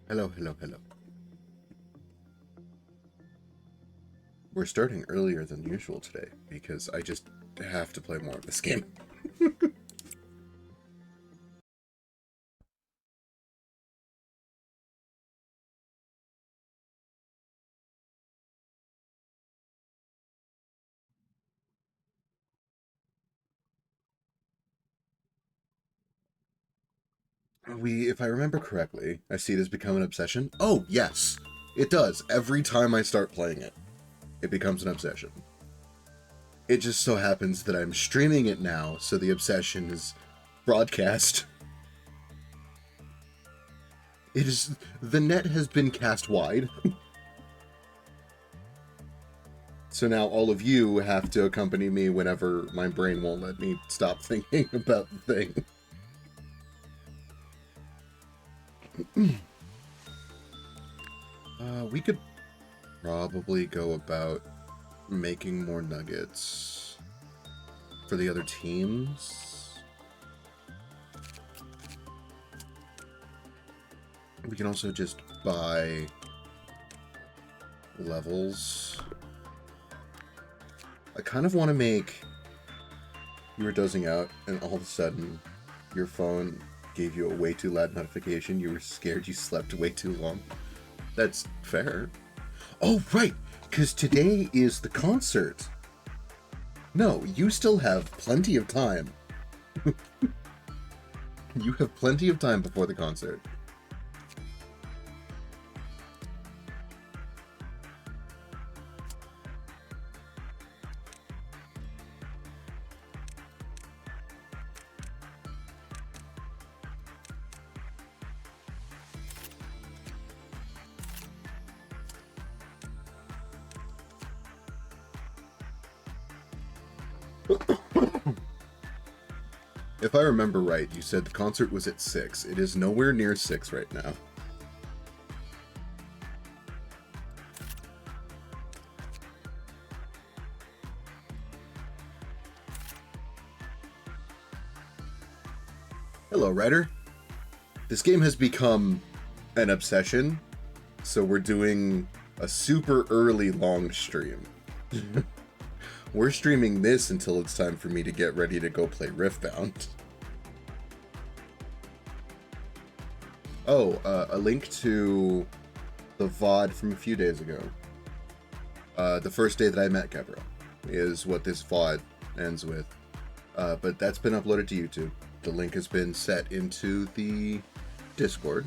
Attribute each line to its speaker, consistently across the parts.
Speaker 1: Hello, hello, hello. We're starting earlier than usual today because I just have to play more of this game. If I remember correctly, I see it has become an obsession. Oh, yes, it does. Every time I start playing it, it becomes an obsession. It just so happens that I'm streaming it now, so the obsession is broadcast. The net has been cast wide. So now all of you have to accompany me whenever my brain won't let me stop thinking about the thing. We could probably go about making more nuggets for the other teams. We can also just buy levels. I kind of want to make... You were dozing out, and all of a sudden, your phone gave you a way too loud notification. You were scared you slept way too long. That's fair. Oh, right! Because today is the concert. No, you still have plenty of time. You have plenty of time before the concert. If I remember right, you said the concert was at 6. It is nowhere near 6 right now. Hello, Ryder. This game has become an obsession, so we're doing a super early long stream. We're streaming this until it's time for me to get ready to go play Riftbound. Oh, a link to the VOD from a few days ago. The first day that I met Gabriel is what this VOD ends with. But that's been uploaded to YouTube. The link has been set into the Discord.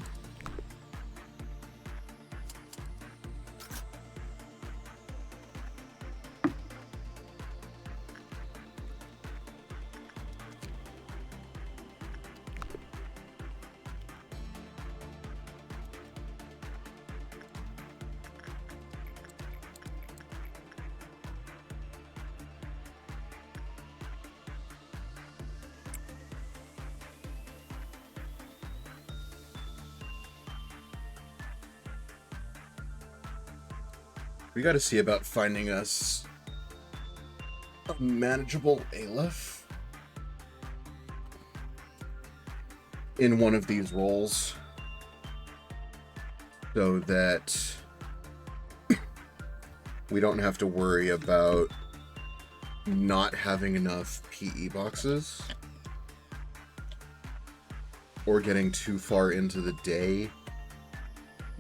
Speaker 1: We gotta see about finding us a manageable Aleph in one of these roles so that we don't have to worry about not having enough PE boxes or getting too far into the day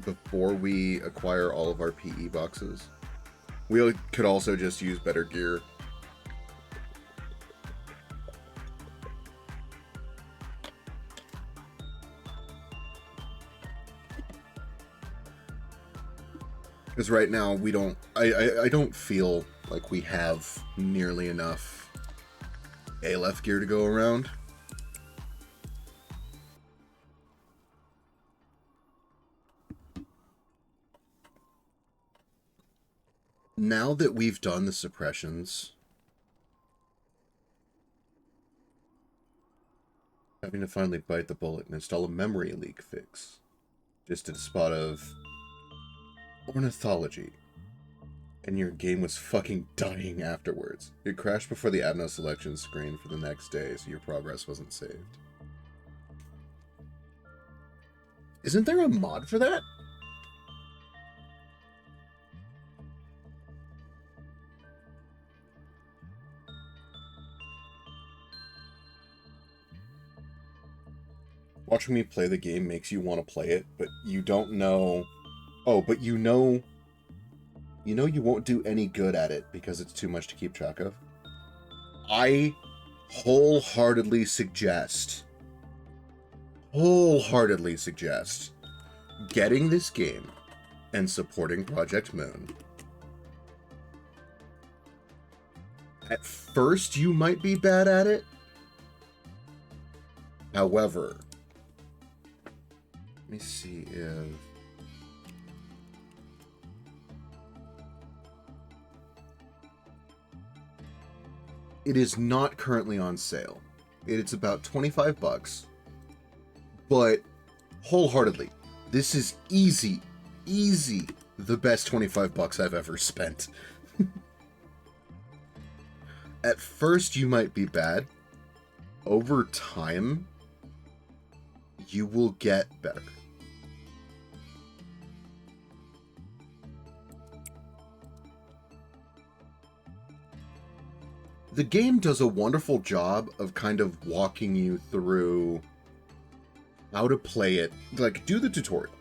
Speaker 1: before we acquire all of our PE boxes. We could also just use better gear. Because right now we don't... I don't feel like we have nearly enough Aleph gear to go around. Now that we've done the suppressions, having to finally bite the bullet and install a memory leak fix. Just at a spot of ornithology. And your game was fucking dying afterwards. It crashed before the Adno selection screen for the next day, so your progress wasn't saved. Isn't there a mod for that? watching me play the game makes you want to play it, but you don't know... Oh, but you know you won't do any good at it because it's too much to keep track of. I wholeheartedly suggest getting this game and supporting Project Moon. At first, you might be bad at it. However, let me see if... It is not currently on sale. It's about $25, but wholeheartedly, this is easy the best $25 I've ever spent. At first, you might be bad. Over time, you will get better. The game does a wonderful job of kind of walking you through how to play it. Like, do the tutorial.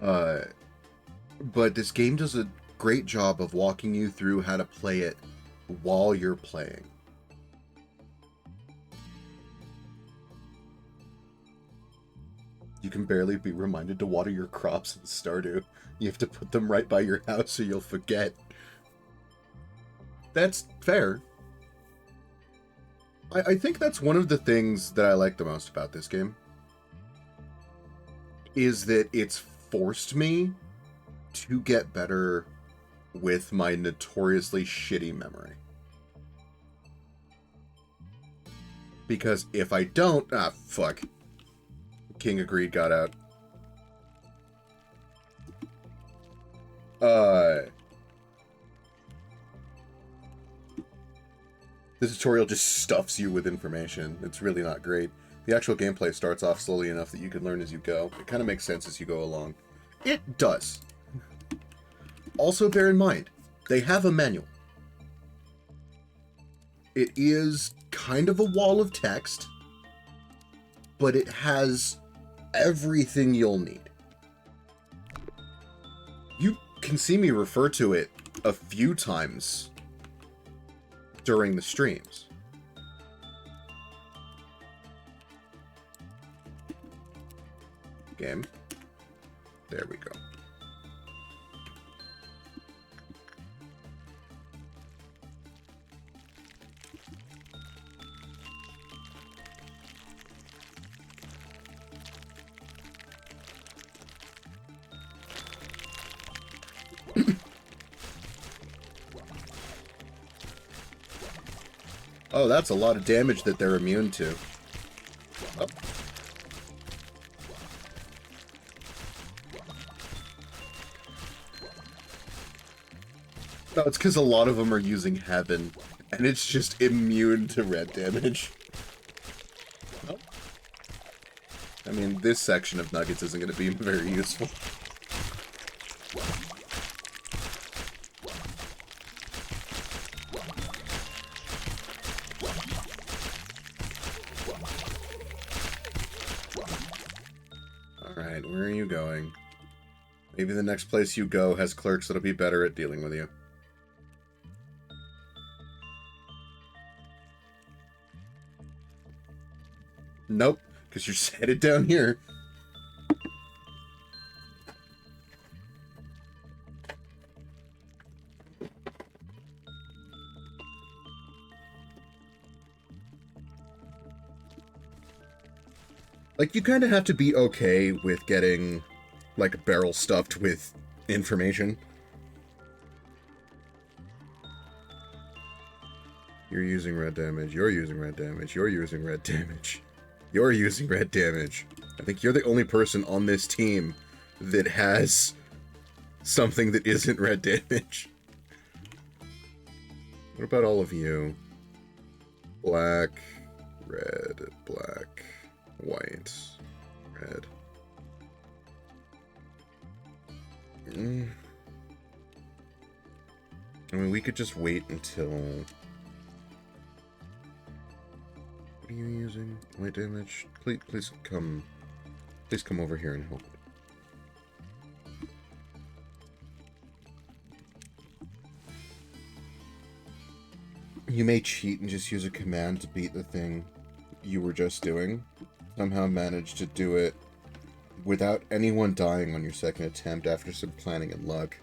Speaker 1: But this game does a great job of walking you through how to play it while you're playing. You can barely be reminded to water your crops in Stardew. You have to put them right by your house or you'll forget. That's fair. I think that's one of the things that I like the most about this game. Is that it's forced me to get better with my notoriously shitty memory. Because if I don't... Ah, fuck. King of Greed got out. The tutorial just stuffs you with information. It's really not great. The actual gameplay starts off slowly enough that you can learn as you go. It kind of makes sense as you go along. It does. Also, bear in mind, they have a manual. It is kind of a wall of text, but it has everything you'll need. You can see me refer to it a few times during the streams. Game. There we go. Oh, that's a lot of damage that they're immune to. Oh. No, it's because a lot of them are using Heaven, and it's just immune to red damage. Oh. I mean, this section of Nuggets isn't going to be very useful. Alright, where are you going? Maybe the next place you go has clerks that'll be better at dealing with you. Nope, because you're just headed down here. Like, you kind of have to be okay with getting, like, a barrel stuffed with information. You're using red damage, you're using red damage, you're using red damage. You're using red damage. I think you're the only person on this team that has something that isn't red damage. What about all of you? Black, red, black, white, red. I mean, we could just wait until... What are you using? Light damage? Please come over here and help. You may cheat and just use a command to beat the thing you were just doing. Somehow manage to do it without anyone dying on your second attempt after some planning and luck.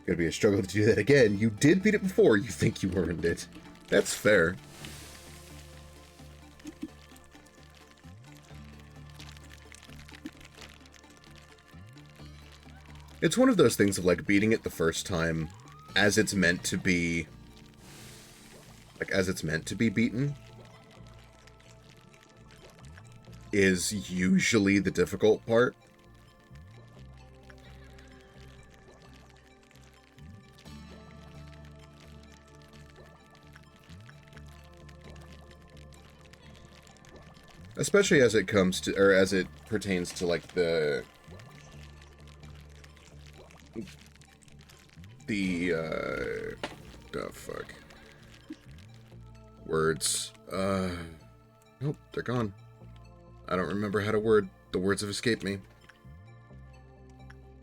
Speaker 1: Gonna be a struggle to do that again. You did beat it before. You think you earned it. That's fair. It's one of those things of, like, beating it the first time as it's meant to be... Like, as it's meant to be beaten is usually the difficult part. Especially as it comes to, or as it pertains to, like, the oh, fuck. Words. Nope, they're gone. I don't remember how to word. The words have escaped me.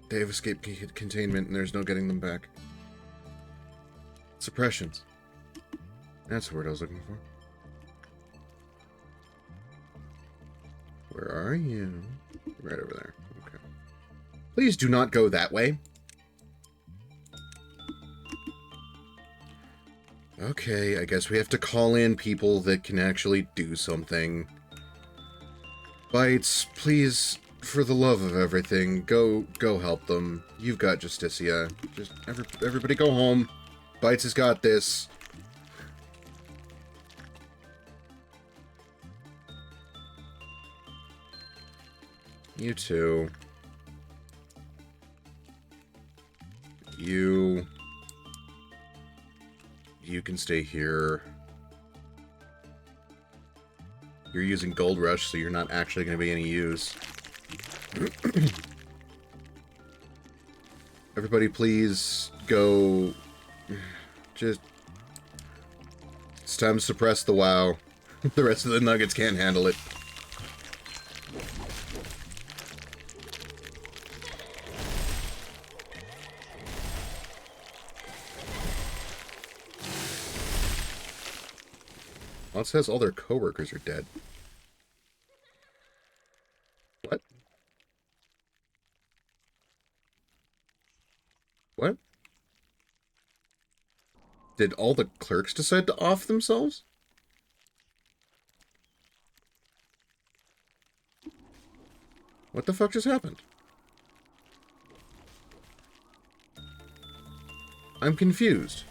Speaker 1: They have escaped containment, and there's no getting them back. Suppressions. That's the word I was looking for. Where are you? Right over there. Okay. Please do not go that way. Okay, I guess we have to call in people that can actually do something. Bites, please, for the love of everything, go help them. You've got Justicia. Just everybody go home. Bites has got this. You too. You can stay here. You're using Gold Rush, so you're not actually going to be any use. Everybody please go... Just... It's time to suppress the WoW. The rest of the Nuggets can't handle it. Well, it says all their coworkers are dead. What? What? Did all the clerks decide to off themselves? What the fuck just happened? I'm confused.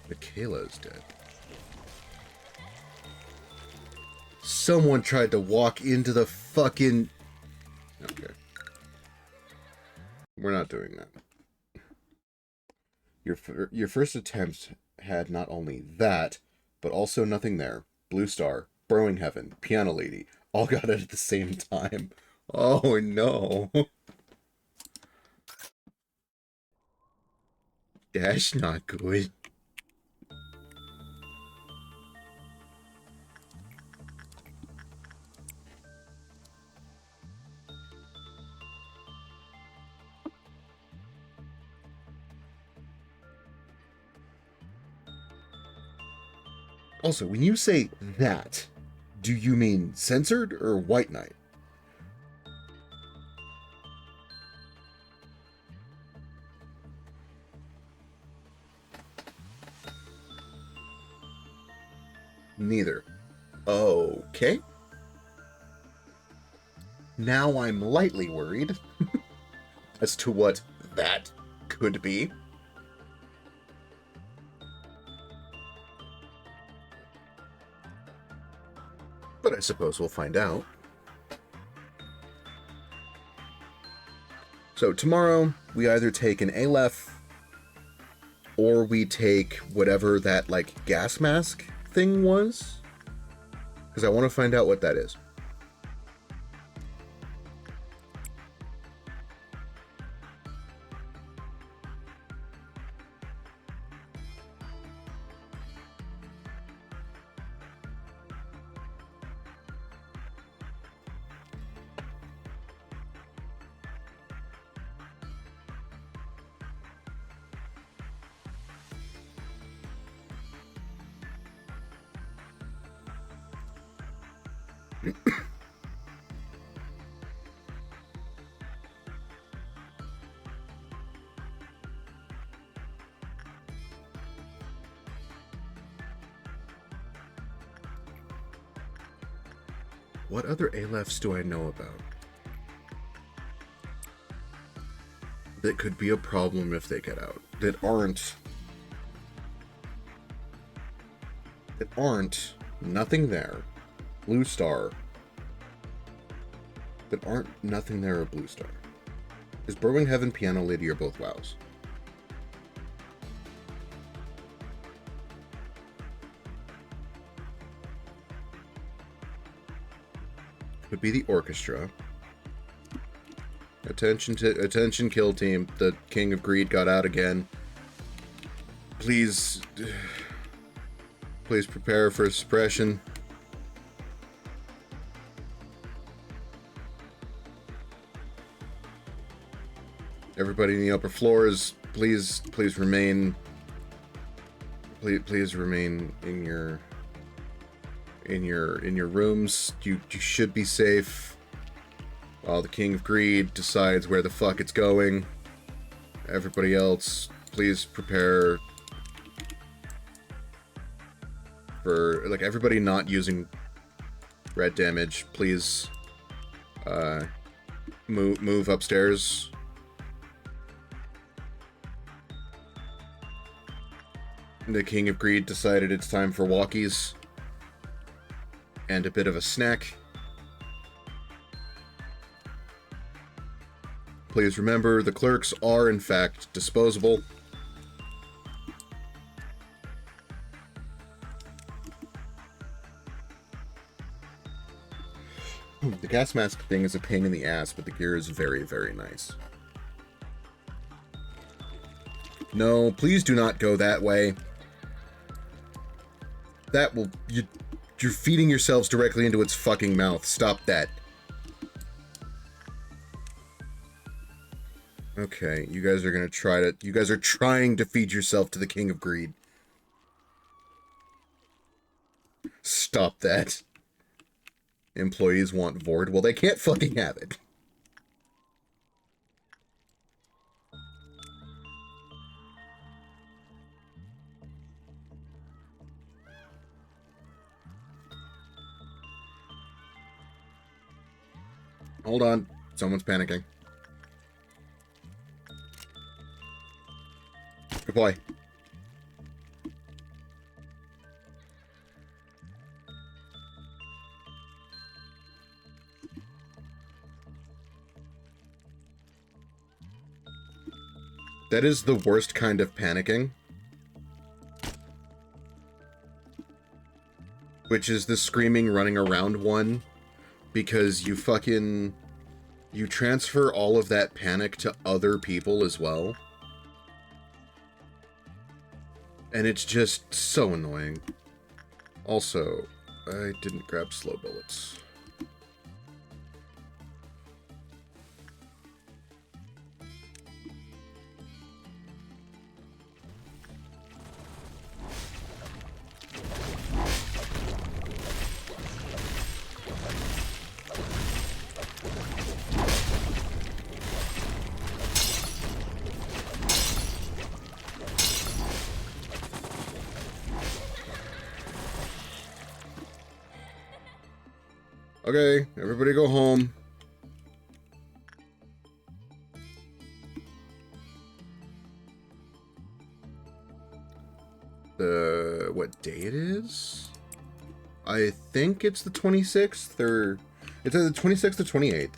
Speaker 1: Michaela is dead. Someone tried to walk into the fucking... Okay. We're not doing that. Your first attempt had not only that, but also nothing there. Blue Star, Burrowing Heaven, Piano Lady, all got it at the same time. Oh no. That's not good. Also, when you say that, do you mean censored or white knight? Neither. Okay. Now I'm lightly worried as to what that could be. But I suppose we'll find out. So tomorrow, we either take an Aleph, or we take whatever that, like, gas mask thing was. Because I want to find out what that is. What other Alephs do I know about that could be a problem if they get out? That aren't nothing there. Blue Star. That aren't nothing there or Blue Star. Is Burrowing Heaven, Piano Lady, or both WoWs? Would be the Orchestra. Attention, kill team. The King of Greed got out again. Please prepare for suppression. Everybody in the upper floors, please remain. Please remain in your rooms. You should be safe while the King of Greed decides where the fuck it's going. Everybody else, please prepare for, like, everybody not using red damage, please move upstairs. The King of Greed decided it's time for walkies and a bit of a snack. Please remember, the clerks are in fact disposable. The gas mask thing is a pain in the ass, but the gear is very, very nice. No, please do not go that way. That will... You're feeding yourselves directly into its fucking mouth. Stop that. Okay, you guys are gonna try to... You guys are trying to feed yourself to the King of Greed. Stop that. Employees want Vord. Well, they can't fucking have it. Hold on. Someone's panicking. Good boy. That is the worst kind of panicking. Which is the screaming running around one. Because you fucking... You transfer all of that panic to other people as well. And it's just so annoying. Also, I didn't grab slow bullets. Okay, everybody go home. What day it is? I think it's the 26th, or... It's either the 26th or 28th.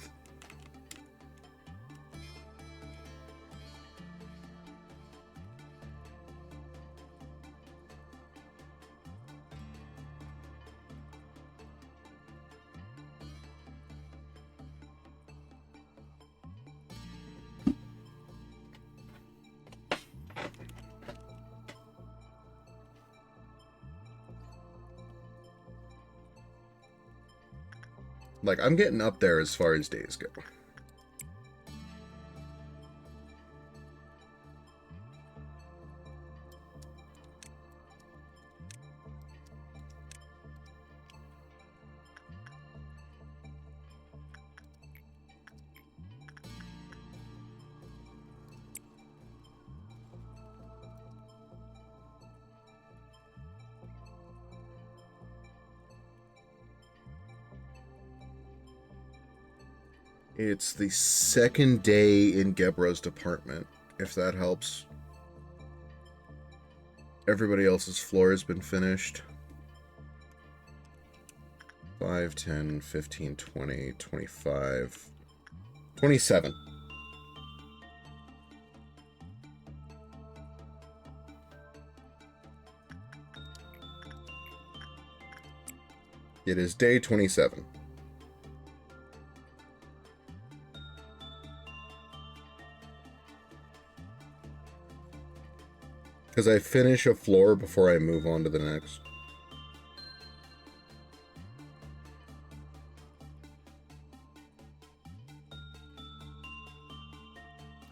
Speaker 1: Like, I'm getting up there as far as days go. It's the second day in Gebra's department, if that helps. Everybody else's floor has been finished. 5, 10, 15, 20, 25, 27. It is day 27. Because I finish a floor before I move on to the next.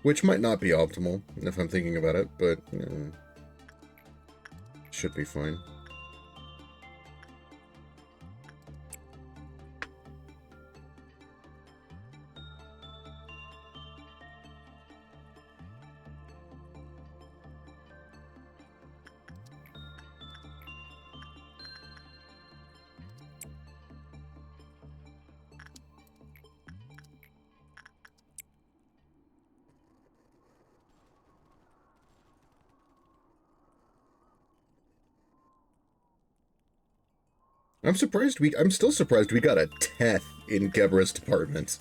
Speaker 1: Which might not be optimal, if I'm thinking about it, but should be fine. I'm still surprised we got a 10th in Gebra's department.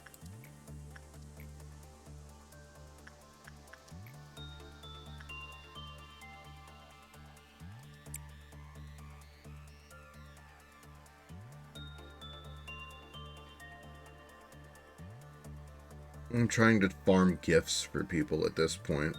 Speaker 1: I'm trying to farm gifts for people at this point.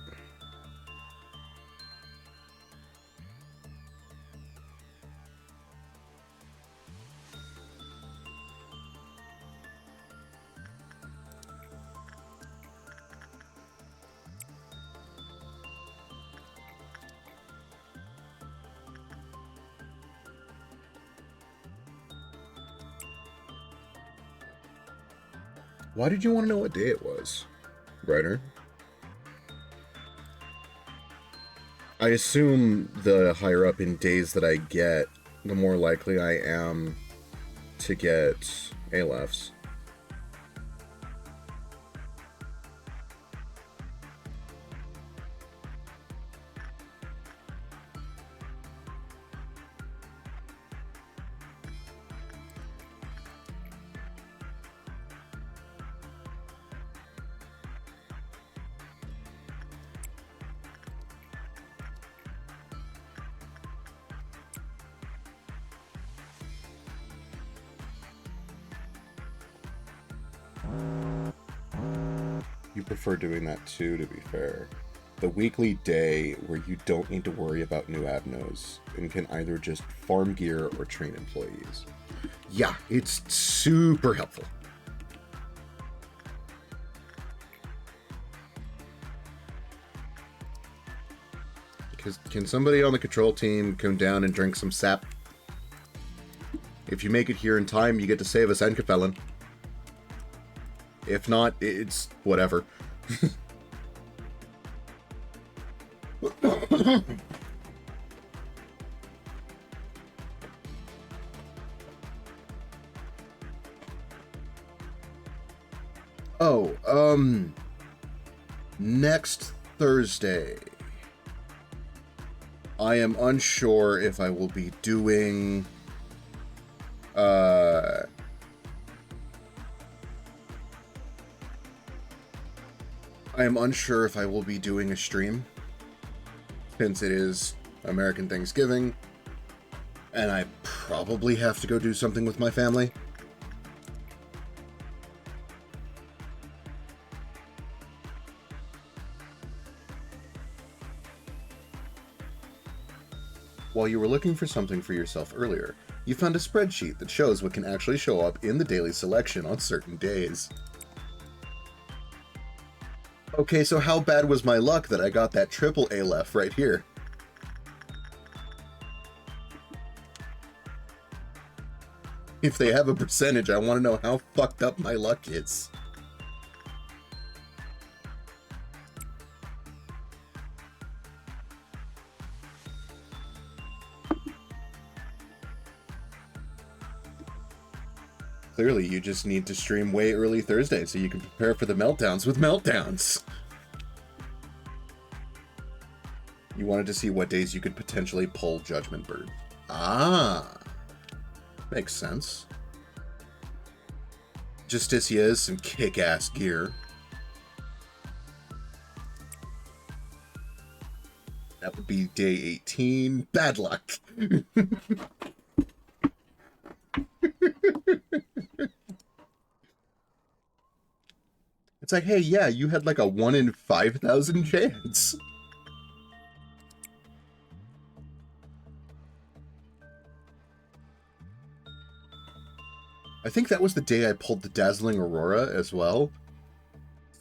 Speaker 1: Why did you want to know what day it was, Ryder? I assume the higher up in days that I get, the more likely I am to get Aleph. You prefer doing that too, to be fair. The weekly day where you don't need to worry about new adnos and can either just farm gear or train employees. Yeah, it's super helpful. Can somebody on the control team come down and drink some sap? If you make it here in time, you get to save us Enkefellen. If not, it's whatever. Next Thursday. I am unsure if I will be doing I am unsure if I will be doing a stream, since it is American Thanksgiving, and I probably have to go do something with my family. While you were looking for something for yourself earlier, you found a spreadsheet that shows what can actually show up in the daily selection on certain days. Okay, so how bad was my luck that I got that triple Aleph right here? If they have a percentage, I want to know how fucked up my luck is. Clearly, you just need to stream way early Thursday so you can prepare for the meltdowns with meltdowns. You wanted to see what days you could potentially pull Judgment Bird. Ah, makes sense. Justicia is some kick-ass gear. That would be day 18. Bad luck. It's like, hey, yeah, you had like a 1 in 5,000 chance. I think that was the day I pulled the Dazzling Aurora as well.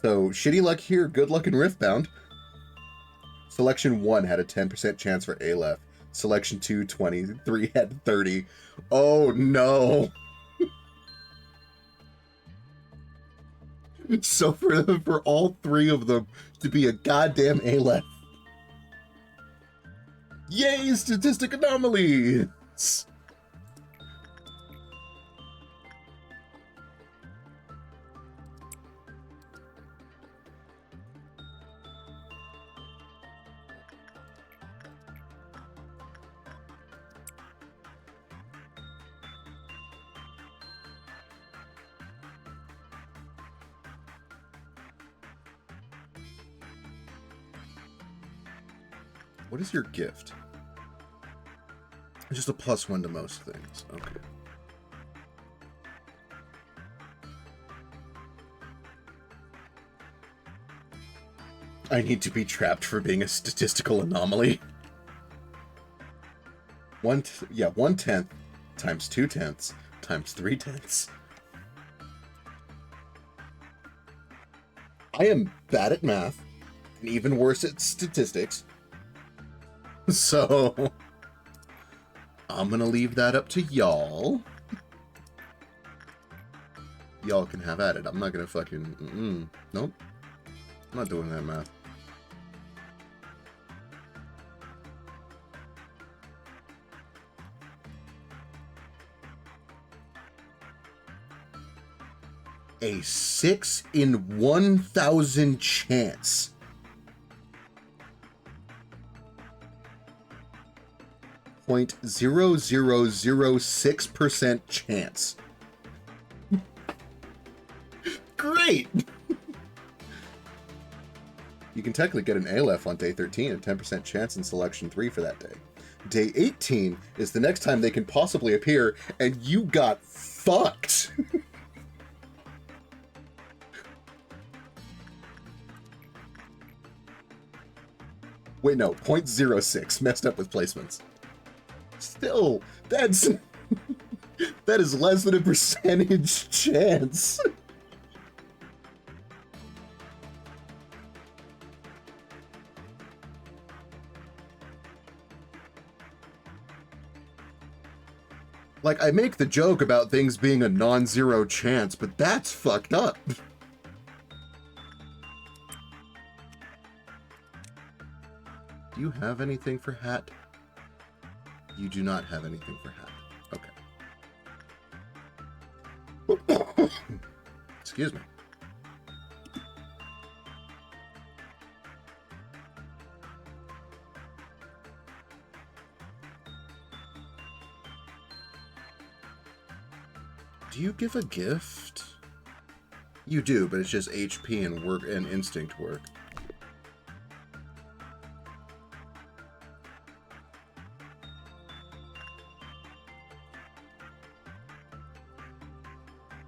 Speaker 1: So, shitty luck here, good luck in Riftbound. Selection 1 had a 10% chance for Aleph. Selection 2, 20. 3 had 30. Oh, no. So for all 3 of them to be a goddamn Aleph. Yay, statistic anomalies! What is your gift? Just a +1 to most things. Okay. I need to be trapped for being a statistical anomaly. 1/10 times 2/10 times 3/10. I am bad at math, and even worse at statistics. So, I'm gonna leave that up to y'all. Y'all can have at it. I'm not gonna fucking... Nope. I'm not doing that math. A 6 in 1,000 chance. .0006% chance. Great! You can technically get an Aleph on day 13, a 10% chance in selection 3 for that day. Day 18 is the next time they can possibly appear, and you got fucked! Wait, no, 0.06. Messed up with placements. Still, that is less than a percentage chance. Like, I make the joke about things being a non-zero chance, but that's fucked up. Do you have anything for hat? You do not have anything for hat. Okay. Excuse me. Do you give a gift? You do, but it's just HP and work and instinct work.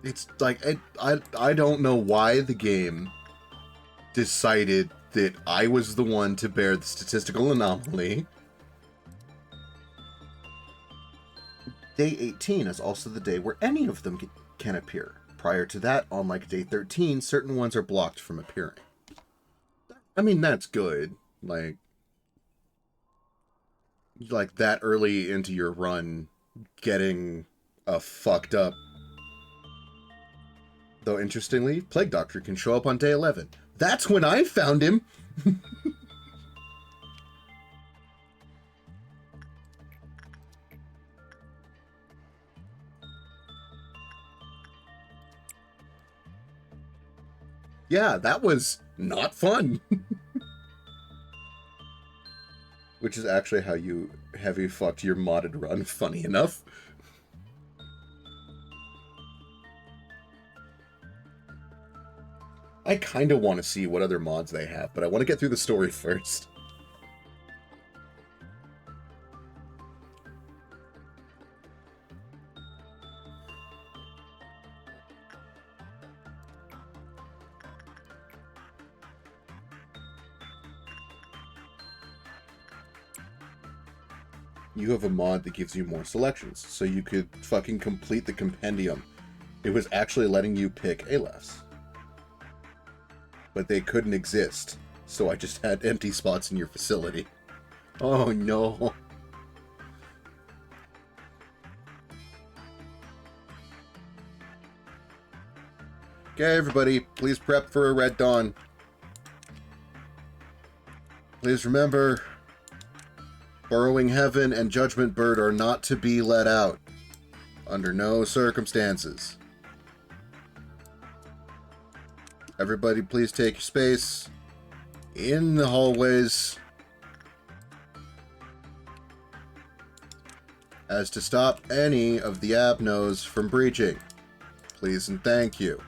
Speaker 1: It's like, I don't know why the game decided that I was the one to bear the statistical anomaly. Day 18 is also the day where any of them can appear. Prior to that, on like day 13, certain ones are blocked from appearing. I mean, that's good. Like that early into your run, getting a fucked up. Though, interestingly, Plague Doctor can show up on day 11. That's when I found him! Yeah, that was not fun. Which is actually how you heavy fucked your modded run, funny enough. I kind of want to see what other mods they have, but I want to get through the story first. You have a mod that gives you more selections, so you could fucking complete the compendium. It was actually letting you pick Aleph. But they couldn't exist, so I just had empty spots in your facility. Oh no. Okay, everybody, please prep for a Red Dawn. Please remember, Burrowing Heaven and Judgment Bird are not to be let out. Under no circumstances. Everybody please take your space in the hallways as to stop any of the abnos from breaching. Please and thank you.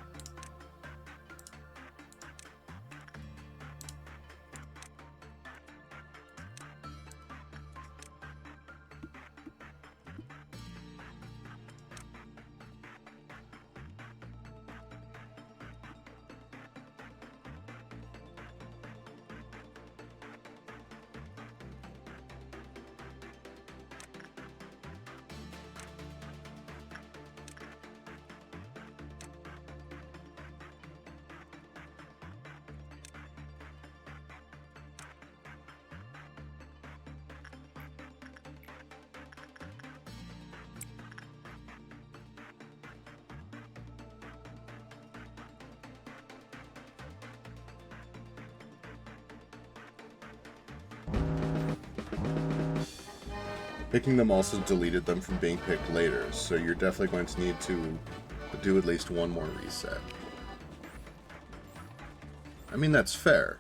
Speaker 1: Picking them also deleted them from being picked later, so you're definitely going to need to do at least one more reset. I mean, that's fair.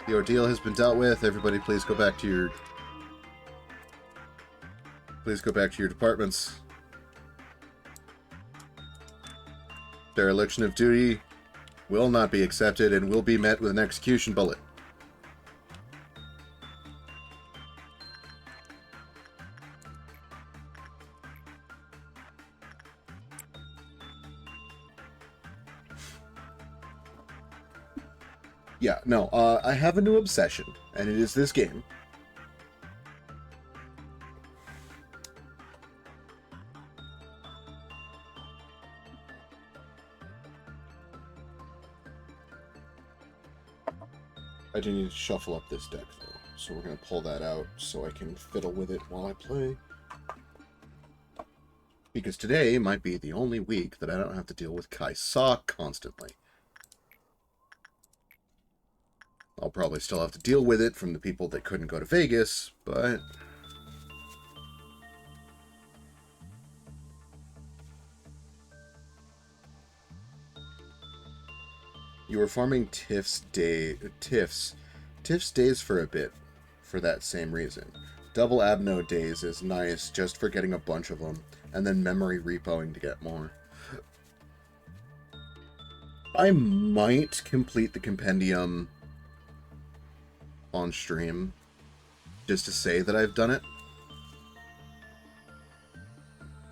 Speaker 1: The ordeal has been dealt with. Everybody please go back to your... Please go back to your departments. Dereliction of duty will not be accepted and will be met with an execution bullet. Yeah, no, I have a new obsession, and it is this game. I do need to shuffle up this deck, though, so we're going to pull that out so I can fiddle with it while I play. Because today might be the only week that I don't have to deal with Kai Sok constantly. I'll probably still have to deal with it from the people that couldn't go to Vegas, but... You were farming Tiff's days for a bit, for that same reason. Double Abno days is nice just for getting a bunch of them, and then memory repoing to get more. I might complete the compendium on stream, just to say that I've done it.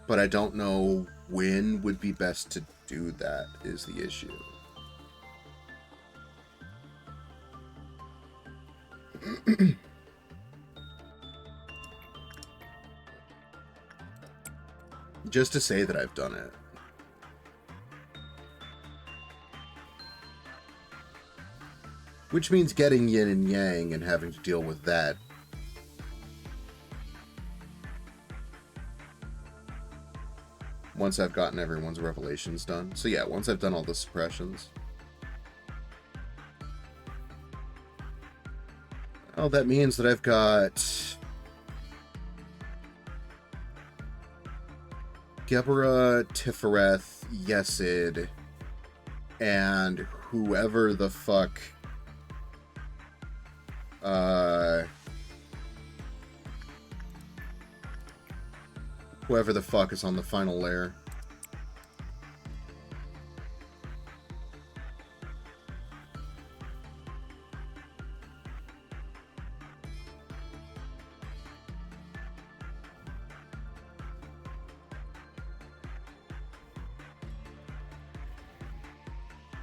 Speaker 1: But I don't know when would be best to do that, is the issue. Just to say that I've done it. Which means getting yin and yang and having to deal with that. Once I've gotten everyone's revelations done. So yeah, once I've done all the suppressions. Oh, that means that I've got Geborah, Tifereth, Yesid, and whoever the fuck whoever the fuck is on the final layer.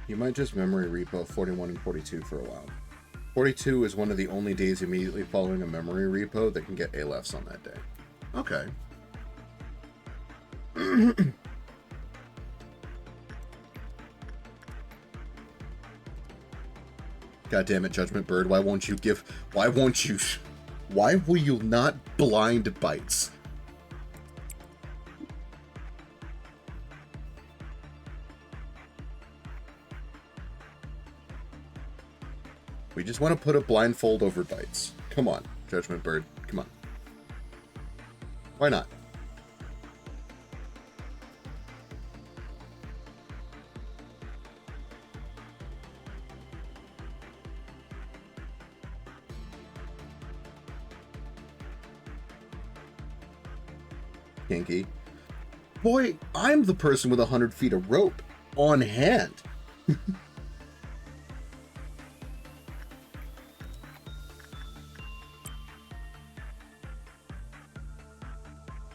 Speaker 1: You might just memory repo 41 and 42 for a while. 42 is one of the only days immediately following a memory repo that can get ALFs on that day. Okay. God damn it, Judgment Bird, why will you not blind bites? We just want to put a blindfold over bites. Come on, Judgment Bird, come on. Why not? Kinky. Boy, I'm the person with 100 feet of rope on hand.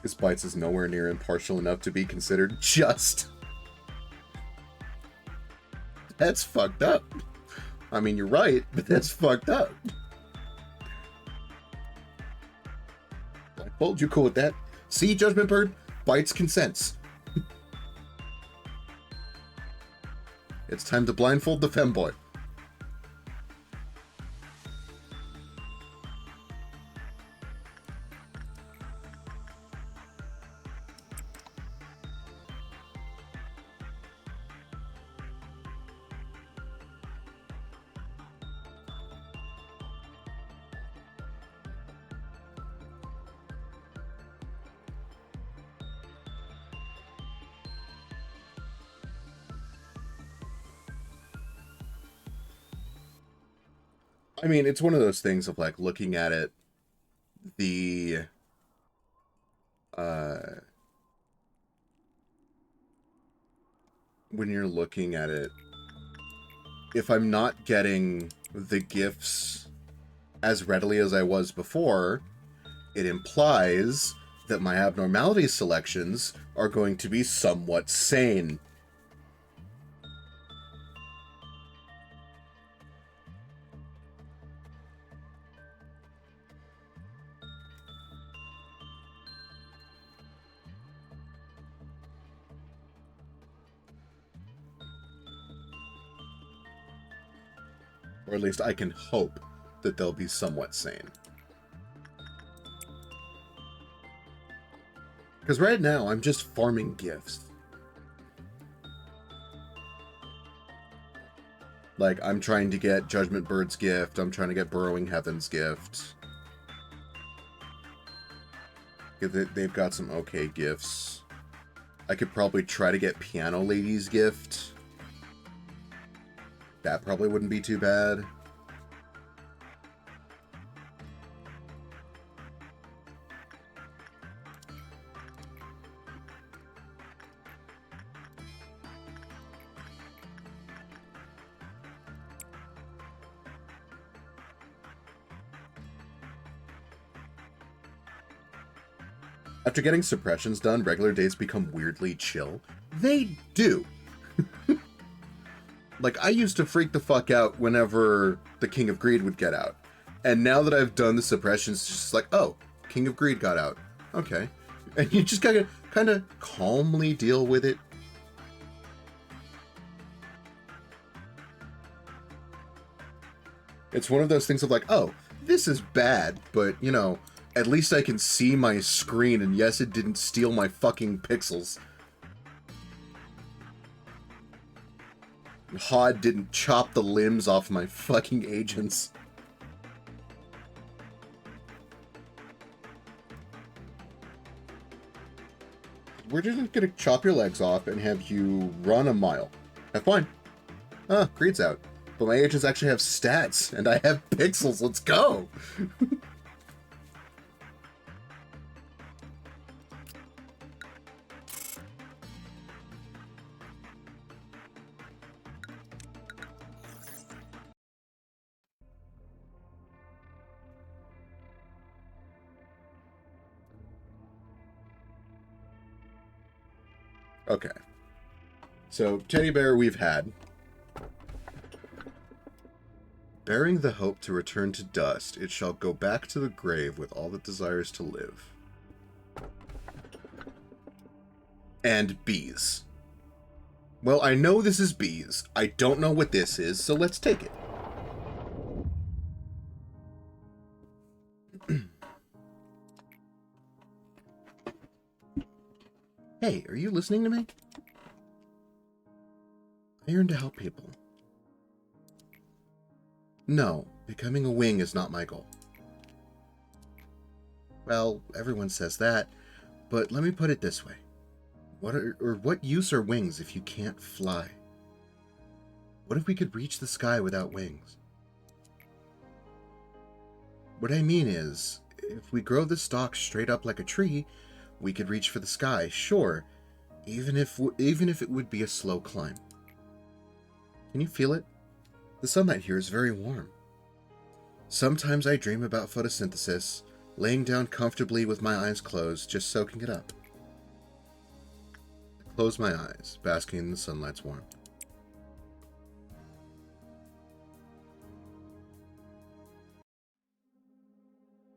Speaker 1: His bites is nowhere near impartial enough to be considered just. That's fucked up. I mean, you're right, but that's fucked up. Blindfold, you cool with that? See, Judgment Bird? Bites consents. It's time to blindfold the femboy. I mean, it's one of those things of like looking at it, when you're looking at it, if I'm not getting the gifts as readily as I was before, it implies that my abnormality selections are going to be somewhat sane. Or at least I can hope that they'll be somewhat sane. Because right now, I'm just farming gifts. Like, I'm trying to get Judgment Bird's gift, I'm trying to get Burrowing Heaven's gift. They've got some okay gifts. I could probably try to get Piano Lady's gift. That probably wouldn't be too bad. After getting suppressions done, regular days become weirdly chill. They do. Like, I used to freak the fuck out whenever the King of Greed would get out. And now that I've done the suppressions, it's just like, oh, King of Greed got out. Okay. And you just gotta kind of calmly deal with it. It's one of those things of like, oh, this is bad, but, you know, at least I can see my screen, and yes, it didn't steal my fucking pixels. HOD didn't chop the limbs off my fucking agents. we're just gonna chop your legs off and have you run a mile. Have fun. Ah, Creed's out. But my agents actually have stats, and I have pixels. Let's go! Okay. So, Teddy Bear we've had. Bearing the hope to return to dust, it shall go back to the grave with all that desires to live. And bees. Well, I know this is bees. I don't know what this is, so let's take it. Hey, are you listening to me? I yearn to help people. No, becoming a wing is not my goal. Well, everyone says that, but let me put it this way. What use are wings if you can't fly? What if we could reach the sky without wings? What I mean is, if we grow the stalk straight up like a tree, we could reach for the sky, sure, even if it would be a slow climb. Can you feel it? The sunlight here is very warm. Sometimes I dream about photosynthesis, laying down comfortably with my eyes closed, just soaking it up. I close my eyes, basking in the sunlight's warmth.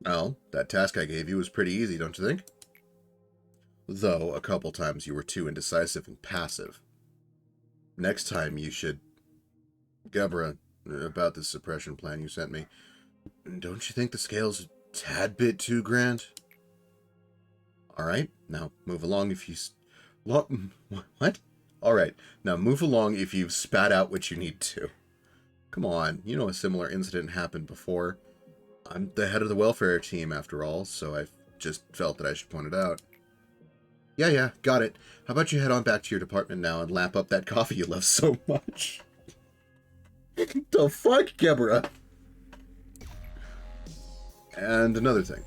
Speaker 1: Well, that task I gave you was pretty easy, don't you think? Though, a couple times you were too indecisive and passive. Next time you should... Gebra, about this suppression plan you sent me, don't you think the scale's a tad bit too grand? Alright, now move along if you... What? Alright, now move along if you've spat out what you need to. Come on, you know a similar incident happened before. I'm the head of the welfare team, after all, so I just felt that I should point it out. Yeah, got it. How about you head on back to your department now and lap up that coffee you love so much? The fuck, Gebra? And another thing.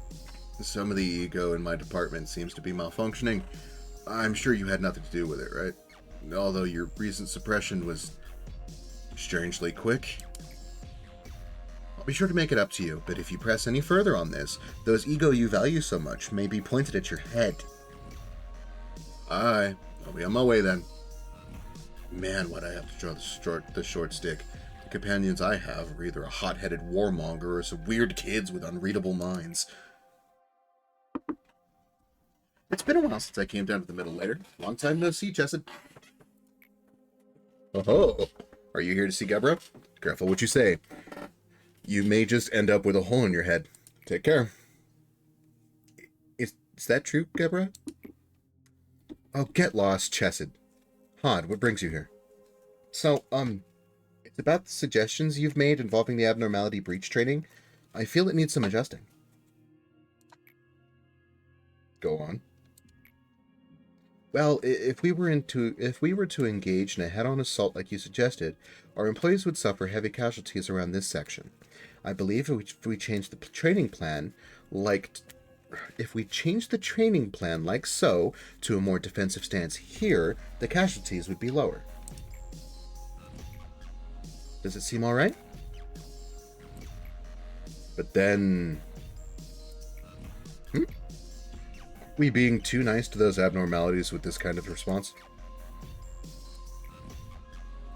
Speaker 1: Some of the ego in my department seems to be malfunctioning. I'm sure you had nothing to do with it, right? Although your recent suppression was strangely quick. I'll be sure to make it up to you, but if you press any further on this, those ego you value so much may be pointed at your head. Aye, I'll be on my way then. Man, why'd I have to draw the short stick? The companions I have are either a hot-headed warmonger or some weird kids with unreadable minds. It's been a while since I came down to the middle layer. Long time no see, Chesed. Oh, are you here to see Gebra? Careful what you say. You may just end up with a hole in your head. Take care. Is that true, Gebra? Oh, get lost, Chesed. Hod, what brings you here? So, it's about the suggestions you've made involving the abnormality breach training. I feel it needs some adjusting. Go on. Well, if we were to engage in a head-on assault like you suggested, our employees would suffer heavy casualties around this section. I believe if we change the training plan like so to a more defensive stance here, the casualties would be lower. Does it seem all right? But then... We being too nice to those abnormalities with this kind of response?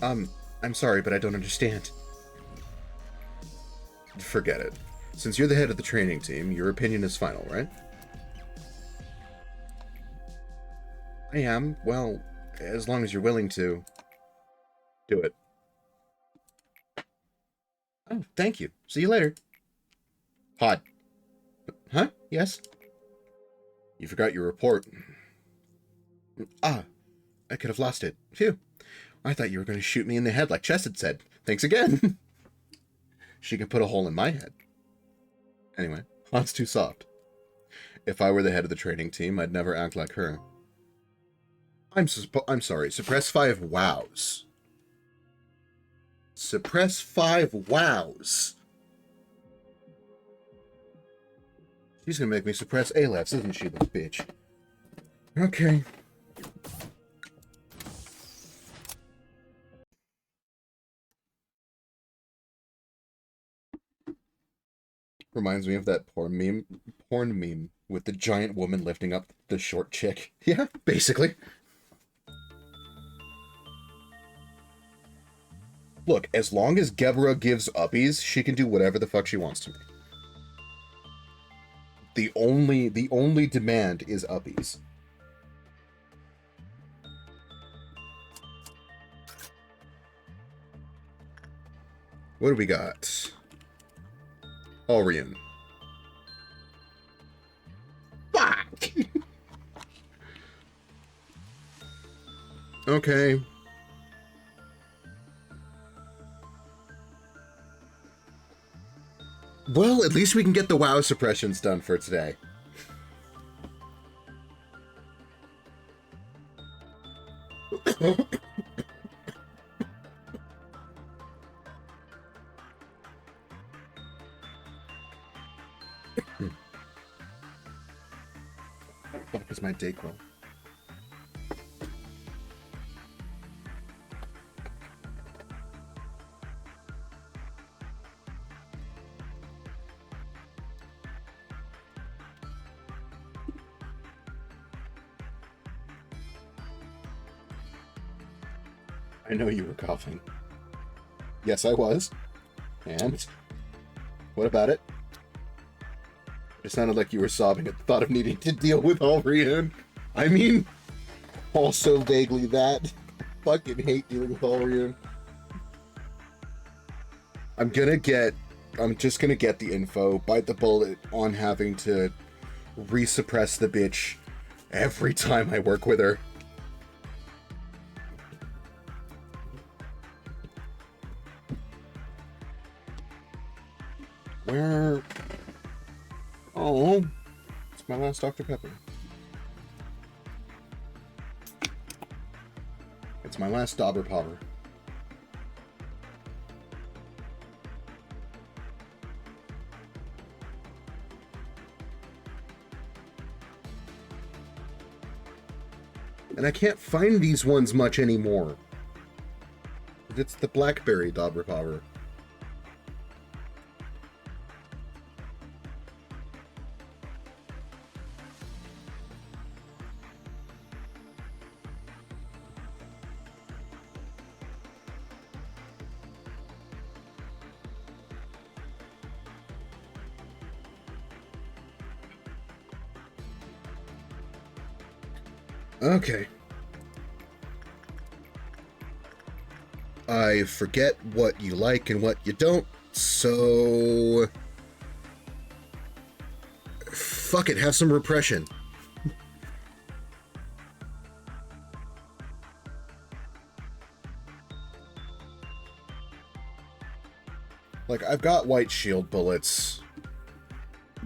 Speaker 1: I'm sorry, but I don't understand. Forget it. Since you're the head of the training team, your opinion is final, right? I am. Well, as long as you're willing to do it. Oh, thank you. See you later. Hot. Huh? Yes? You forgot your report. Ah, I could have lost it. Phew. I thought you were going to shoot me in the head like Chess had said. Thanks again. She could put a hole in my head. Anyway, Hot's too soft. If I were the head of the training team, I'd never act like her. I'm sorry. Suppress 5 wows. Suppress 5 wows. She's gonna make me suppress ALEFs, isn't she, the bitch? Okay. Reminds me of that porn meme with the giant woman lifting up the short chick. Yeah, basically. Look, as long as Gebra gives uppies, she can do whatever the fuck she wants to me. The only demand is uppies. What do we got? Alrian. Fuck! Okay. Well, at least we can get the WoW suppressions done for today. What is my Dayquil? I know you were coughing. Yes, I was. And? What about it? It sounded like you were sobbing at the thought of needing to deal with Alrian. I mean, also vaguely that. Fucking hate dealing with Alrian. I'm just gonna get the info, bite the bullet on having to resuppress the bitch every time I work with her. Where? Oh, it's my last Dr. Pepper. It's my last Dauber Popper. And I can't find these ones much anymore. It's the blackberry Dauber Popper. Okay. I forget what you like and what you don't, so... Fuck it, have some repression. Like, I've got white shield bullets.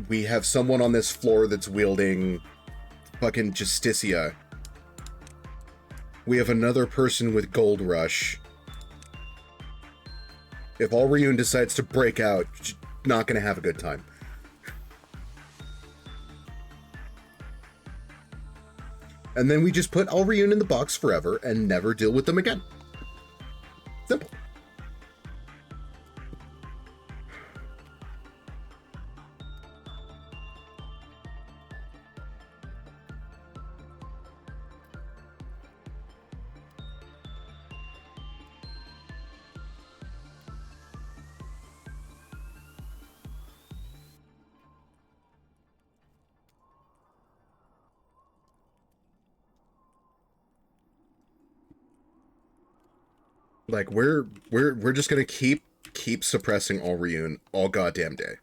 Speaker 1: We have someone on this floor that's wielding fucking Justicia. We have another person with Gold Rush. If Alriun decides to break out, not gonna have a good time. And then we just put Alriun in the box forever and never deal with them again. Simple. Like, we're just gonna keep suppressing Alriun all goddamn day.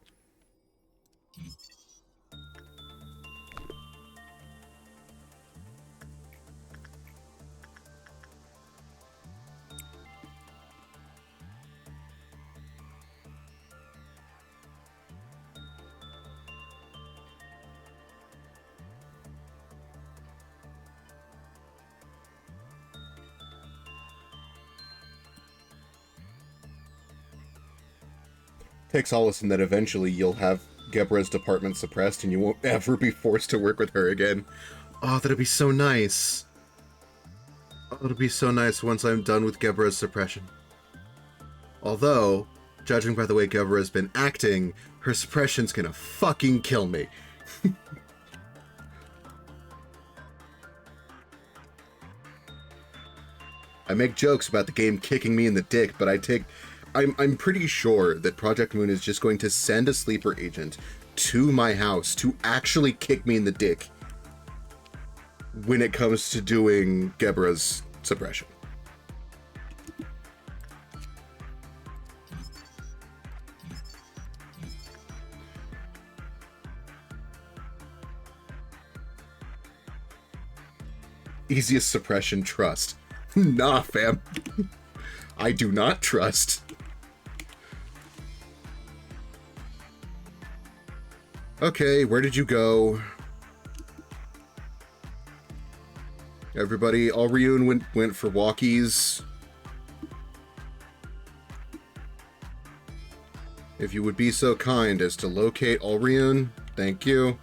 Speaker 1: Pixalis, and that eventually you'll have Gebra's department suppressed and you won't ever be forced to work with her again. Oh, that'd be so nice. Oh, it'll be so nice once I'm done with Gebra's suppression. Although, judging by the way Gebra's been acting, her suppression's gonna fucking kill me. I make jokes about the game kicking me in the dick, but I'm pretty sure that Project Moon is just going to send a sleeper agent to my house to actually kick me in the dick when it comes to doing Gebra's suppression. Easiest suppression, trust. Nah, fam. I do not trust. Okay, where did you go? Everybody, Alryun went for walkies. If you would be so kind as to locate Alryun, thank you.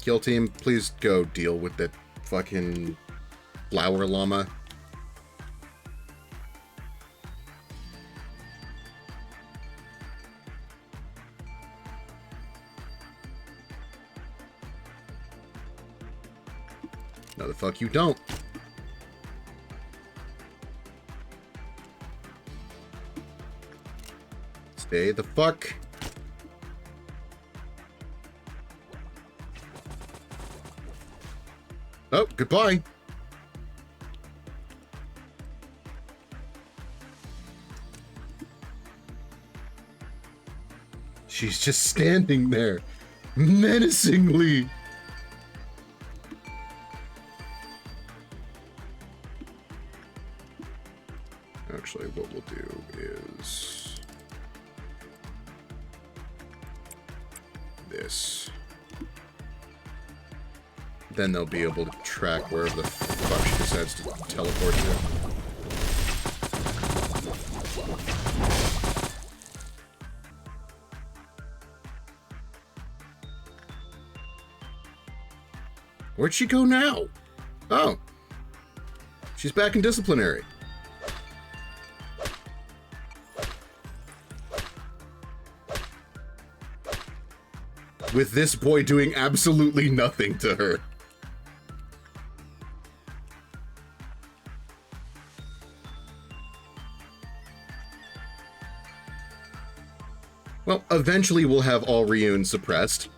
Speaker 1: Kill team, please go deal with that fucking flower llama. No, the fuck you don't. Stay the fuck. Oh, goodbye. She's just standing there, menacingly. Actually, what we'll do is this. Then they'll be able to track wherever the fuck she decides to teleport to. Where'd she go now? Oh. She's back in disciplinary. With this boy doing absolutely nothing to her. Well, eventually we'll have Alryun suppressed.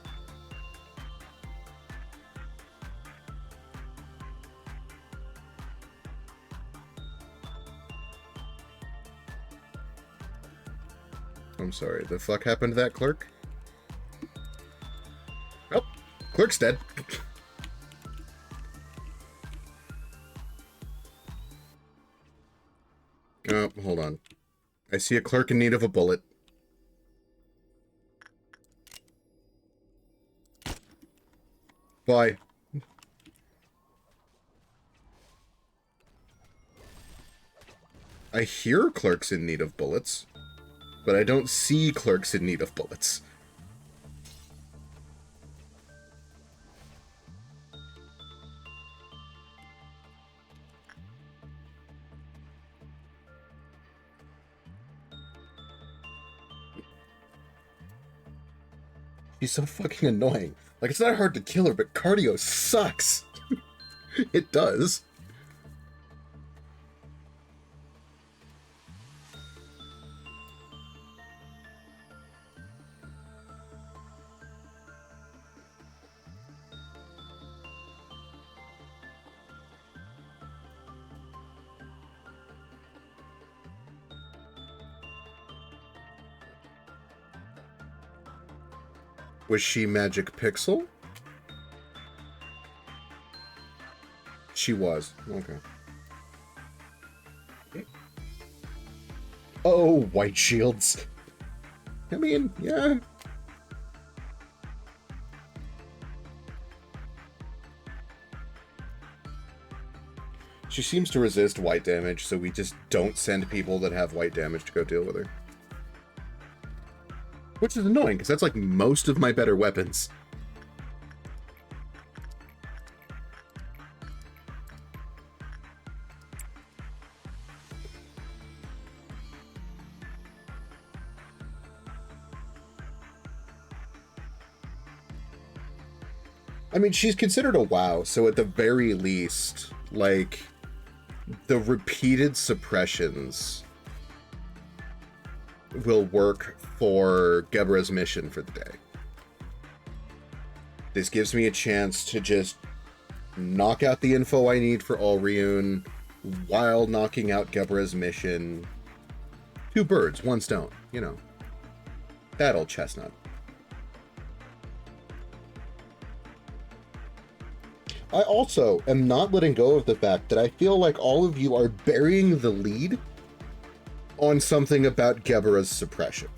Speaker 1: I'm sorry, the fuck happened to that clerk? Oh, clerk's dead. Oh, hold on. I see a clerk in need of a bullet. Bye. I hear clerks in need of bullets, but I don't see clerks in need of bullets. She's so fucking annoying. Like, it's not hard to kill her, but cardio sucks. It does. Was she Magic Pixel? She was. Okay. Oh, white shields. I mean, yeah. She seems to resist white damage, so we just don't send people that have white damage to go deal with her. Which is annoying, because that's like most of my better weapons. I mean, she's considered a WoW, so at the very least, like, the repeated suppressions will work for Gebra's mission for the day. This gives me a chance to just knock out the info I need for Alriun while knocking out Gebra's mission. 2 birds, 1 stone, you know. That old chestnut. I also am not letting go of the fact that I feel like all of you are burying the lead on something about Gebra's suppression.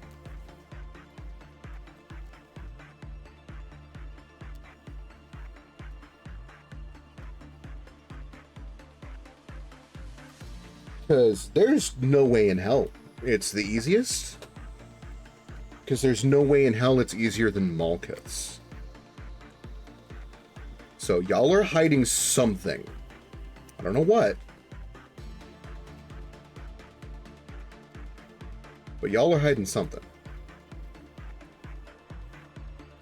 Speaker 1: Because there's no way in hell it's the easiest. Because there's no way in hell it's easier than Malkuth's. So y'all are hiding something. I don't know what. But y'all are hiding something.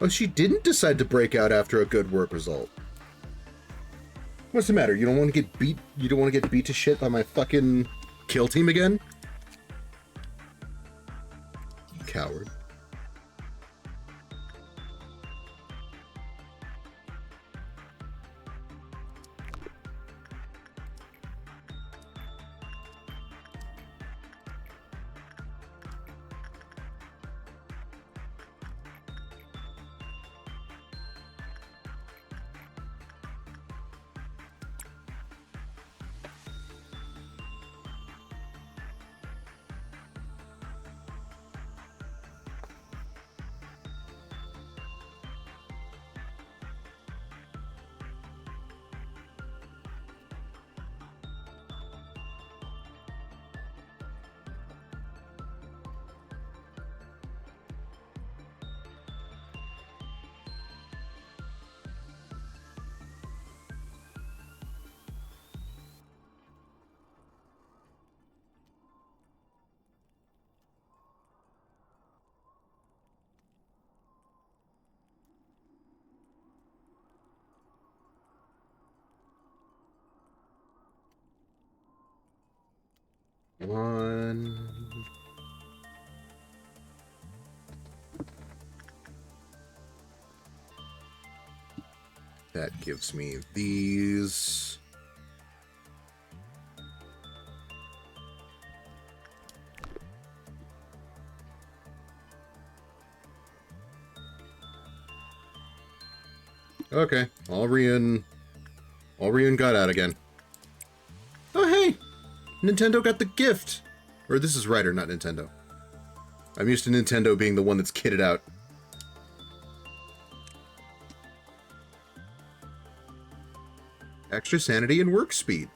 Speaker 1: Oh, she didn't decide to break out after a good work result. What's the matter? You don't want to get beat? You don't want to get beat to shit by my fucking kill team again? You coward. One. That gives me these. Okay, Alriun got out again. Oh, hey! Nintendo got the gift! Or this is Ryder, not Nintendo. I'm used to Nintendo being the one that's kitted out. Extra sanity and work speed.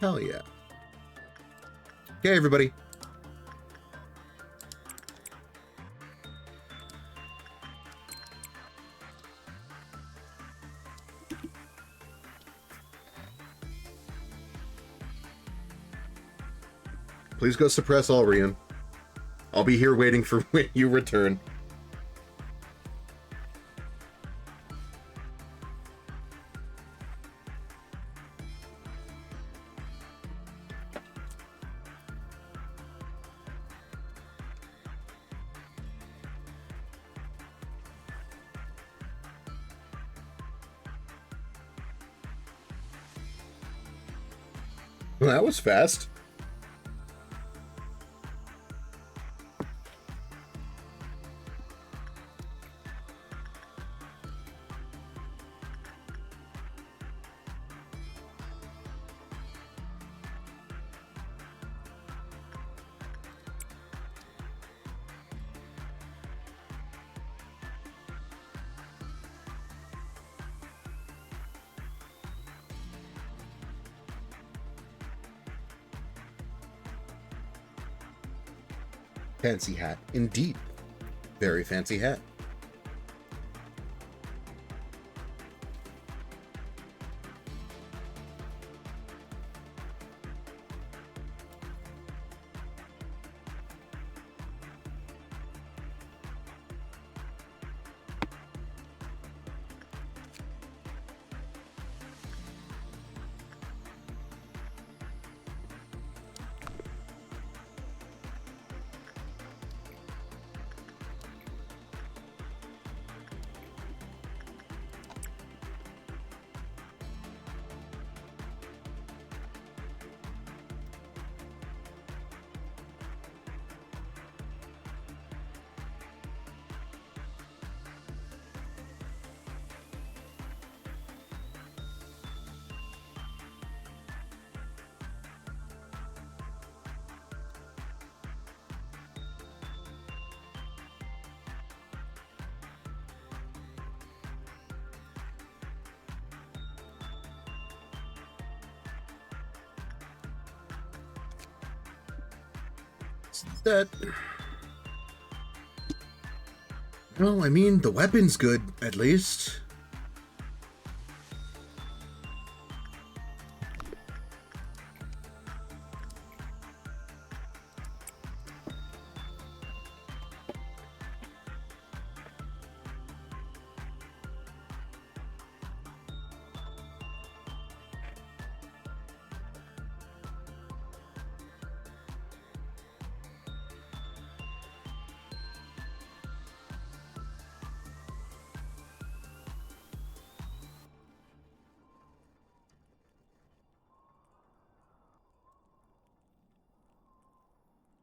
Speaker 1: Hell yeah. Okay, everybody. Please go suppress Alriun. I'll be here waiting for when you return. Well, that was fast. fancy hat. Indeed. Very fancy hat. That, well, I mean, the weapon's good, at least.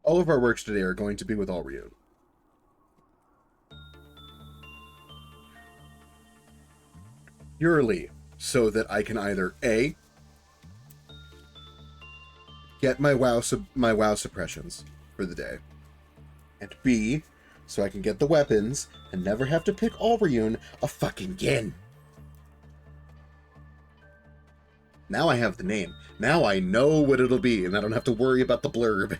Speaker 1: All of our works today are going to be with Alrion. Purely so that I can either A, get my WoW suppressions for the day, and B, so I can get the weapons and never have to pick Alrion a fucking again. Now I have the name. Now I know what it'll be, and I don't have to worry about the blurb.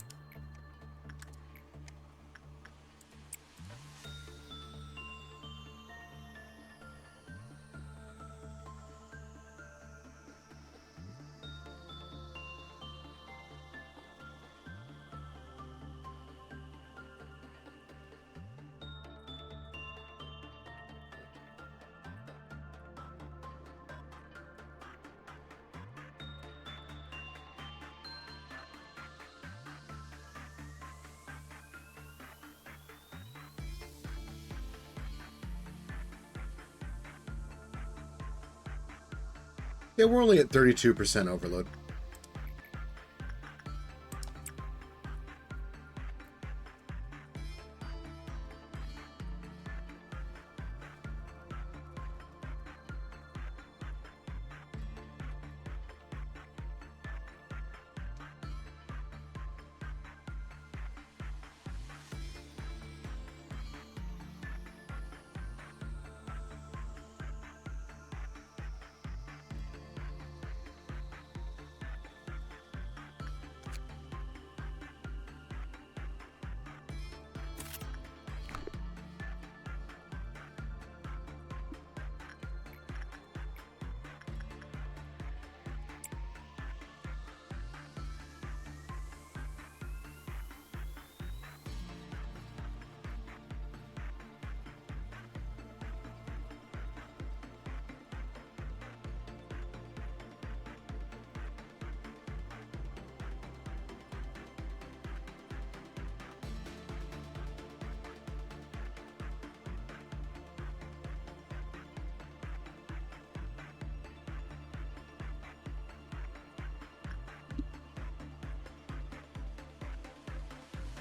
Speaker 1: Yeah, we're only at 32% overload.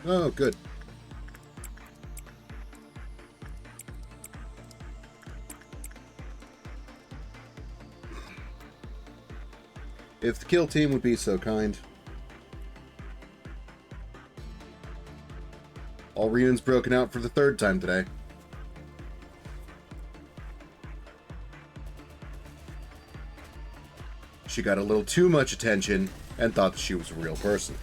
Speaker 1: Oh, good. If the kill team would be so kind. Alrion's broken out for the third time today. She got a little too much attention and thought she was a real person.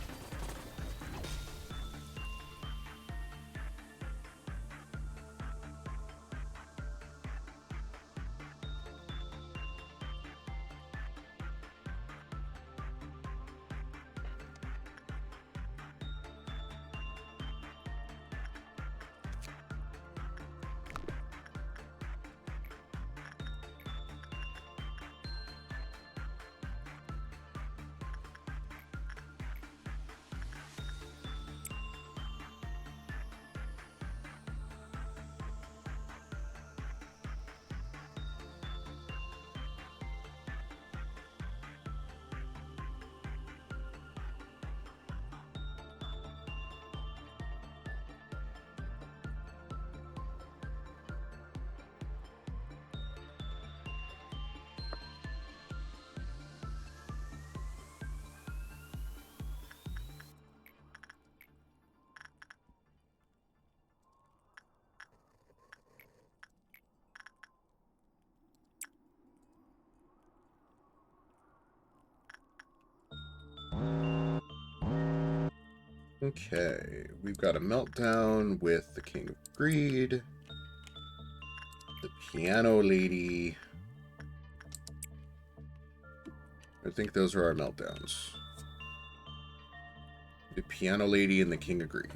Speaker 1: Okay, we've got a meltdown with the King of Greed, the Piano Lady. I think those are our meltdowns. The Piano Lady and the King of Greed.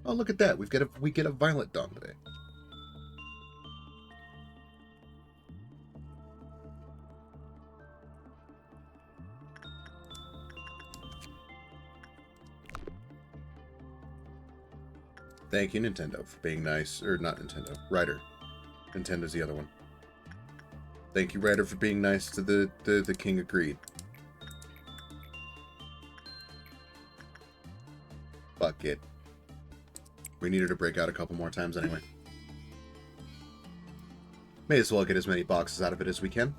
Speaker 1: Oh, look at that. We get a Violet Dawn today. Thank you, Nintendo, for being nice. Or not Nintendo. Ryder. Nintendo's the other one. Thank you, Ryder, for being nice to the King of Greed. Fuck it. We needed to break out a couple more times anyway. May as well get as many boxes out of it as we can.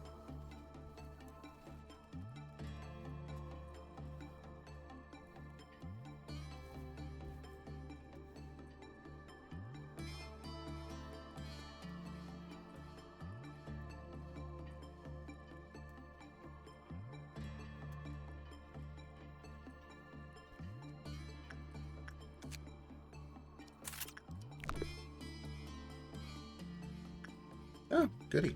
Speaker 1: Oh, goody.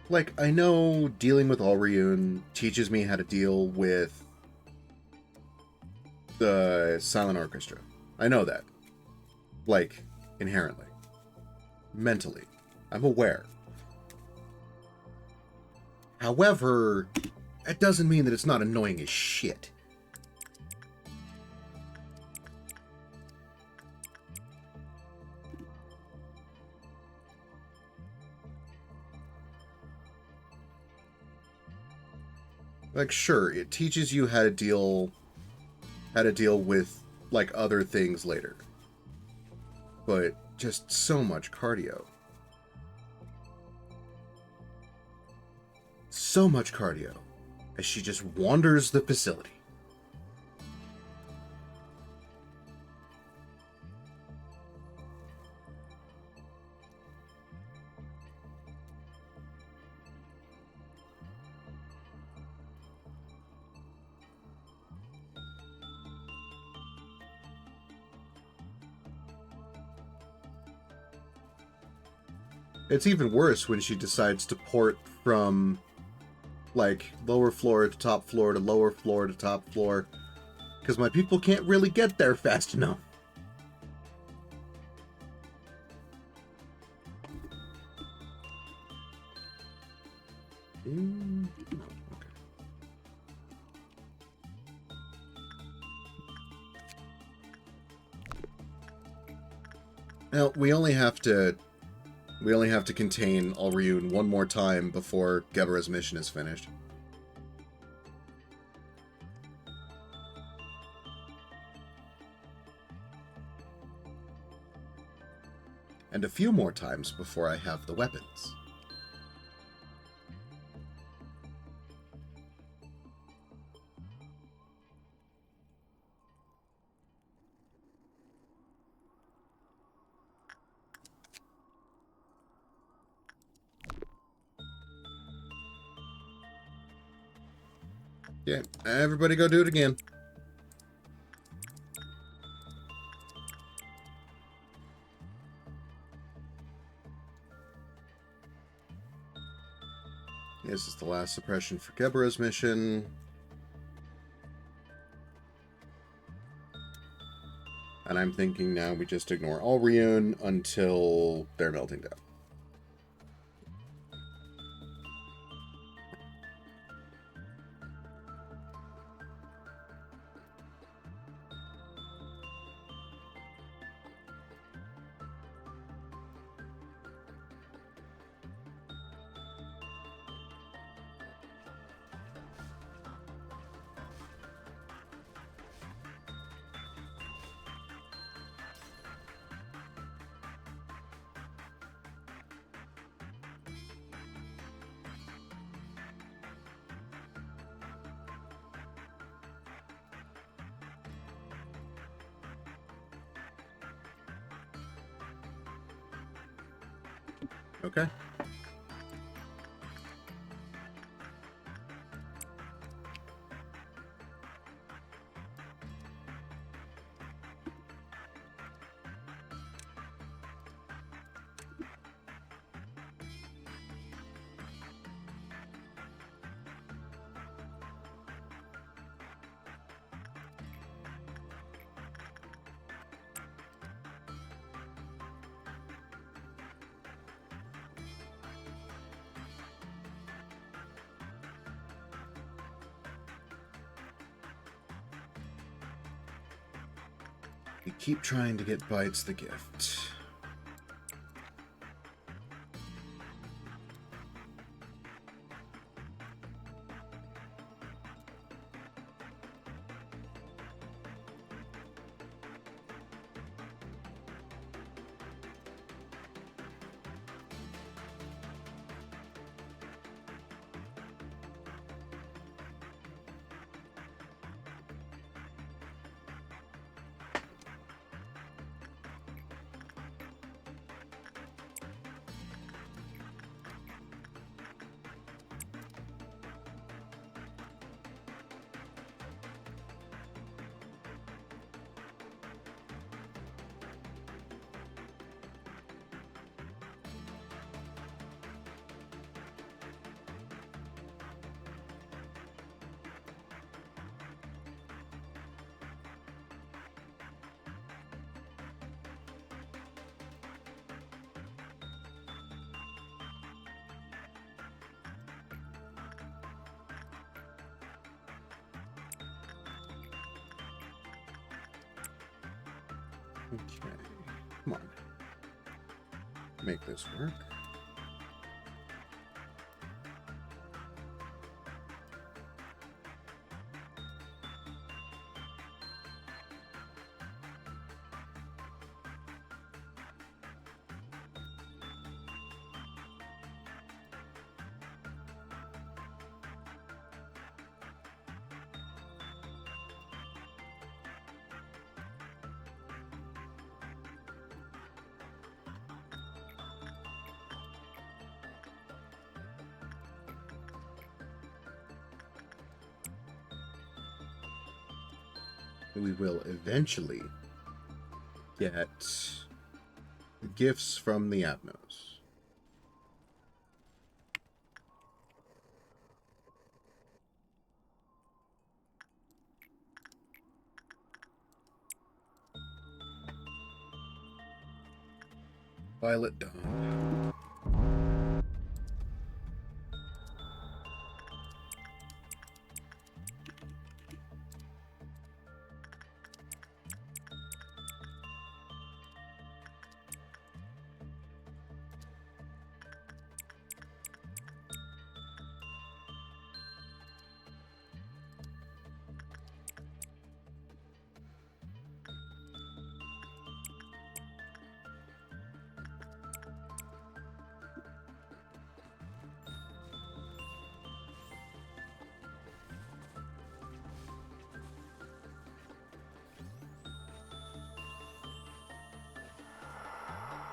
Speaker 1: Like, I know dealing with Alrayun teaches me how to deal with the Silent Orchestra. I know that. Like, inherently. Mentally. I'm aware. However, that doesn't mean that it's not annoying as shit. Like, sure, it teaches you how to deal with, like, other things later. But just so much cardio. So much cardio as she just wanders the facility. It's even worse when she decides to port from, like, lower floor to top floor to lower floor to top floor. Because my people can't really get there fast enough. Okay. Now, we only have to contain Alrayun one more time before Gebera's mission is finished. And a few more times before I have the weapons. Yeah, everybody go do it again. This is the last suppression for Gebera's mission. And I'm thinking now we just ignore Alrayun until they're melting down. Okay. You keep trying to get Bites the gift. Okay. Come on. Make this work. We will eventually get gifts from the Abnos. Violet Dawn.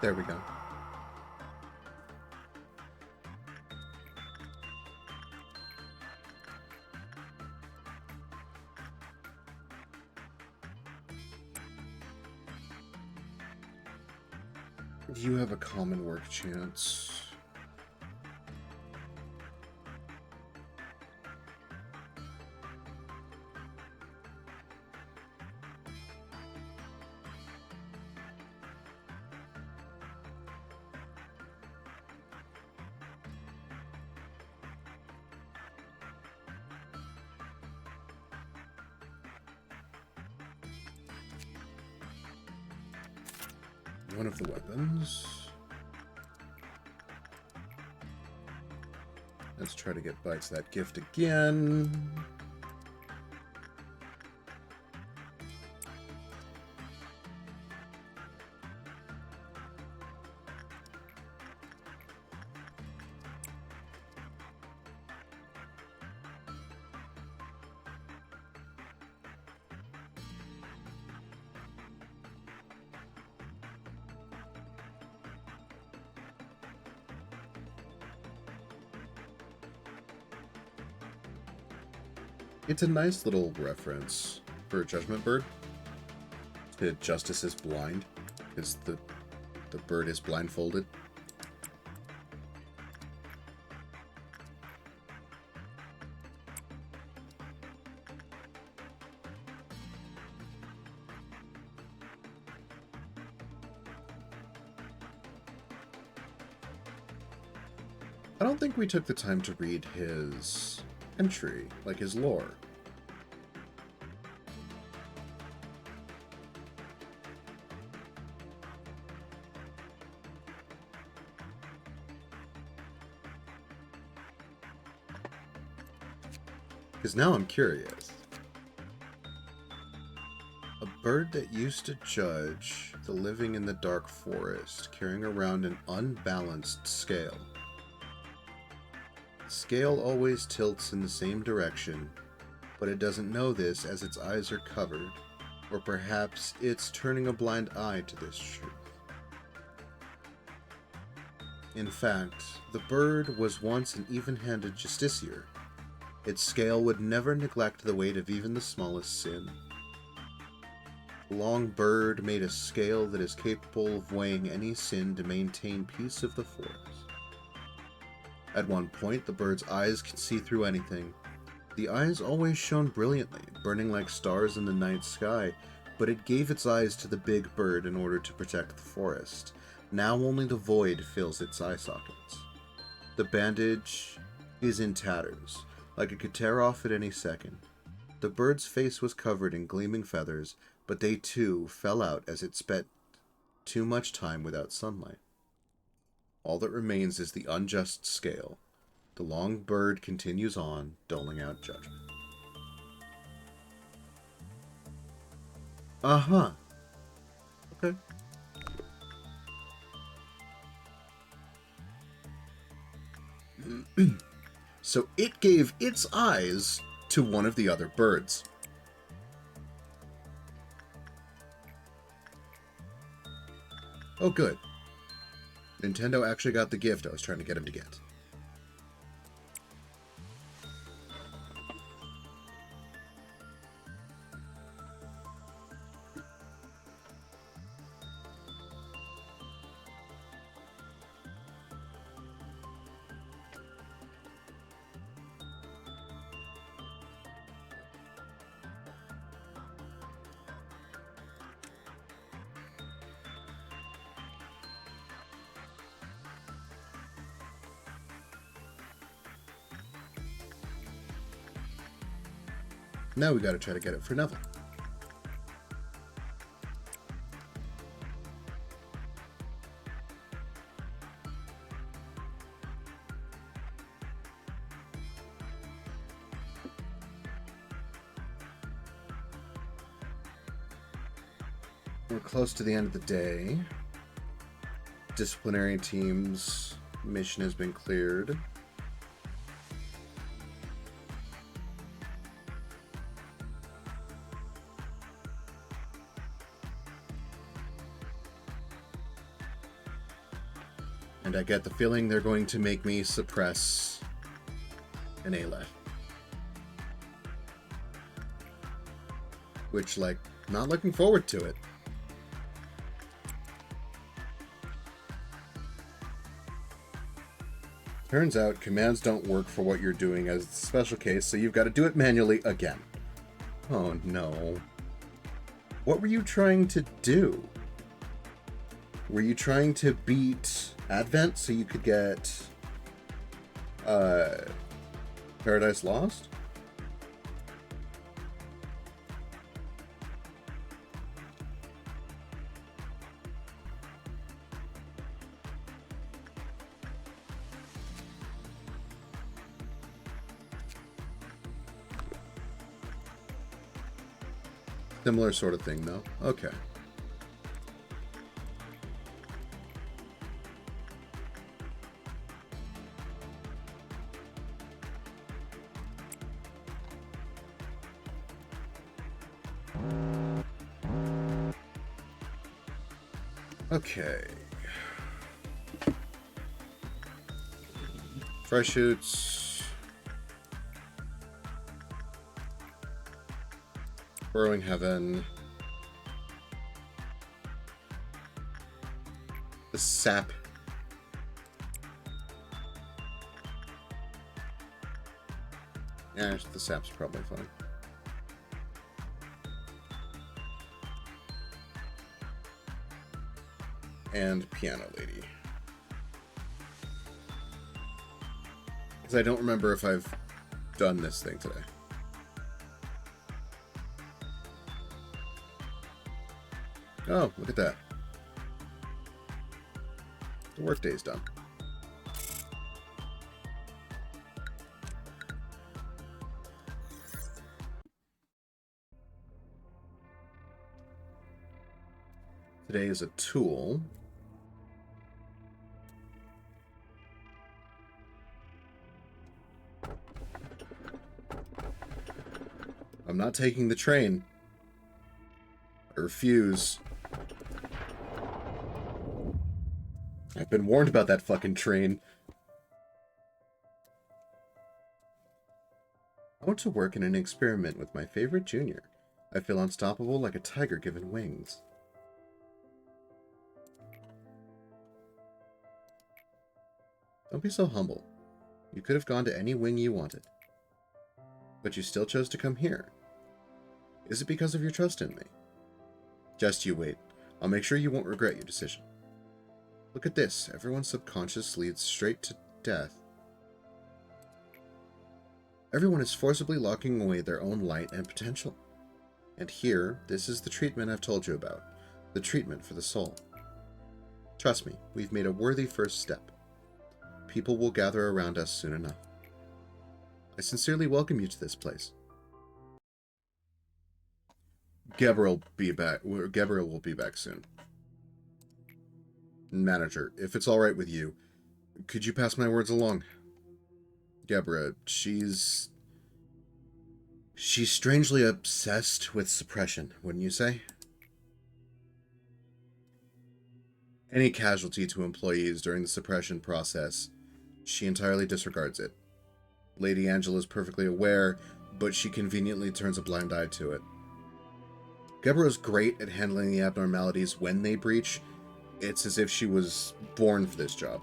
Speaker 1: There we go. You have a common work chance. One of the weapons. Let's try to get Bites that gift again. It's a nice little reference for a judgment bird. The justice is blind, because the bird is blindfolded. I don't think we took the time to read his entry, like his lore. Because now I'm curious. A bird that used to judge the living in the dark forest, carrying around an unbalanced scale. The scale always tilts in the same direction, but it doesn't know this as its eyes are covered, or perhaps it's turning a blind eye to this truth. In fact, the bird was once an even-handed justiciar. Its scale would never neglect the weight of even the smallest sin. The long bird made a scale that is capable of weighing any sin to maintain peace of the forest. At one point, the bird's eyes could see through anything. The eyes always shone brilliantly, burning like stars in the night sky, but it gave its eyes to the big bird in order to protect the forest. Now only the void fills its eye sockets. The bandage is in tatters, like it could tear off at any second. The bird's face was covered in gleaming feathers, but they too fell out as it spent too much time without sunlight. All that remains is the unjust scale. The long bird continues on, doling out judgment. Uh-huh. Okay. So it gave its eyes to one of the other birds. Oh, good. Nintendo actually got the gift I was trying to get him to get. Now we gotta try to get it for Neville. We're close to the end of the day. Disciplinary team's mission has been cleared. And I get the feeling they're going to make me suppress an Aleph. Which, like, not looking forward to it. Turns out commands don't work for what you're doing as a special case, so you've got to do it manually again. Oh no. What were you trying to do? Were you trying to beat Advent so you could get Paradise Lost? Similar sort of thing, though. Okay. Okay. Fresh shoots. Burrowing Heaven. The Sap. Yeah, the Sap's probably fine. And Piano Lady. Because I don't remember if I've done this thing today. Oh, look at that. The workday's done. Today is a tool. I'm not taking the train. I refuse. I've been warned about that fucking train. I want to work in an experiment with my favorite junior. I feel unstoppable like a tiger given wings. Don't be so humble. You could have gone to any wing you wanted. But you still chose to come here. Is it because of your trust in me? Just you wait. I'll make sure you won't regret your decision. Look at this. Everyone's subconscious leads straight to death. Everyone is forcibly locking away their own light and potential. And here, this is the treatment I've told you about. The treatment for the soul. Trust me, we've made a worthy first step. People will gather around us soon enough. I sincerely welcome you to this place. Gabriel will be back soon. Manager, if it's alright with you, could you pass my words along? Gebra, she's strangely obsessed with suppression, wouldn't you say? Any casualty to employees during the suppression process, she entirely disregards it. Lady Angela is perfectly aware, but she conveniently turns a blind eye to it. Gebra is great at handling the abnormalities when they breach. It's as if she was born for this job.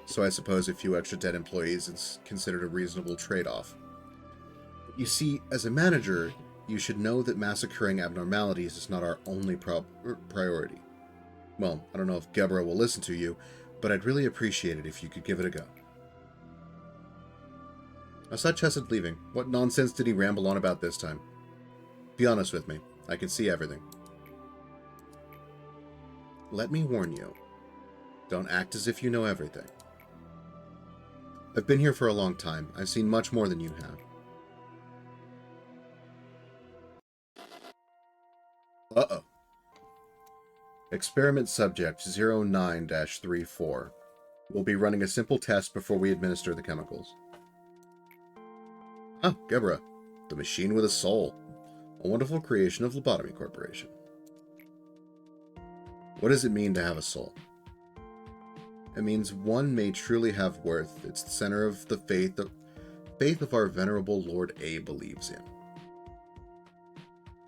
Speaker 1: So I suppose a few extra dead employees is considered a reasonable trade-off. You see, as a manager, you should know that massacring abnormalities is not our only priority. Well, I don't know if Gebra will listen to you, but I'd really appreciate it if you could give it a go. I saw Chesed leaving. What nonsense did he ramble on about this time? Be honest with me. I can see everything. Let me warn you. Don't act as if you know everything. I've been here for a long time. I've seen much more than you have. Uh-oh. Experiment subject 09-34. We'll be running a simple test before we administer the chemicals. Ah, Gebra. The machine with a soul. A wonderful creation of Lobotomy Corporation. What does it mean to have a soul? It means one may truly have worth. It's the center of the faith of our venerable Lord A believes in.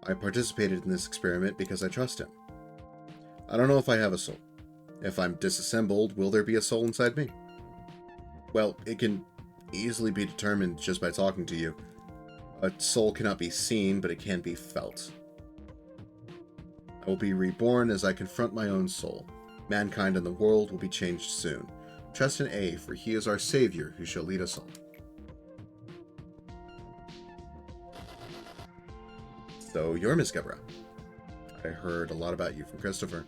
Speaker 1: I participated in this experiment because I trust him. I don't know if I have a soul. If I'm disassembled, will there be a soul inside me? Well, it can easily be determined just by talking to you. A soul cannot be seen, but it can be felt. I will be reborn as I confront my own soul. Mankind and the world will be changed soon. Trust in A, for he is our savior who shall lead us all. So, you're Miss Gebra. I heard a lot about you from Christopher.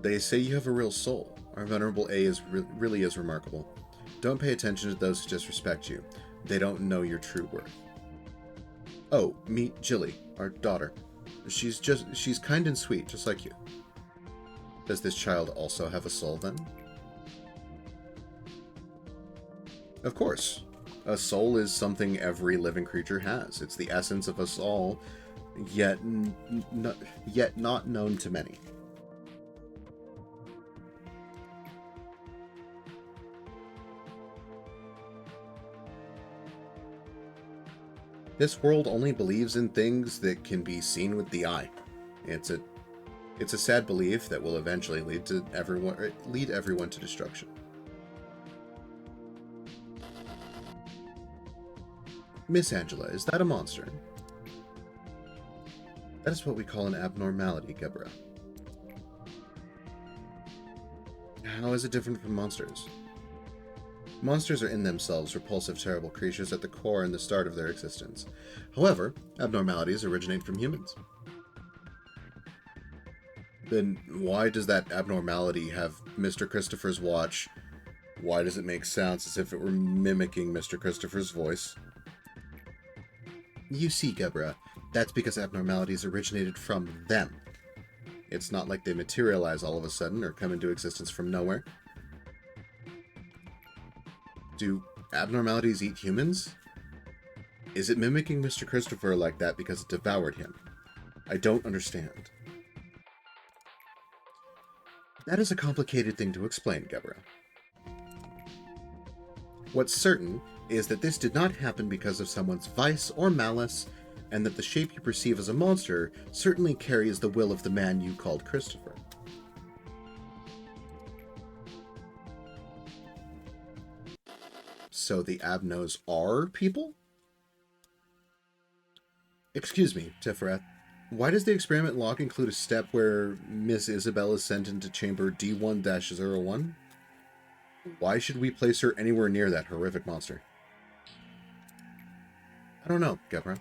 Speaker 1: They say you have a real soul. Our venerable A really is remarkable. Don't pay attention to those who disrespect you. They don't know your true worth. Oh, meet Jilly, our daughter. She's kind and sweet, just like you. Does this child also have a soul, then? Of course. A soul is something every living creature has. It's the essence of us all, yet not known to many. This world only believes in things that can be seen with the eye. It's a sad belief that will eventually lead everyone to destruction. Miss Angela, is that a monster? That is what we call an abnormality, Gebra. How is it different from monsters? Monsters are in themselves repulsive, terrible creatures at the core and the start of their existence. However, abnormalities originate from humans. Then why does that abnormality have Mr. Christopher's watch? Why does it make sounds as if it were mimicking Mr. Christopher's voice? You see, Gebra, that's because abnormalities originated from them. It's not like they materialize all of a sudden or come into existence from nowhere. Do abnormalities eat humans? Is it mimicking Mr. Christopher like that because it devoured him? I don't understand. That is a complicated thing to explain, Gebra. What's certain is that this did not happen because of someone's vice or malice, and that the shape you perceive as a monster certainly carries the will of the man you called Christopher. So the Abnos are people? Excuse me, Tiferet. Why does the experiment log include a step where Miss Isabel is sent into chamber D1-01? Why should we place her anywhere near that horrific monster? I don't know, Gebra.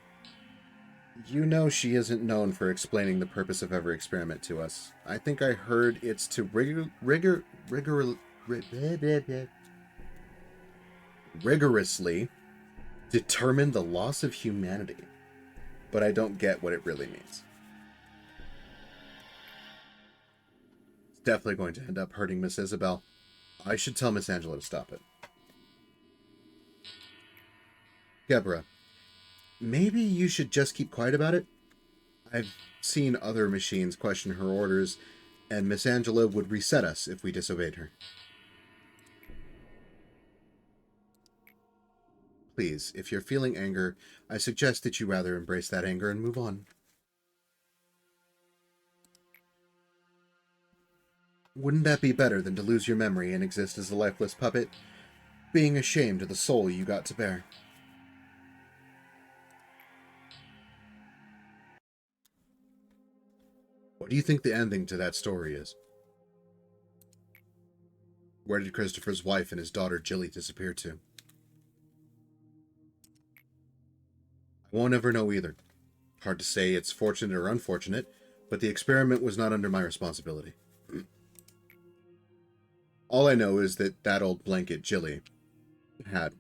Speaker 1: You know she isn't known for explaining the purpose of every experiment to us. I think I heard it's to rigorously determine the loss of humanity. But I don't get what it really means. It's definitely going to end up hurting Miss Isabel. I should tell Miss Angela to stop it. Gebra, maybe you should just keep quiet about it? I've seen other machines question her orders, and Miss Angela would reset us if we disobeyed her. Please, if you're feeling anger, I suggest that you rather embrace that anger and move on. Wouldn't that be better than to lose your memory and exist as a lifeless puppet, being ashamed of the soul you got to bear? What do you think the ending to that story is? Where did Christopher's wife and his daughter Jilly disappear to? I won't ever know either. Hard to say it's fortunate or unfortunate, but the experiment was not under my responsibility. All I know is that old blanket Jilly had,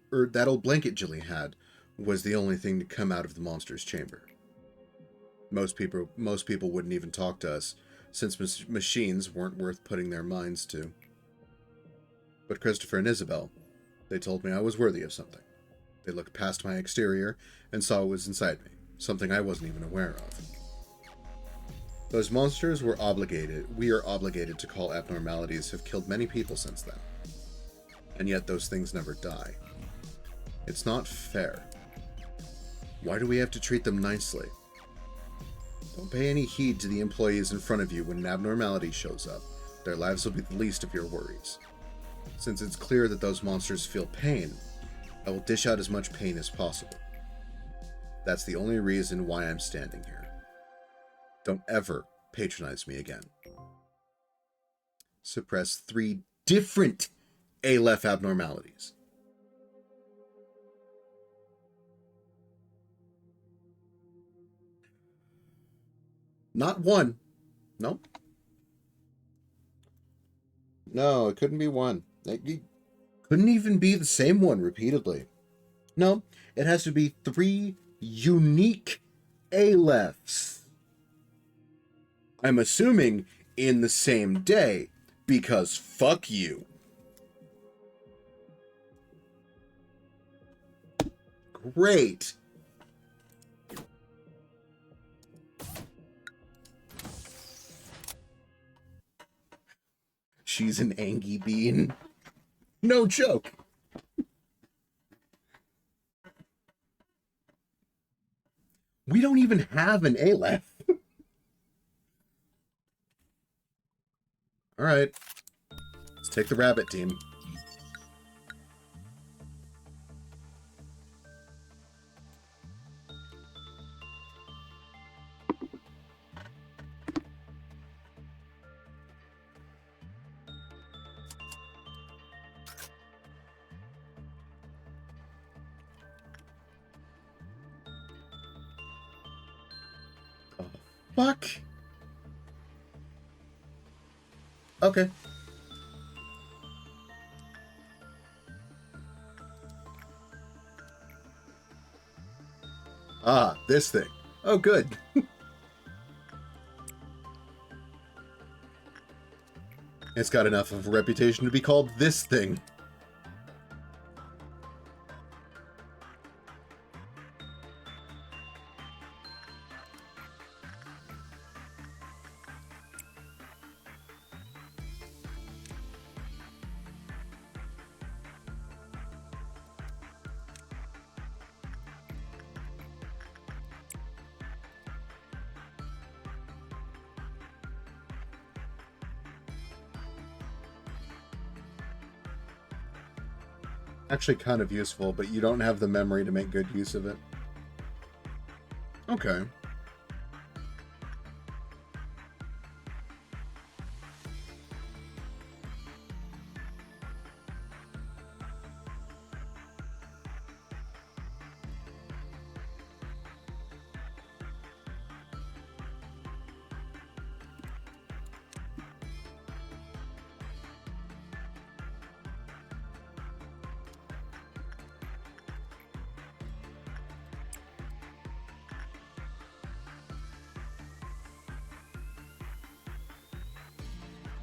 Speaker 1: was the only thing to come out of the monster's chamber. Most people wouldn't even talk to us, since machines weren't worth putting their minds to. But Christopher and Isabel, they told me I was worthy of something. They looked past my exterior and saw what was inside me, something I wasn't even aware of. Those monsters we are obligated to call abnormalities have killed many people since then. And yet those things never die. It's not fair. Why do we have to treat them nicely? Don't pay any heed to the employees in front of you when an abnormality shows up. Their lives will be the least of your worries. Since it's clear that those monsters feel pain, I will dish out as much pain as possible. That's the only reason why I'm standing here. Don't ever patronize me again. Suppress 3 different Aleph abnormalities. Not one. No. No, it couldn't be one. It couldn't even be the same one repeatedly. No, it has to be 3 unique Alephs. I'm assuming in the same day, because fuck you. Great. She's an Angie bean. No joke. We don't even have an Aleph. Alright. Let's take the rabbit team. Fuck. Okay. Ah, this thing. Oh, good. It's got enough of a reputation to be called this thing. Actually kind of useful, but you don't have the memory to make good use of it. Okay.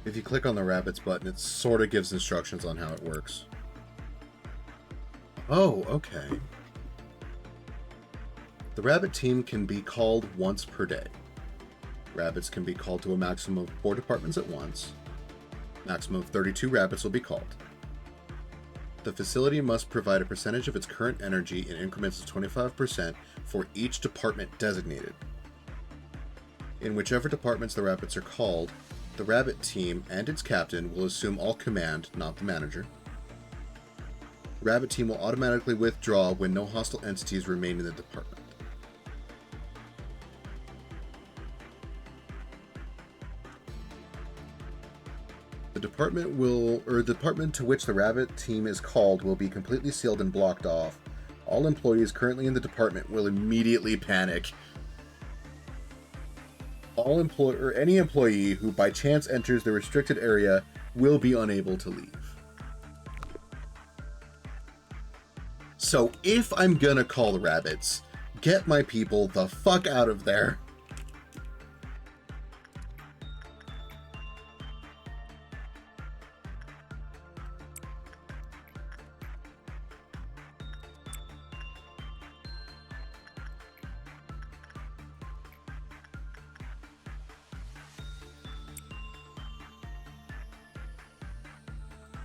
Speaker 1: If you click on the rabbits button, it sort of gives instructions on how it works. Oh, okay. The rabbit team can be called once per day. Rabbits can be called to a maximum of 4 departments at once. Maximum of 32 rabbits will be called. The facility must provide a percentage of its current energy in increments of 25% for each department designated. In whichever departments the rabbits are called, the rabbit team and its captain will assume all command, not the manager. The rabbit team will automatically withdraw when no hostile entities remain in the department. The department to which the rabbit team is called will be completely sealed and blocked off. All employees currently in the department will immediately panic. Any employee who by chance enters the restricted area will be unable to leave. So if I'm gonna call the rabbits, get my people the fuck out of there.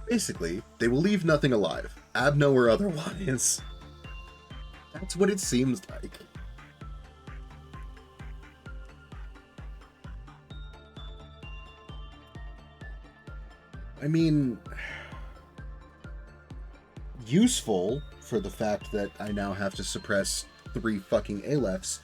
Speaker 1: Basically, they will leave nothing alive, Abno or otherwise. That's what it seems like. I mean, useful for the fact that I now have to suppress 3 fucking Alephs.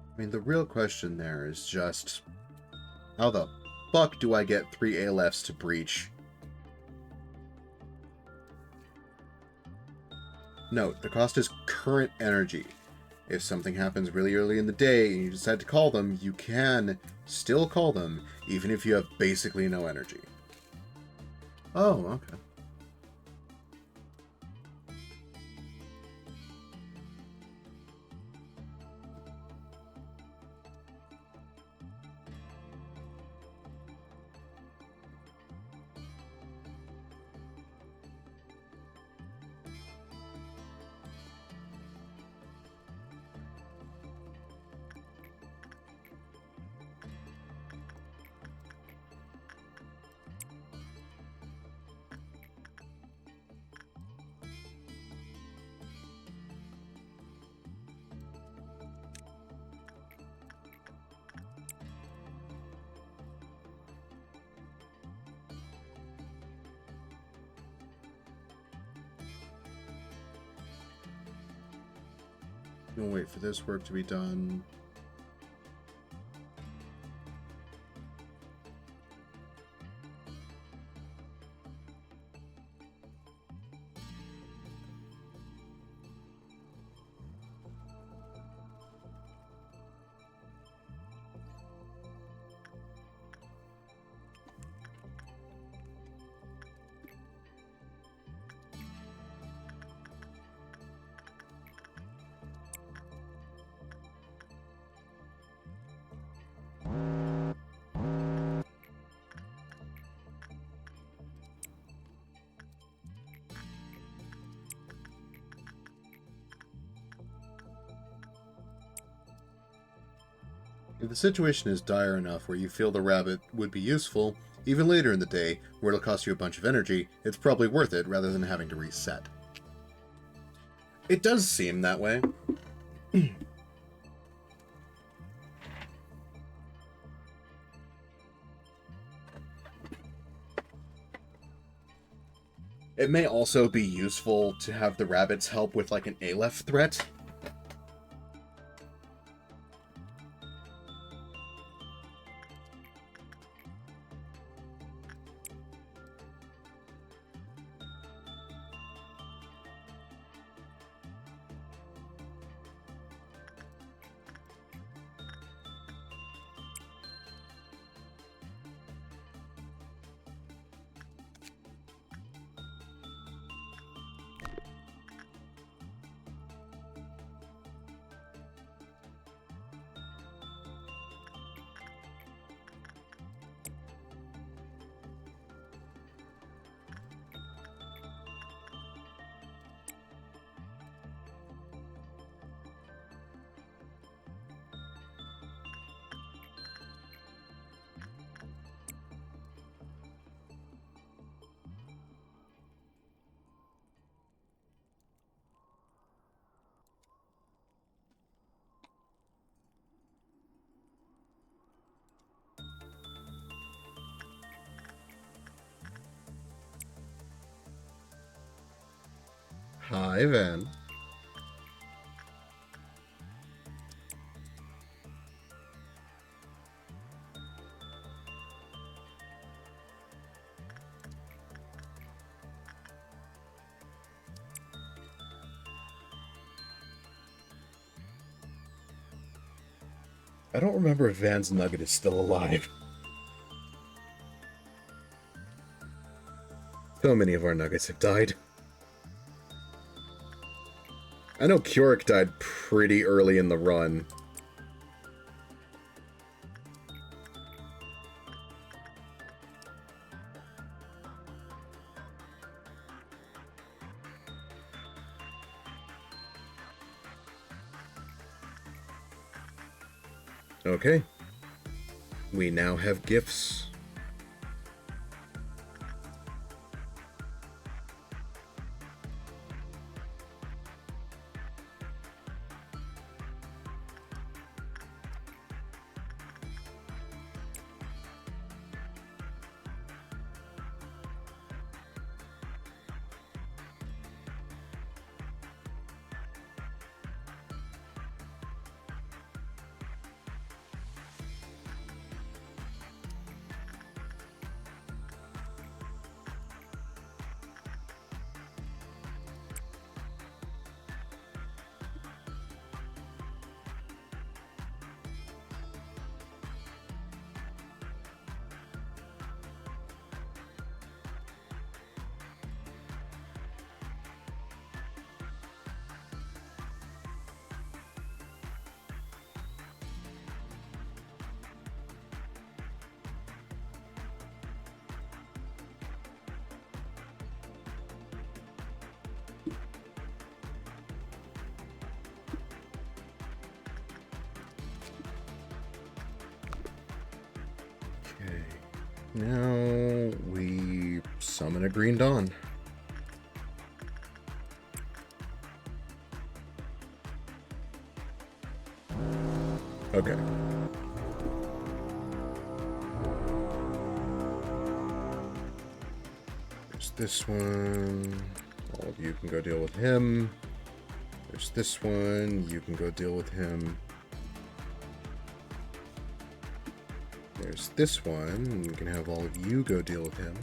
Speaker 1: I mean, the real question there is just, how the fuck do I get 3 ALFs to breach? Note, the cost is current energy. If something happens really early in the day and you decide to call them, you can still call them, even if you have basically no energy. Oh, okay. We'll wait for this work to be done. If the situation is dire enough where you feel the rabbit would be useful, even later in the day, where it'll cost you a bunch of energy, it's probably worth it rather than having to reset. It does seem that way. It may also be useful to have the rabbits help with like an Aleph threat. Hi, Van. I don't remember if Van's Nugget is still alive. So many of our Nuggets have died. I know Keurig died pretty early in the run. Okay. We now have gifts. Now we summon a Green Dawn. Okay. There's this one. All of you can go deal with him. There's this one. You can go deal with him. There's this one. You can have all of you go deal with him.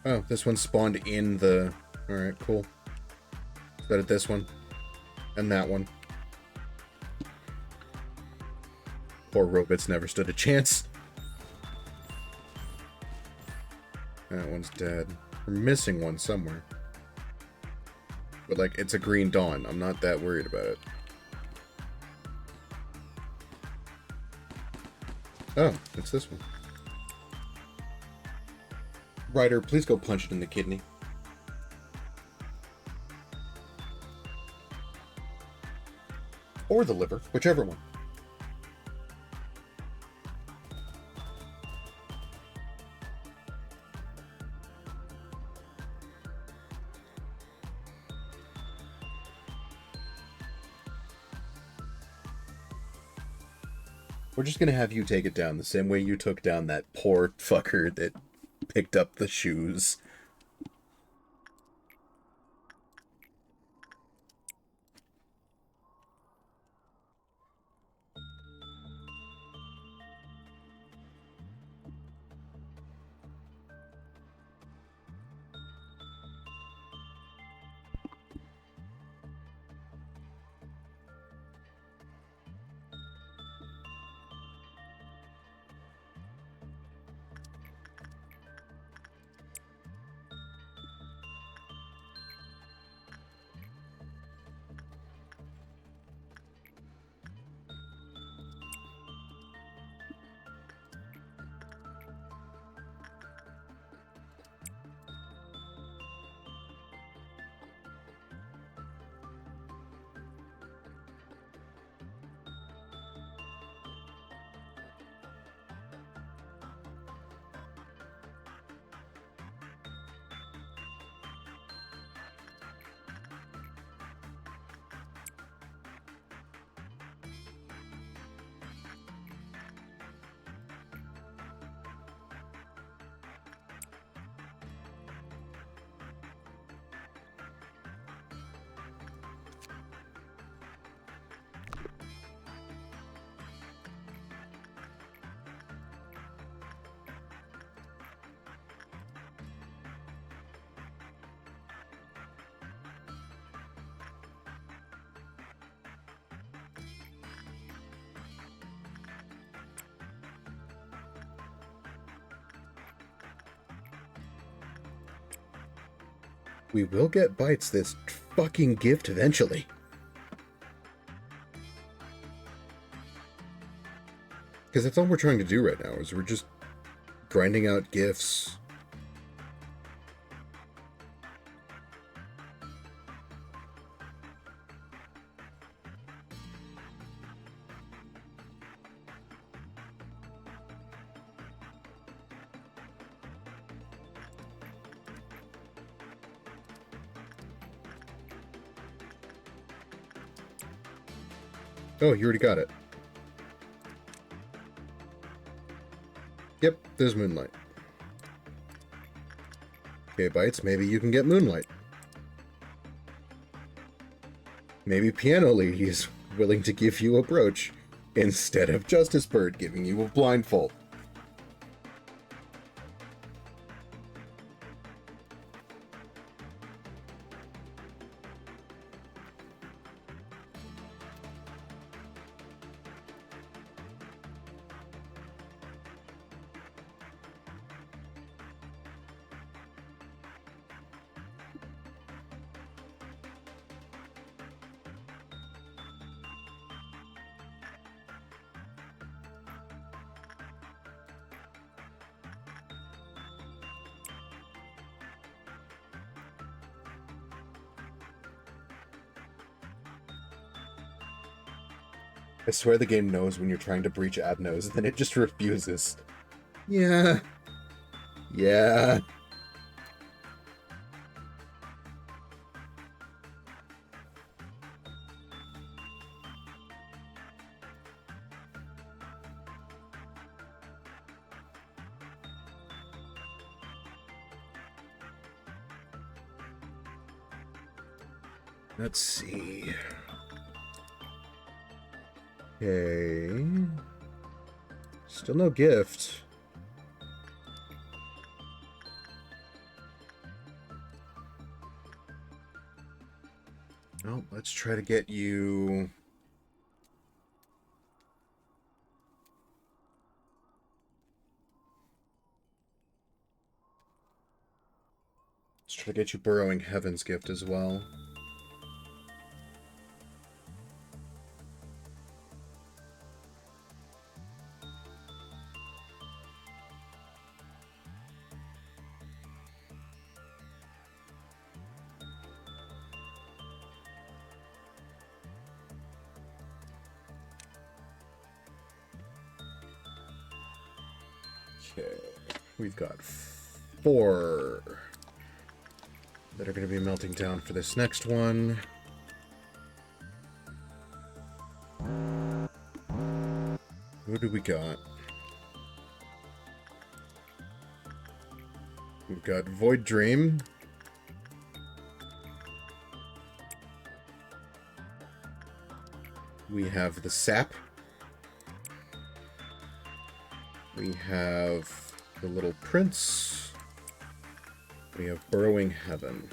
Speaker 1: Oh, this one spawned in the... Alright, cool. But at this one. And that one. Poor robots never stood a chance. That one's dead. We're missing one somewhere. But, like, it's a Green Dawn. I'm not that worried about it. Oh, it's this one. Ryder, please go punch it in the kidney. Or the liver, whichever one. We're just gonna have you take it down the same way you took down that poor fucker that picked up the shoes. We will get bites this fucking gift eventually. Because that's all we're trying to do right now, is we're just grinding out gifts. Oh, you already got it. Yep, there's Moonlight. Okay, Bites, maybe you can get Moonlight. Maybe Piano Lady is willing to give you a brooch instead of Justice Bird giving you a blindfold. I swear the game knows when you're trying to breach Adnos, then it just refuses. Yeah. Yeah. Let's see. Okay. Still no gift. Oh, let's try to get you... Let's try to get you Burrowing Heaven's gift as well. Okay, we've got 4 that are going to be melting down for this next one. Who do we got? We've got Void Dream. We have the Sap. We have the Little Prince. We have Burrowing Heaven.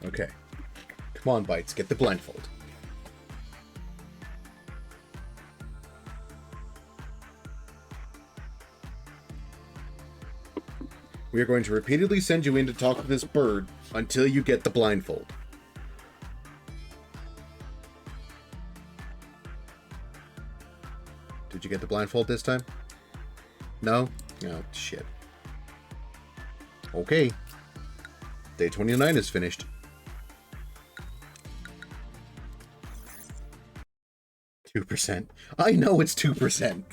Speaker 1: Okay. Come on, Bites, get the blindfold. We are going to repeatedly send you in to talk to this bird until you get the blindfold. Did you get the blindfold this time? No? Oh, shit. Okay. Day 29 is finished. 2%. I know it's 2%.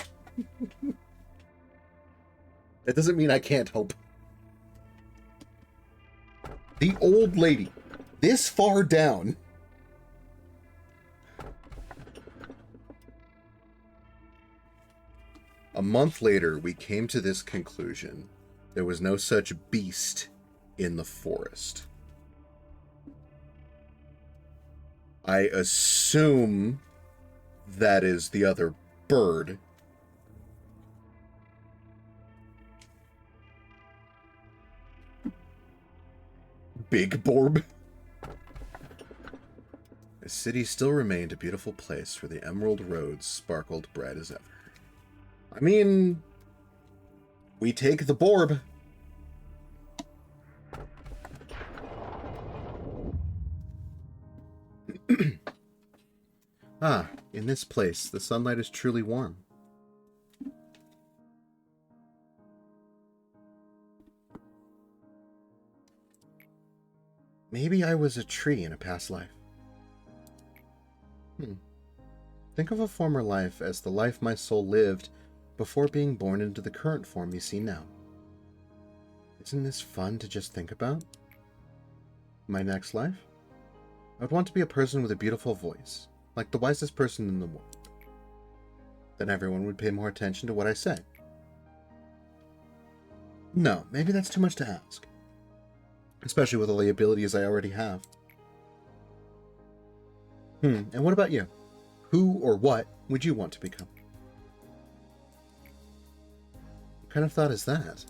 Speaker 1: That doesn't mean I can't hope. The old lady. This far down. A month later, we came to this conclusion. There was no such beast in the forest. I assume that is the other bird. Big Borb. The city still remained a beautiful place where the emerald roads sparkled bright as ever. I mean, we take the Borb. Ah, in this place, the sunlight is truly warm. Maybe I was a tree in a past life. Think of a former life as the life my soul lived before being born into the current form you see now. Isn't this fun to just think about? My next life? I would want to be a person with a beautiful voice, like the wisest person in the world. Then everyone would pay more attention to what I say. No, maybe that's too much to ask. Especially with all the abilities I already have. And what about you? Who or what would you want to become? What kind of thought is that?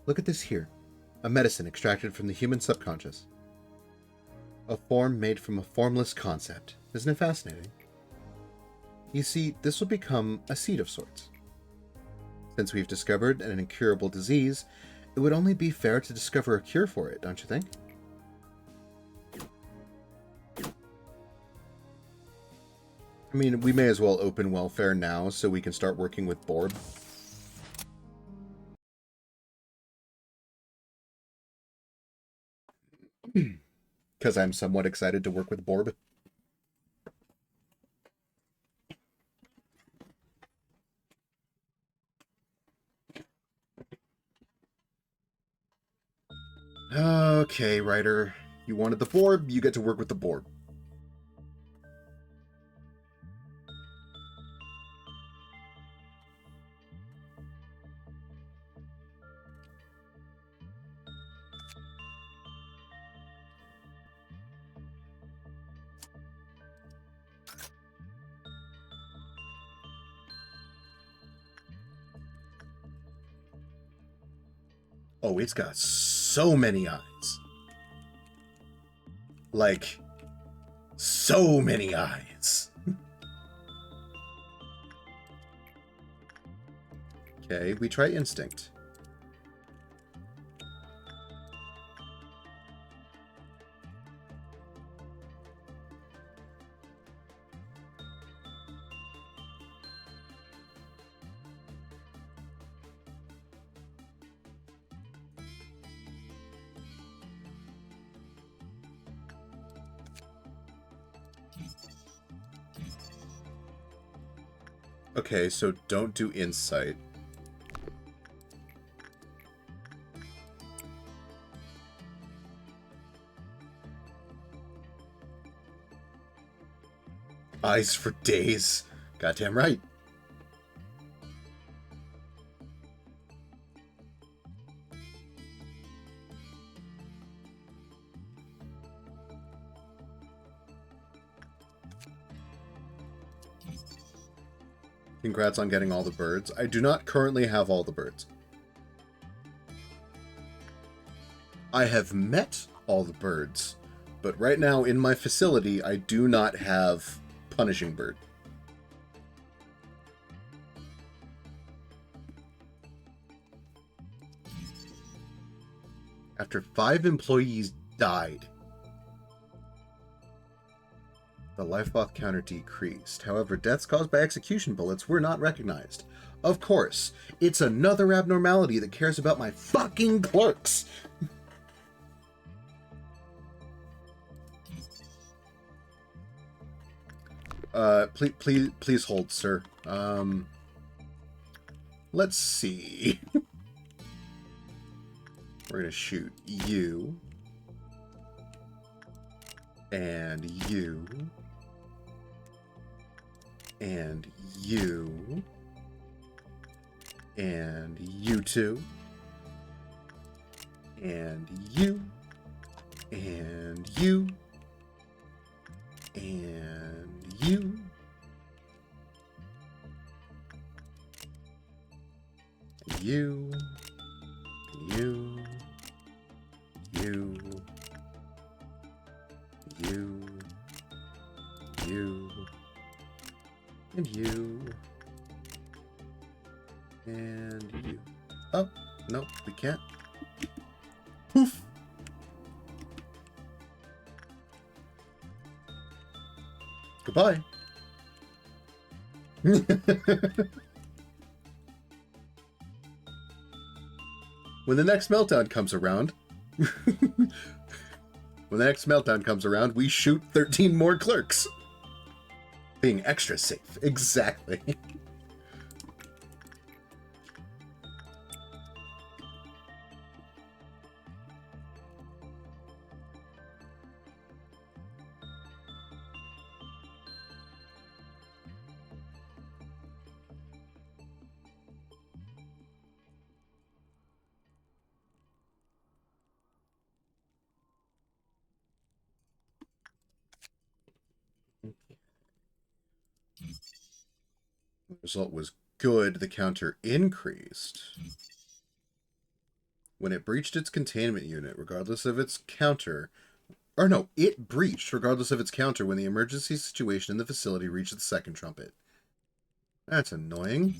Speaker 1: Look at this here. A medicine extracted from the human subconscious. A form made from a formless concept. Isn't it fascinating? You see, this will become a seed of sorts. Since we've discovered an incurable disease, it would only be fair to discover a cure for it, don't you think? I mean, we may as well open welfare now so we can start working with Borb. Because I'm somewhat excited to work with Borb. Okay, Ryder. You wanted the Borb, you get to work with the Borb. Oh, it's got so many eyes. Like, so many eyes. Okay, we try Instinct. Okay, so don't do Insight. Eyes for days. Goddamn right. Congrats on getting all the birds. I do not currently have all the birds. I have met all the birds, but right now in my facility, I do not have Punishing Bird. After 5 employees died, the lifebot counter decreased. However, deaths caused by execution bullets were not recognized. Of course, it's another abnormality that cares about my fucking clerks. Please hold, sir. Let's see. We're gonna shoot you. And you. And you. And you two. And you. And you. And you. You. You. You. You. You. And you. And you. Oh, no, we can't. Poof. Goodbye. When the next meltdown comes around, we shoot 13 more clerks. Being extra safe. Exactly. The result was good. The counter increased. When it breached its containment unit, regardless of its counter... Or no, it breached regardless of its counter when the emergency situation in the facility reached the second trumpet. That's annoying.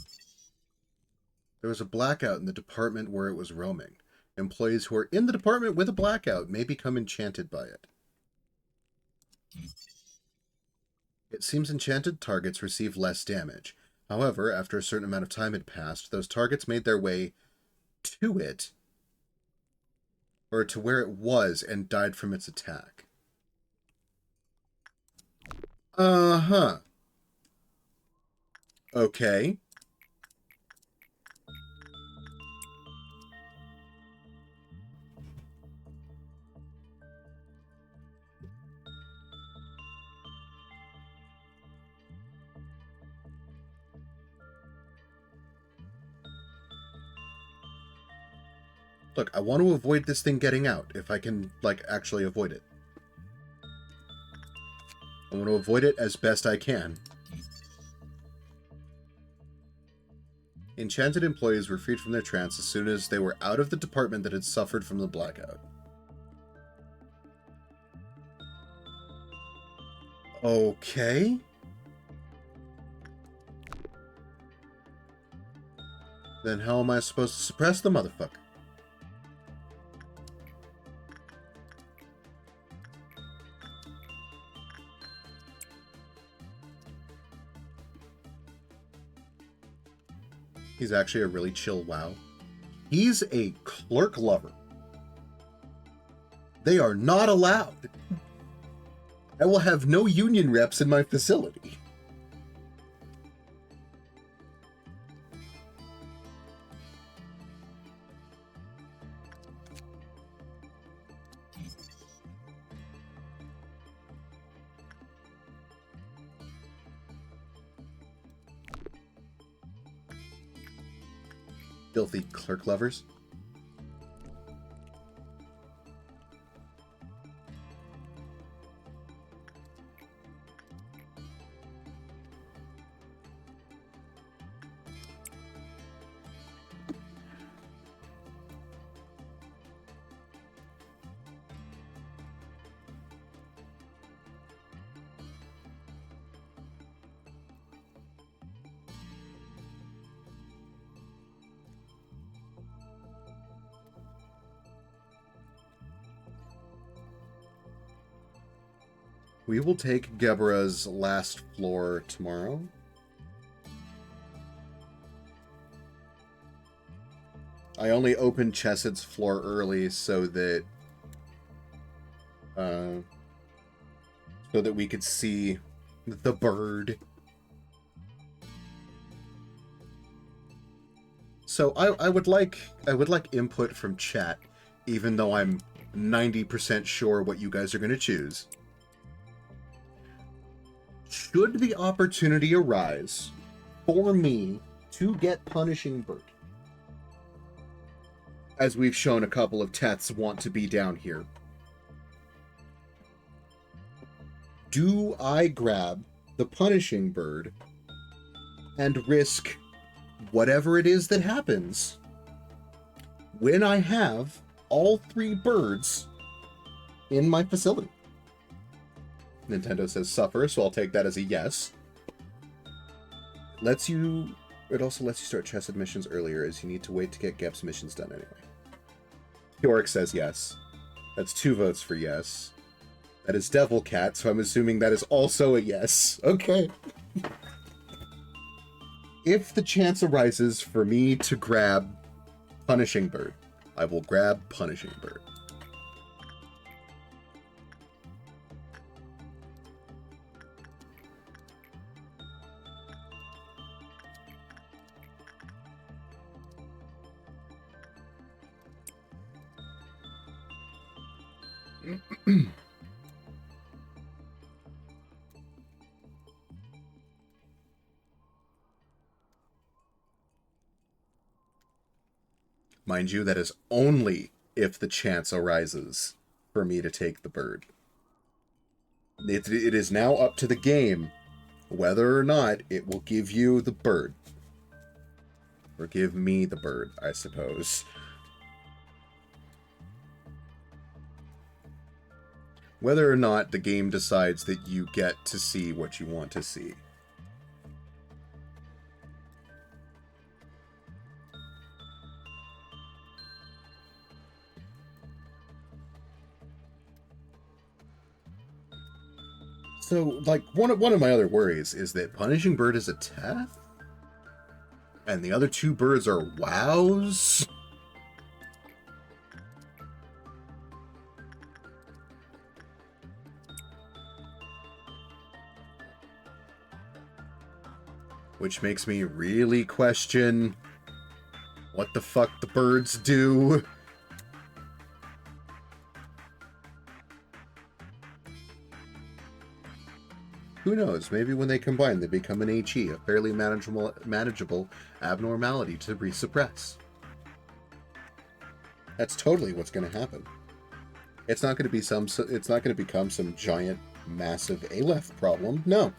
Speaker 1: There was a blackout in the department where it was roaming. Employees who are in the department with a blackout may become enchanted by it. It seems enchanted targets receive less damage. However, after a certain amount of time had passed, those targets made their way to it, or to where it was, and died from its attack. Uh-huh. Okay. Look, I want to avoid this thing getting out, if I can, like, actually avoid it. I want to avoid it as best I can. Enchanted employees were freed from their trance as soon as they were out of the department that had suffered from the blackout. Okay. Then how am I supposed to suppress the motherfucker? He's actually a really chill WoW. He's a clerk lover. They are not allowed. I will have no union reps in my facility. Filthy clerk lovers. We will take Gebra's last floor tomorrow. I only opened Chessed's floor early so that we could see the bird. So I would like input from chat, even though I'm 90% sure what you guys are going to choose. Should the opportunity arise for me to get Punishing Bird, as we've shown a couple of Tets want to be down here, do I grab the Punishing Bird and risk whatever it is that happens when I have all 3 birds in my facility? Nintendo says suffer, so I'll take that as a yes. It also lets you start Chesed missions earlier, as you need to wait to get Gep's missions done anyway. Yorick says yes. That's 2 votes for yes. That is Devil Cat, so I'm assuming that is also a yes. Okay. If the chance arises for me to grab Punishing Bird, I will grab Punishing Bird. Mind you, that is only if the chance arises for me to take the bird. It is now up to the game whether or not it will give you the bird. Or give me the bird, I suppose. Whether or not the game decides that you get to see what you want to see. So, like, one of my other worries is that Punishing Bird is a Teth, and the other two birds are wows. Which makes me really question what the fuck the birds do. Who knows? Maybe when they combine, they become an HE, a fairly manageable abnormality to resuppress. That's totally what's going to happen. It's not going to be It's not going to become some giant, massive Aleph problem. No.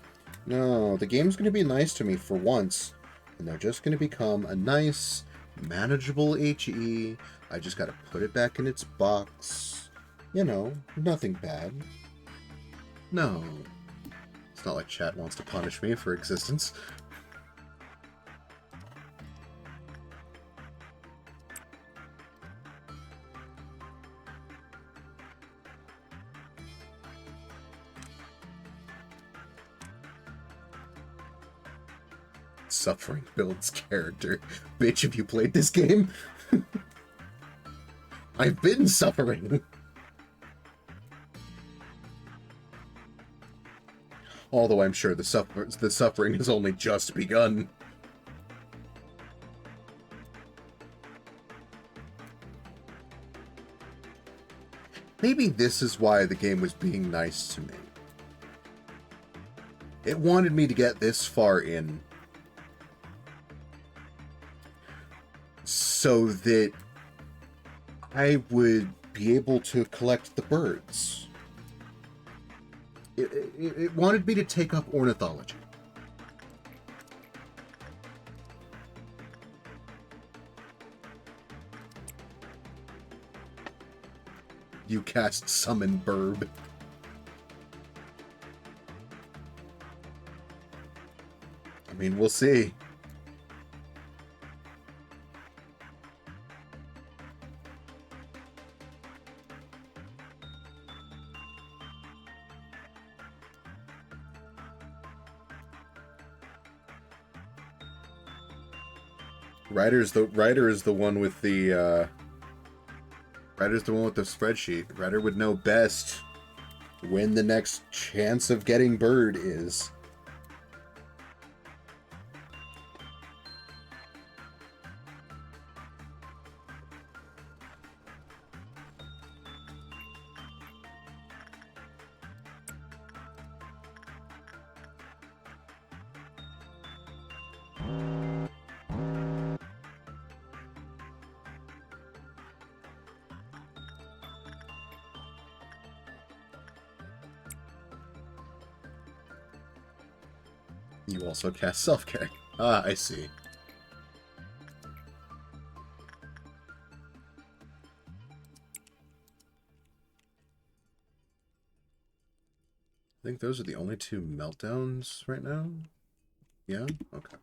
Speaker 1: No, the game's going to be nice to me for once, and they're just going to become a nice, manageable HE. I just got to put it back in its box. You know, nothing bad. No. It's not like chat wants to punish me for existence. Suffering builds character. Bitch, have you played this game? I've been suffering. Although I'm sure the suffering has only just begun. Maybe this is why the game was being nice to me. It wanted me to get this far in, so that I would be able to collect the birds. It wanted me to take up ornithology. You cast Summon Burb. I mean, we'll see. Ryder is the one with the Ryder's the one with the spreadsheet. Ryder would know best when the next chance of getting bird is. You also cast self-care. Ah, I see. I think those are the only two meltdowns right now. Yeah? Okay.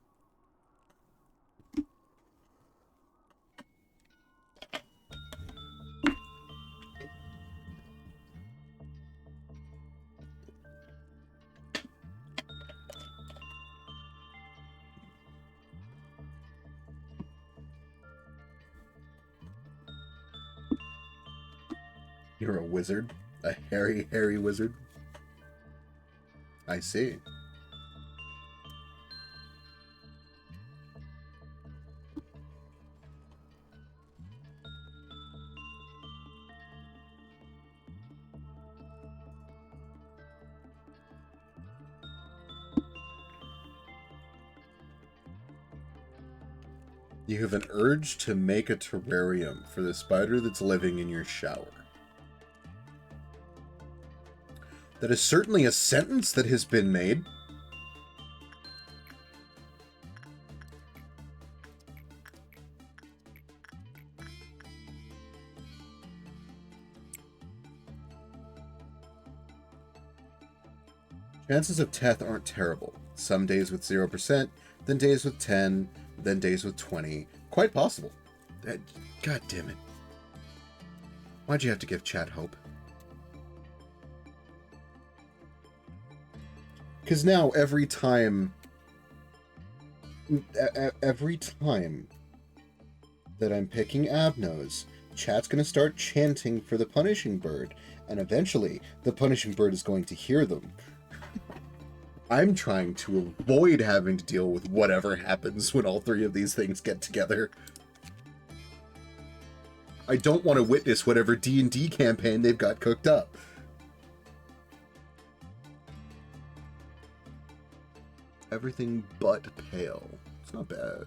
Speaker 1: You're a wizard? A hairy wizard? I see. You have an urge to make a terrarium for the spider that's living in your shower. That is certainly a sentence that has been made. Chances of Teth aren't terrible. Some days with 0%, then days with 10, then days with 20. Quite possible. God damn it. Why'd you have to give chat hope? Because now every time that I'm picking Abnos, chat's going to start chanting for the punishing bird, and eventually the punishing bird is going to hear them. I'm trying to avoid having to deal with whatever happens when all three of these things get together. I don't want to witness whatever D&D campaign they've got cooked up. Everything but pale. It's not bad.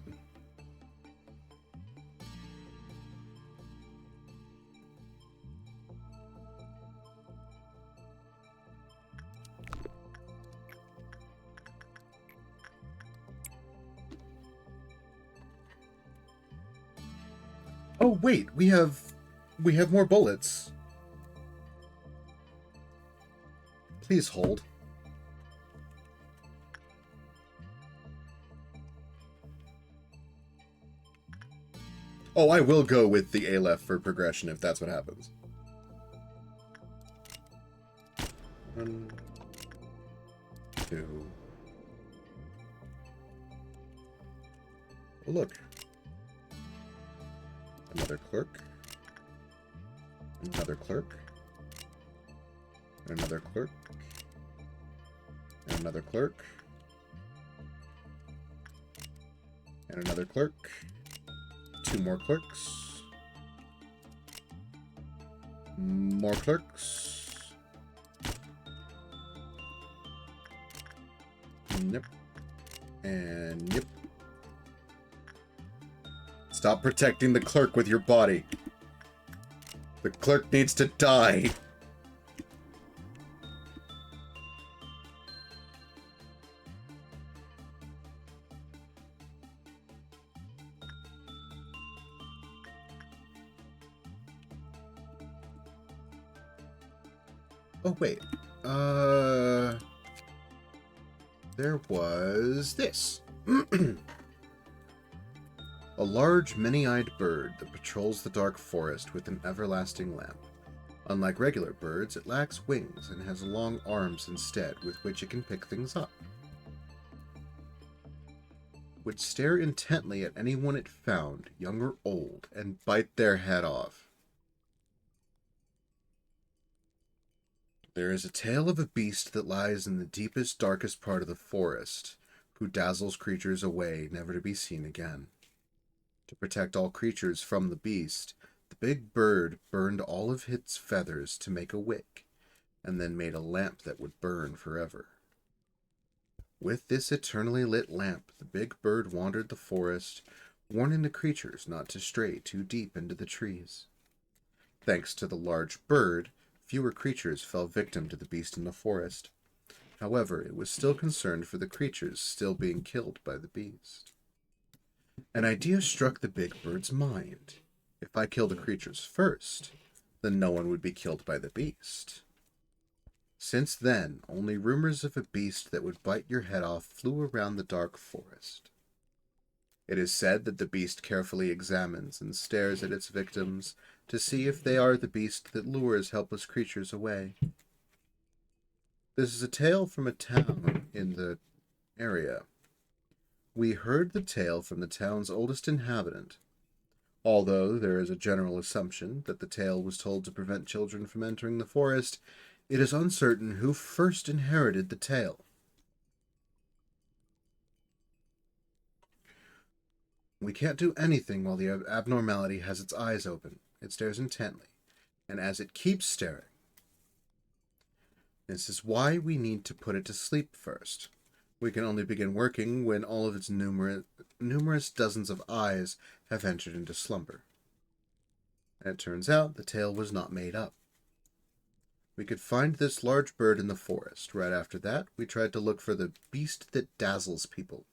Speaker 1: Oh wait, we have more bullets. Please hold. Oh, I will go with the Aleph for progression if that's what happens. 1, 2. Oh, look. Another clerk. Another clerk. Another clerk. And another clerk. And another clerk. 2 more clerks. More clerks. Yep. And yep. Stop protecting the clerk with your body. The clerk needs to die. Oh, wait. There was this. A large, many-eyed bird that patrols the dark forest with an everlasting lamp. Unlike regular birds, it lacks wings and has long arms instead with which it can pick things up. Would stare intently at anyone it found, young or old, and bite their head off. There is a tale of a beast that lies in the deepest, darkest part of the forest, who dazzles creatures away, never to be seen again. To protect all creatures from the beast, the big bird burned all of its feathers to make a wick, and then made a lamp that would burn forever. With this eternally lit lamp, the big bird wandered the forest, warning the creatures not to stray too deep into the trees. Thanks to the large bird, fewer creatures fell victim to the beast in the forest. However, it was still concerned for the creatures still being killed by the beast. An idea struck the big bird's mind. If I kill the creatures first, then no one would be killed by the beast. Since then, only rumors of a beast that would bite your head off flew around the dark forest. It is said that the beast carefully examines and stares at its victims to see if they are the beast that lures helpless creatures away. This is a tale from a town in the area. We heard the tale from the town's oldest inhabitant, although there is a general assumption that the tale was told to prevent children from entering the forest. It is uncertain who first inherited the tale. We can't do anything while the abnormality has its eyes open. It stares intently, and as it keeps staring, this is why we need to put it to sleep first. We can only begin working when all of its numerous dozens of eyes have entered into slumber. And it turns out the tale was not made up. We could find this large bird in the forest. Right after that, we tried to look for the beast that dazzles people.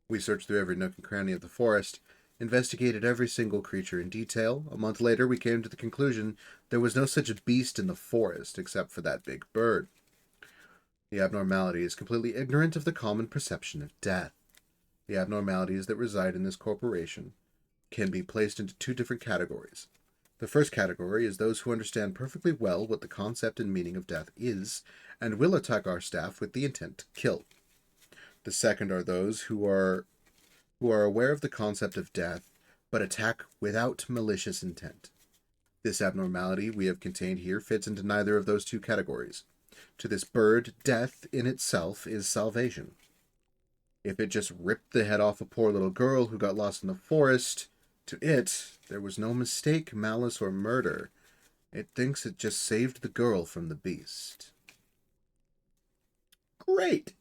Speaker 1: We searched through every nook and cranny of the forest, investigated every single creature in detail. A month later, we came to the conclusion there was no such a beast in the forest except for that big bird. The abnormality is completely ignorant of the common perception of death. The abnormalities that reside in this corporation can be placed into 2 different categories. The first category is those who understand perfectly well what the concept and meaning of death is, and will attack our staff with the intent to kill. The second are those who are aware of the concept of death, but attack without malicious intent. This abnormality we have contained here fits into neither of those two categories. To this bird, death in itself is salvation. If it just ripped the head off a poor little girl who got lost in the forest, to it, there was no mistake, malice, or murder. It thinks it just saved the girl from the beast. Great!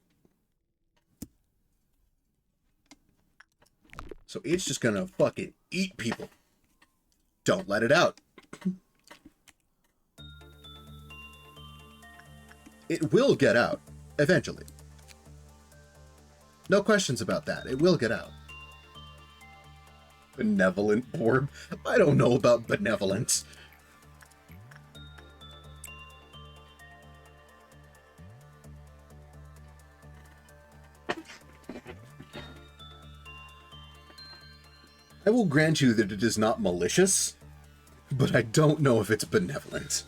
Speaker 1: So it's just gonna fucking eat people. Don't let it out. It will get out, eventually. No questions about that. It will get out. Benevolent orb? I don't know about benevolence. I will grant you that it is not malicious, but I don't know if it's benevolent.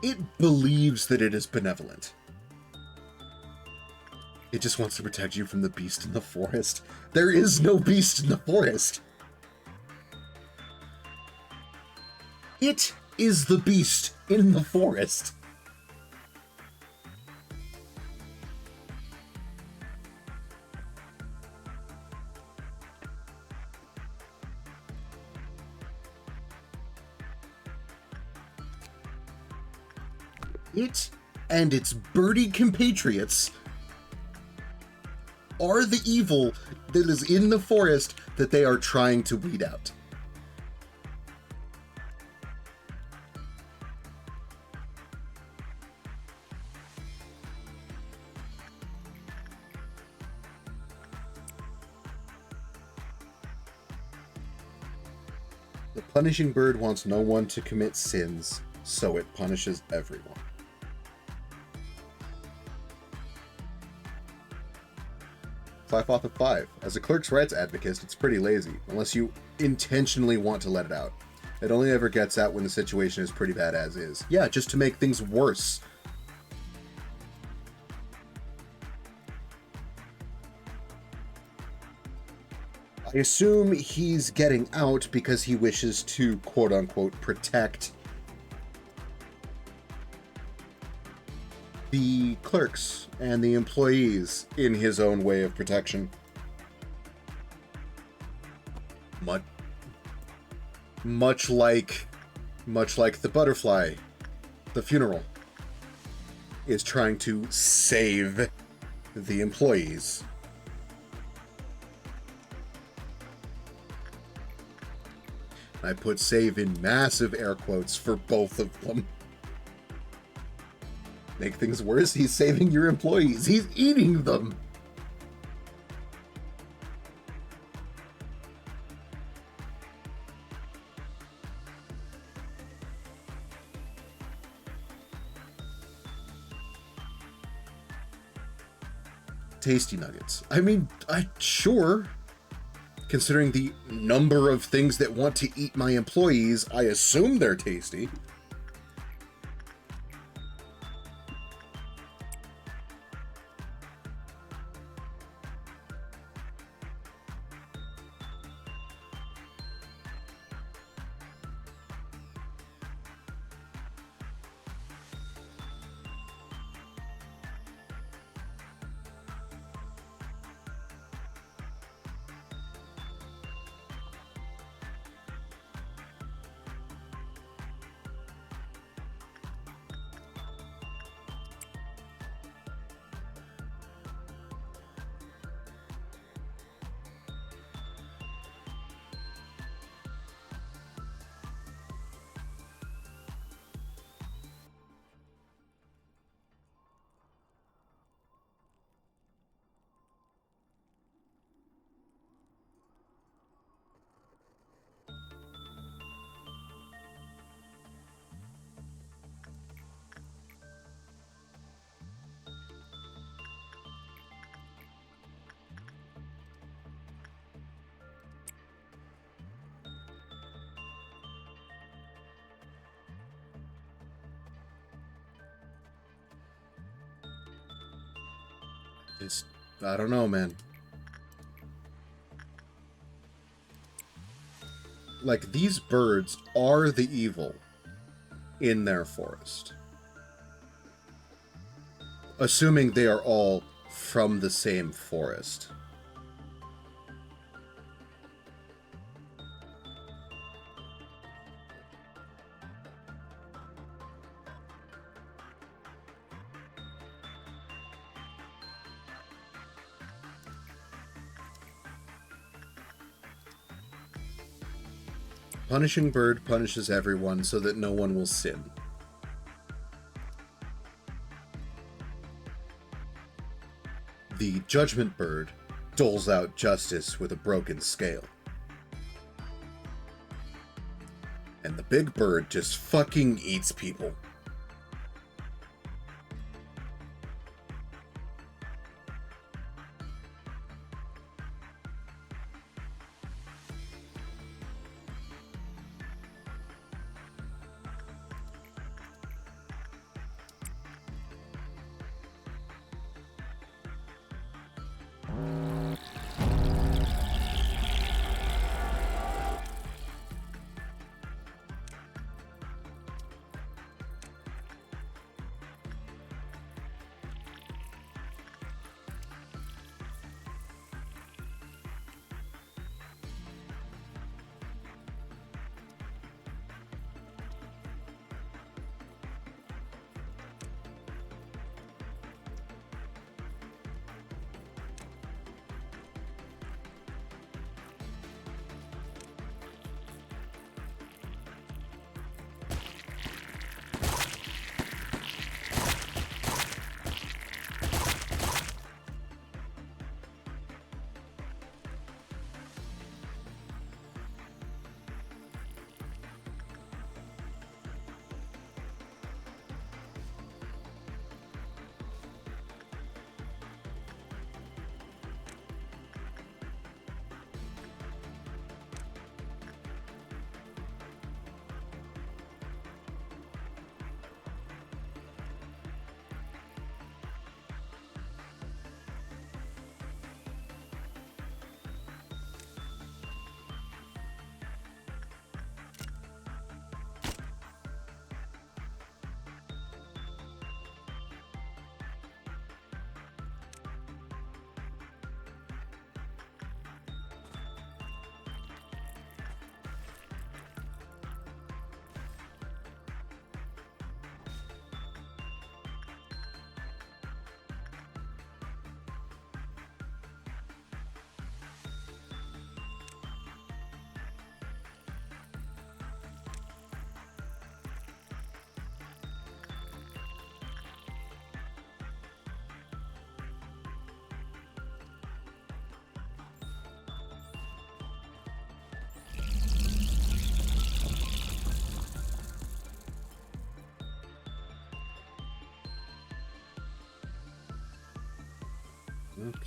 Speaker 1: It believes that it is benevolent. It just wants to protect you from the beast in the forest. There is no beast in the forest. It is the beast in the forest. It and its birdie compatriots are the evil that is in the forest that they are trying to weed out. The punishing bird wants no one to commit sins, so it punishes everyone. 5 off of 5. As a clerk's rights advocate, it's pretty lazy, unless you intentionally want to let it out. It only ever gets out when the situation is pretty bad as is. Yeah, just to make things worse. I assume he's getting out because he wishes to, quote-unquote, protect the clerks and the employees in his own way of protection. Much like the butterfly, the funeral, is trying to save the employees. I put save in massive air quotes for both of them. Make things worse, he's saving your employees. He's eating them. Tasty nuggets. I mean, sure. Considering the number of things that want to eat my employees, I assume they're tasty. It's... I don't know, man. Like, these birds are the evil in their forest. Assuming they are all from the same forest. Punishing bird punishes everyone so that no one will sin. The judgment bird doles out justice with a broken scale. And the big bird just fucking eats people.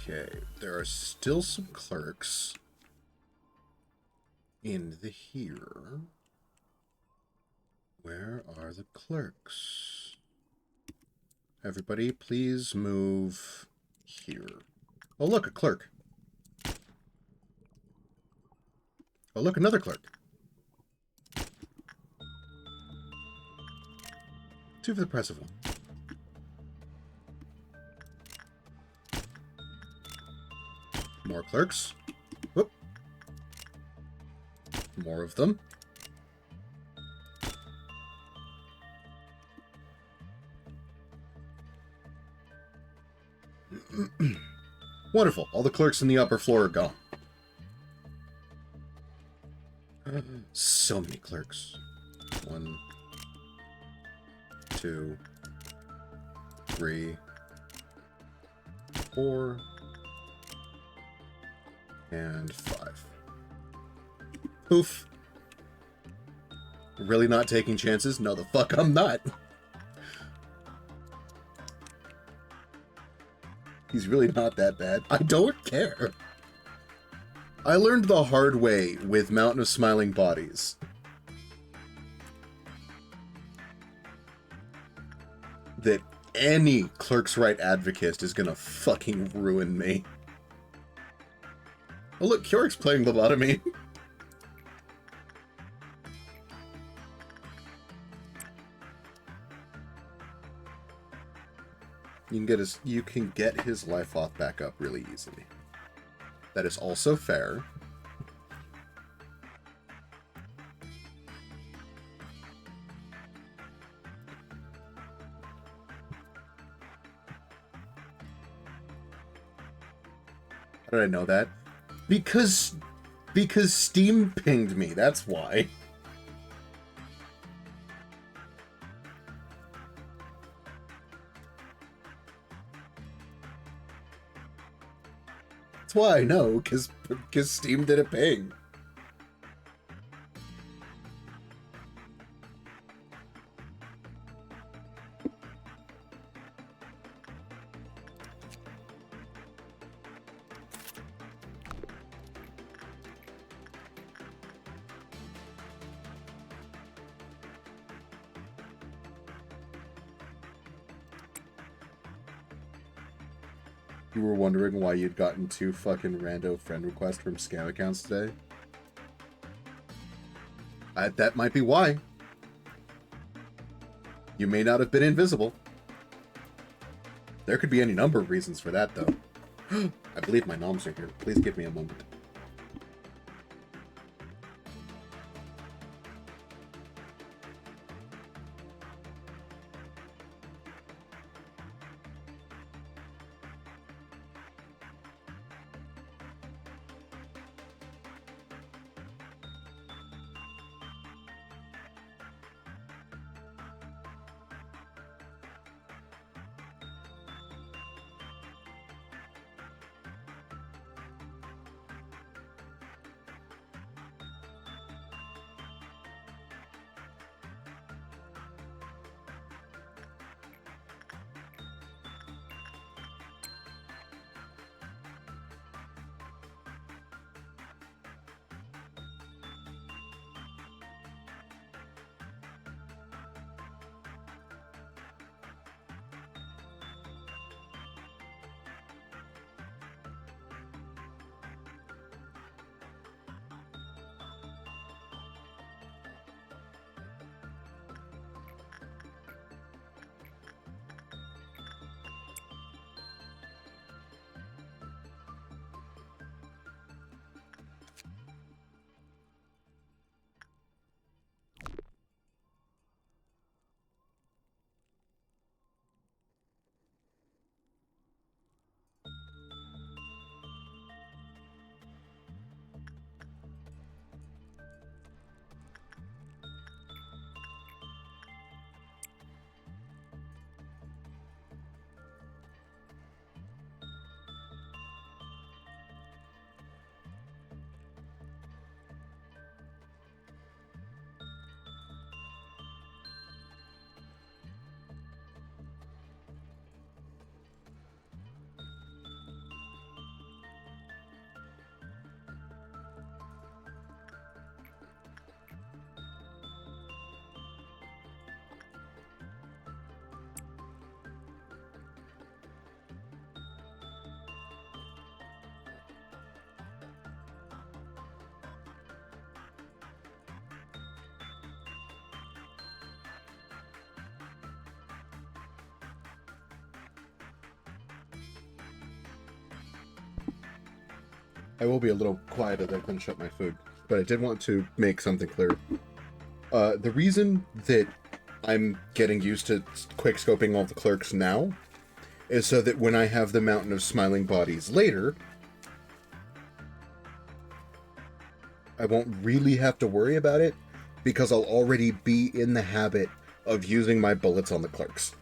Speaker 1: Okay, there are still some clerks in the here. Where are the clerks? Everybody, please move here. Oh, look, a clerk. Oh, look, another clerk. 2 for the price of 1. More clerks. Whoop. More of them. Wonderful. All the clerks in the upper floor are gone. So many clerks. 1, 2, 3, 4, and 5. Poof. Really not taking chances? No, the fuck I'm not. He's really not that bad. I don't care. I learned the hard way with Mountain of Smiling Bodies. That any clerk's right advocate is gonna fucking ruin me. Oh look, Kyorik's playing Lobotomy. You can get his life auth back up really easily. That is also fair. How did I know that? Because Steam pinged me, that's why. That's why I know, because Steam did a ping. You were wondering why you'd gotten 2 fucking rando friend requests from scam accounts today? That might be why. You may not have been invisible. There could be any number of reasons for that, though. I believe my noms are here. Please give me a moment. I will be a little quiet as I finish up my food, but I did want to make something clear. The reason that I'm getting used to quick scoping all the clerks now is so that when I have the mountain of smiling bodies later, I won't really have to worry about it because I'll already be in the habit of using my bullets on the clerks.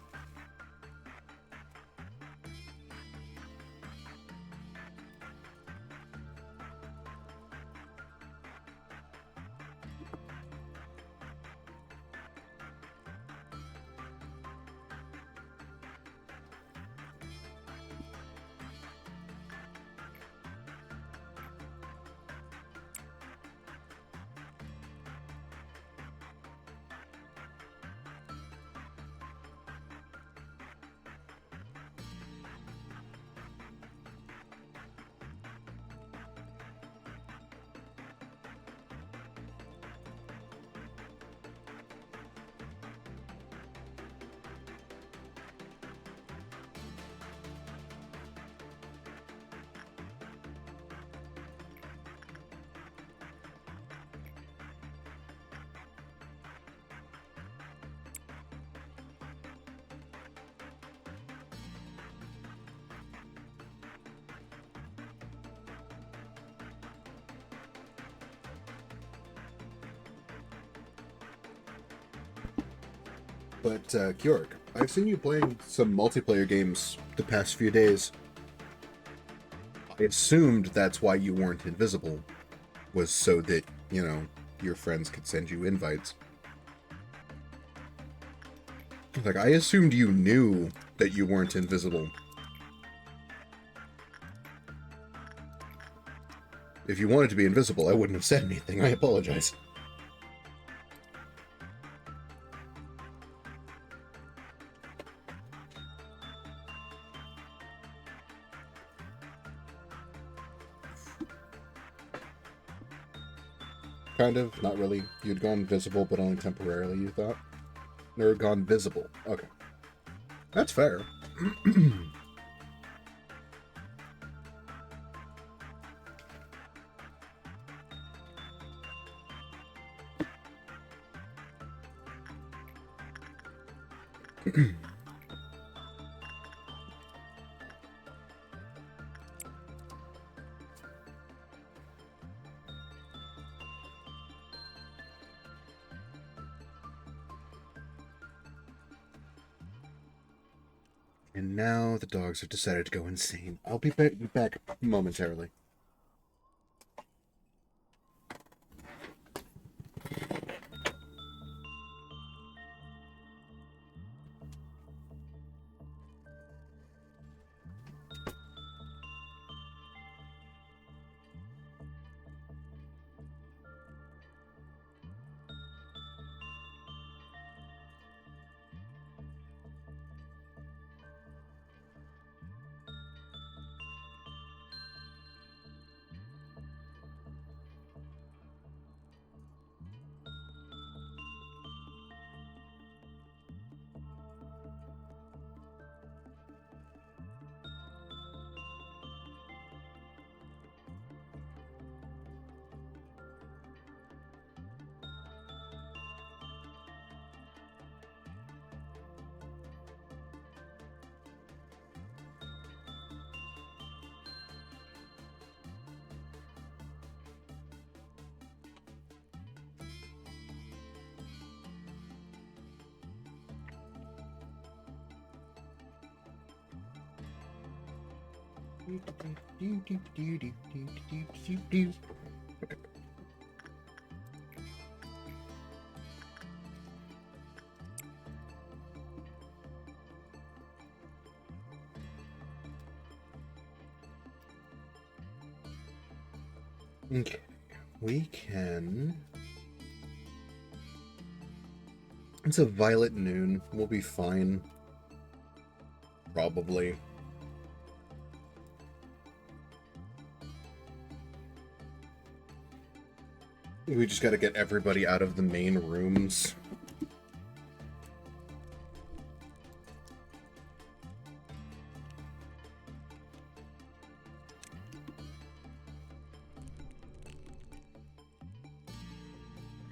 Speaker 1: But, Georg, I've seen you playing some multiplayer games the past few days. I assumed that's why you weren't invisible, was so that, you know, your friends could send you invites. Like, I assumed you knew that you weren't invisible. If you wanted to be invisible, I wouldn't have said anything. I apologize. Kind of, not really. You'd gone visible, but only temporarily, you thought? Or gone visible. Okay. That's fair. And now the dogs have decided to go insane. I'll be back momentarily. Okay, we can... It's a violet noon. We'll be fine. Probably. We just gotta get everybody out of the main rooms.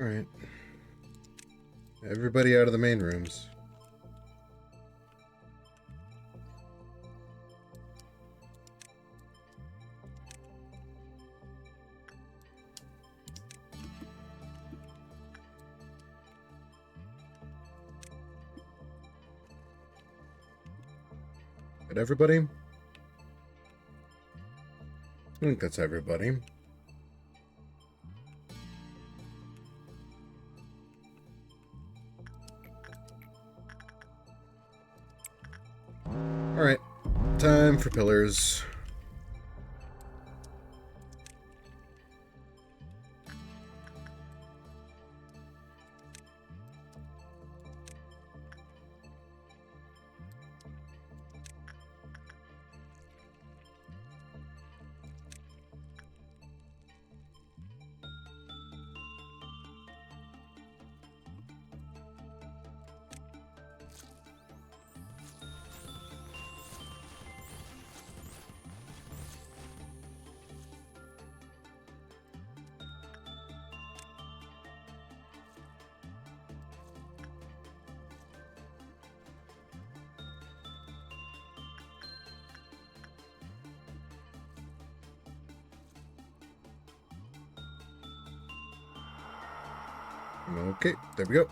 Speaker 1: Alright. Everybody out of the main rooms. Got everybody? I think that's everybody. Alright, time for pillars. Okay, there we go.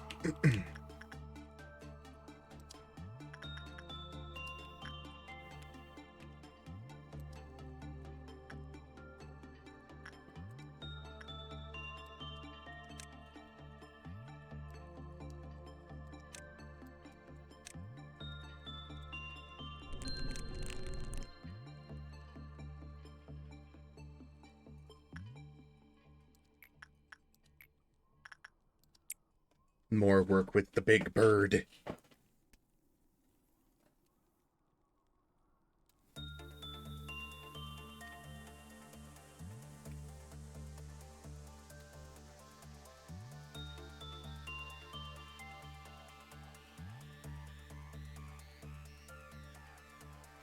Speaker 1: More work with the big bird.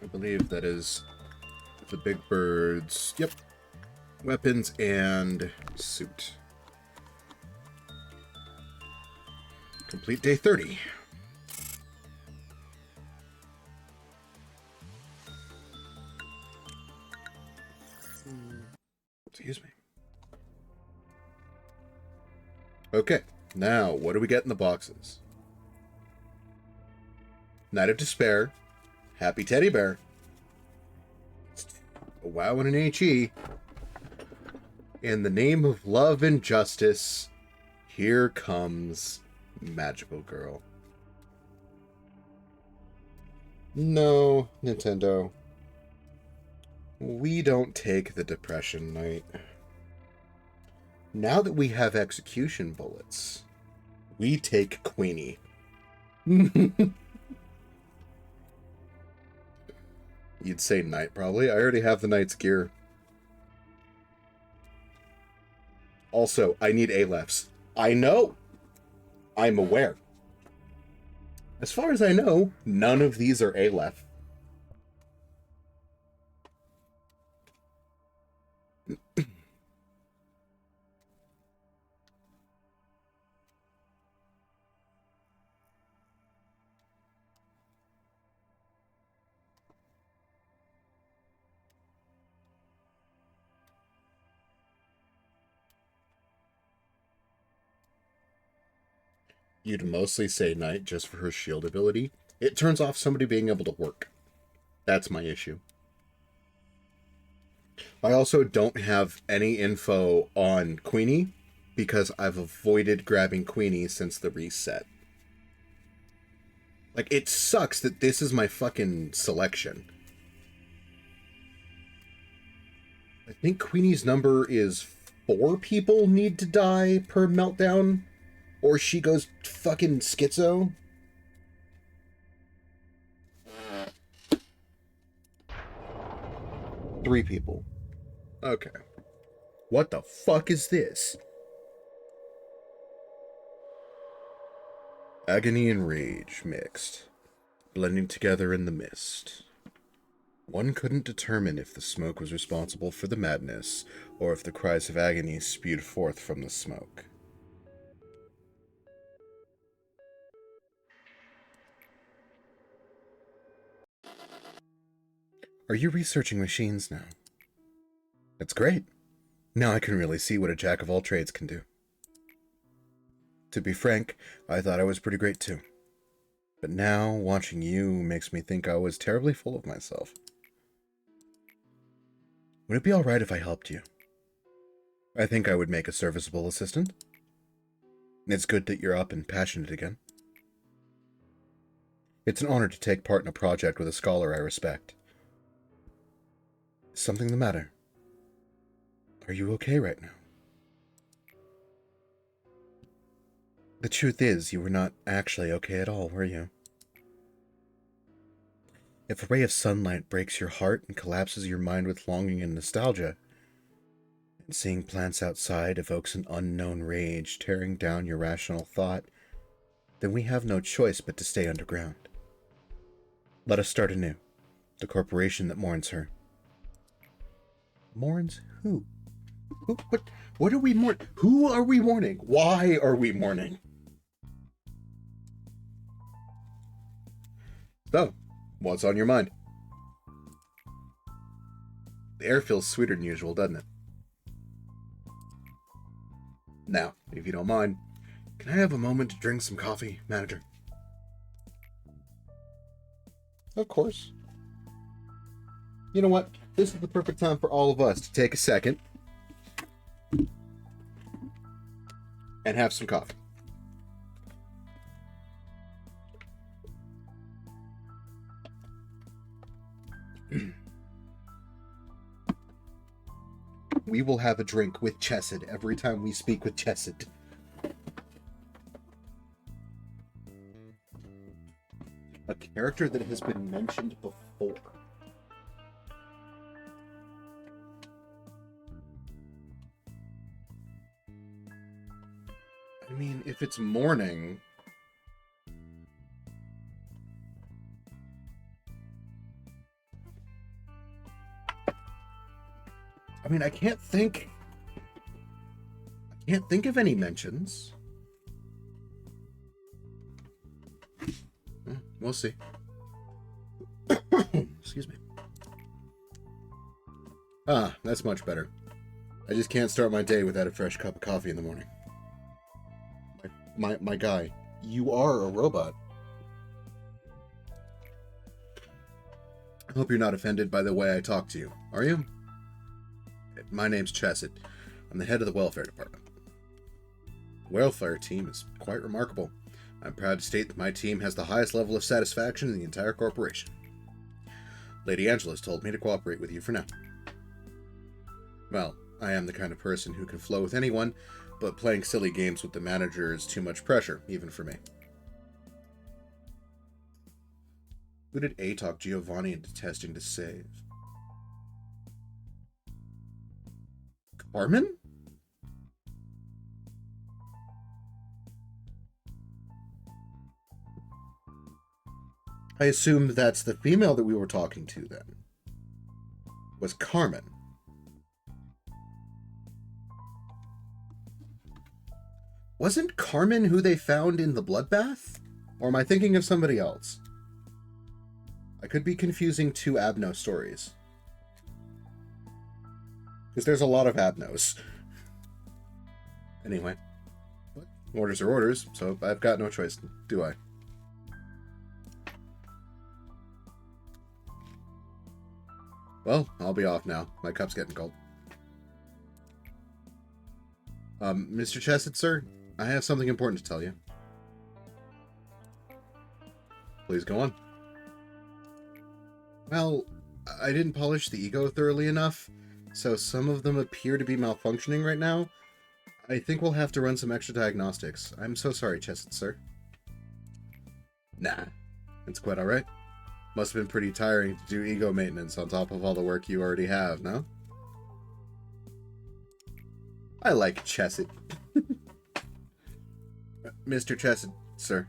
Speaker 1: I believe that is the big bird's, yep, weapons and suit. Complete day 30. Excuse me. Okay, now what do we get in the boxes? Night of Despair, Happy Teddy Bear, a WoW and an HE. In the name of love and justice, here comes Magical Girl. No, Nintendo. We don't take the Depression Knight. Now that we have execution bullets, we take Queenie. You'd say Knight, probably. I already have the Knight's gear. Also, I need Alephs. I know. I'm aware. As far as I know, none of these are Aleph. You'd mostly say Knight just for her shield ability. It turns off somebody being able to work. That's my issue. I also don't have any info on Queenie because I've avoided grabbing Queenie since the reset. Like, it sucks that this is my fucking selection. I think Queenie's number is 4 people need to die per meltdown, or she goes fucking schizo. Three people. Okay. What the fuck is this? Agony and rage mixed, blending together in the mist. One couldn't determine if the smoke was responsible for the madness, or if the cries of agony spewed forth from the smoke. Are you researching machines now? That's great. Now I can really see what a jack of all trades can do. To be frank, I thought I was pretty great too. But now, watching you makes me think I was terribly full of myself. Would it be alright if I helped you? I think I would make a serviceable assistant. It's good that you're up and passionate again. It's an honor to take part in a project with a scholar I respect. Is something the matter? Are you okay right now? The truth is, you were not actually okay at all, were you? If a ray of sunlight breaks your heart and collapses your mind with longing and nostalgia, and seeing plants outside evokes an unknown rage tearing down your rational thought, then we have no choice but to stay underground. Let us start anew, the corporation that mourns her. Mourns who? What are we mourning? Who are we mourning? Why are we mourning? So, what's on your mind? The air feels sweeter than usual, doesn't it? Now, if you don't mind, can I have a moment to drink some coffee, manager? Of course. You know what? This is the perfect time for all of us to take a second and have some coffee. We will have a drink with Chesed every time we speak with Chesed. A character that has been mentioned before. I mean, if it's morning... I mean, I can't think of any mentions. We'll see. Excuse me. Ah, that's much better. I just can't start my day without a fresh cup of coffee in the morning. My guy, you are a robot. I hope you're not offended by the way I talk to you, are you? My name's Chesed. I'm the head of the welfare department. The welfare team is quite remarkable. I'm proud to state that my team has the highest level of satisfaction in the entire corporation. Lady Angela's told me to cooperate with you for now. Well, I am the kind of person who can flow with anyone, but playing silly games with the manager is too much pressure, even for me. Who did A talk Giovanni into testing to save? Carmen? I assumed that's the female that we were talking to then. Was Carmen. Wasn't Carmen who they found in the bloodbath? Or am I thinking of somebody else? I could be confusing two Abno stories. Because there's a lot of Abnos. Anyway. Orders are orders, so I've got no choice, do I? Well, I'll be off now. My cup's getting cold. Mr. Chesed, sir, I have something important to tell you. Please go on. Well, I didn't polish the ego thoroughly enough, so some of them appear to be malfunctioning right now. I think we'll have to run some extra diagnostics. I'm so sorry, Chesed, sir. Nah, it's quite alright. Must have been pretty tiring to do ego maintenance on top of all the work you already have, no? I like Chesed. Mr. Chesed, sir.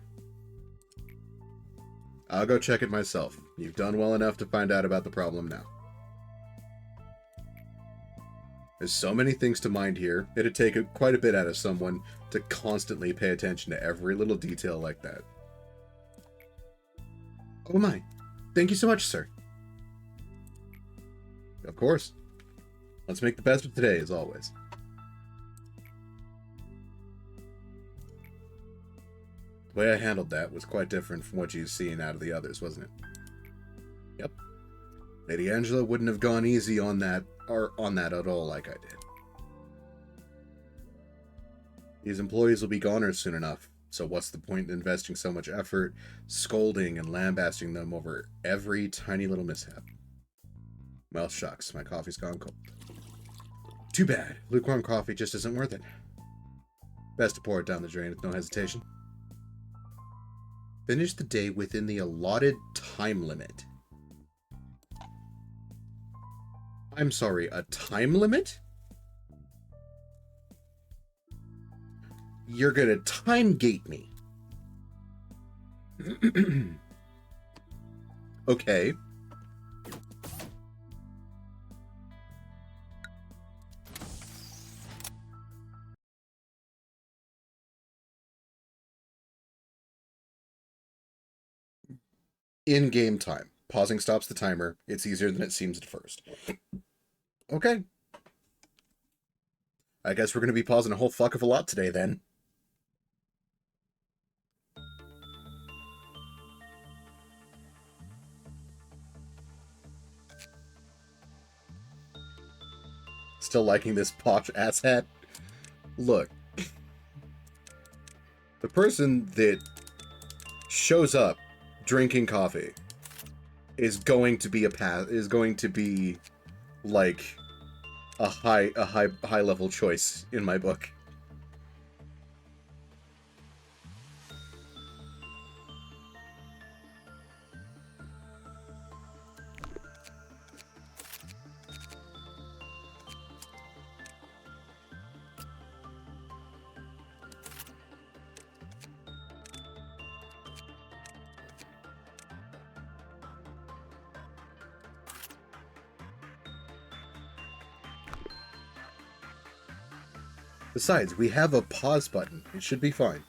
Speaker 1: I'll go check it myself. You've done well enough to find out about the problem now. There's so many things to mind here, it'd take quite a bit out of someone to constantly pay attention to every little detail like that. Oh my. Thank you so much, sir. Of course. Let's make the best of today, as always. The way I handled that was quite different from what you've seen out of the others, wasn't it? Yep. Lady Angela wouldn't have gone easy on that, or on that at all like I did. These employees will be goners soon enough, so what's the point in investing so much effort, scolding and lambasting them over every tiny little mishap? Well, shucks, my coffee's gone cold. Too bad. Lukewarm coffee just isn't worth it. Best to pour it down the drain with no hesitation. Finish the day within the allotted time limit. I'm sorry, a time limit? You're gonna time gate me. Okay. In-game time. Pausing stops the timer. It's easier than it seems at first. Okay. I guess we're going to be pausing a whole fuck of a lot today, then. Still liking this posh asshat? Look. The person that shows up drinking coffee is going to be like a high level choice in my book. Besides, we have a pause button. It should be fine.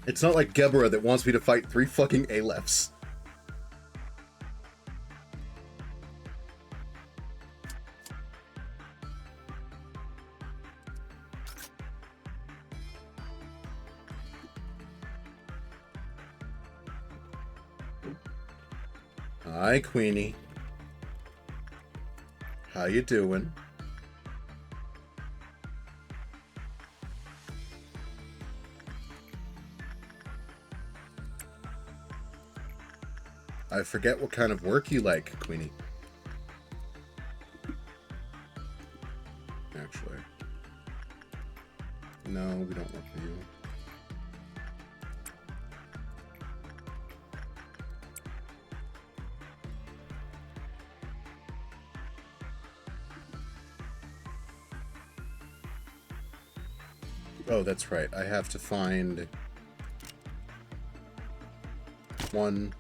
Speaker 1: It's not like Gebra that wants me to fight 3 fucking Alephs. Hi, Queenie. How you doing? I forget what kind of work you like, Queenie. Actually. No, we don't work for you. Oh, that's right. I have to find 1,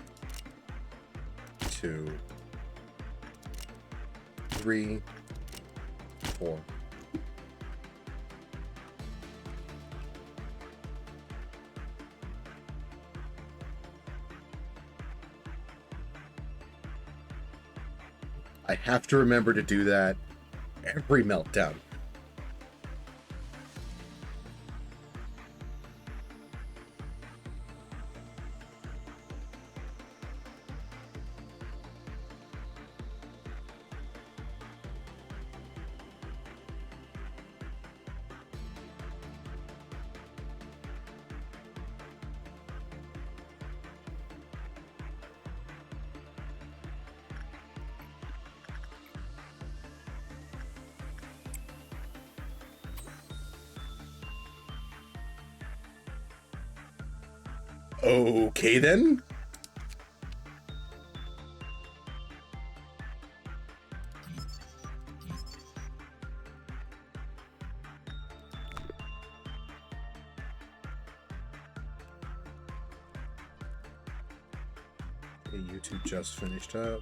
Speaker 1: 2, 3, 4. I have to remember to do that every meltdown. Okay, then. Okay, YouTube just finished up.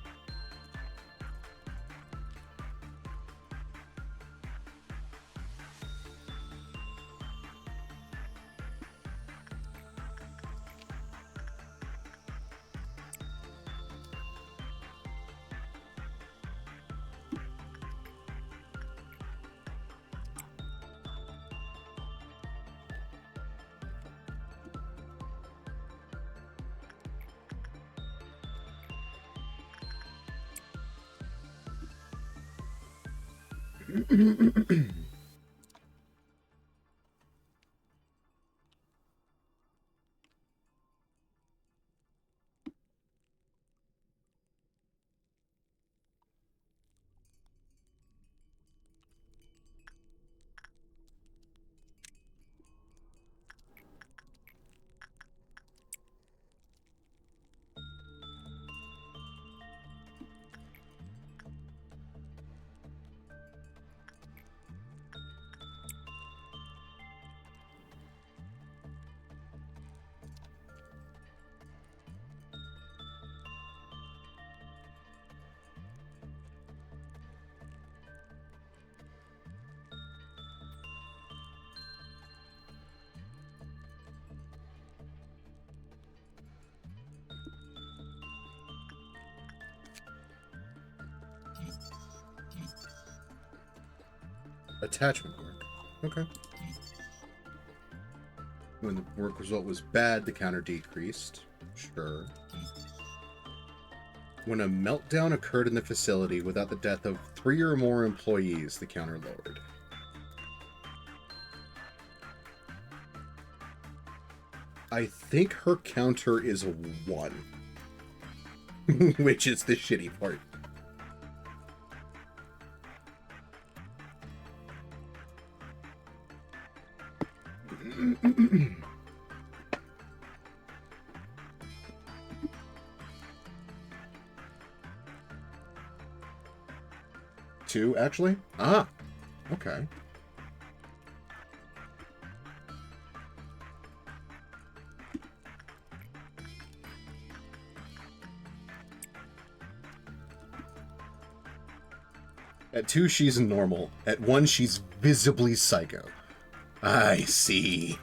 Speaker 1: Attachment work. Okay. When the work result was bad, the counter decreased. Sure. When a meltdown occurred in the facility without the death of 3 or more employees, the counter lowered. I think her counter is a 1. Which is the shitty part. Two, actually? Ah, okay. At 2, she's normal. At 1, she's visibly psycho. I see.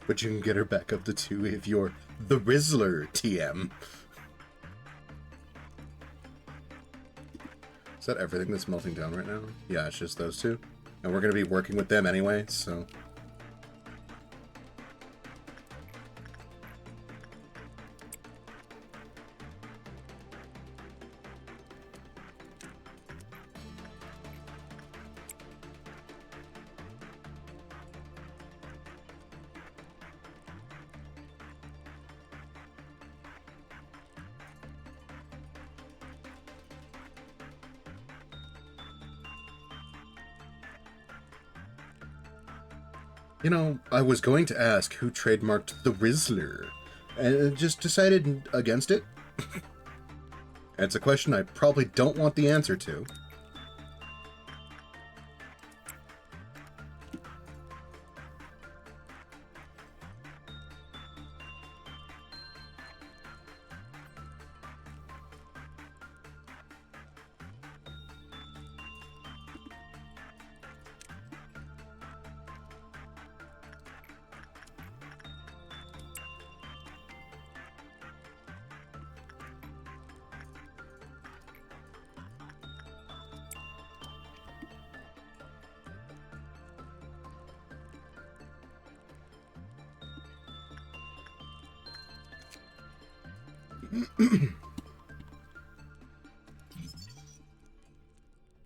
Speaker 1: But you can get her back up to 2 if you're the Rizzler, TM. Is that everything that's melting down right now? Yeah, it's just those 2. And we're going to be working with them anyway, so... You know, I was going to ask who trademarked the Rizzler, and just decided against it. It's a question I probably don't want the answer to.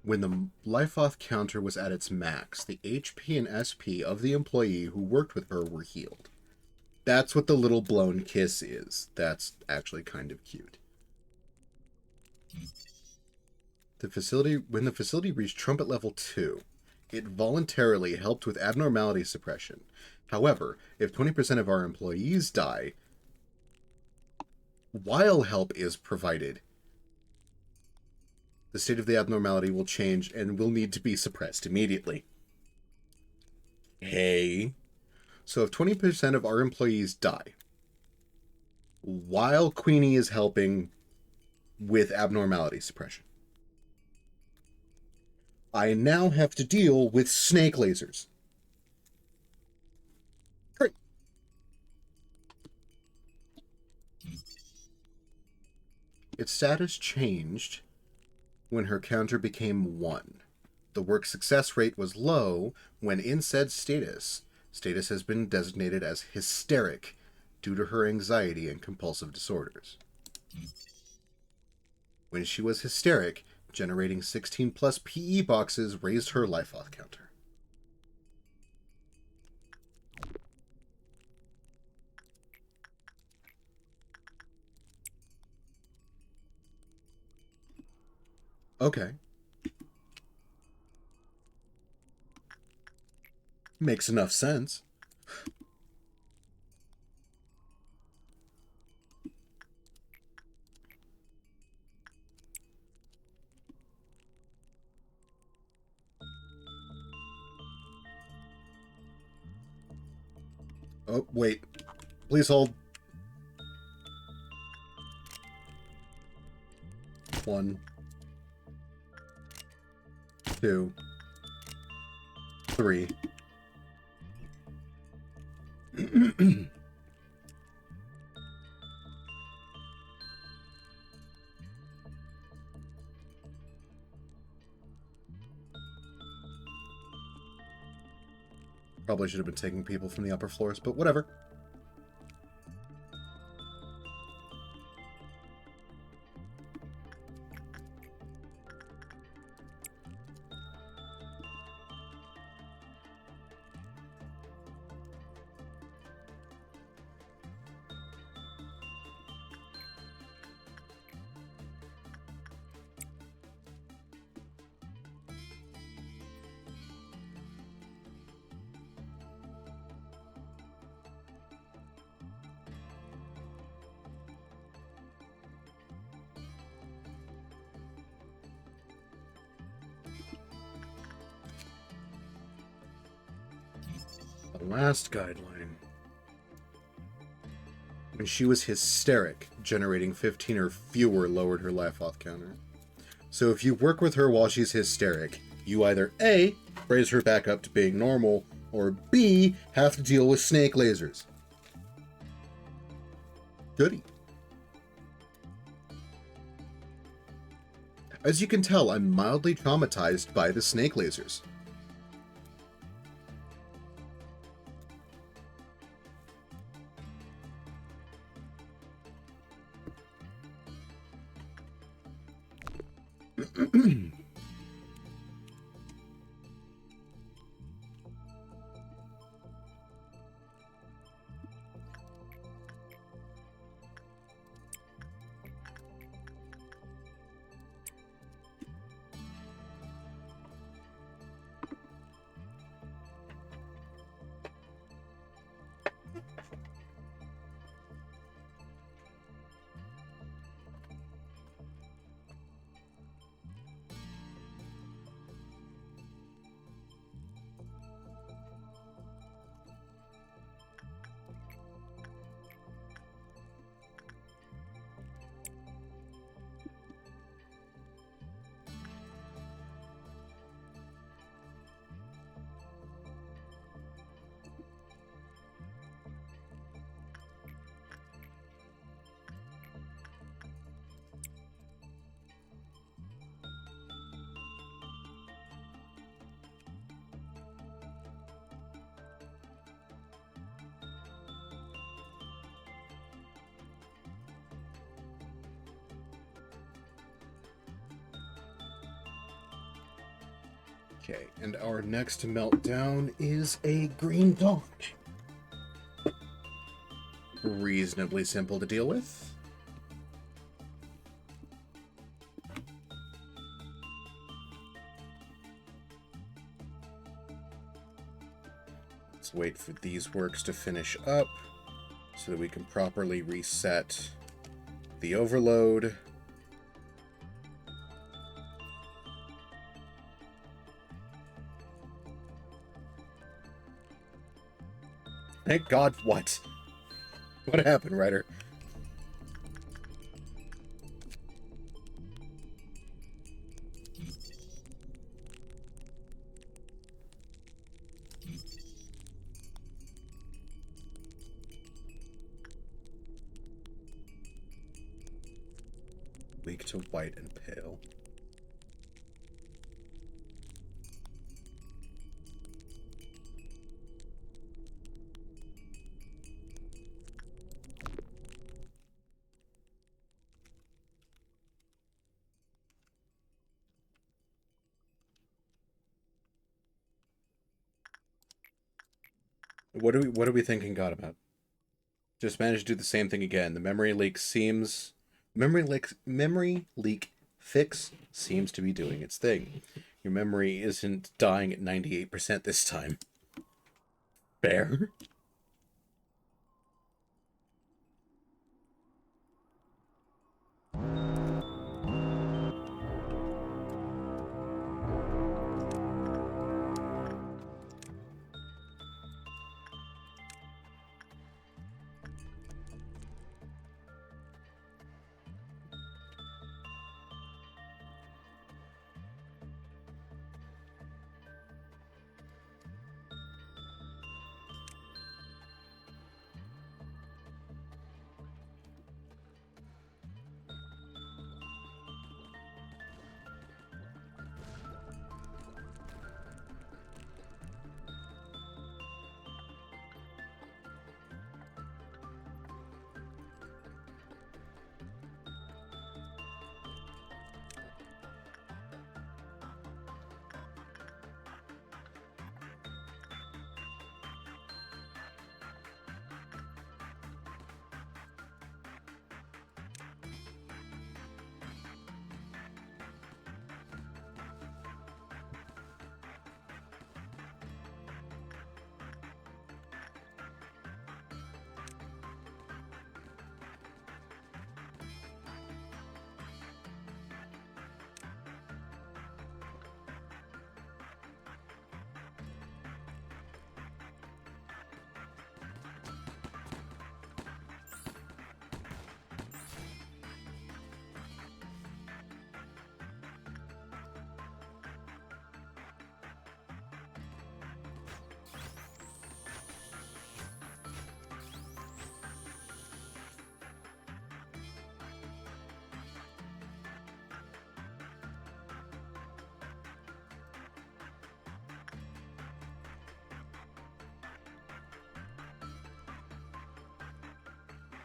Speaker 1: When the life auth counter was at its max, the HP and SP of the employee who worked with her were healed. That's what the little blown kiss is. That's actually kind of cute. When the facility reached trumpet level 2, it voluntarily helped with abnormality suppression. However, if 20% of our employees die, while help is provided, the state of the abnormality will change and will need to be suppressed immediately. Hey. So if 20% of our employees die, while Queenie is helping with abnormality suppression, I now have to deal with snake lasers. Great. Its status changed when her counter became 1. The work success rate was low when in said status has been designated as hysteric due to her anxiety and compulsive disorders. When she was hysteric, generating 16 plus PE boxes raised her life auth counter. Okay. Makes enough sense. Oh, wait. Please hold. 1, 2, 3. Probably should have been taking people from the upper floors, but whatever. The last guideline. When she was hysteric, generating 15 or fewer lowered her life auth counter. So if you work with her while she's hysteric, you either A, raise her back up to being normal, or B, have to deal with snake lasers. Goody. As you can tell, I'm mildly traumatized by the snake lasers. Okay, and our next meltdown is a green dog. Reasonably simple to deal with. Let's wait for these works to finish up so that we can properly reset the overload. Thank God, what? What happened, Ryder? Weak to white and pale. What are we thinking God about? Just managed to do the same thing again. The memory leak fix seems to be doing its thing. Your memory isn't dying at 98% this time. Fair.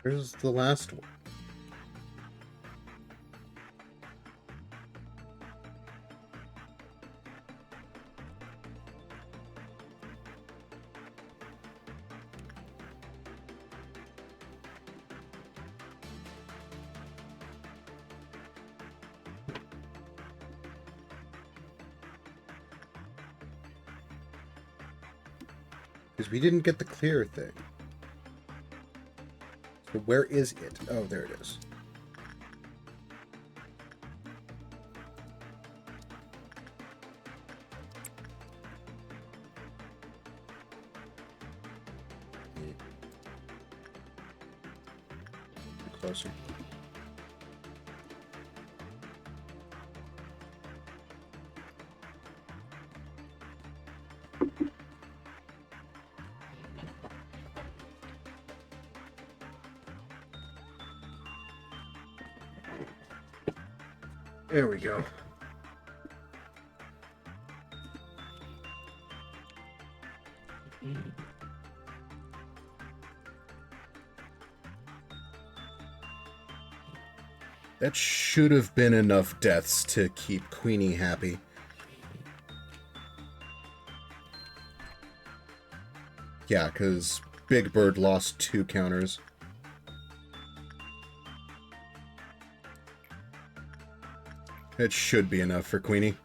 Speaker 1: Where's the last one? Because we didn't get the clear thing. So where is it? Oh, there it is. Closer. There we go. That should have been enough deaths to keep Queenie happy. Yeah, because Big Bird lost 2 counters. It should be enough for Queenie.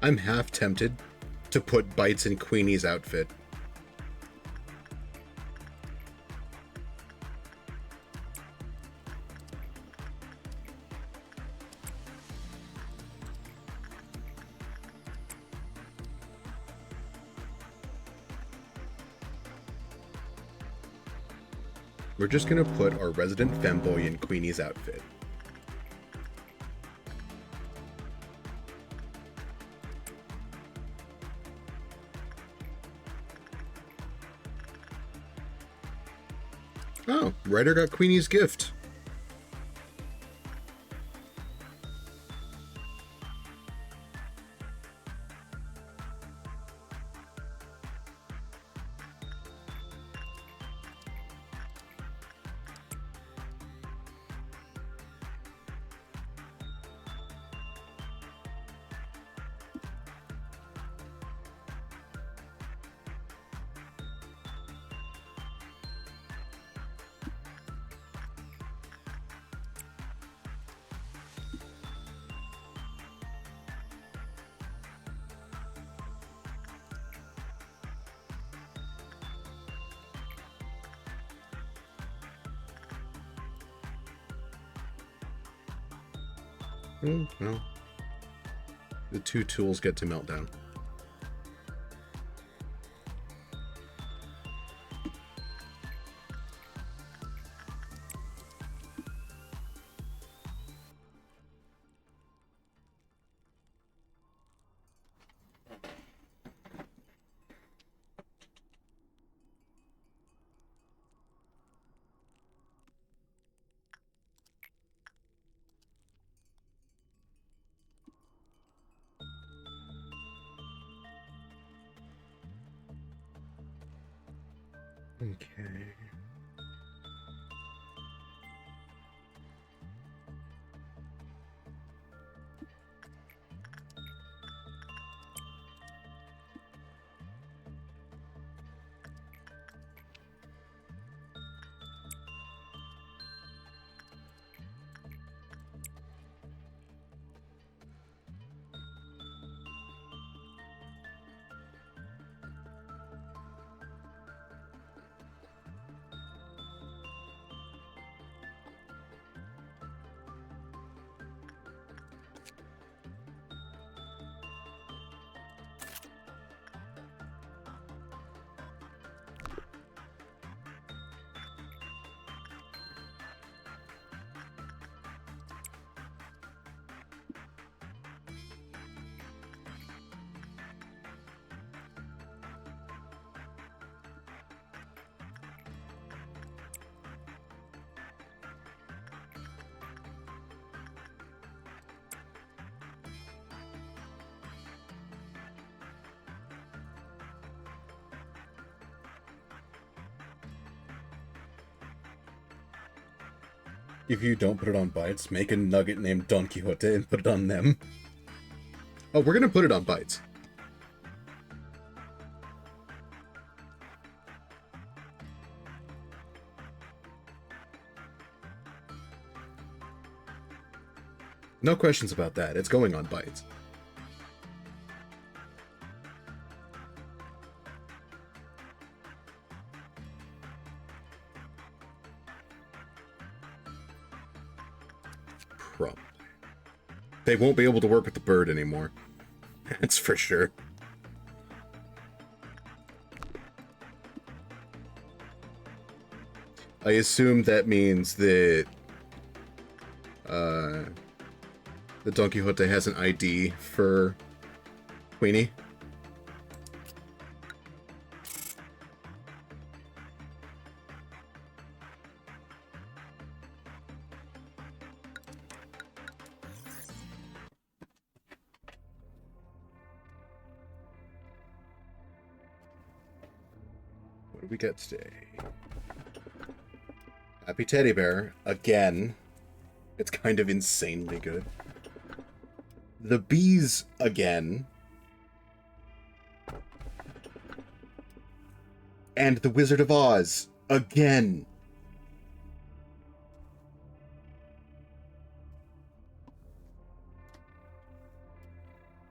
Speaker 1: I'm half tempted to put Bites in Queenie's outfit. We're just gonna put our resident femboy in Queenie's outfit. Oh, Ryder got Queenie's gift. Well, the two tools get to melt down. Okay. If you don't put it on Bites, make a nugget named Don Quixote and put it on them. Oh, we're gonna put it on Bites. No questions about that. It's going on Bites. Probably. They won't be able to work with the bird anymore. That's for sure. I assume that means that the Don Quixote has an ID for Queenie. What do we get today? Happy Teddy Bear, again. It's kind of insanely good. The Bees, again. And The Wizard of Oz, again.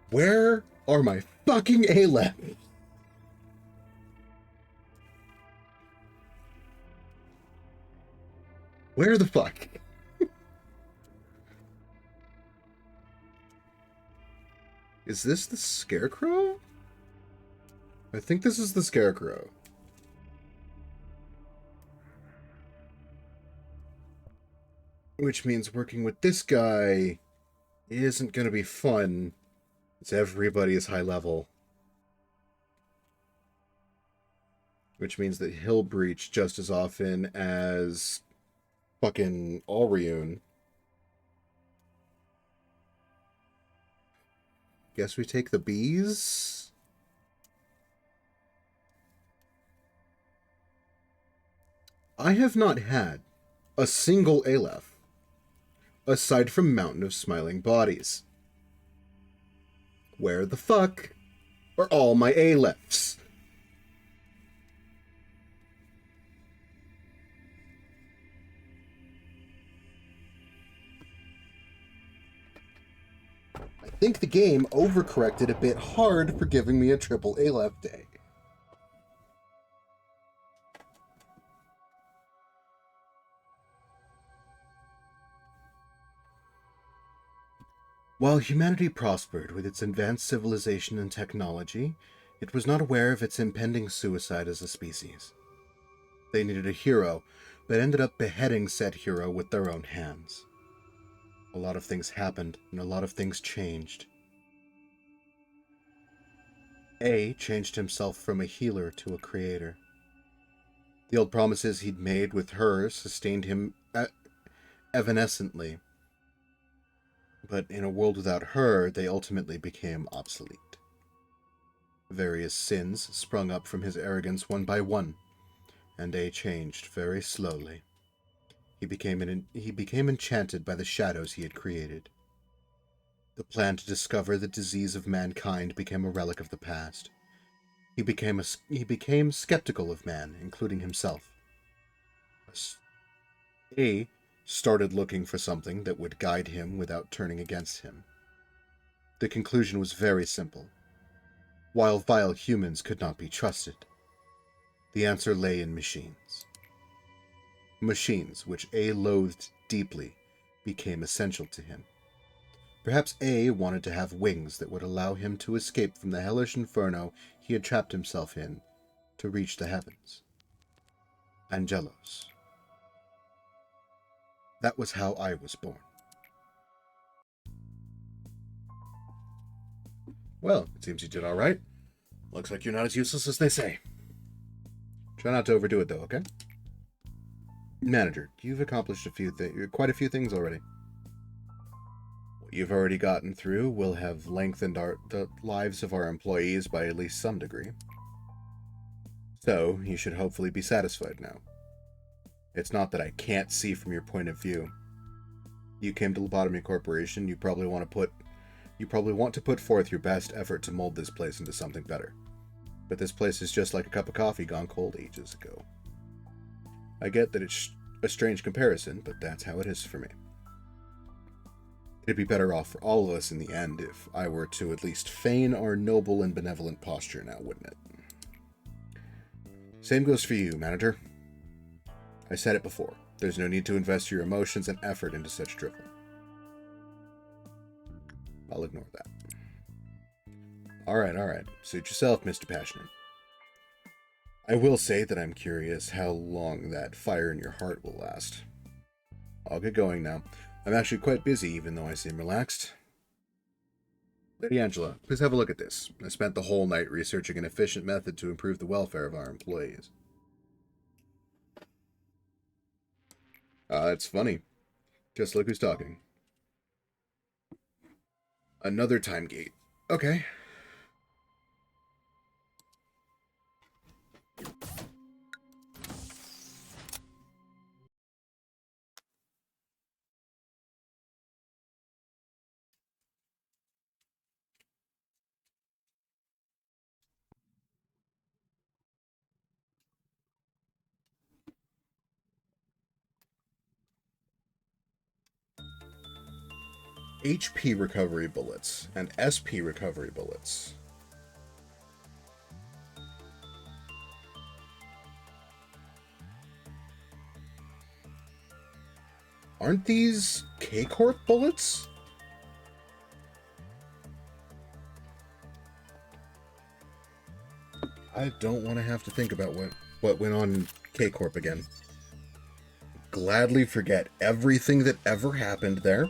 Speaker 1: Where are my fucking A-levels? Where the fuck? Is this the Scarecrow? I think this is the Scarecrow. Which means working with this guy isn't going to be fun. It's everybody is high level. Which means that he'll breach just as often as fucking Alriune. Guess we take the bees? I have not had a single Aleph aside from Mountain of Smiling Bodies. Where the fuck are all my Alephs? I think the game overcorrected a bit hard for giving me a triple Aleph day. While humanity prospered with its advanced civilization and technology, it was not aware of its impending suicide as a species. They needed a hero, but ended up beheading said hero with their own hands. A lot of things happened, and a lot of things changed. A changed himself from a healer to a creator. The old promises he'd made with her sustained him evanescently, but in a world without her, they ultimately became obsolete. Various sins sprung up from his arrogance one by one, and A changed very slowly. He became enchanted by the shadows he had created. The plan to discover the disease of mankind became a relic of the past. He became skeptical of man, including himself. A started looking for something that would guide him without turning against him. The conclusion was very simple. While vile humans could not be trusted, the answer lay in machines. Machines, which A loathed deeply, became essential to him. Perhaps A wanted to have wings that would allow him to escape from the hellish inferno he had trapped himself in to reach the heavens. Angelos. That was how I was born. Well, it seems you did all right. Looks like you're not as useless as they say. Try not to overdo it, though, okay? Manager, you've accomplished quite a few things already. What you've already gotten through will have lengthened the lives of our employees by at least some degree. So, you should hopefully be satisfied now. It's not that I can't see from your point of view. You came to Lobotomy Corporation, you probably want to put forth your best effort to mold this place into something better. But this place is just like a cup of coffee gone cold ages ago. I get that it's a strange comparison, but that's how it is for me. It'd be better off for all of us in the end if I were to at least feign our noble and benevolent posture now, wouldn't it? Same goes for you, manager. I said it before. There's no need to invest your emotions and effort into such drivel. I'll ignore that. Alright. Suit yourself, Mr. Passionate. I will say that I'm curious how long that fire in your heart will last. I'll get going now. I'm actually quite busy, even though I seem relaxed. Lady Angela, please have a look at this. I spent the whole night researching an efficient method to improve the welfare of our employees. It's funny. Just look who's talking. Another time gate. Okay. HP recovery bullets and SP recovery bullets. Aren't these K-Corp bullets? I don't want to have to think about what went on in K-Corp again. gladly forget everything that ever happened there.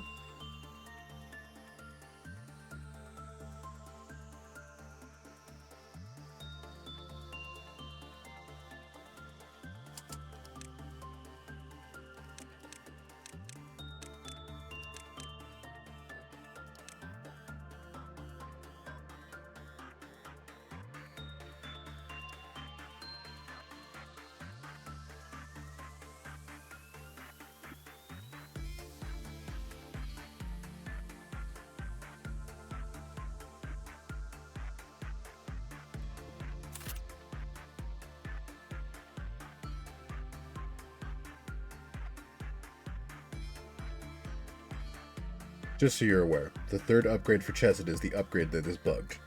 Speaker 1: Just so you're aware, the third upgrade for Chesed is the upgrade that is bugged.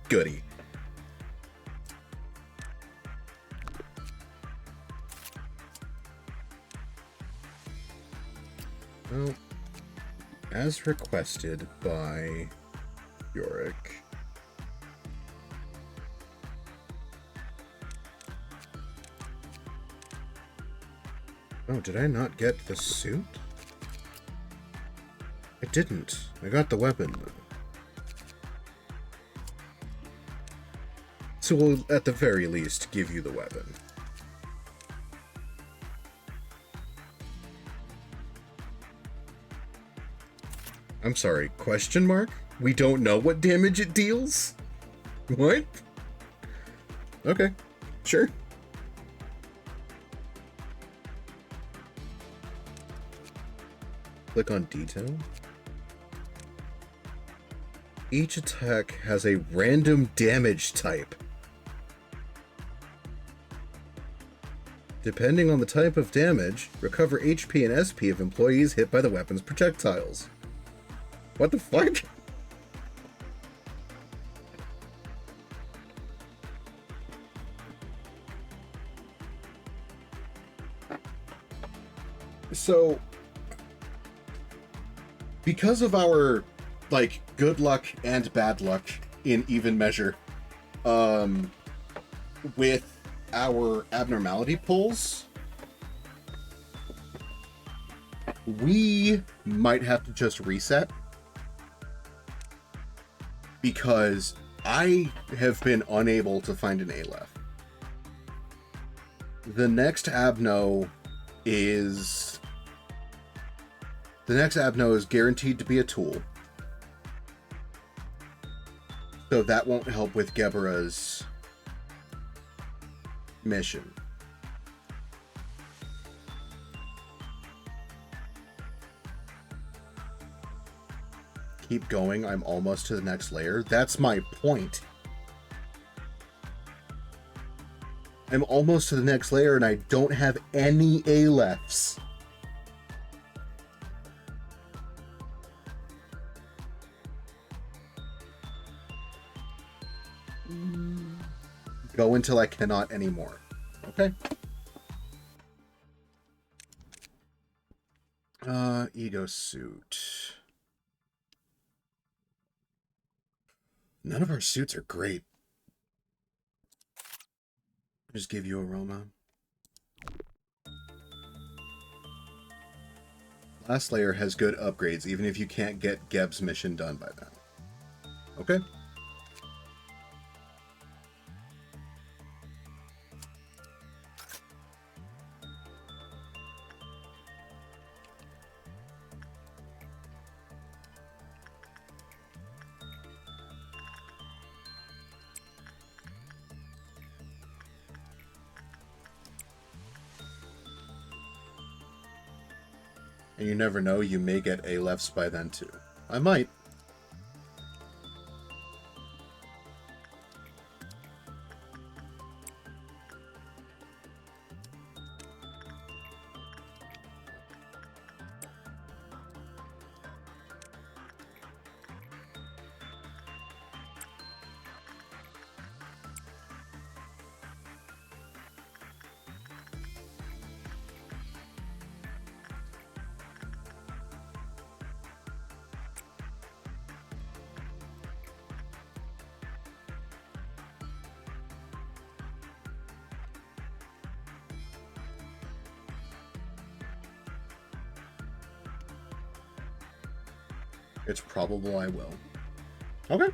Speaker 1: Goody. Well, as requested by Yorick. Oh, did I not get the suit? I didn't. I got the weapon. So we'll, at the very least, give you the weapon. I'm sorry, question mark? We don't know what damage it deals? What? Okay, sure. Click on detail. Each attack has a random damage type. Depending on the type of damage, recover HP and SP of employees hit by the weapon's projectiles. What the fuck? So, because of our like good luck and bad luck in even measure, with our abnormality pulls, we might have to just reset, because I have been unable to find an Aleph. The next Abno is guaranteed to be a tool. So that won't help with Gebera's mission. Keep going, I'm almost to the next layer. That's my point. I'm almost to the next layer and I don't have any Alephs. Go until I cannot anymore. Okay. Ego suit. None of our suits are great. Just give you aroma. Last layer has good upgrades, even if you can't get Geb's mission done by then. Okay. And you never know, you may get Alephs by then too. I might. It's probable I will. Okay.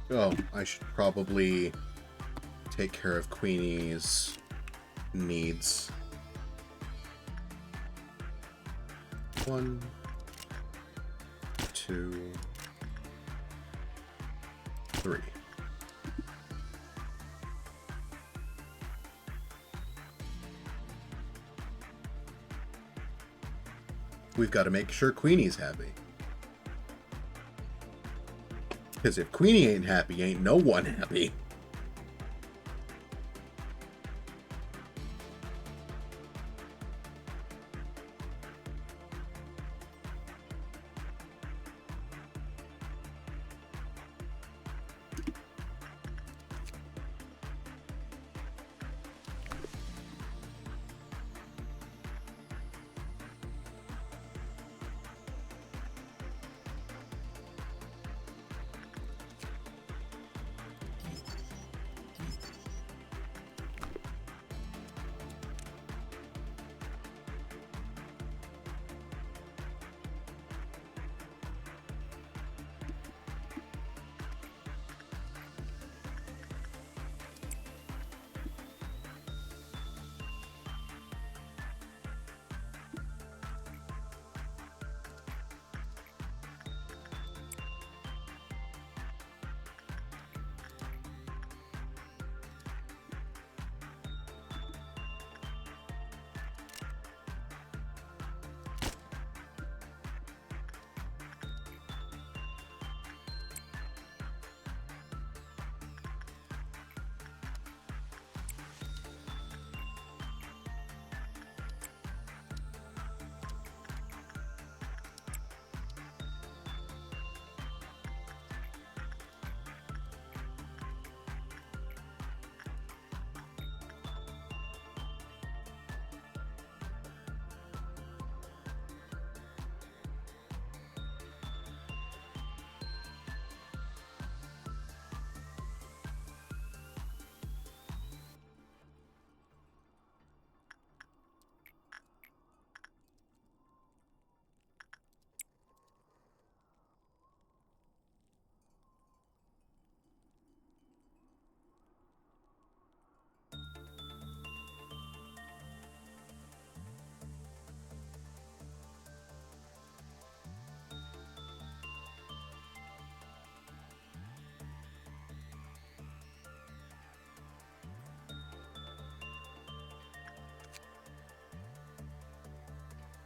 Speaker 1: Oh, I should probably take care of Queenie's needs. 1, 2, 3. We've got to make sure Queenie's happy. Because if Queenie ain't happy, ain't no one happy.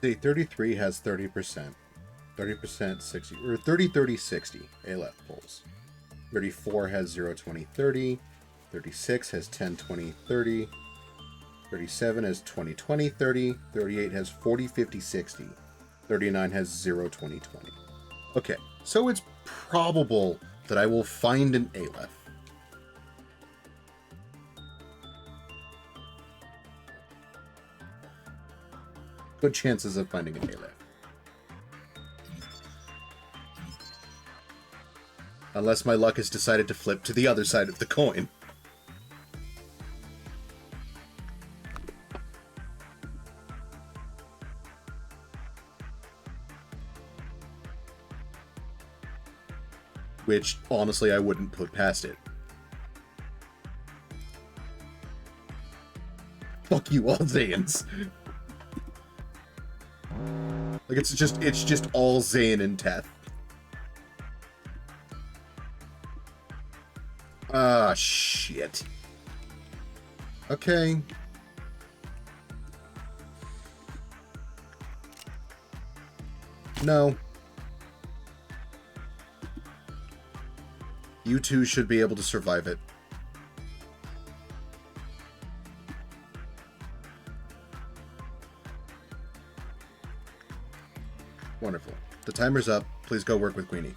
Speaker 1: See, 33 has 30%. 30%, 60, or 30, 30, 60 A-left pulls. 34 has 0, 20, 30. 36 has 10, 20, 30. 37 has 20, 20, 30. 38 has 40, 50, 60. 39 has 0, 20, 20. Okay, so it's probable that I will find an Aleph. Good chances of finding an Aleph. Unless my luck has decided to flip to the other side of the coin. Which, honestly, I wouldn't put past it. Fuck you all, Zayans. Like, it's just all Zayn and Teth. Ah, shit. Okay. No. You two should be able to survive it. Wonderful. The timer's up. Please go work with Queenie.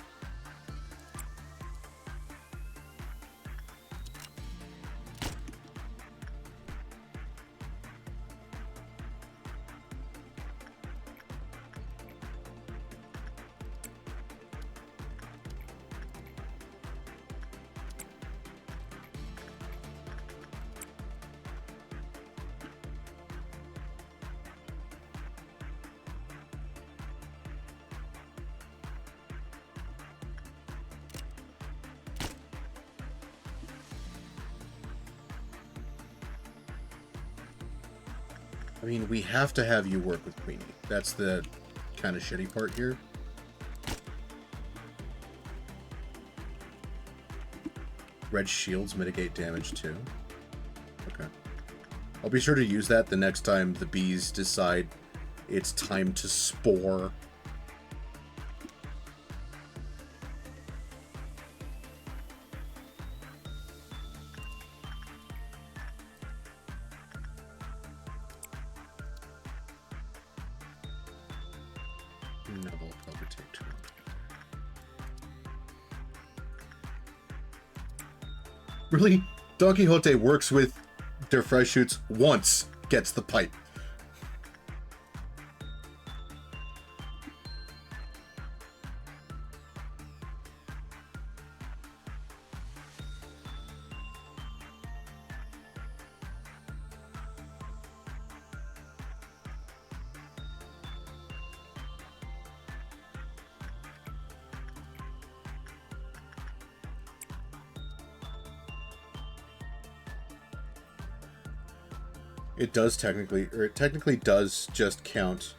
Speaker 1: I mean, we have to have you work with Queenie. That's the kind of shitty part here. Red shields mitigate damage too. Okay. I'll be sure to use that the next time the bees decide it's time to spore. No, they'll probably take too long. Really? Don Quixote works with their fresh shoots once, gets the pipe. It does technically, or it technically does just count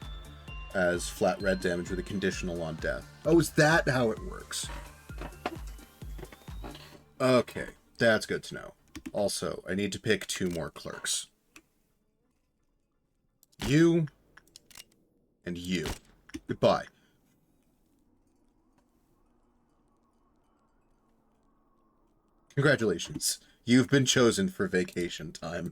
Speaker 1: as flat red damage with a conditional on death. Oh, is that how it works? Okay, that's good to know. Also, I need to pick 2 more clerks. You and you. Goodbye. Congratulations. You've been chosen for vacation time.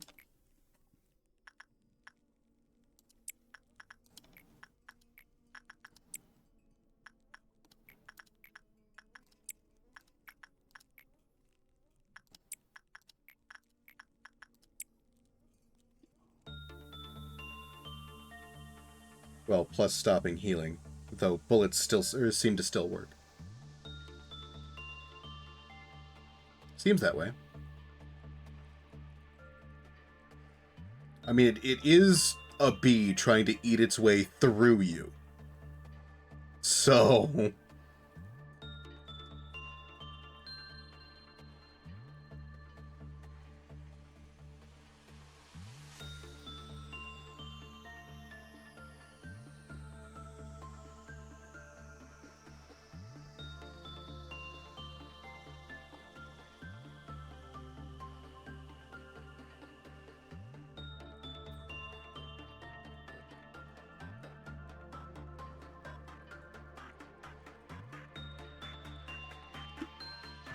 Speaker 1: Well, plus stopping healing, though bullets still seem to still work. Seems that way. I mean, it is a bee trying to eat its way through you. So...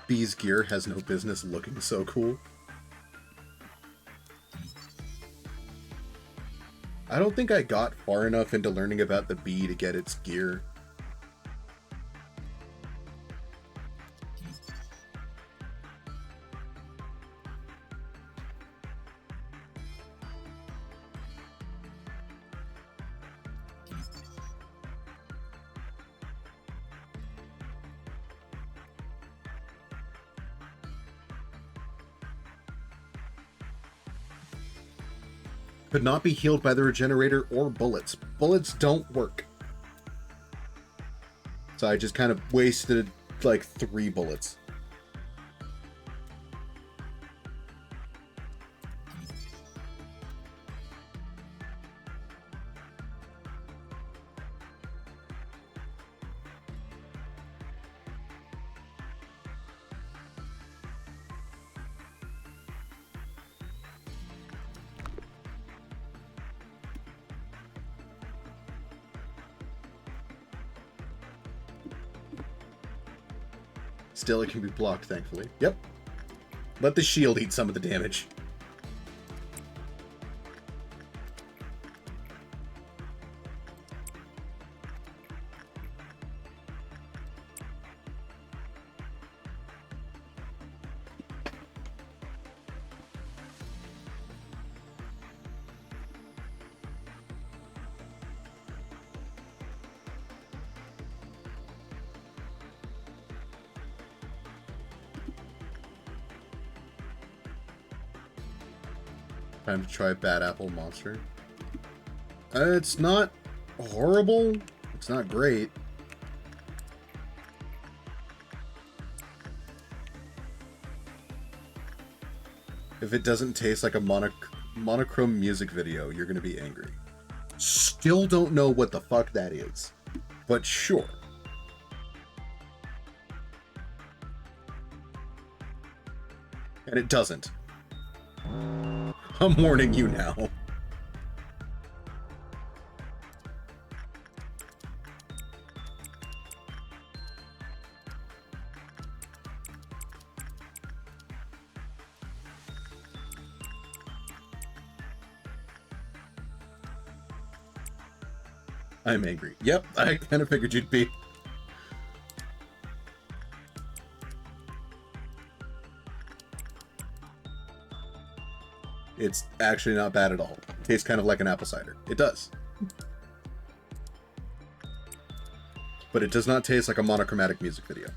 Speaker 1: Bee's gear has no business looking so cool. I don't think I got far enough into learning about the bee to get its gear. Could not be healed by the regenerator or bullets. Bullets don't work. So I just kind of wasted like 3 bullets. Still, it can be blocked, thankfully. Yep. Let the shield eat some of the damage. Time to try Bad Apple Monster. It's not horrible. It's not great. If it doesn't taste like a monochrome music video, you're gonna be angry. Still don't know what the fuck that is, but sure. And it doesn't. I'm warning you now. I'm angry. Yep, I kind of figured you'd be. It's actually not bad at all. It tastes kind of like an apple cider. It does. But it does not taste like a monochromatic music video.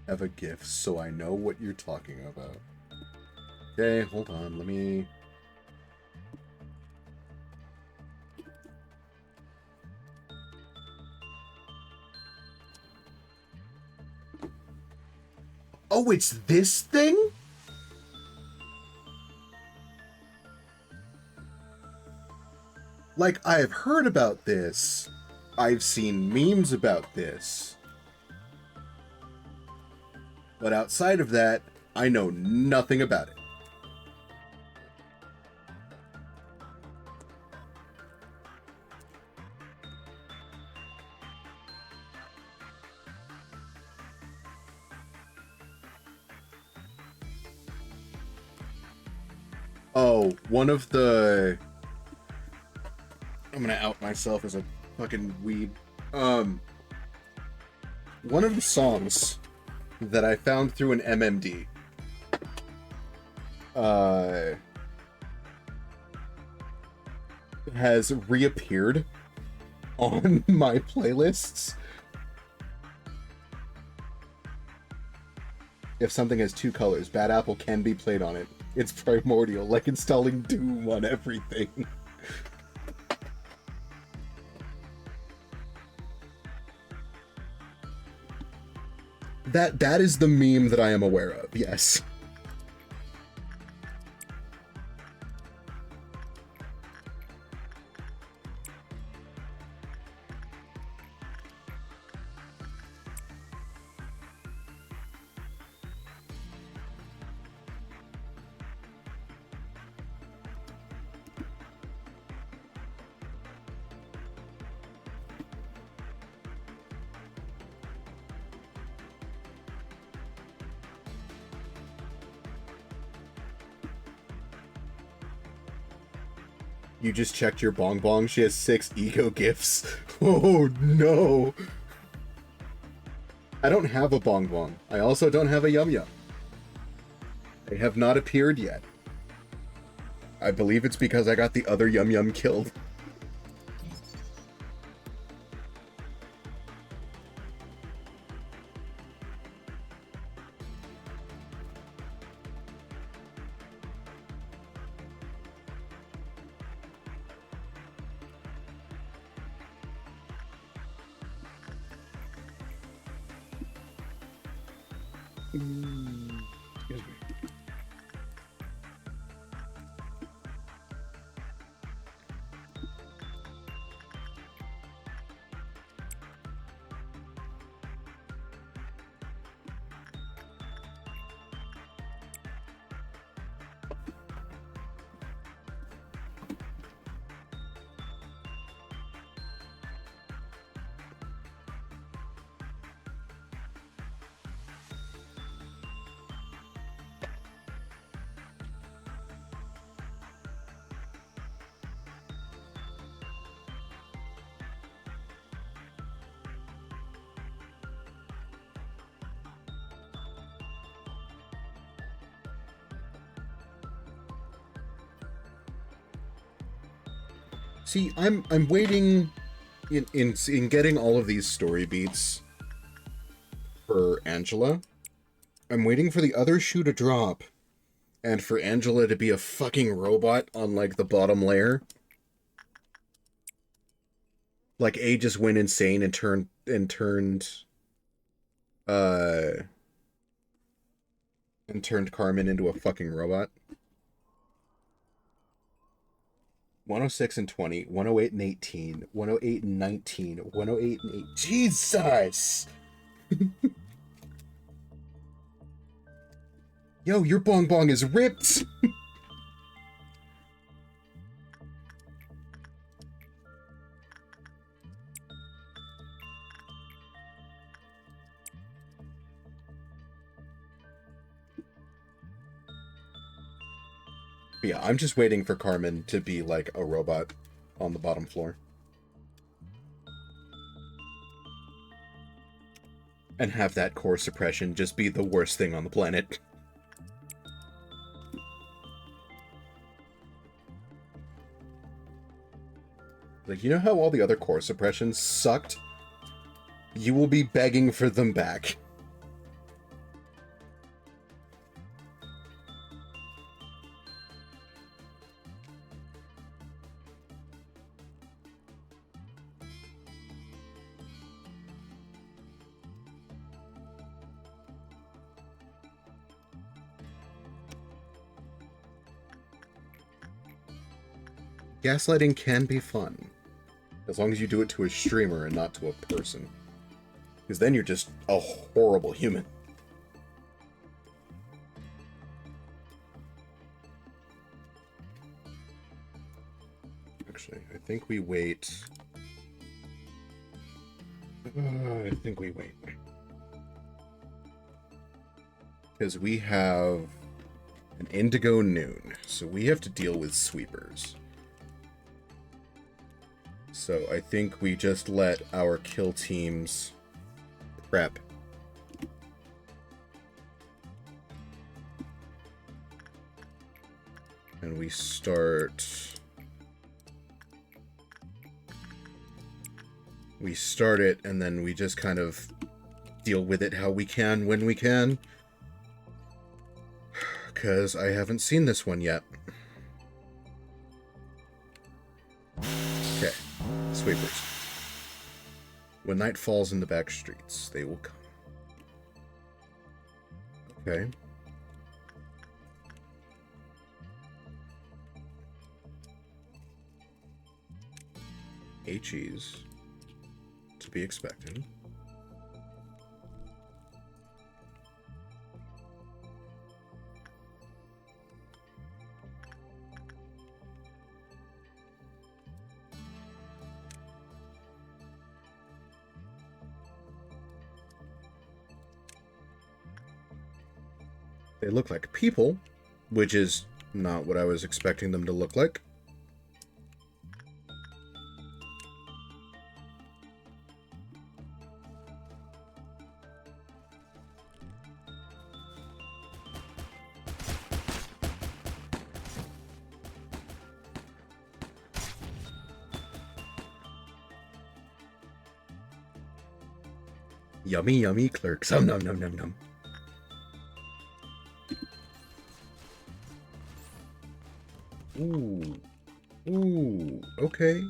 Speaker 1: Have a gift so I know what you're talking about. Okay, hold on, let me... Oh, it's this thing? Like, I've heard about this. I've seen memes about this. But outside of that, I know nothing about it. Oh, one of the... I'm gonna out myself as a fucking weeb. One of the songs that I found through an MMD has reappeared on my playlists. If something has two colors, Bad Apple can be played on it. It's primordial, like installing Doom on everything. That is the meme that I am aware of, yes. You just checked your bong bong. She has 6 ego gifts. Oh no. I don't have a bong bong. I also don't have a yum yum. They have not appeared yet. I believe it's because I got the other yum yum killed. Excuse me. See, I'm waiting in getting all of these story beats for Angela. I'm waiting for the other shoe to drop, and for Angela to be a fucking robot on, like, the bottom layer. Like, A just went insane and turned Carmen into a fucking robot. 106 and 20, 108 and 18, 108 and 19, 108 and 8. Jesus! Yo, your bong bong is ripped! But yeah, I'm just waiting for Carmen to be like a robot on the bottom floor. And have that core suppression just be the worst thing on the planet. Like, you know how all the other core suppressions sucked? You will be begging for them back. Gaslighting can be fun, as long as you do it to a streamer and not to a person. Because then you're just a horrible human. Actually, I think we wait. Because we have an indigo noon, so we have to deal with sweepers. So I think we just let our kill teams prep. And we start it, and then we just kind of deal with it how we can when we can. Because I haven't seen this one yet. Okay, sweepers. When night falls in the back streets, they will come. Okay. HEs. To be expected. They look like people, which is not what I was expecting them to look like. Yummy, yummy clerks. Oh, nom, nom, nom, nom. Ooh. Ooh, okay.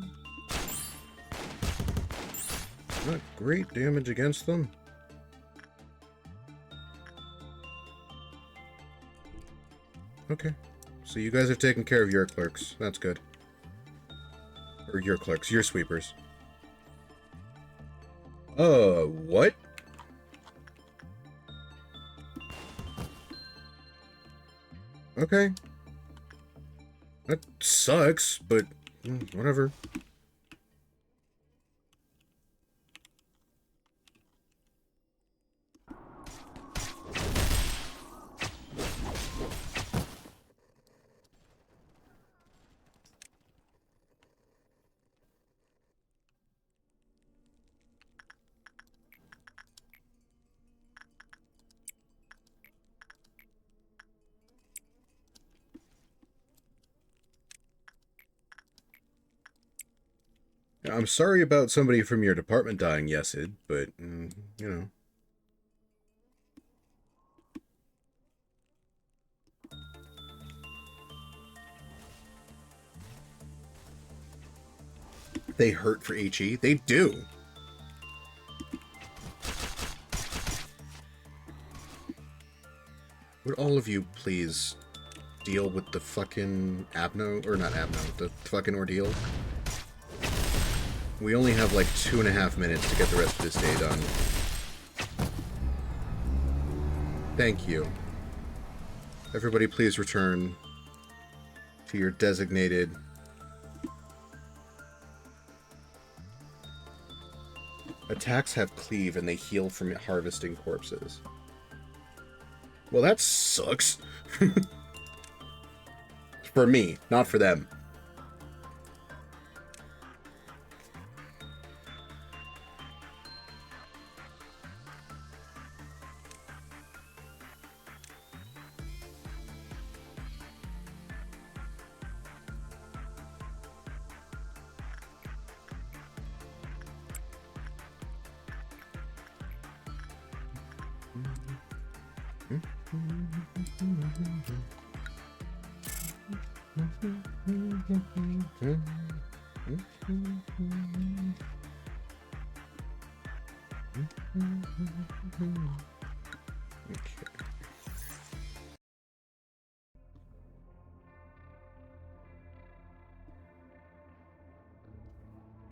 Speaker 1: Not great damage against them. Okay. So you guys have taken care of your clerks. That's good. Or your clerks, your sweepers. What? Okay. That sucks, but whatever. I'm sorry about somebody from your department dying, yes, Id, but, you know. They hurt for HE? They do. Would all of you please deal with the fucking Abno, or not Abno, the fucking ordeal? We only have like 2.5 minutes to get the rest of this day done. Thank you. Everybody please return to your designated... Attacks have cleave and they heal from harvesting corpses. Well, that sucks. For me, not for them.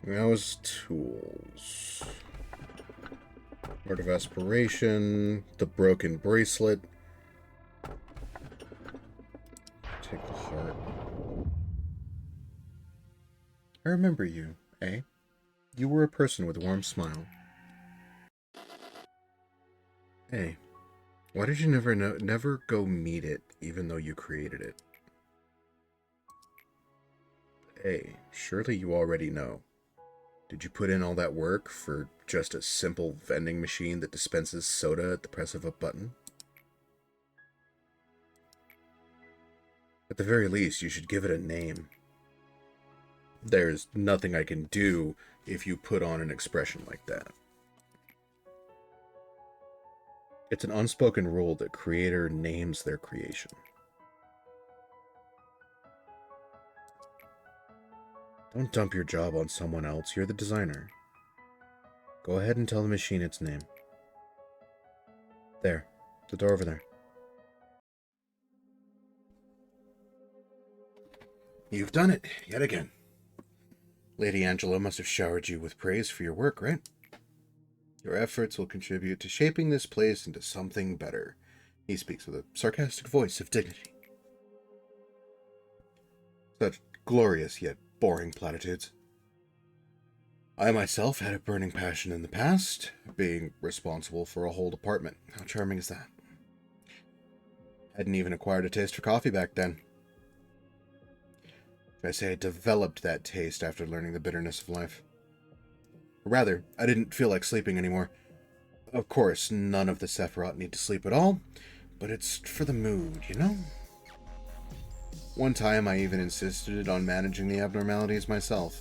Speaker 1: That was tools. Art of Aspiration, the broken bracelet. Take the heart. I remember you, eh? You were a person with a warm smile. Hey, why did you never go meet it, even though you created it? Hey, surely you already know. Did you put in all that work for just a simple vending machine that dispenses soda at the press of a button? At the very least, you should give it a name. There's nothing I can do if you put on an expression like that. It's an unspoken rule that creator names their creation. Don't dump your job on someone else. You're the designer. Go ahead and tell the machine its name. There. The door over there. You've done it, yet again. Lady Angela must have showered you with praise for your work, right? Your efforts will contribute to shaping this place into something better. He speaks with a sarcastic voice of dignity. Such glorious yet boring platitudes. I myself had a burning passion in the past, being responsible for a whole department. How charming is that? Hadn't even acquired a taste for coffee back then. I say I developed that taste after learning the bitterness of life. Or rather, I didn't feel like sleeping anymore. Of course, none of the Sephiroth need to sleep at all, but it's for the mood, you know? One time I even insisted on managing the abnormalities myself.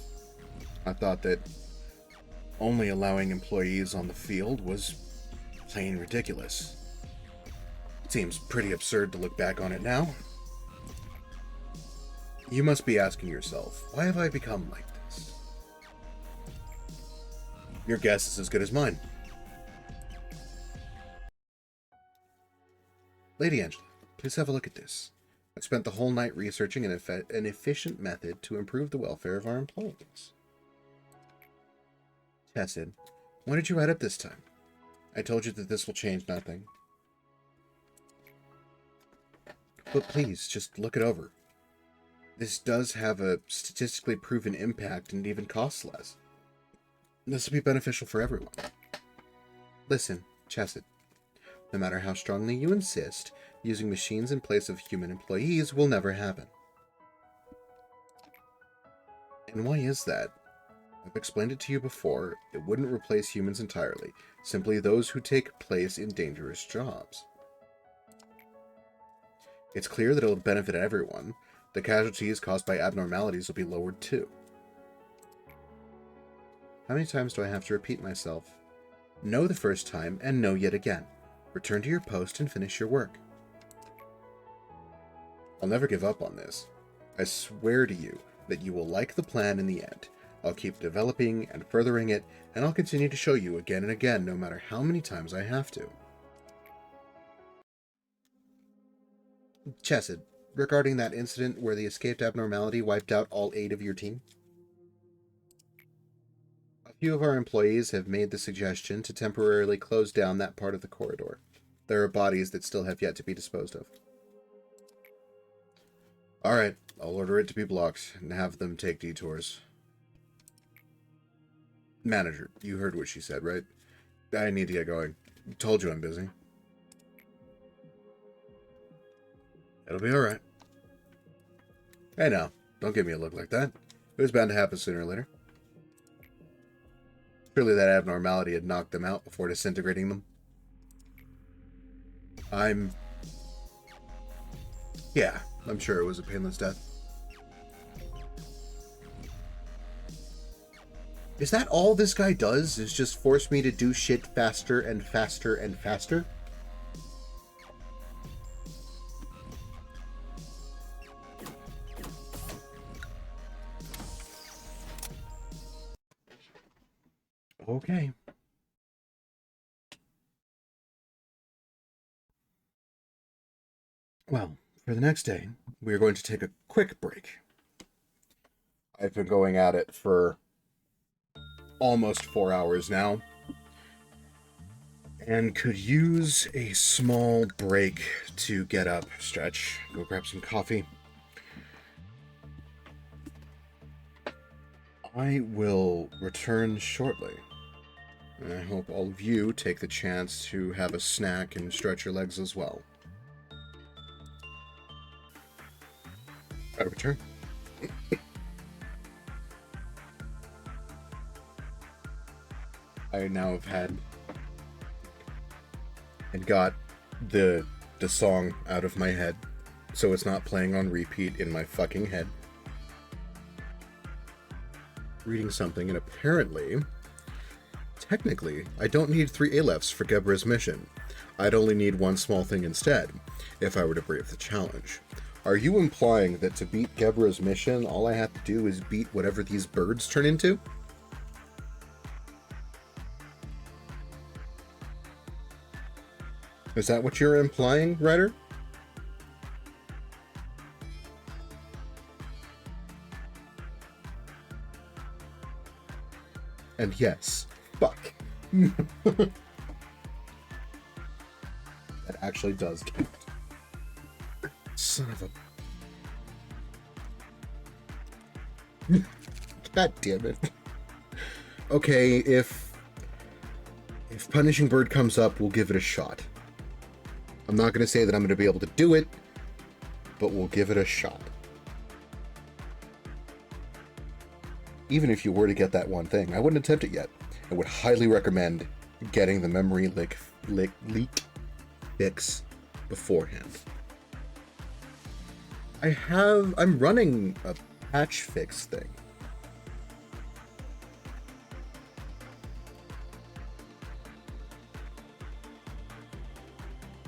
Speaker 1: I thought that only allowing employees on the field was plain ridiculous. It seems pretty absurd to look back on it now. You must be asking yourself, why have I become like this? Your guess is as good as mine. Lady Angela, please have a look at this. I spent the whole night researching an efficient method to improve the welfare of our employees. Tested. Why did you write up this time? I told you that this will change nothing. But please, just look it over. This does have a statistically proven impact and even costs less. This will be beneficial for everyone. Listen, Chesed. No matter how strongly you insist, using machines in place of human employees will never happen. And why is that? I've explained it to you before. It wouldn't replace humans entirely, simply those who take place in dangerous jobs. It's clear that it will benefit everyone. The casualties caused by abnormalities will be lowered too. How many times do I have to repeat myself? No the first time, and no yet again. Return to your post and finish your work. I'll never give up on this. I swear to you that you will like the plan in the end. I'll keep developing and furthering it, and I'll continue to show you again and again, no matter how many times I have to. Chesed, regarding that incident where the escaped abnormality wiped out all 8 of your team? A few of our employees have made the suggestion to temporarily close down that part of the corridor. There are bodies that still have yet to be disposed of. Alright, I'll order it to be blocked and have them take detours. Manager, you heard what she said, right? I need to get going. Told you I'm busy. It'll be alright. Hey now, don't give me a look like that. It was bound to happen sooner or later. Surely that abnormality had knocked them out before disintegrating them. Yeah, I'm sure it was a painless death. Is that all this guy does, is just force me to do shit faster and faster and faster? Okay. Well, for the next day, we are going to take a quick break. I've been going at it for almost 4 hours now, and could use a small break to get up, stretch, go grab some coffee. I will return shortly. And I hope all of you take the chance to have a snack and stretch your legs as well. I return. I now have had and got the song out of my head, so it's not playing on repeat in my fucking head. Reading something, and apparently, technically, I don't need 3 Alephs for Gebra's mission. I'd only need one small thing instead, if I were to brave the challenge. Are you implying that to beat Gebra's mission, all I have to do is beat whatever these birds turn into? Is that what you're implying, Ryder? And yes, fuck. That actually does count. Son of a... God damn it. Okay, if Punishing Bird comes up, we'll give it a shot. I'm not going to say that I'm going to be able to do it, but we'll give it a shot. Even if you were to get that one thing, I wouldn't attempt it yet. I would highly recommend getting the memory leak fix beforehand. I'm running a patch fix thing.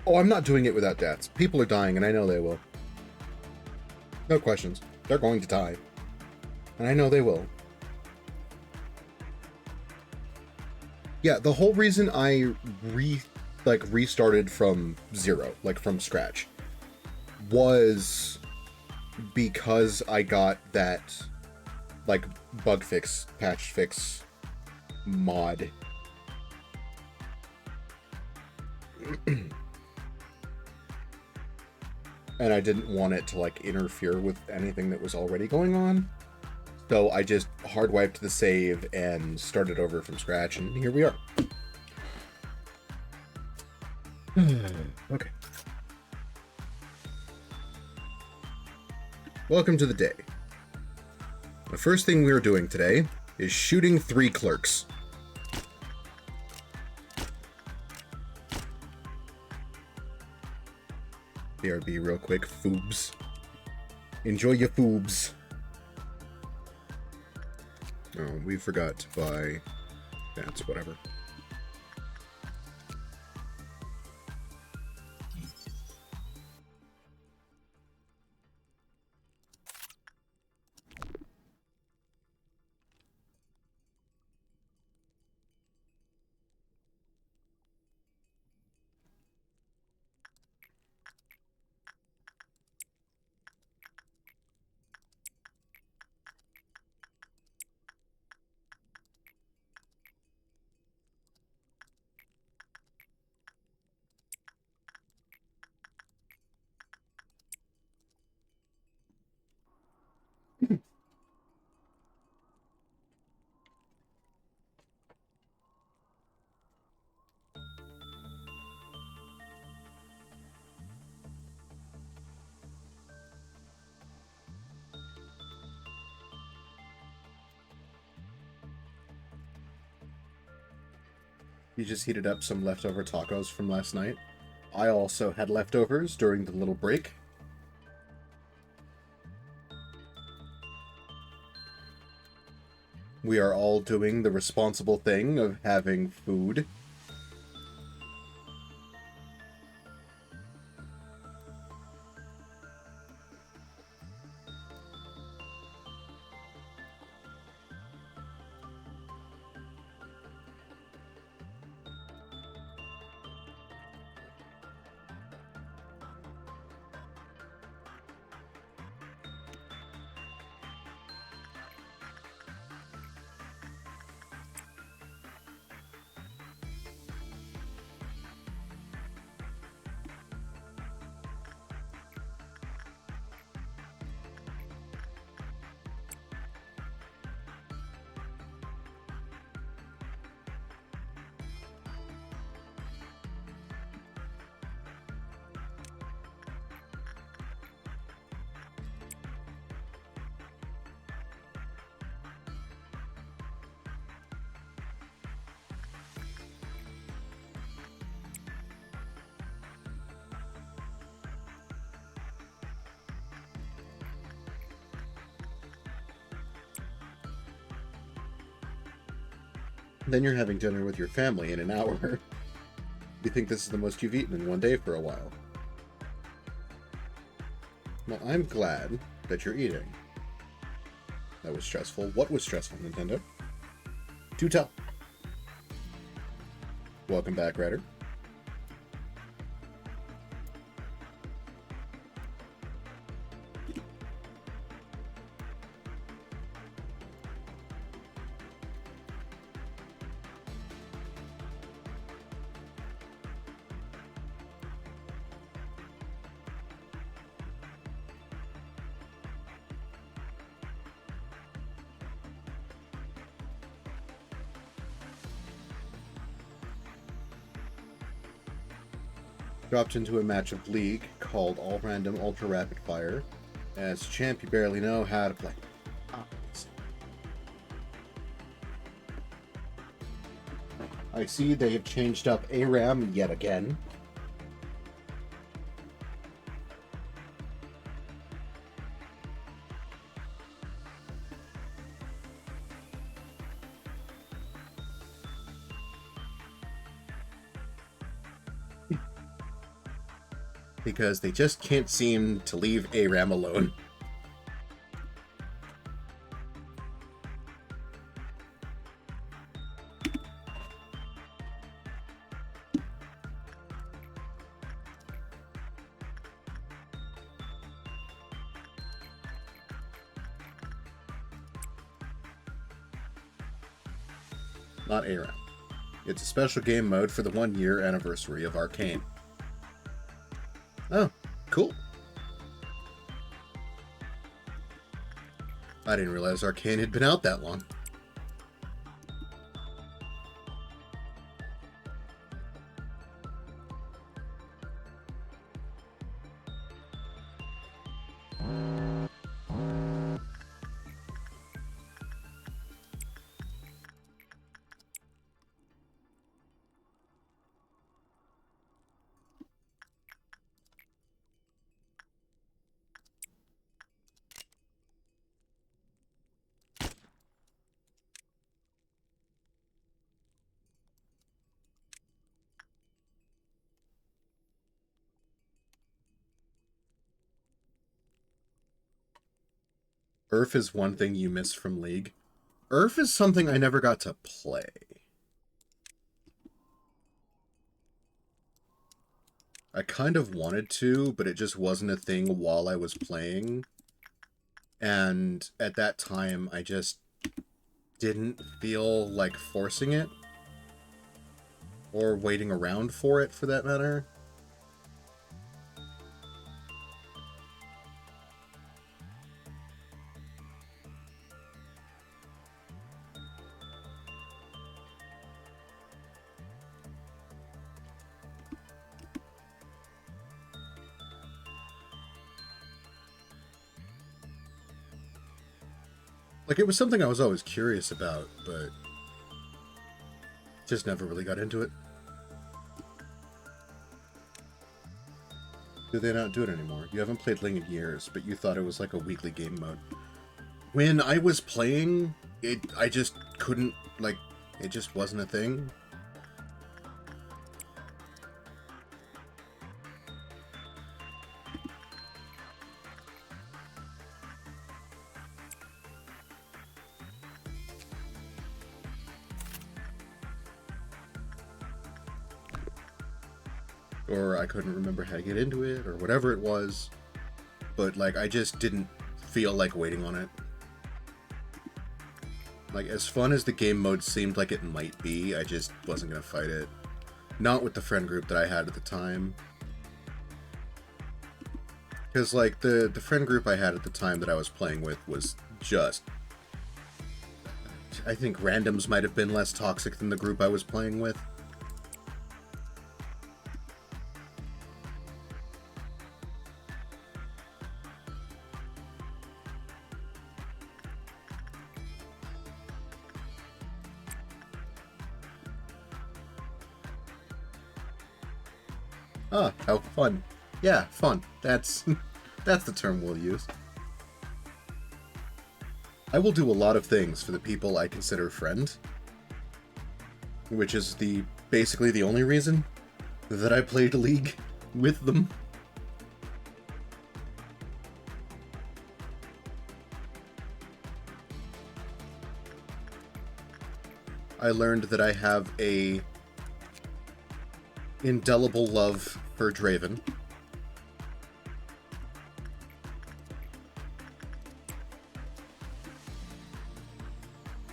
Speaker 1: Oh, I'm not doing it without deaths. People are dying, and I know they will. No questions. They're going to die. And I know they will. Yeah, the whole reason I restarted from zero, like from scratch, was because I got that, like, bug fix, patch fix mod. And I didn't want it to, like, interfere with anything that was already going on. So I just hard wiped the save and started over from scratch, and here we are. Okay. Welcome to the day. The first thing we are doing today is shooting 3 clerks. BRB real quick, foobs. Enjoy your foobs. Oh, we forgot to buy... Yeah, it's whatever. You just heated up some leftover tacos from last night. I also had leftovers during the little break. We are all doing the responsible thing of having food. Then you're having dinner with your family in an hour. You think this is the most you've eaten in one day for a while. Well, I'm glad that you're eating. That was stressful. What was stressful, Nintendo? Do tell. Welcome back, Ryder. Dropped into a match of League called All Random Ultra Rapid Fire. As champ, you barely know how to play. I see they have changed up ARAM yet again. Because they just can't seem to leave ARAM alone. Not ARAM. It's a special game mode for the 1-year anniversary of Arcane. Oh, cool. I didn't realize Arcane had been out that long. Earth is one thing you miss from League. Earth is something I never got to play. I kind of wanted to, but it just wasn't a thing while I was playing. And at that time, I just didn't feel like forcing it. Or waiting around for it, for that matter. Like, it was something I was always curious about, but just never really got into it. Do they not do it anymore? You haven't played Ling in years, but you thought it was like a weekly game mode. When I was playing, I just couldn't, like, it just wasn't a thing. Or I couldn't remember how to get into it, or whatever it was. But, like, I just didn't feel like waiting on it. Like, as fun as the game mode seemed like it might be, I just wasn't gonna fight it. Not with the friend group that I had at the time. Because, like, the friend group I had at the time that I was playing with was just... I think randoms might have been less toxic than the group I was playing with. Ah, how fun. Yeah, fun. That's the term we'll use. I will do a lot of things for the people I consider friend, which is basically the only reason that I played League with them. I learned that I have a indelible love for Draven.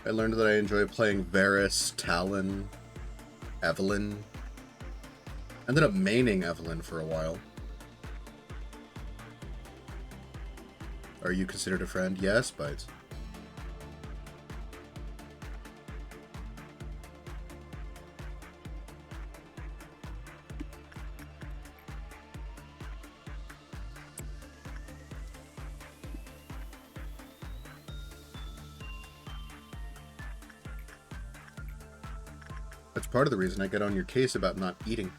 Speaker 1: I learned that I enjoy playing Varus, Talon, Evelynn. Ended up maining Evelynn for a while. Are you considered a friend? Yes, Bites. That's part of the reason I get on your case about not eating.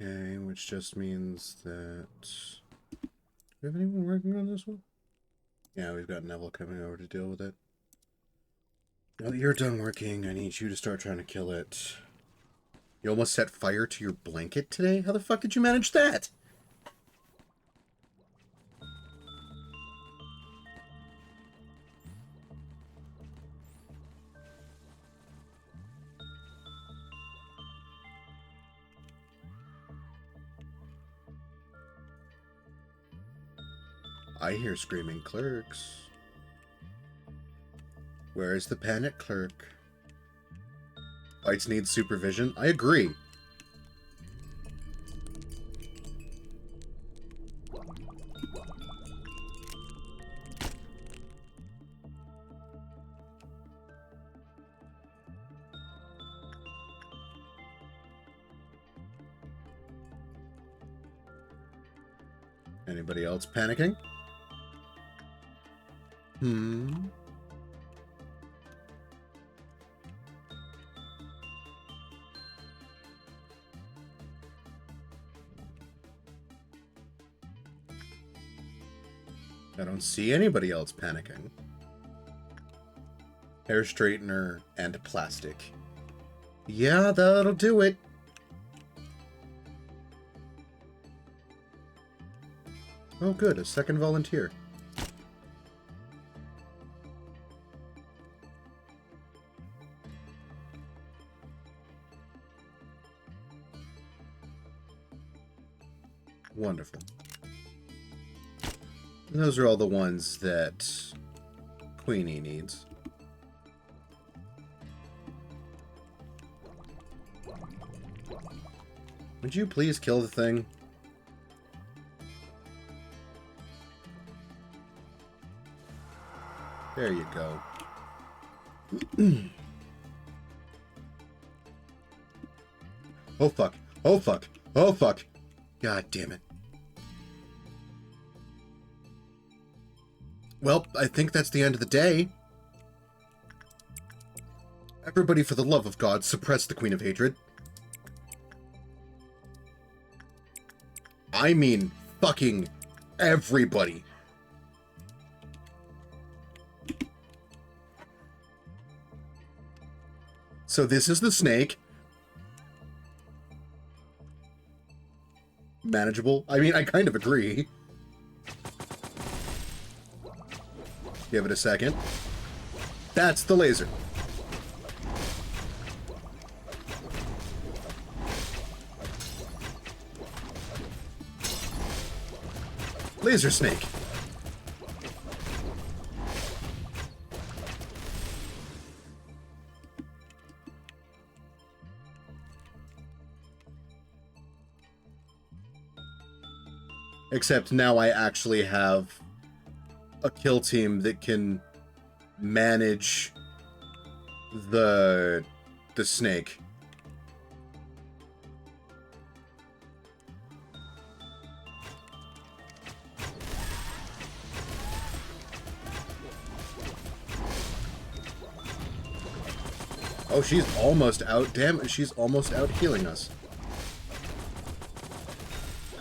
Speaker 1: Okay, which just means that... Do we have anyone working on this one? Yeah, we've got Neville coming over to deal with it. Now that you're done working, I need you to start trying to kill it. You almost set fire to your blanket today? How the fuck did you manage that? I hear screaming clerks. Where is the panic clerk? Fights need supervision. I agree. Anybody else panicking? I don't see anybody else panicking. Hair straightener and plastic. Yeah, that'll do it. Oh good, a second volunteer. Wonderful. And those are all the ones that Queenie needs. Would you please kill the thing? There you go. Oh fuck. Oh fuck. Oh fuck. God damn it. Well, I think that's the end of the day. Everybody, for the love of God, suppress the Queen of Hatred. I mean, fucking everybody. So this is the snake. Manageable. I mean, I kind of agree. Give it a second. That's the laser. Laser snake. Except now I actually have a kill team that can manage the snake. Oh, she's almost out. Damn, she's almost out healing us.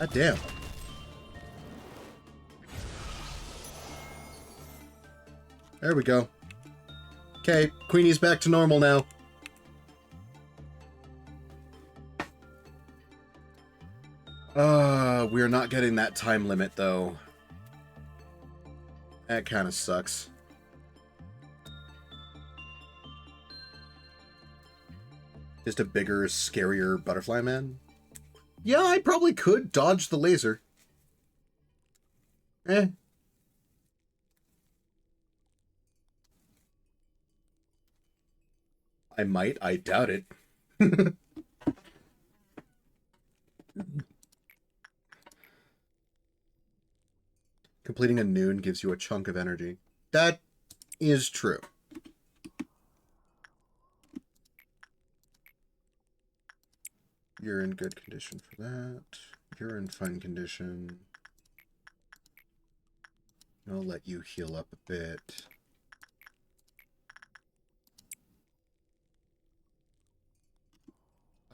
Speaker 1: God damn. There we go. Okay, Queenie's back to normal now. We're not getting that time limit, though. That kind of sucks. Just a bigger, scarier butterfly man? Yeah, I probably could dodge the laser. I might. I doubt it. Completing a noon gives you a chunk of energy. That is true. You're in good condition for that. You're in fine condition. I'll let you heal up a bit.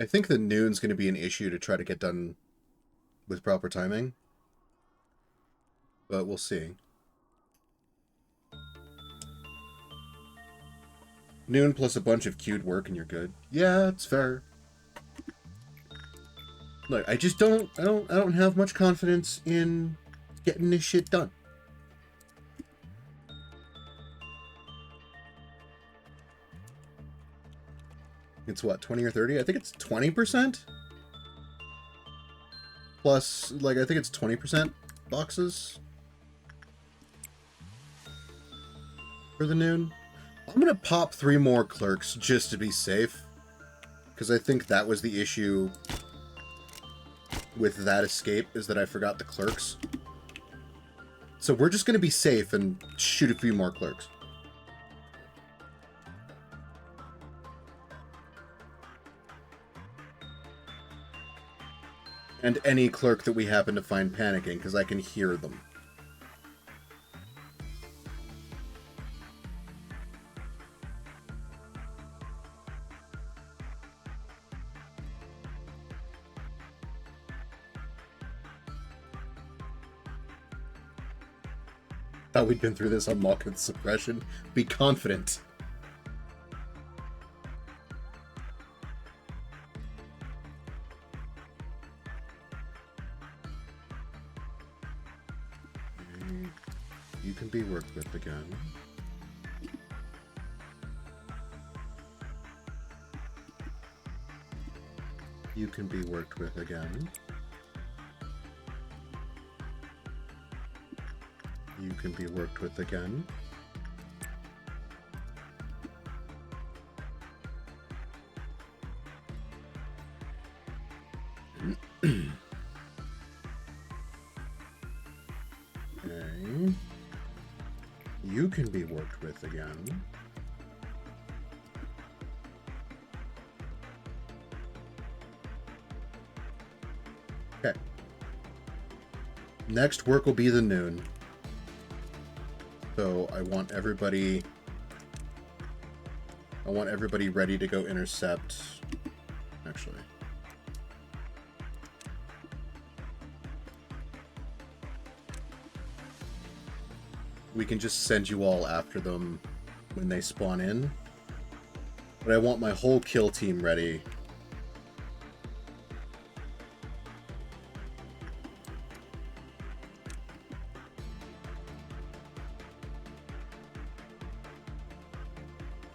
Speaker 1: I think the noon's going to be an issue to try to get done with proper timing. But we'll see. Noon plus a bunch of queued work and you're good. Yeah, it's fair. Look, I just don't have much confidence in getting this shit done. It's what, 20 or 30? I think it's 20%? Plus, like, I think it's 20% boxes for the noon. I'm gonna pop 3 more clerks just to be safe. Because I think that was the issue with that escape, is that I forgot the clerks. So we're just going to be safe and shoot a few more clerks. And any clerk that we happen to find panicking, because I can hear them. Thought we'd been through this on Mock with Suppression. Be confident. You can be worked with again. You can be worked with again. You can be worked with again. Okay. You can be worked with again. Okay. Next work will be the noon. So I want everybody ready to go intercept. Actually. We can just send you all after them when they spawn in. But I want my whole kill team ready.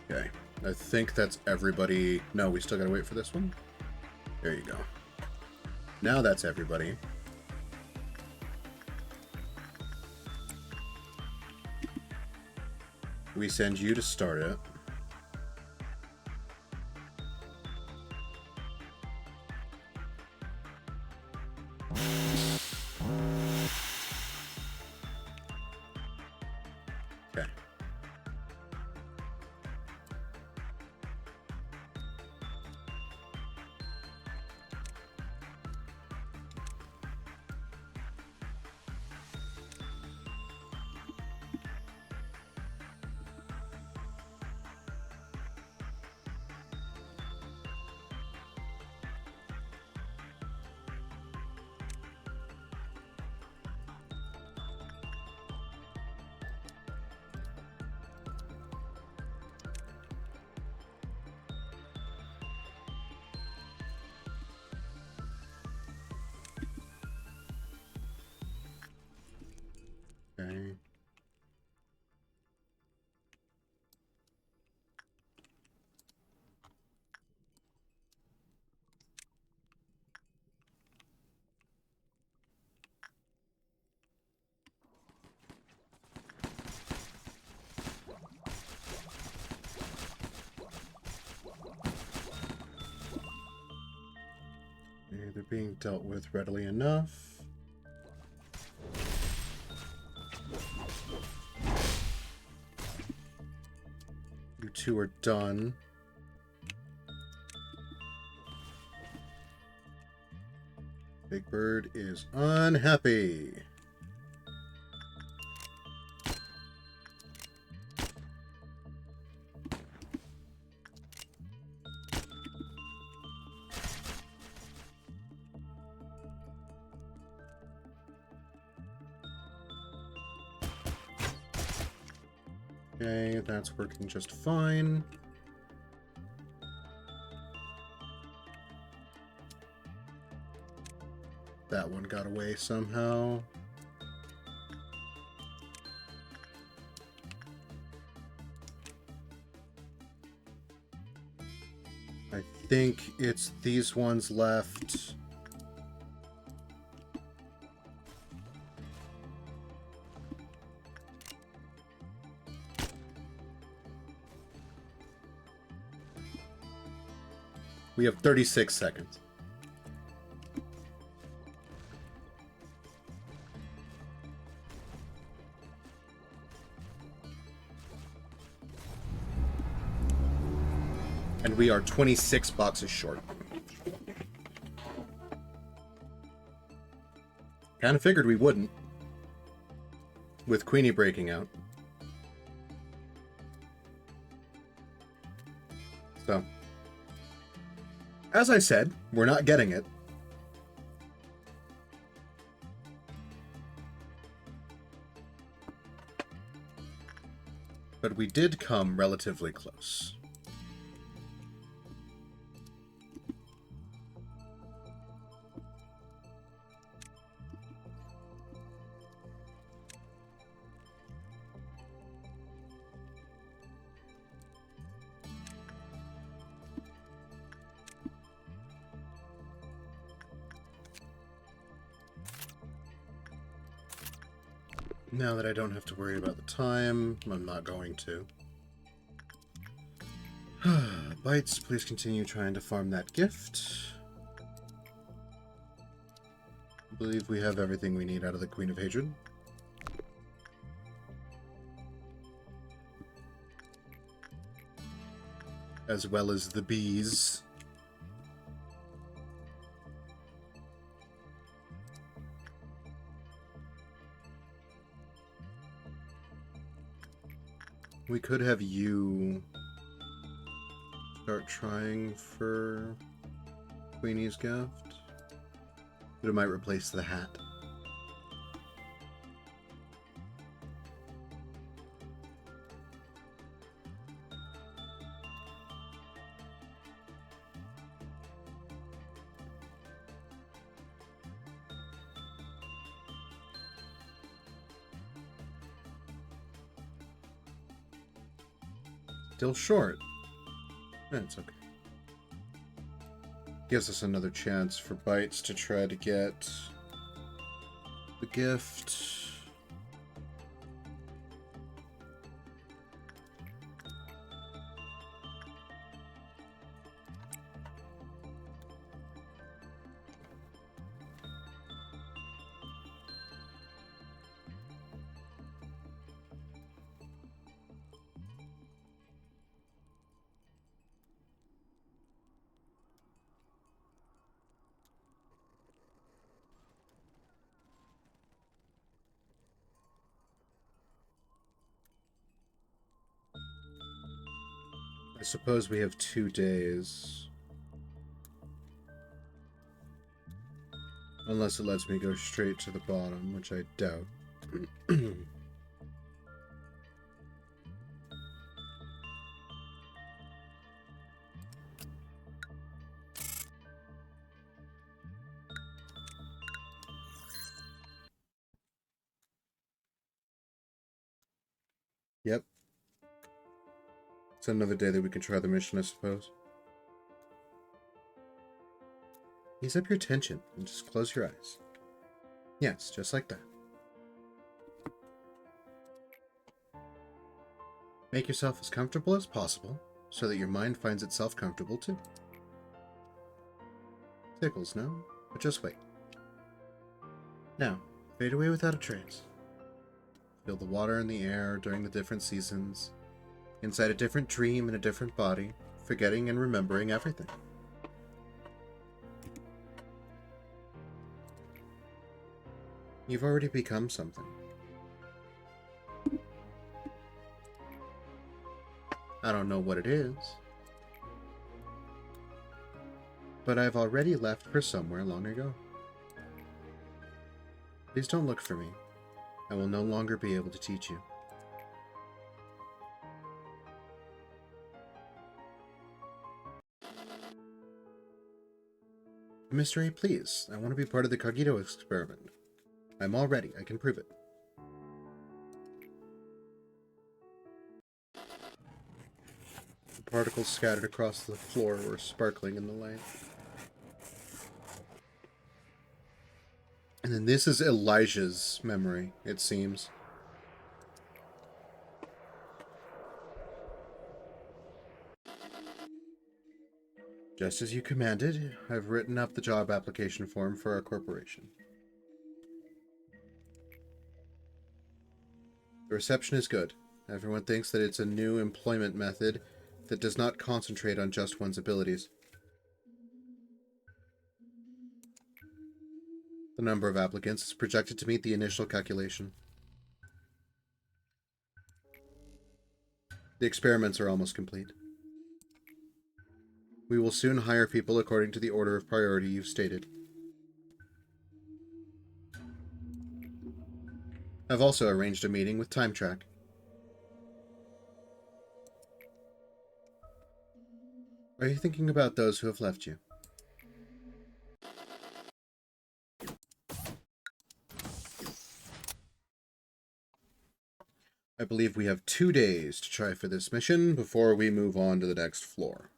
Speaker 1: Okay, I think that's everybody. No, we still gotta wait for this one. There you go. Now that's everybody. We send you to start it. Okay. Okay. They're being dealt with readily enough. You two are done. Big Bird is unhappy. Okay, that's working just fine. That one got away somehow. I think it's these ones left. We have 36 seconds. And we are 26 boxes short. Kind of figured we wouldn't, with Queenie breaking out. So, as I said, we're not getting it. But we did come relatively close. Now that I don't have to worry about the time, I'm not going to. Bites, please continue trying to farm that gift. I believe we have everything we need out of the Queen of Hatred. As well as the bees. We could have you start trying for Queenie's gift, but it might replace the hat. Still short. That's okay. Gives us another chance for Bites to try to get the gift. I suppose we have 2 days. Unless it lets me go straight to the bottom, which I doubt. Yep. It's another day that we can try the mission, I suppose. Ease up your tension and just close your eyes. Yes, just like that. Make yourself as comfortable as possible so that your mind finds itself comfortable too. Tickles, no? But just wait. Now, fade away without a trace. Feel the water and the air during the different seasons, inside a different dream in a different body, forgetting and remembering everything. You've already become something. I don't know what it is, but I've already left for somewhere long ago. Please don't look for me. I will no longer be able to teach you. Mystery, please. I want to be part of the Cogito experiment. I'm all ready. I can prove it. The particles scattered across the floor were sparkling in the light. And then this is Elijah's memory, it seems. Just as you commanded, I've written up the job application form for our corporation. The reception is good. Everyone thinks that it's a new employment method that does not concentrate on just one's abilities. The number of applicants is projected to meet the initial calculation. The experiments are almost complete. We will soon hire people according to the order of priority you've stated. I've also arranged a meeting with Time Track. Are you thinking about those who have left you? I believe we have 2 days to try for this mission before we move on to the next floor.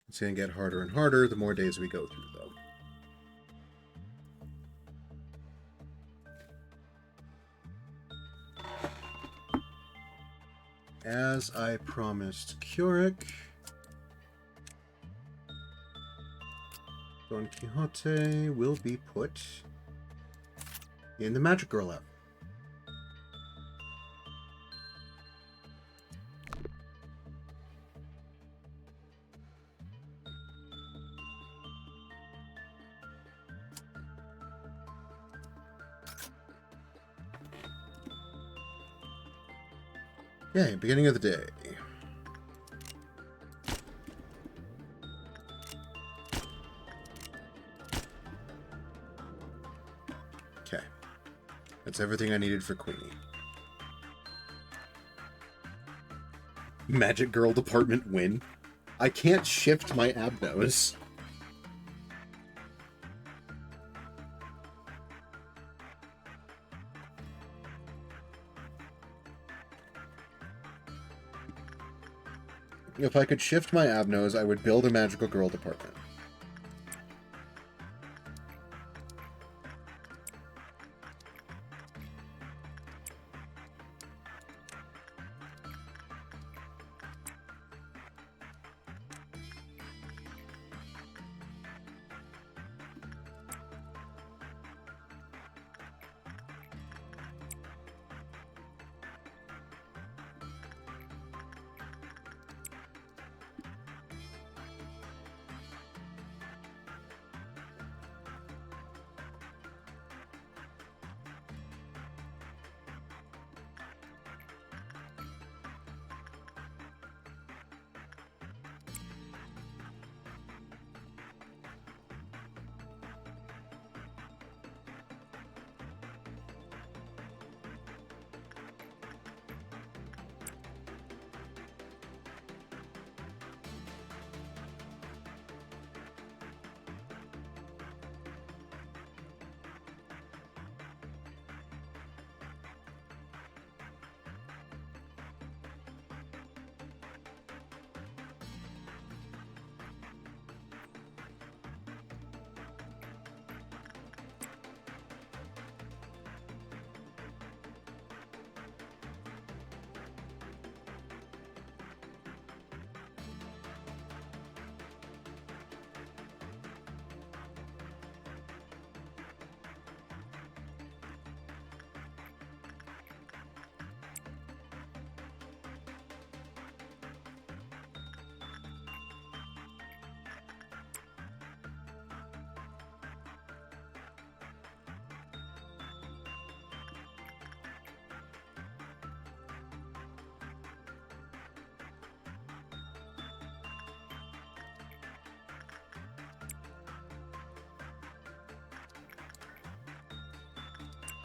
Speaker 1: It's going to get harder and harder the more days we go through, though. As I promised Keurig, Don Quixote will be put in the Magic Girl lab. Yay, beginning of the day. Okay. That's everything I needed for Queenie. Magic Girl department win. I can't shift my abnos. If I could shift my abnos, I would build a Magical Girl department.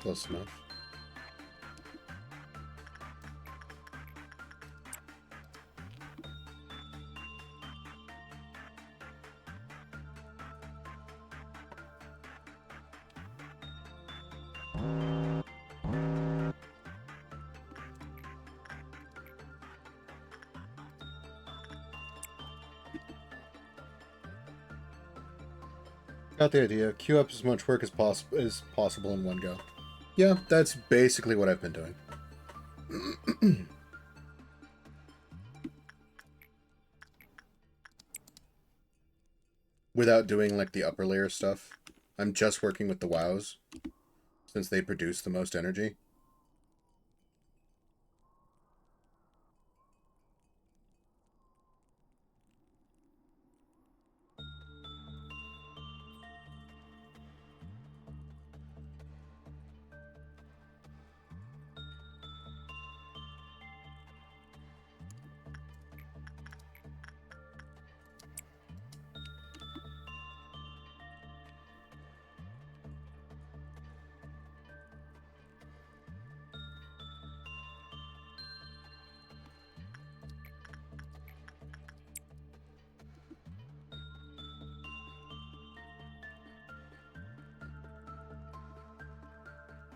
Speaker 1: Close enough. Got the idea. Queue up as much work as possible in one go. Yeah, that's basically what I've been doing. Without doing, like, the upper layer stuff. I'm just working with the WoWs, since they produce the most energy.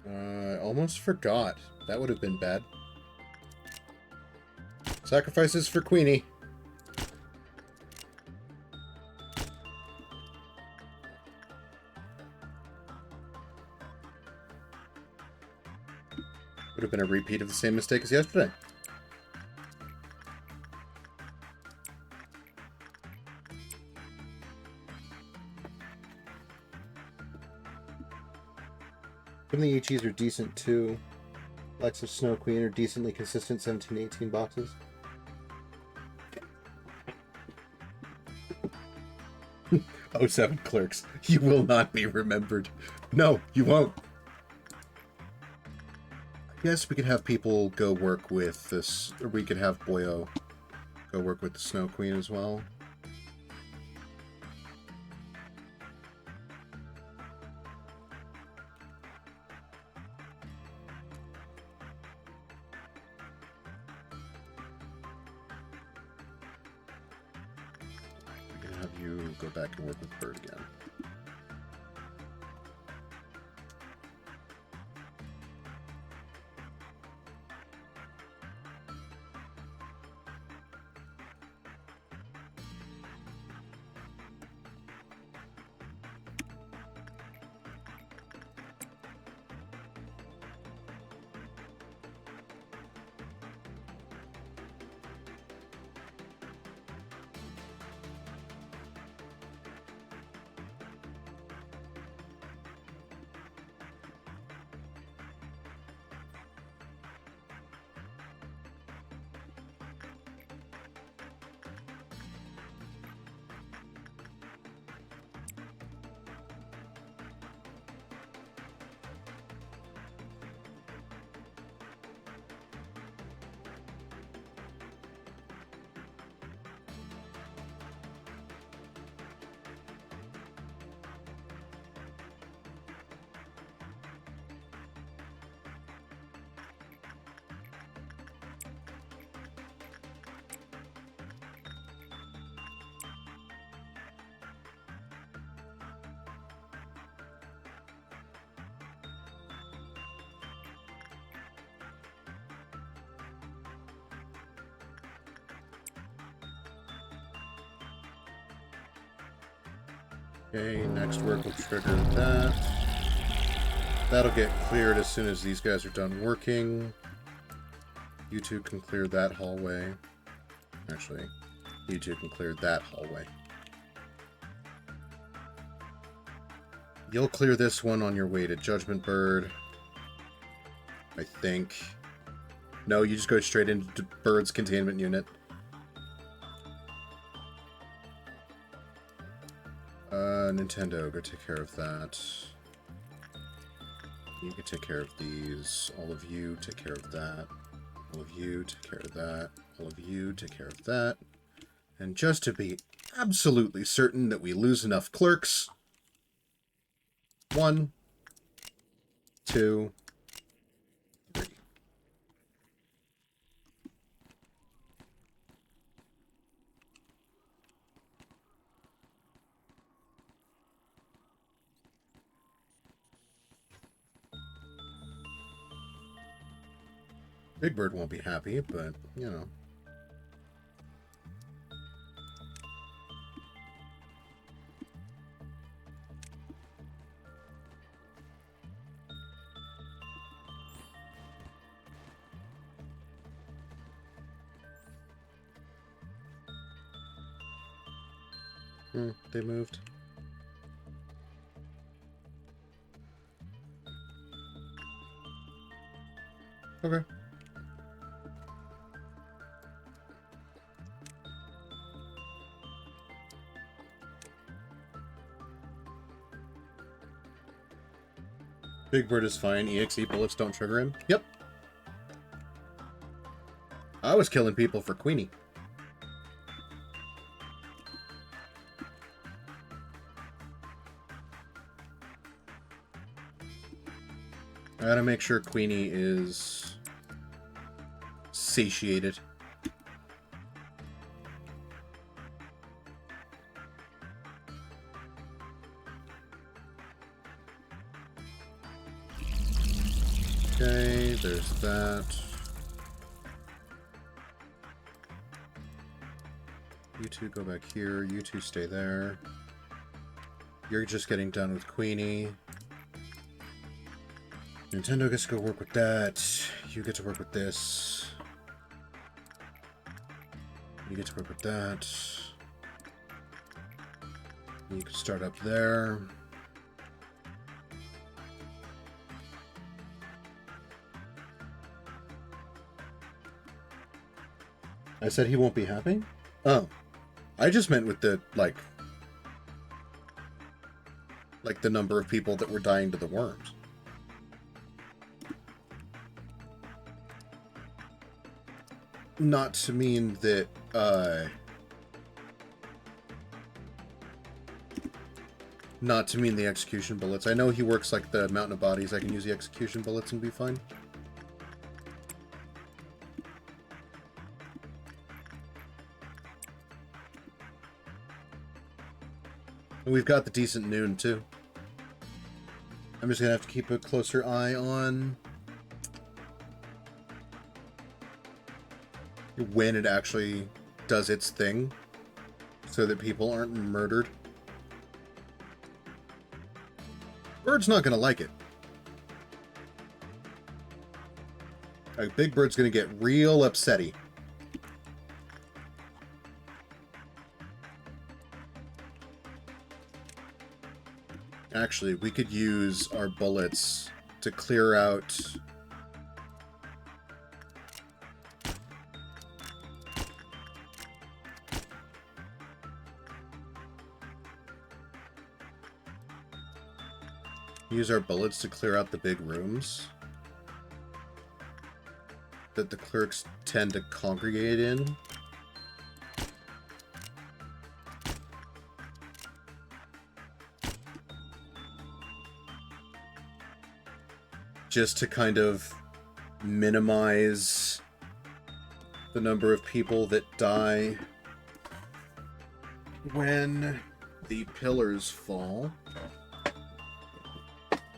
Speaker 1: I almost forgot. That would have been bad. Sacrifices for Queenie. Would have been a repeat of the same mistake as yesterday. Some of the HEs are decent too. Likes of Snow Queen are decently consistent 17-18 boxes. Oh, 7 clerks. You will not be remembered. No, you won't. I guess we could have people go work with this, or we could have Boyo go work with the Snow Queen as well. We can have you go back and work with Bird again. Okay, next work will trigger that. That'll get cleared as soon as these guys are done working. You two can clear that hallway. Actually, you two can clear that hallway. You'll clear this one on your way to Judgment Bird. I think. No, you just go straight into Bird's containment unit. Nintendo, go take care of that. You can take care of these. All of you take care of that. All of you take care of that. All of you take care of that. And just to be absolutely certain that we lose enough clerks. 1, 2, 3. Big Bird won't be happy, but, you know. They moved. Okay. Big Bird is fine. EXE bullets don't trigger him. Yep. I was killing people for Queenie. I gotta make sure Queenie is satiated. Okay, there's that. You two go back here. You two stay there. You're just getting done with Queenie. Nintendo gets to go work with that. You get to work with this. You get to work with that. You can start up there. I said he won't be happy? Oh. I just meant with the, like the number of people that were dying to the worms. Not to mean that, not to mean the execution bullets. I know he works like the mountain of bodies. I can use the execution bullets and be fine. And we've got the decent noon, too. I'm just gonna have to keep a closer eye on when it actually does its thing, so that people aren't murdered. Bird's not gonna like it. Like, Big Bird's gonna get real upsetty. Actually, we could use our bullets to clear out the big rooms that the clerks tend to congregate in. Just to kind of minimize the number of people that die when the pillars fall.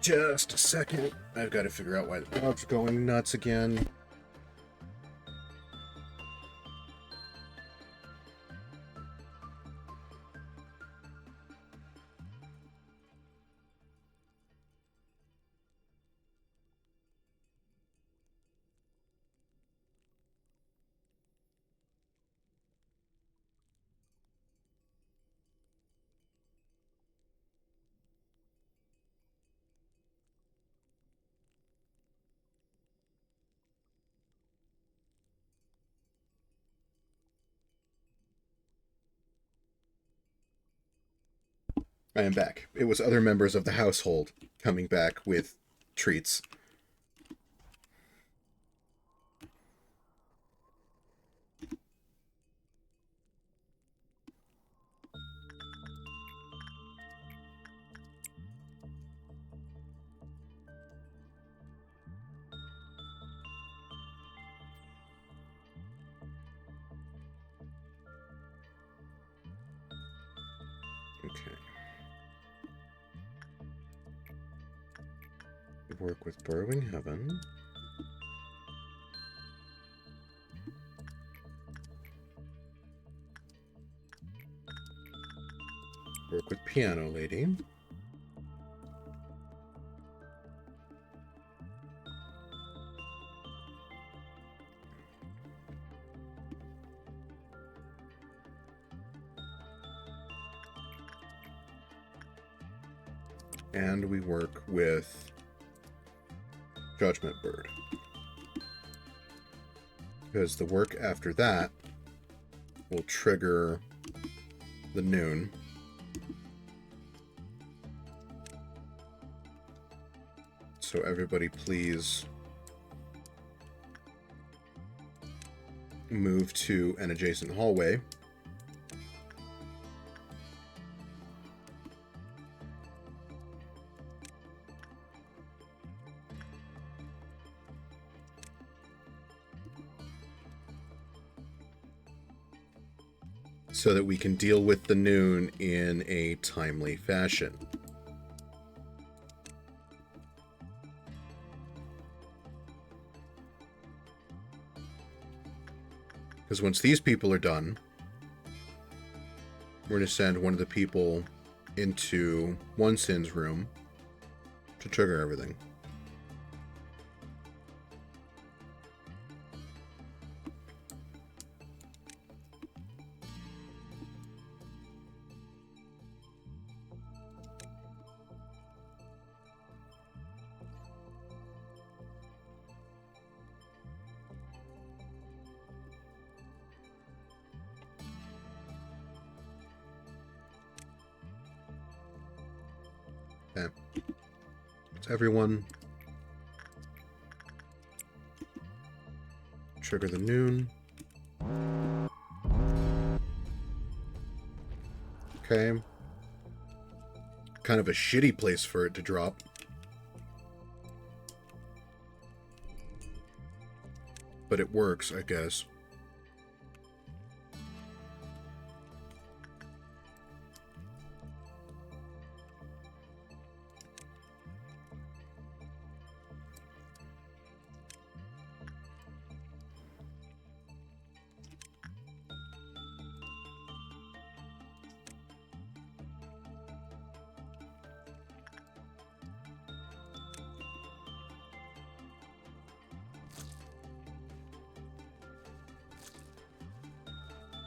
Speaker 1: Just a second. I've got to figure out why the dogs are going nuts again. I am back. It was other members of the household coming back with treats. Okay. Work with Burrowing Heaven. Work with Piano Lady. And we work with Judgment Bird. Because the work after that will trigger the noon. So everybody please move to an adjacent hallway. So that we can deal with the noon in a timely fashion. Because once these people are done, we're going to send one of the people into One Sin's room to trigger everything. Okay. It's everyone. Trigger the noon. Okay. Kind of a shitty place for it to drop. But it works, I guess.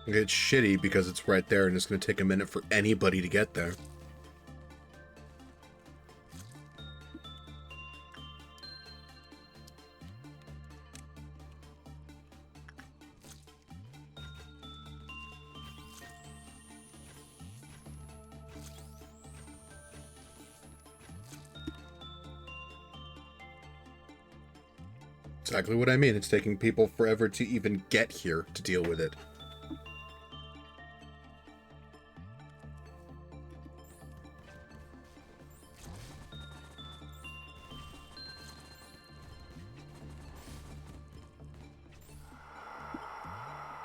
Speaker 1: It's shitty because it's right there and it's going to take a minute for anybody to get there. Exactly what I mean. It's taking people forever to even get here to deal with it.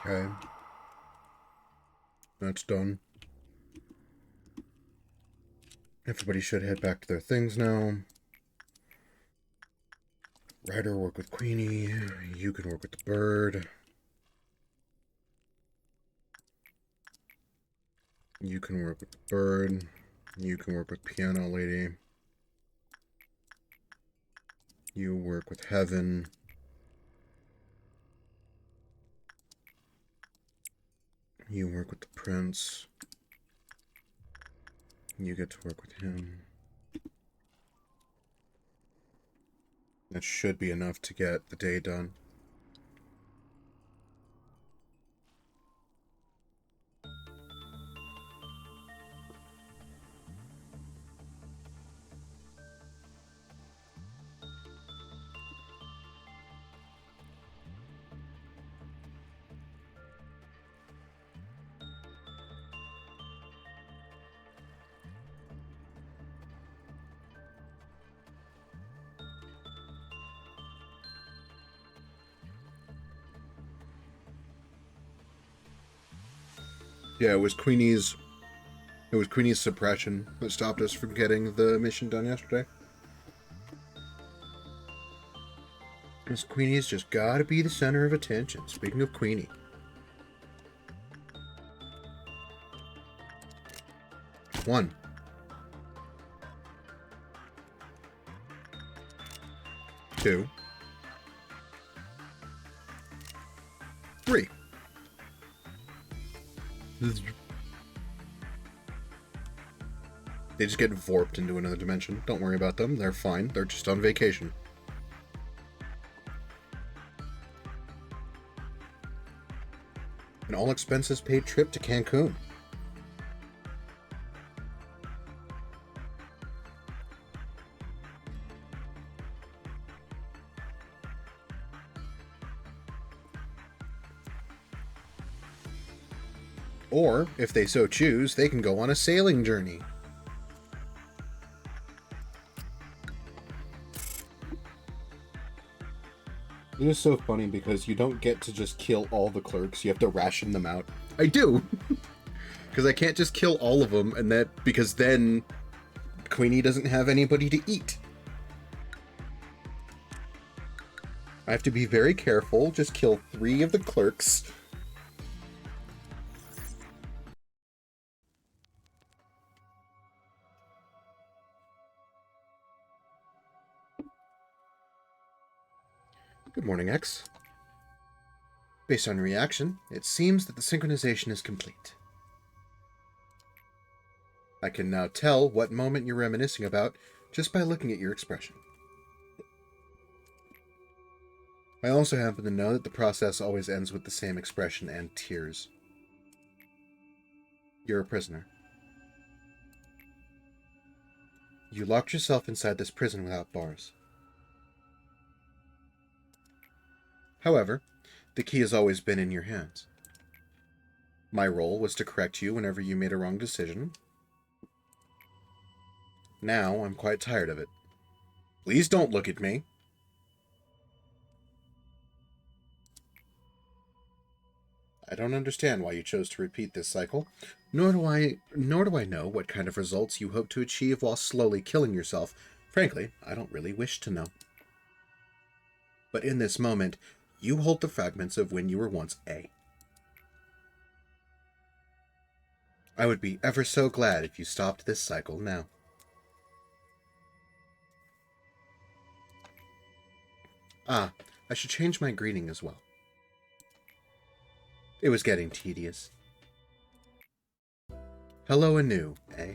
Speaker 1: Okay. That's done. Everybody should head back to their things now. Ryder, work with Queenie. You can work with the bird. You can work with the bird. You can work with Piano Lady. You work with Heaven. You work with the Prince. You get to work with him. That should be enough to get the day done. Yeah, it was Queenie's suppression that stopped us from getting the mission done yesterday. Because Queenie's just gotta be the center of attention. Speaking of Queenie. One. Two. Three. They just get warped into another dimension. Don't worry about them. They're fine. They're just on vacation. An all-expenses-paid trip to Cancun. Or, if they so choose, they can go on a sailing journey. It is so funny because you don't get to just kill all the clerks. You have to ration them out. I do! Because I can't just kill all of them, and because then Queenie doesn't have anybody to eat. I have to be very careful. Just kill 3 of the clerks. Good morning, X. Based on your reaction, it seems that the synchronization is complete. I can now tell what moment you're reminiscing about just by looking at your expression. I also happen to know that the process always ends with the same expression and tears. You're a prisoner. You locked yourself inside this prison without bars. However, the key has always been in your hands. My role was to correct you whenever you made a wrong decision. Now, I'm quite tired of it. Please don't look at me. I don't understand why you chose to repeat this cycle, nor do I know what kind of results you hope to achieve while slowly killing yourself. Frankly, I don't really wish to know. But in this moment, you hold the fragments of when you were once A. I would be ever so glad if you stopped this cycle now. Ah, I should change my greeting as well. It was getting tedious. Hello anew, eh?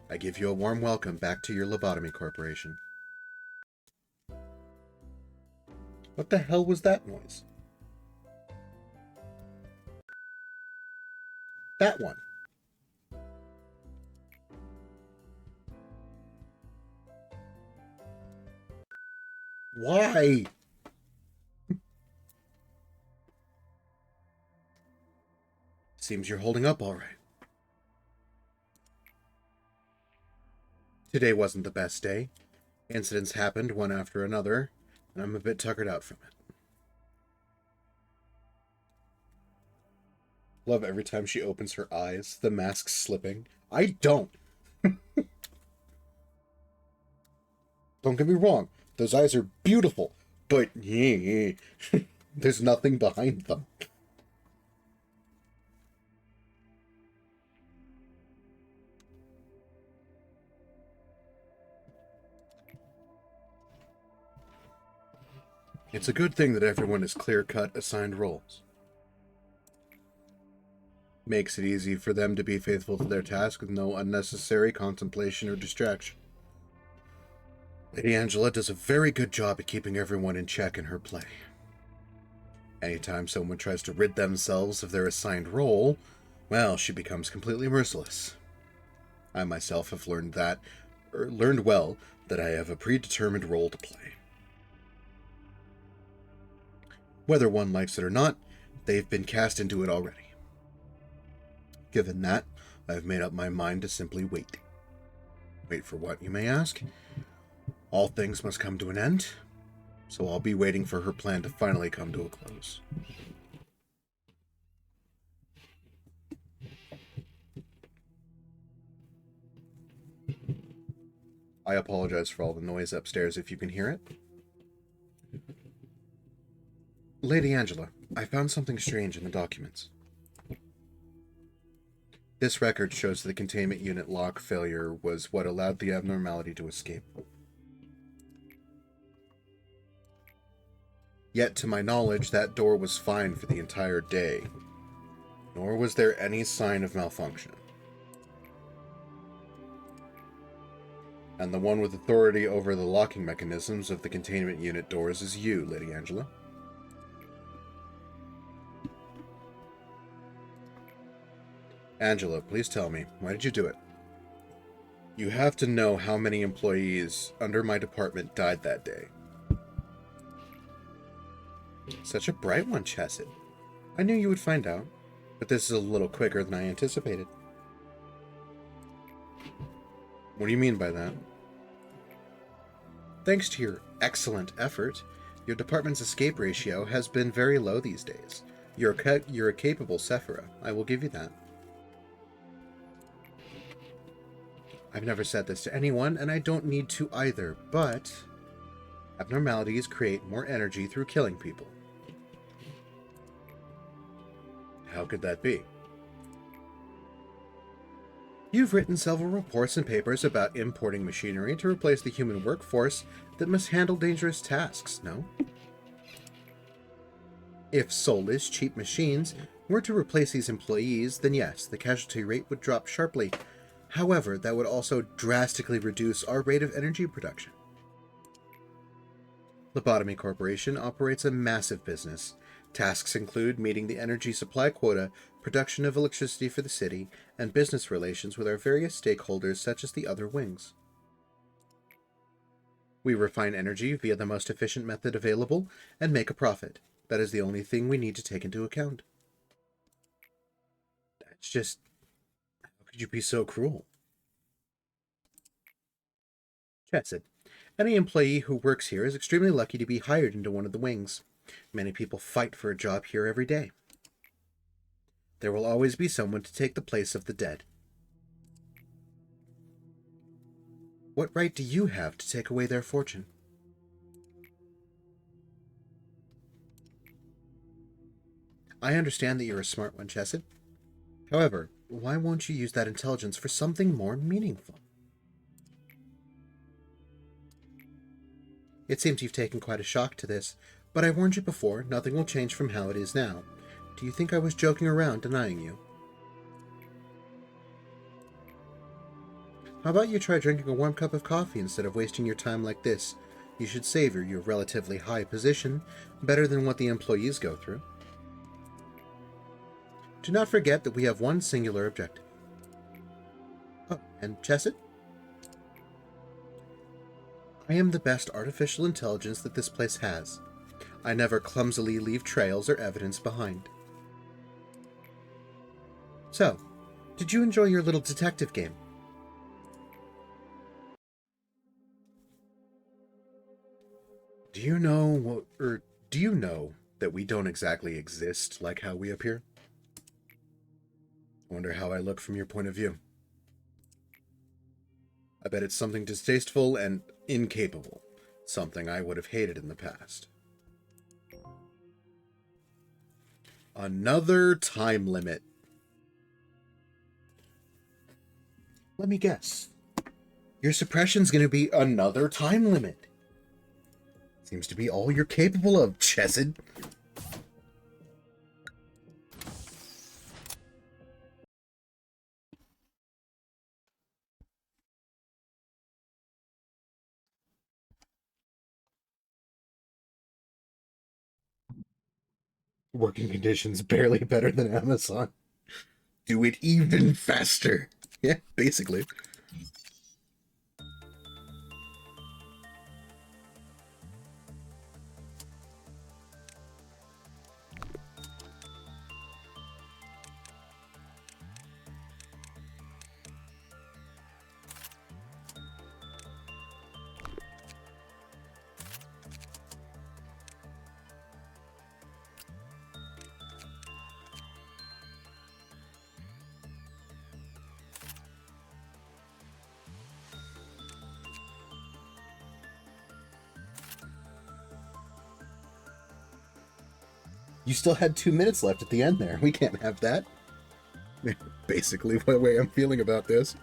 Speaker 1: I give you a warm welcome back to your Lobotomy Corporation. What the hell was that noise? That one. Why? Seems you're holding up all right. Today wasn't the best day. Incidents happened one after another, and I'm a bit tuckered out from it. Love every time she opens her eyes, the mask slipping. I don't. Don't get me wrong. Those eyes are beautiful, but there's nothing behind them. It's a good thing that everyone is clear-cut assigned roles. Makes it easy for them to be faithful to their task with no unnecessary contemplation or distraction. Lady Angela does a very good job at keeping everyone in check in her play. Anytime someone tries to rid themselves of their assigned role, well, she becomes completely merciless. I myself have learned well that I have a predetermined role to play. Whether one likes it or not, they've been cast into it already. Given that, I've made up my mind to simply wait. Wait for what, you may ask? All things must come to an end, so I'll be waiting for her plan to finally come to a close. I apologize for all the noise upstairs if you can hear it. Lady Angela, I found something strange in the documents. This record shows the containment unit lock failure was what allowed the abnormality to escape. Yet, to my knowledge, that door was fine for the entire day, nor was there any sign of malfunction. And the one with authority over the locking mechanisms of the containment unit doors is you, Lady Angela. Angela, please tell me, why did you do it? You have to know how many employees under my department died that day. Such a bright one, Chesed. I knew you would find out, but this is a little quicker than I anticipated. What do you mean by that? Thanks to your excellent effort, your department's escape ratio has been very low these days. You're a capable Sephira, I will give you that. I've never said this to anyone, and I don't need to either, but abnormalities create more energy through killing people. How could that be? You've written several reports and papers about importing machinery to replace the human workforce that must handle dangerous tasks, no? If soulless, cheap machines were to replace these employees, then yes, the casualty rate would drop sharply. However, that would also drastically reduce our rate of energy production. Lobotomy Corporation operates a massive business. Tasks include meeting the energy supply quota, production of electricity for the city, and business relations with our various stakeholders such as the other wings. We refine energy via the most efficient method available and make a profit. That is the only thing we need to take into account. That's just... how could you be so cruel? Chesed. Any employee who works here is extremely lucky to be hired into one of the wings. Many people fight for a job here every day. There will always be someone to take the place of the dead. What right do you have to take away their fortune? I understand that you're a smart one, Chesed. However, why won't you use that intelligence for something more meaningful? It seems you've taken quite a shock to this, but I warned you before, nothing will change from how it is now. Do you think I was joking around denying you? How about you try drinking a warm cup of coffee instead of wasting your time like this? You should savor your relatively high position, better than what the employees go through. Do not forget that we have one singular objective. Oh, and Chesed? I am the best artificial intelligence that this place has. I never clumsily leave trails or evidence behind. So, did you enjoy your little detective game? Do you know that we don't exactly exist like how we appear? I wonder how I look from your point of view. I bet it's something distasteful and incapable. Something I would have hated in the past. Another time limit. Let me guess. Your suppression's gonna be another time limit. Seems to be all you're capable of, Chesed. Working conditions barely better than Amazon. Do it even faster. Yeah, basically. You still had 2 minutes left at the end there. We can't have that. Basically, the way I'm feeling about this.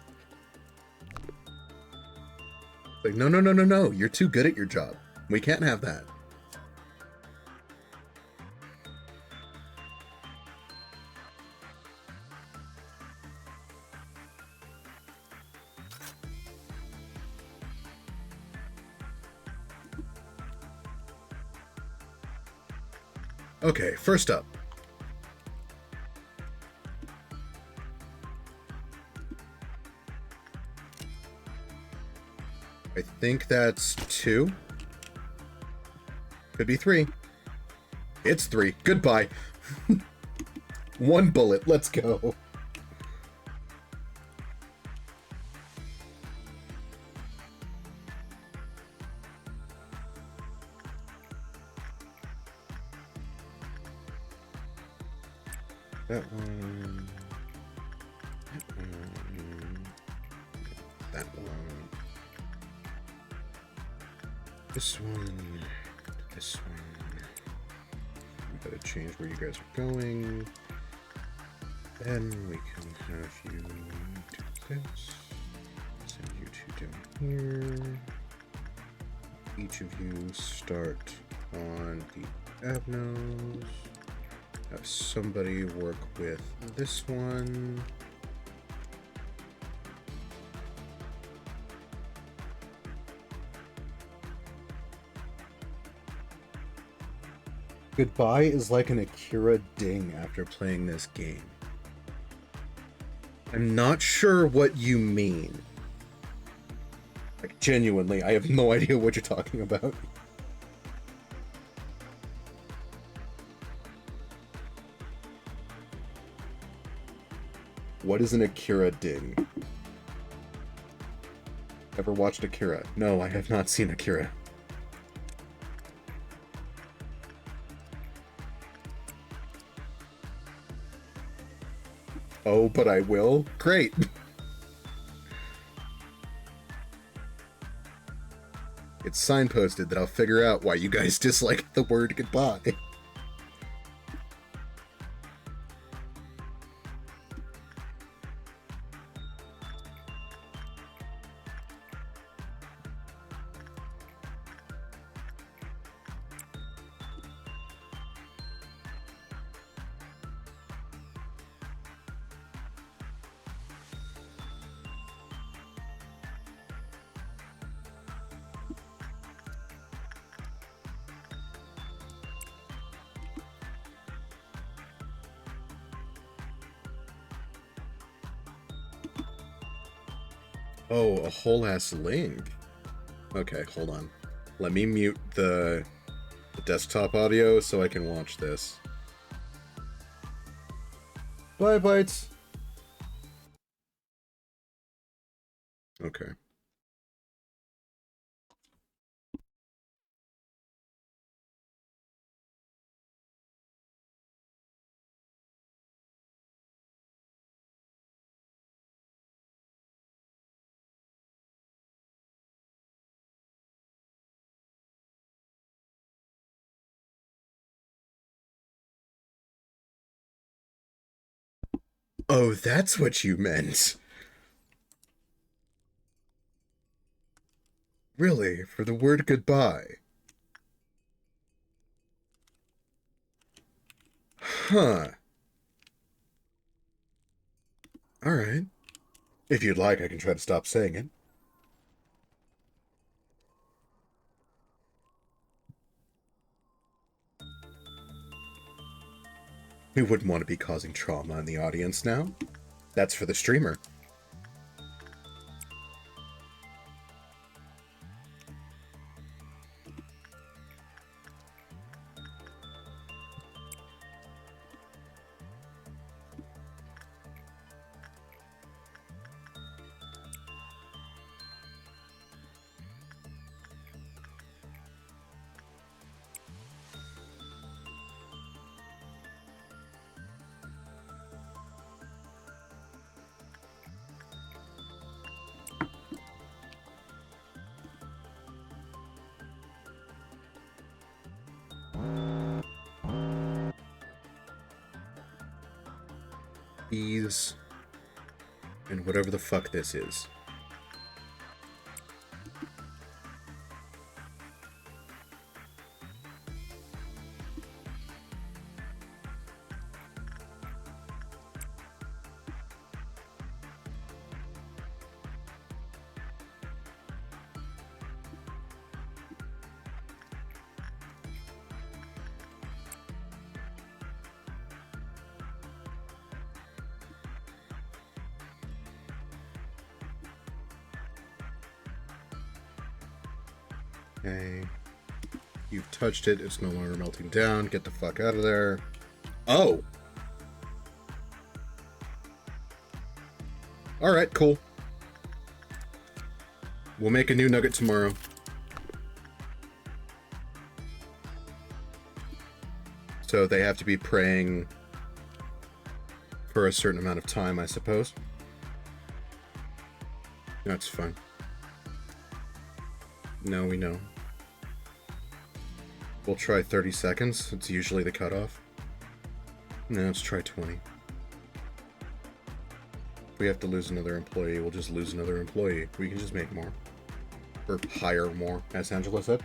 Speaker 1: Like, no, no, no, no, no. You're too good at your job. We can't have that. Okay, first up. I think that's 2. Could be 3. It's 3. Goodbye. 1 bullet. Let's go. That one. That one. This one. This one. We gotta change where you guys are going. Then we can have you do this. Send you 2 down here. Each of you start on the abnos. Have somebody work with this one. Goodbye is like an Akira ding after playing this game. I'm not sure what you mean. Like, genuinely, I have no idea what you're talking about. What is an Akira ding? Ever watched Akira? No, I have not seen Akira. Oh, but I will? Great! It's signposted that I'll figure out why you guys dislike the word goodbye. Oh, a whole ass link. Okay, hold on. Let me mute the desktop audio so I can watch this. Bye, Bites. Okay. Oh, that's what you meant. Really? For the word goodbye? Huh. Alright. If you'd like, I can try to stop saying it. We wouldn't want to be causing trauma in the audience now. That's for the streamer. Bees, and whatever the fuck this is. Okay. You've touched it. It's no longer melting down. Get the fuck out of there. Oh! Alright, cool. We'll make a new nugget tomorrow. So they have to be praying for a certain amount of time, I suppose. That's fine. No, we know. We'll try 30 seconds. It's usually the cutoff. No, let's try 20. If we have to lose another employee, we'll just lose another employee. We can just make more. Or hire more, as Angela said.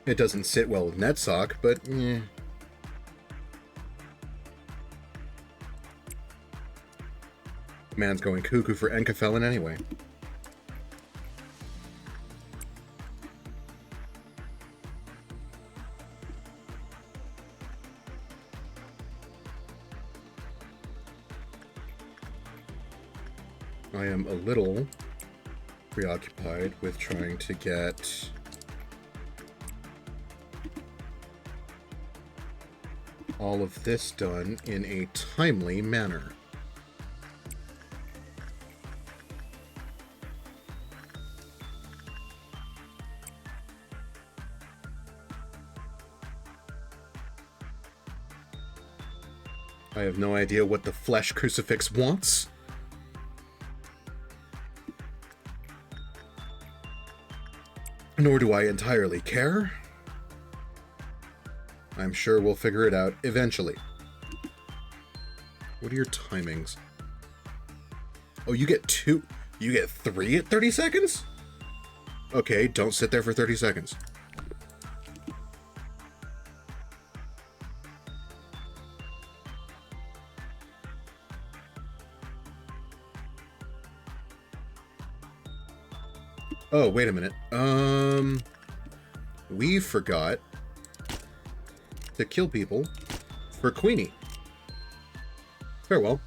Speaker 1: It doesn't sit well with NetSock, but eh. Man's going cuckoo for Encafelin anyway. I am a little preoccupied with trying to get all of this done in a timely manner. I have no idea what the flesh crucifix wants. Nor do I entirely care. I'm sure we'll figure it out eventually. What are your timings? Oh, you get 2. You get 3 at 30 seconds? Okay, don't sit there for 30 seconds. Oh, wait a minute. We forgot to kill people for Queenie. Farewell.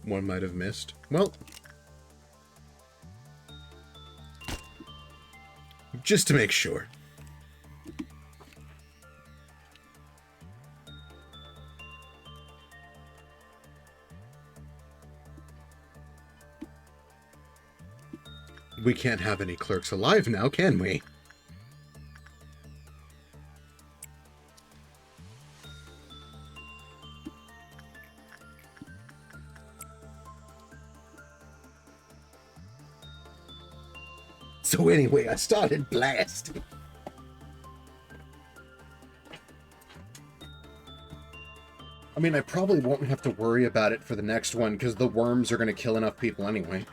Speaker 1: One might have missed. Well, just to make sure. We can't have any clerks alive now, can we? So anyway, I started blasting. I mean, I probably won't have to worry about it for the next one, because the worms are going to kill enough people anyway.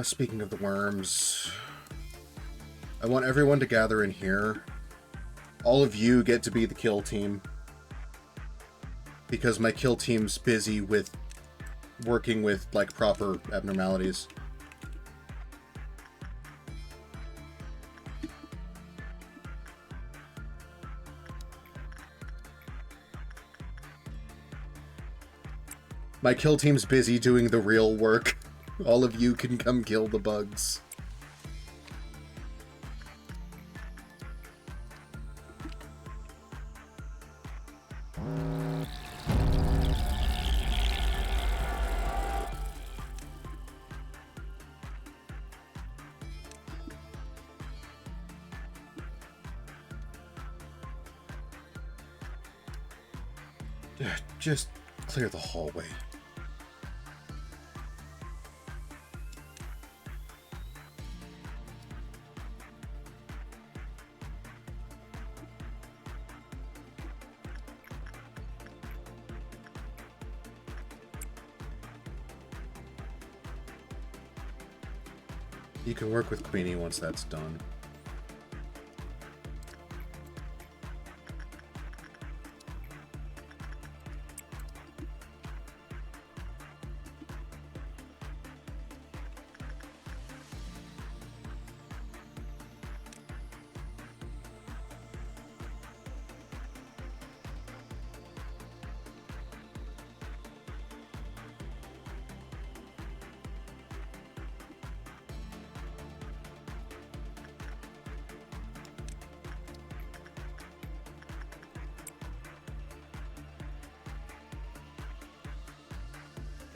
Speaker 1: Speaking of the worms, I want everyone to gather in here. All of you get to be the kill team, because my kill team's busy with working with, like, proper abnormalities. My kill team's busy doing the real work. All of you can come kill the bugs. Just clear the hallway. You can work with Queenie once that's done.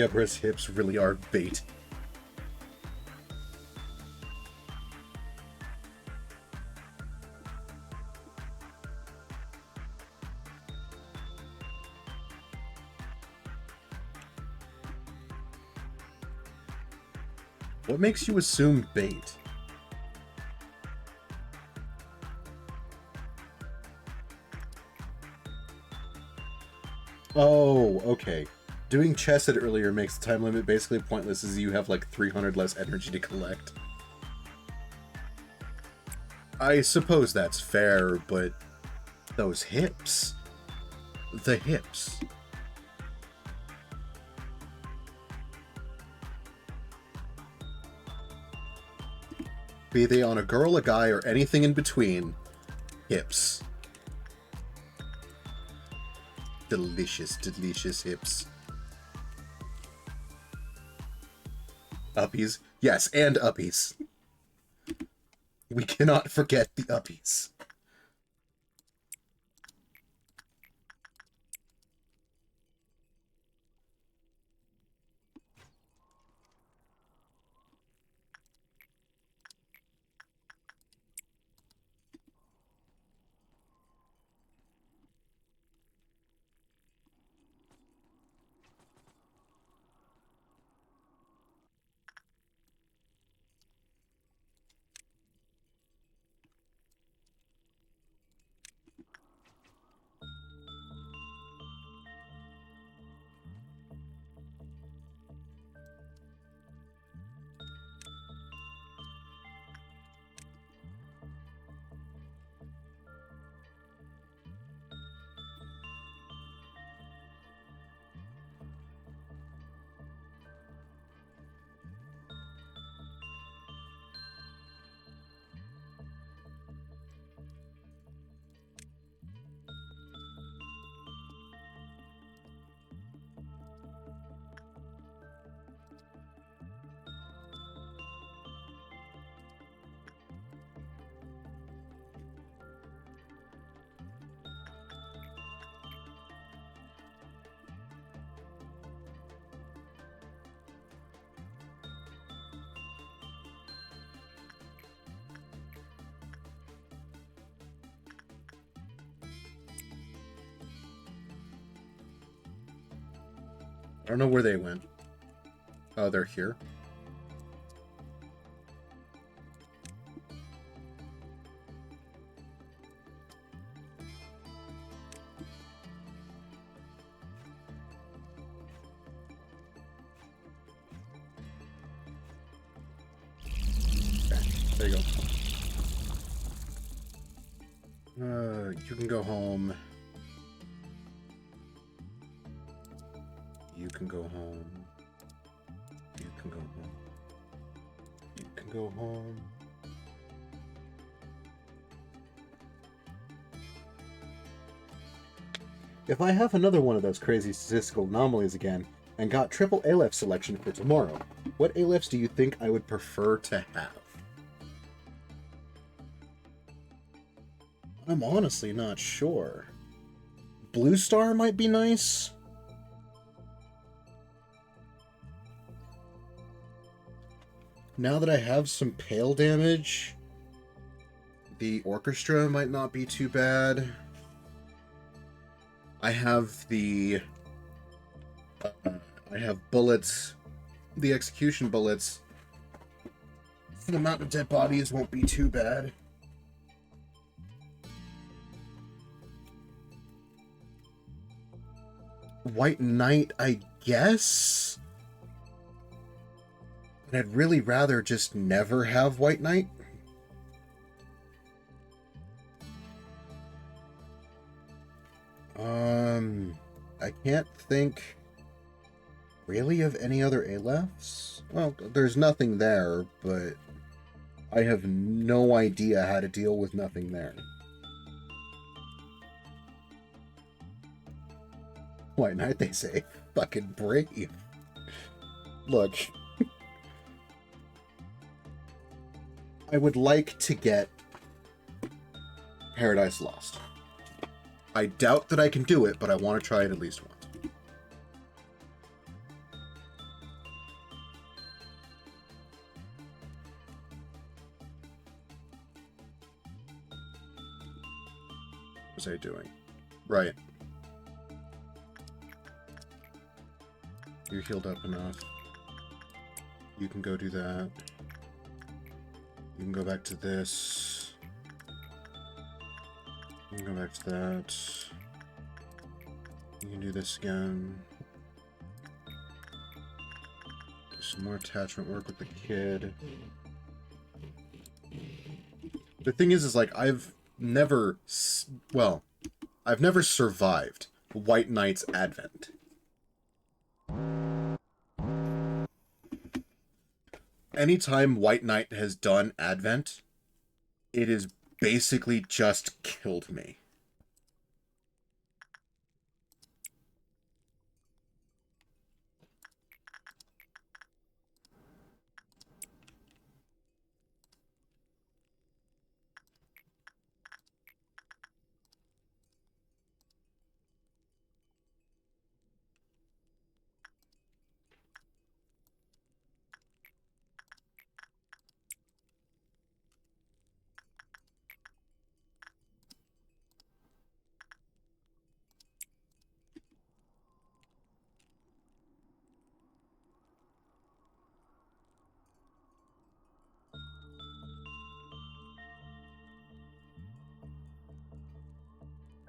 Speaker 1: Deborah's hips really are bait. What makes you assume bait? Oh, okay. Doing chess at earlier makes the time limit basically pointless as you have like 300 less energy to collect. I suppose that's fair, but those hips. The hips. Be they on a girl, a guy, or anything in between, hips. Delicious, delicious hips. Uppies. Yes, and uppies. We cannot forget the uppies. I don't know where they went. Oh, they're here. Okay, there you go. You can go home. You can go home. You can go home. You can go home. If I have another one of those crazy statistical anomalies again, and got triple Aleph selection for tomorrow, what Alephs do you think I would prefer to have? I'm honestly not sure. Blue Star might be nice. Now that I have some pale damage, the orchestra might not be too bad. I have the... I have bullets. The execution bullets. The amount of dead bodies won't be too bad. White Knight, I guess? But I'd really rather just never have White Knight. I can't think really of any other Alephs. Well, there's nothing there, but I have no idea how to deal with nothing there. White Knight, they say. Fucking brave. Look. I would like to get Paradise Lost. I doubt that I can do it, but I want to try it at least once. was I doing? Right. You're healed up enough. You can go do that. You can go back to this. You can go back to that. You can do this again. Do some more attachment work with the kid. The thing is like, I've never survived White Knight's Advent. Anytime White Knight has done Advent, it has basically just killed me.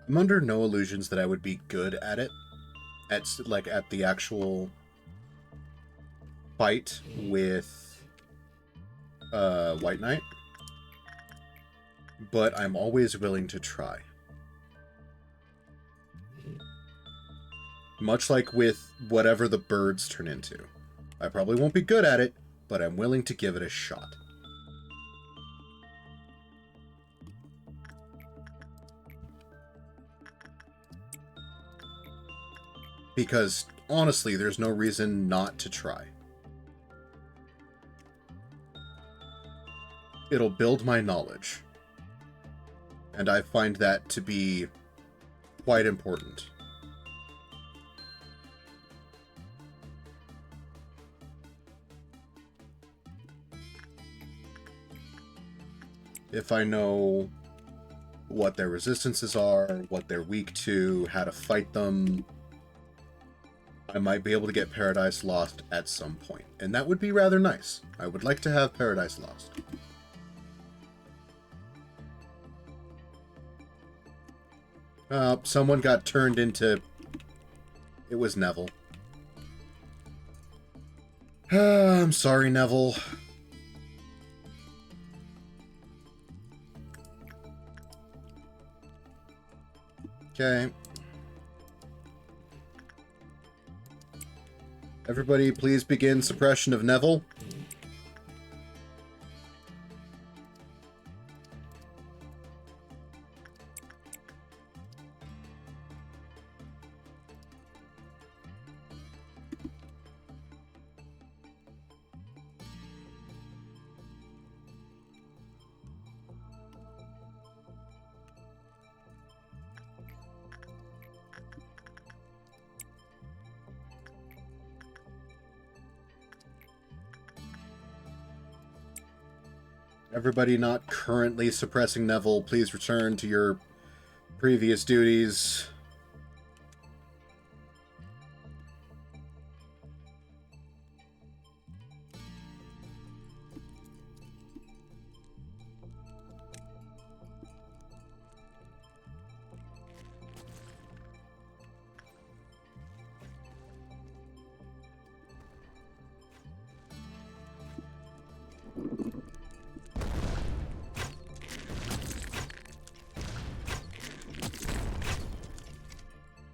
Speaker 1: I'm under no illusions that I would be good at it. At the actual fight with White Knight. But I'm always willing to try. Much like with whatever the birds turn into. I probably won't be good at it, but I'm willing to give it a shot. Because, honestly, there's no reason not to try. It'll build my knowledge. And I find that to be quite important. If I know what their resistances are, what they're weak to, how to fight them, I might be able to get Paradise Lost at some point. And that would be rather nice. I would like to have Paradise Lost. Someone got turned into... It was Neville. I'm sorry, Neville. Okay. Everybody, please begin suppression of Neville. Everybody not currently suppressing Neville, please return to your previous duties.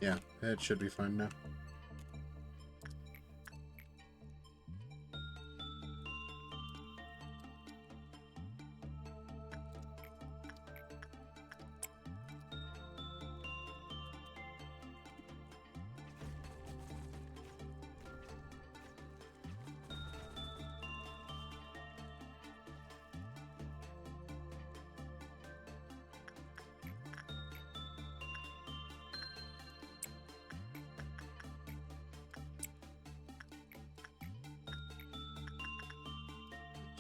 Speaker 1: Yeah, it should be fine now.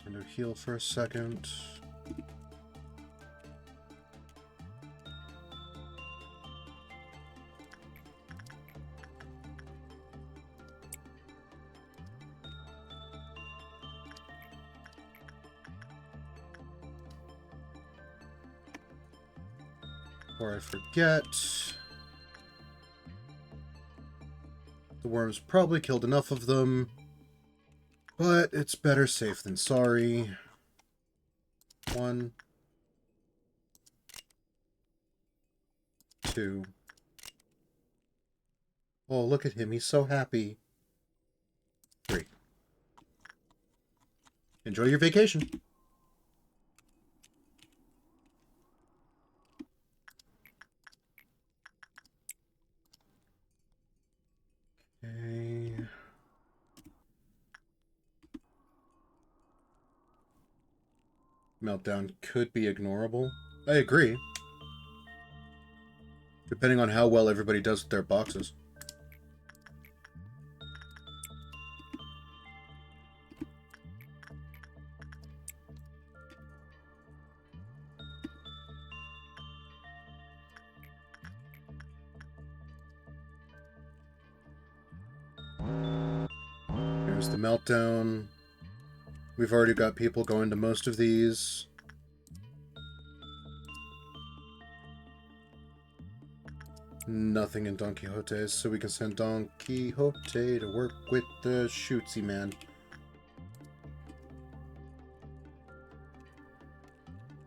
Speaker 1: Tend to heal for a second. Before I forget... The worms probably killed enough of them, but it's better safe than sorry. 1, 2. Oh, look at him. He's so happy. 3. Enjoy your vacation. Okay. Meltdown could be ignorable. I agree. Depending on how well everybody does with their boxes. There's the meltdown. We've already got people going to most of these. Nothing in Don Quixote's, so we can send Don Quixote to work with the Shootsy man.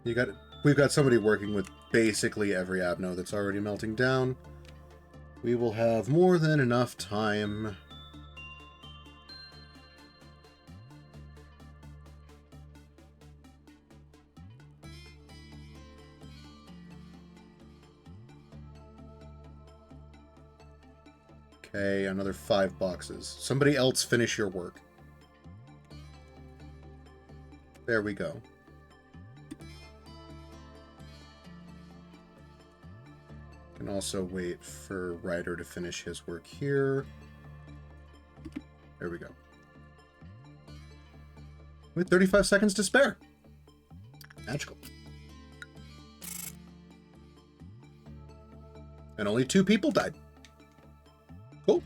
Speaker 1: We've got somebody working with basically every Abno that's already melting down. We will have more than enough time. Okay, another 5 boxes. Somebody else finish your work. There we go. Can also wait for Ryder to finish his work here. There we go. With 35 seconds to spare. Magical. And only 2 people died. Cool.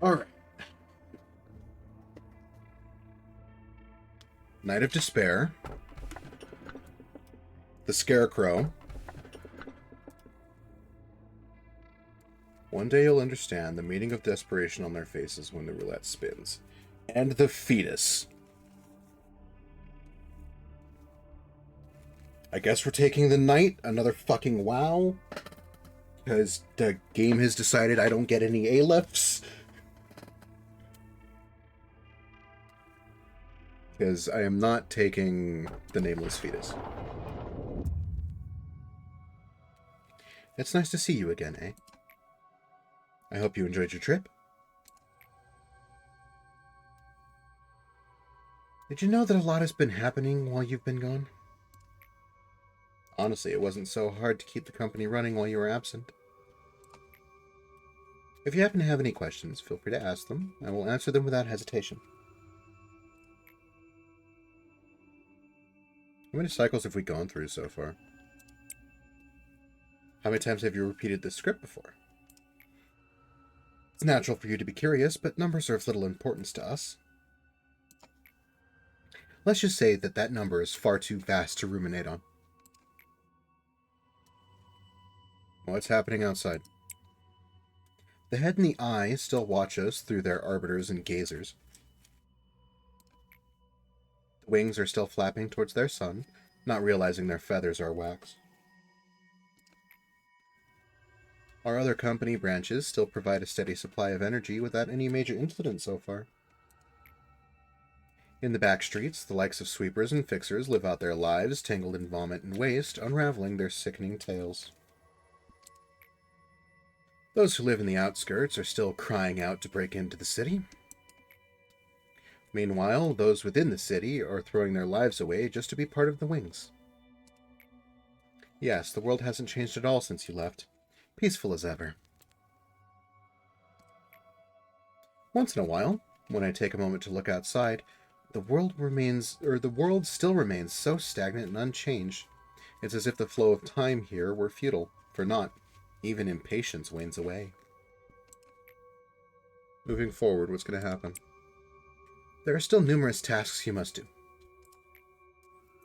Speaker 1: All right. Night of Despair. The Scarecrow. One day you'll understand the meaning of desperation on their faces when the roulette spins. And the Fetus. I guess we're taking the Knight. Another fucking WoW. Because the game has decided I don't get any A-lefts. Because I am not taking the Nameless Fetus. It's nice to see you again, eh? I hope you enjoyed your trip. Did you know that a lot has been happening while you've been gone? Honestly, it wasn't so hard to keep the company running while you were absent. If you happen to have any questions, feel free to ask them. I will answer them without hesitation. How many cycles have we gone through so far? How many times have you repeated this script before? It's natural for you to be curious, but numbers are of little importance to us. Let's just say that that number is far too vast to ruminate on. What's happening outside? The head and the eye still watch us through their arbiters and gazers. The wings are still flapping towards their sun, not realizing their feathers are wax. Our other company branches still provide a steady supply of energy without any major incident so far. In the back streets, the likes of sweepers and fixers live out their lives, tangled in vomit and waste, unraveling their sickening tales. Those who live in the outskirts are still crying out to break into the city. Meanwhile, those within the city are throwing their lives away just to be part of the wings. Yes, the world hasn't changed at all since you left. Peaceful as ever. Once in a while, when I take a moment to look outside, the world still remains so stagnant and unchanged. It's as if the flow of time here were futile, for naught. Even impatience wanes away. Moving forward, what's going to happen? There are still numerous tasks you must do.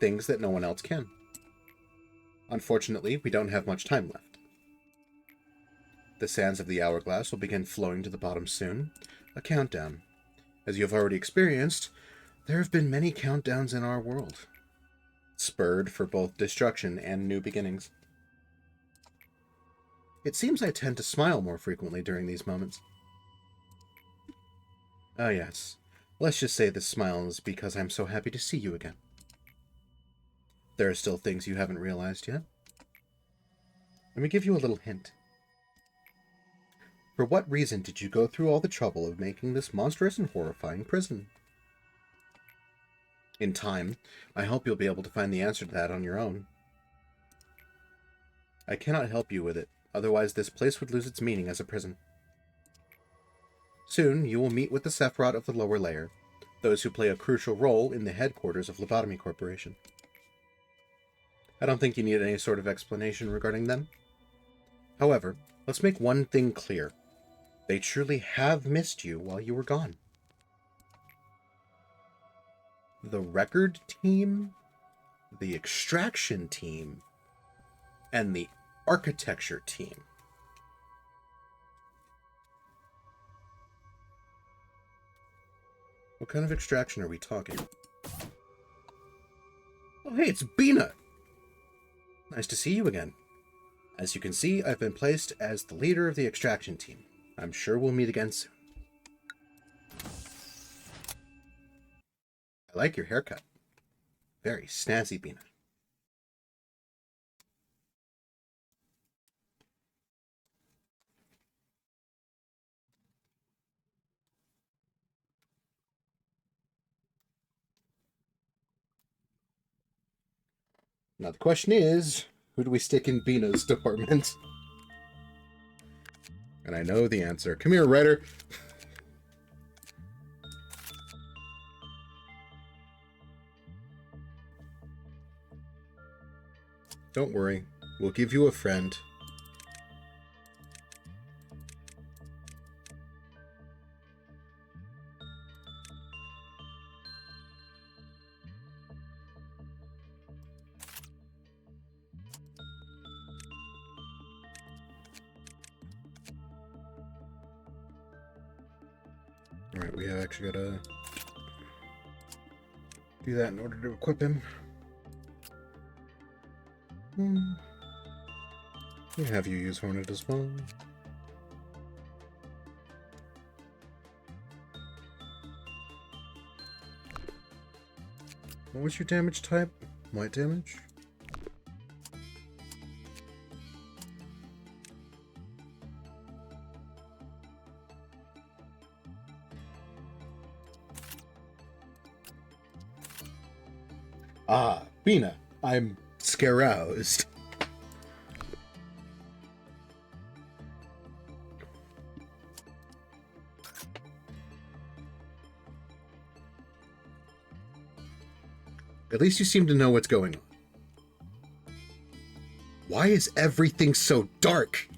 Speaker 1: Things that no one else can. Unfortunately, we don't have much time left. The sands of the hourglass will begin flowing to the bottom soon. A countdown. As you have already experienced, there have been many countdowns in our world. Spurred for both destruction and new beginnings. It seems I tend to smile more frequently during these moments. Ah, yes. Let's just say this smile is because I'm so happy to see you again. There are still things you haven't realized yet. Let me give you a little hint. For what reason did you go through all the trouble of making this monstrous and horrifying prison? In time, I hope you'll be able to find the answer to that on your own. I cannot help you with it, otherwise this place would lose its meaning as a prison. Soon, you will meet with the Sephiroth of the lower layer, those who play a crucial role in the headquarters of Lobotomy Corporation. I don't think you need any sort of explanation regarding them. However, let's make one thing clear. They truly have missed you while you were gone. The record team, the extraction team, and the architecture team. What kind of extraction are we talking? Oh, hey, it's Bina! Nice to see you again. As you can see, I've been placed as the leader of the extraction team. I'm sure we'll meet again soon. I like your haircut. Very snazzy, Bina. Now the question is, who do we stick in Bina's department? And I know the answer. Come here, writer. Don't worry. We'll give you a friend. Alright, we have actually got to do that in order to equip him. We have you use Hornet as well. What was your damage type? Light damage? Ah, Bina, I'm scaroused. At least you seem to know what's going on. Why is everything so dark?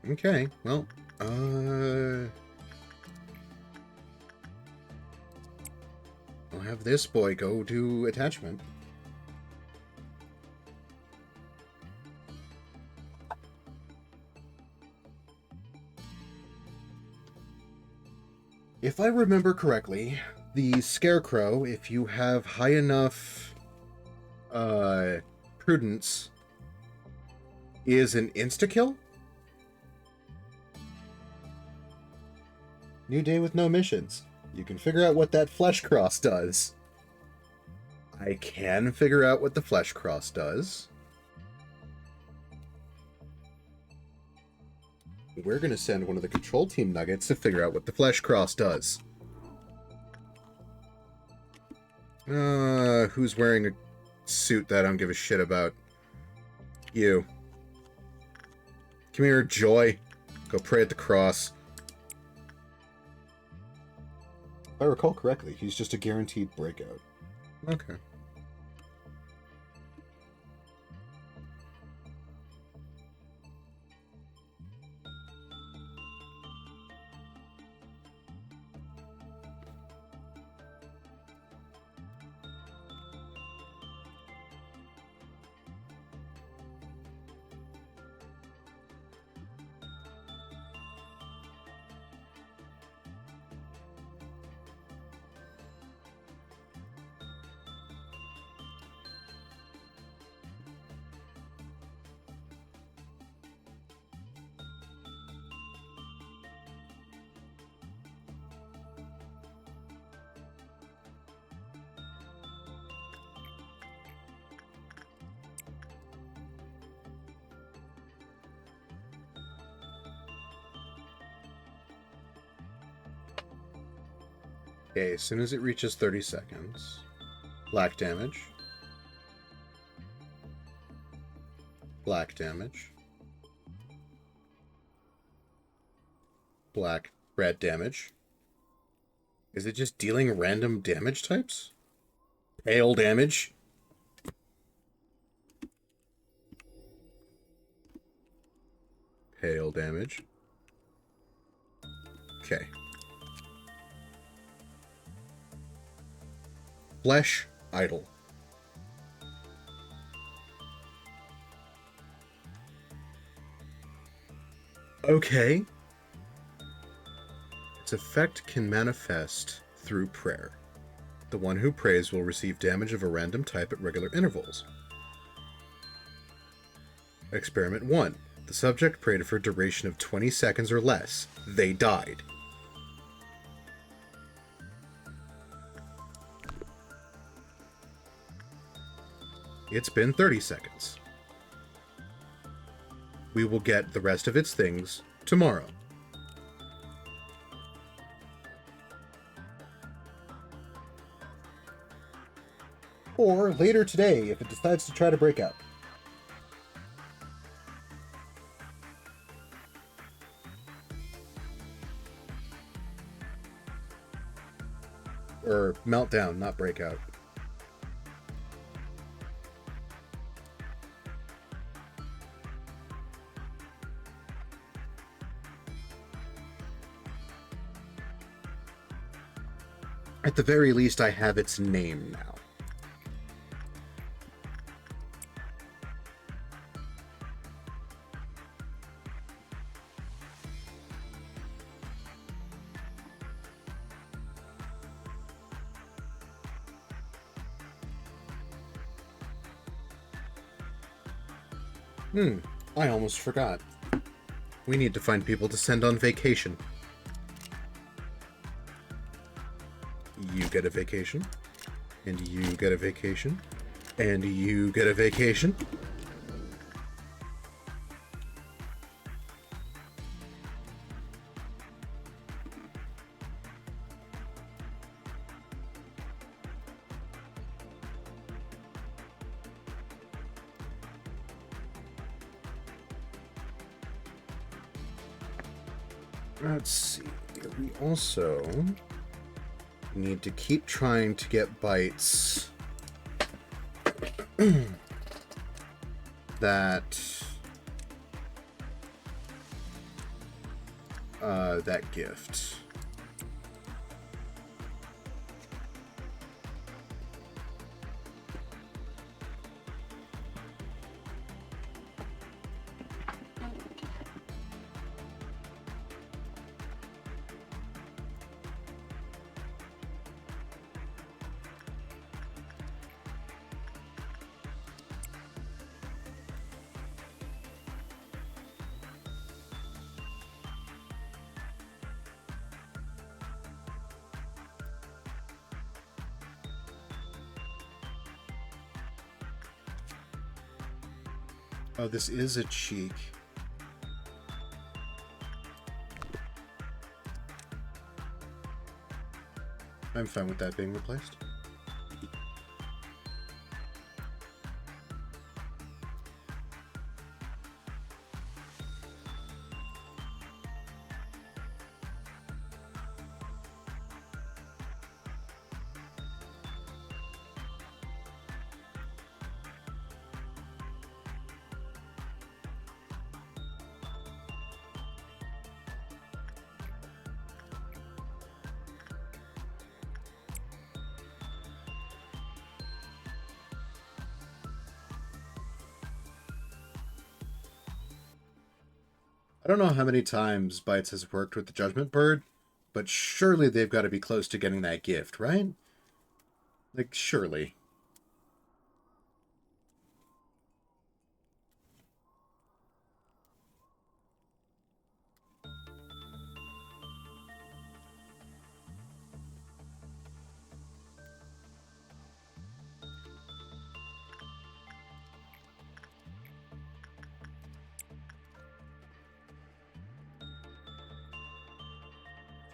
Speaker 1: Okay, well, I'll have this boy go to attachment. If I remember correctly, the Scarecrow, if you have high enough prudence, is an insta-kill? New day with no missions. You can figure out what that flesh cross does. I can figure out what the flesh cross does. We're going to send one of the control team nuggets to figure out what the flesh cross does. Who's wearing a suit that I don't give a shit about? You. Come here, Joy. Go pray at the cross. If I recall correctly, he's just a guaranteed breakout. Okay. Okay, as soon as it reaches 30 seconds, black damage, black damage, red damage. Is it just dealing random damage types? Pale damage? Pale damage. Okay. Flesh idol. Okay. Its effect can manifest through prayer. The one who prays will receive damage of a random type at regular intervals. Experiment 1. The subject prayed for a duration of 20 seconds or less. They died. It's been 30 seconds. We will get the rest of its things tomorrow. Or later today if it decides to try to break out. Or meltdown, not breakout. At the very least, I have its name now. I almost forgot. We need to find people to send on vacation. You get a vacation, and you get a vacation, and you get a vacation. Let's see. We also need to keep trying to get bites that gift. Oh, this is a cheek. I'm fine with that being replaced. I don't know how many times Bites has worked with the Judgment Bird, but surely they've got to be close to getting that gift, right? Like, surely.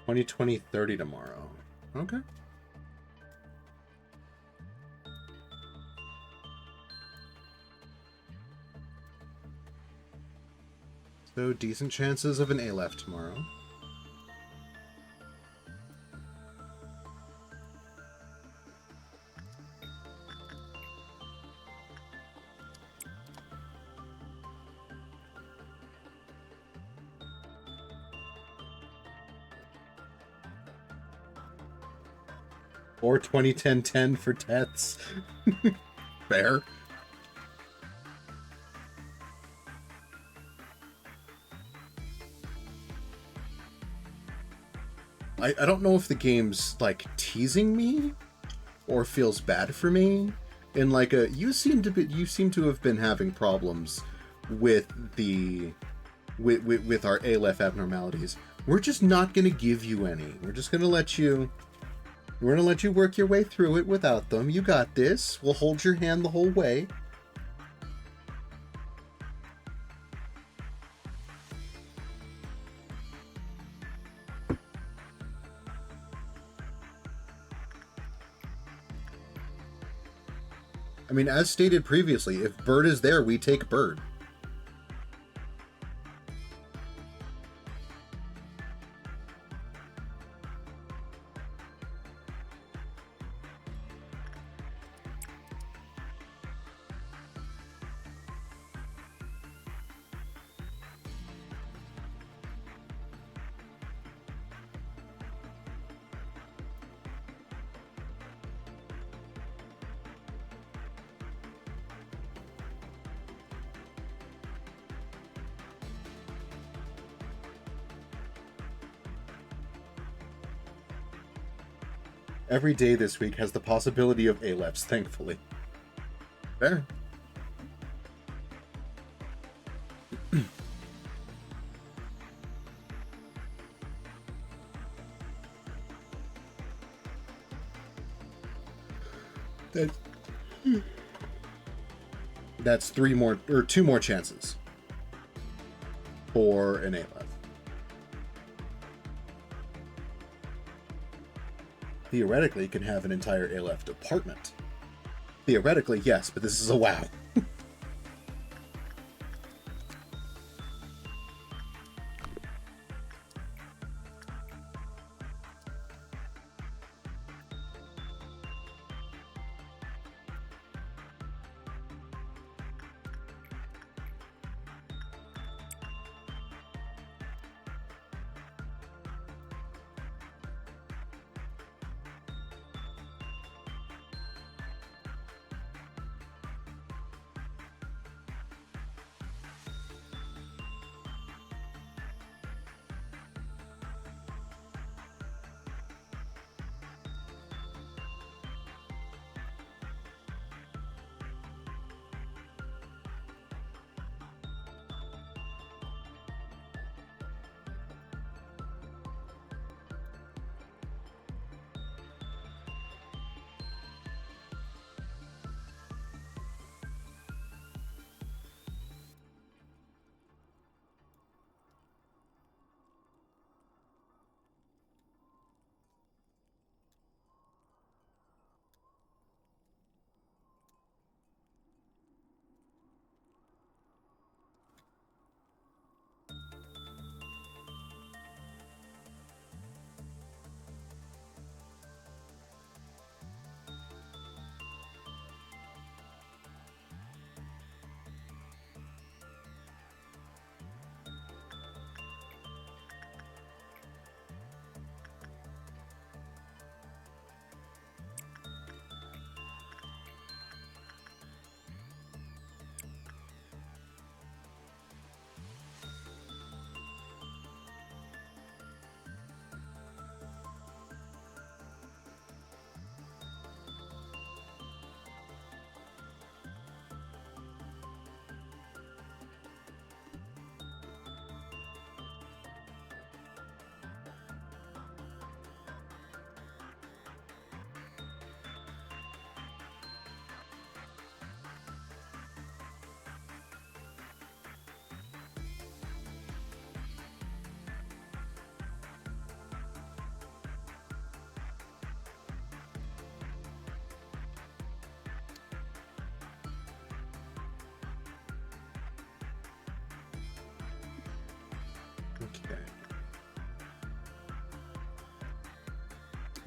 Speaker 1: $20, $20, $30 tomorrow. Okay. So decent chances of an A left tomorrow. Or 2010-10 for deaths. Fair. I don't know if the game's like teasing me or feels bad for me. And like you seem to have been having problems with the with our ALF abnormalities. We're just not gonna give you any. We're just gonna let you work your way through it without them. You got this. We'll hold your hand the whole way. I mean, as stated previously, if Bird is there, we take Bird. Every day this week has the possibility of ALEFs, thankfully. Fair. That's two more chances for an ALEF. Theoretically, you can have an entire ALF department. Theoretically, yes, but this is a WoW.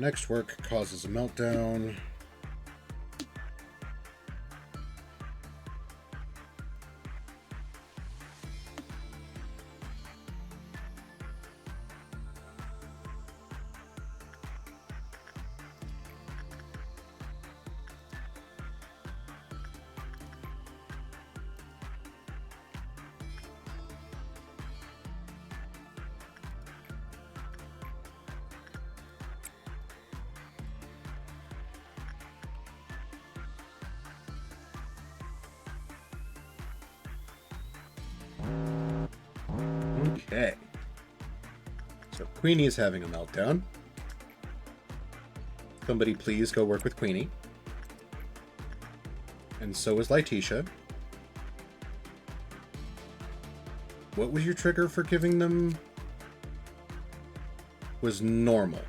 Speaker 1: Next work causes a meltdown. Okay. So Queenie is having a meltdown. Somebody please go work with Queenie. And so is Lytisha. What was your trigger for giving them? Was normal.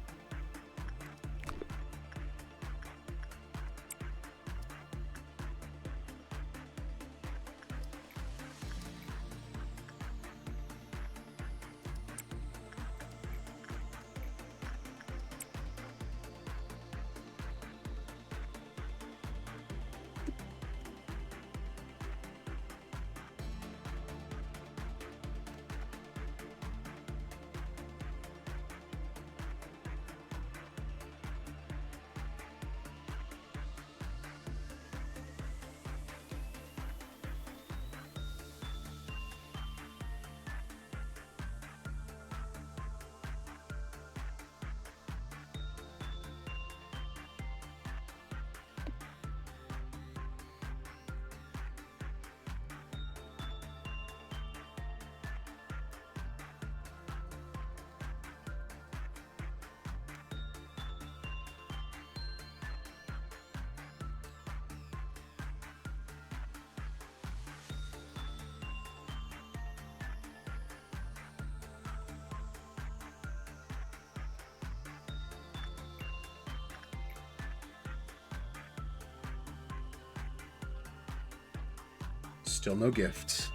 Speaker 1: Still no gifts.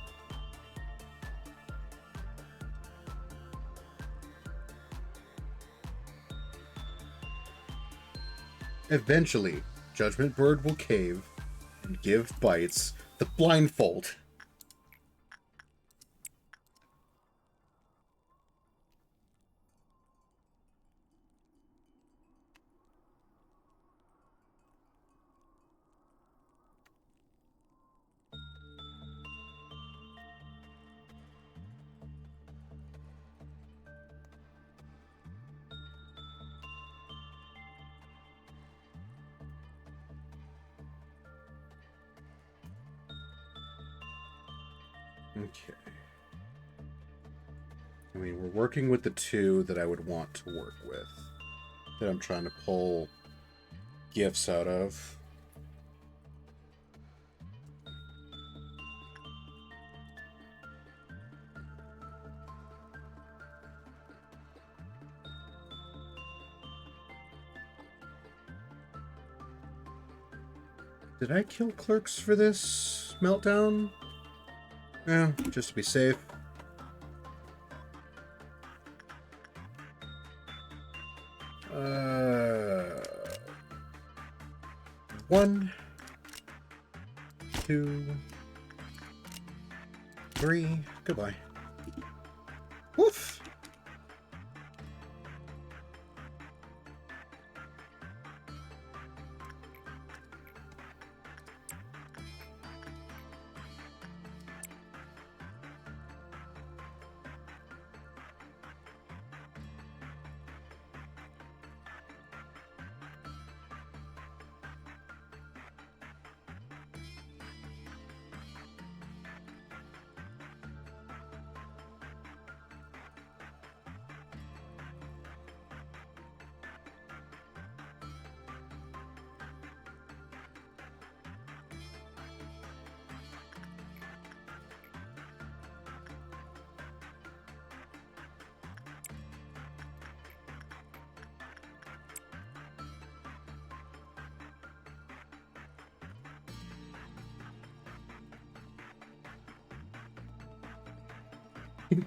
Speaker 1: Eventually, Judgment Bird will cave and give Bites the blindfold. Okay. I mean, we're working with the two that I would want to work with. That I'm trying to pull gifts out of. Did I kill clerks for this meltdown? Yeah, just to be safe. One, 2, 3. Goodbye. Woof.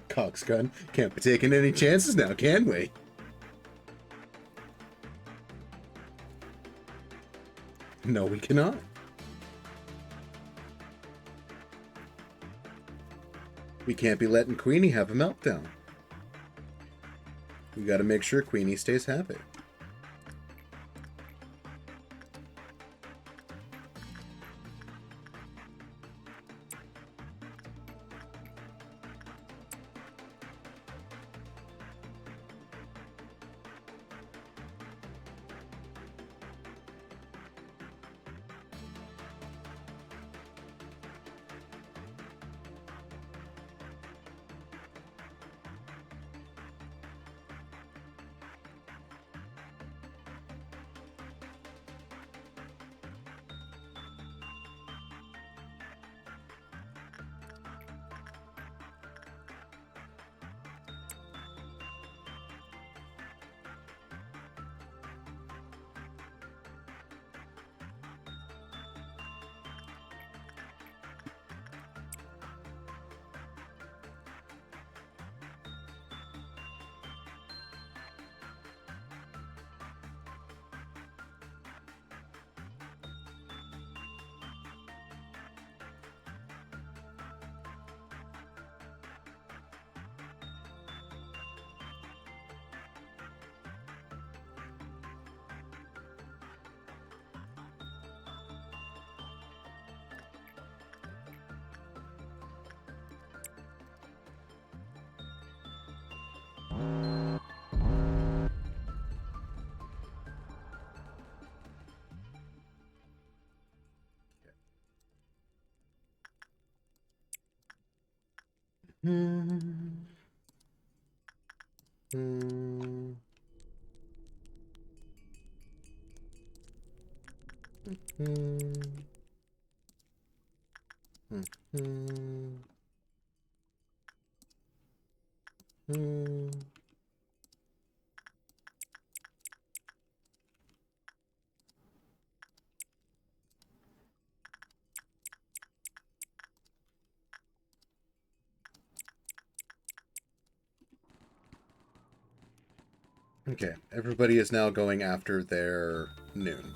Speaker 1: Coxgun. Can't be taking any chances now, can we? No, we cannot. We can't be letting Queenie have a meltdown. We gotta make sure Queenie stays happy. Hmm. Hmm. Hmm. Hmm. Hmm. Okay, everybody is now going after their noon.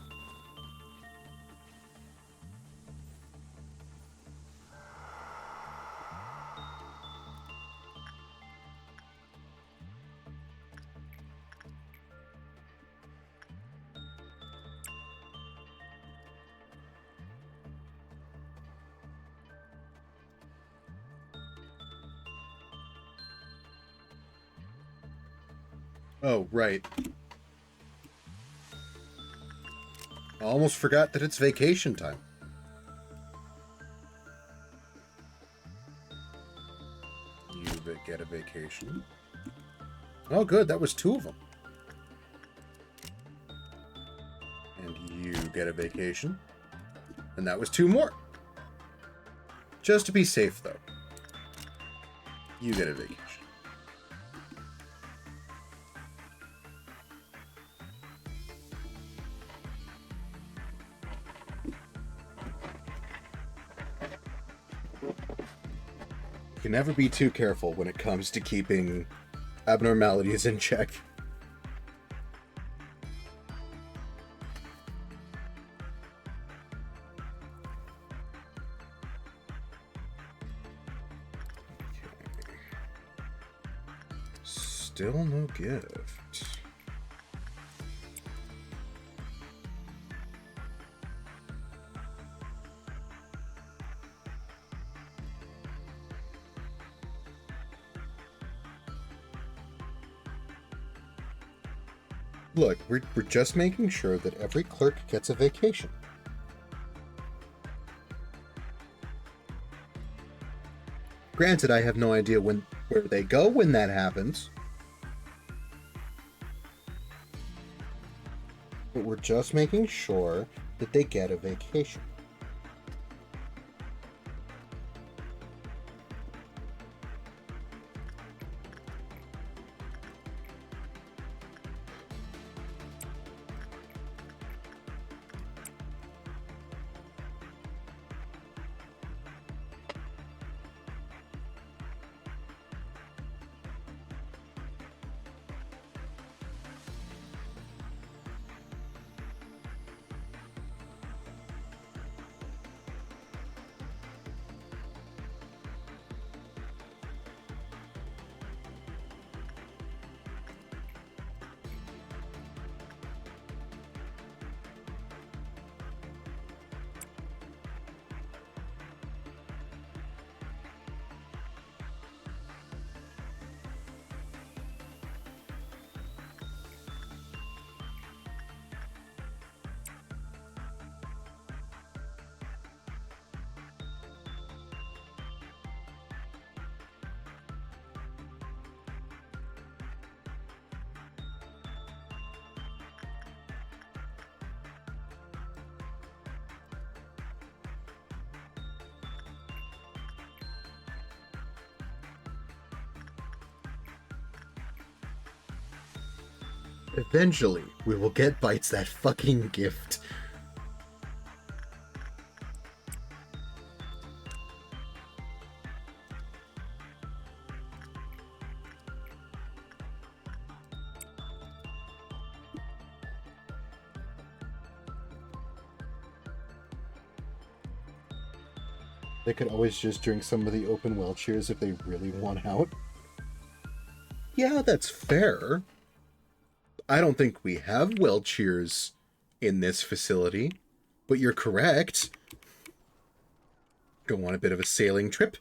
Speaker 1: Oh, right. I almost forgot that it's vacation time. You get a vacation. Oh, good. That was 2 of them. And you get a vacation. And that was 2 more. Just to be safe, though. You get a vacation. You can never be too careful when it comes to keeping abnormalities in check. Still no gift. Look, we're just making sure that every clerk gets a vacation. Granted, I have no idea where they go when that happens. But we're just making sure that they get a vacation. Eventually, we will get Bites that fucking gift. They could always just drink some of the open well cheers if they really want out. Yeah, that's fair. I don't think we have well cheers in this facility, but you're correct. Go on a bit of a sailing trip.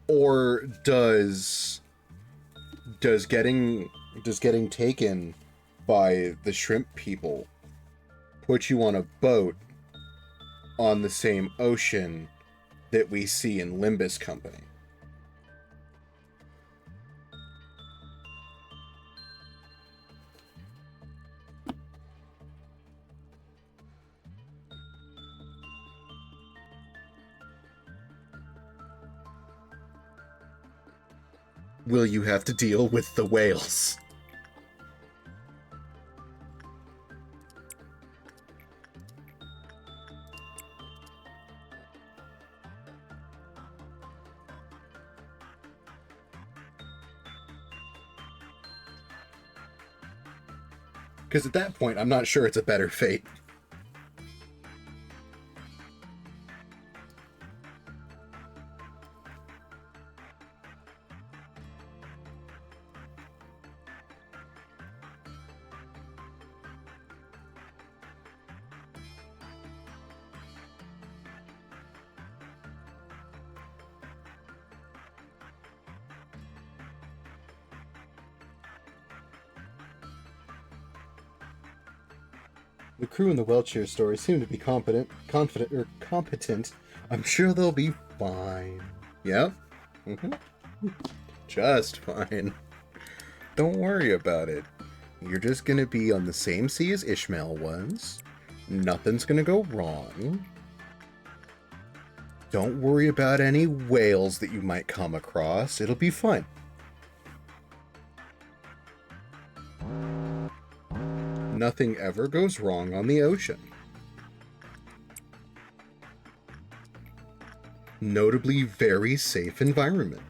Speaker 1: Or does getting taken by the shrimp people put you on a boat on the same ocean that we see in Limbus Company? Will you have to deal with the whales? Because at that point, I'm not sure it's a better fate. The crew in the Welcher story seem to be competent. I'm sure they'll be fine. Yep. Just fine. Don't worry about it. You're just gonna be on the same sea as Ishmael was. Nothing's gonna go wrong. Don't worry about any whales that you might come across. It'll be fine. Nothing ever goes wrong on the ocean. Notably very safe environment.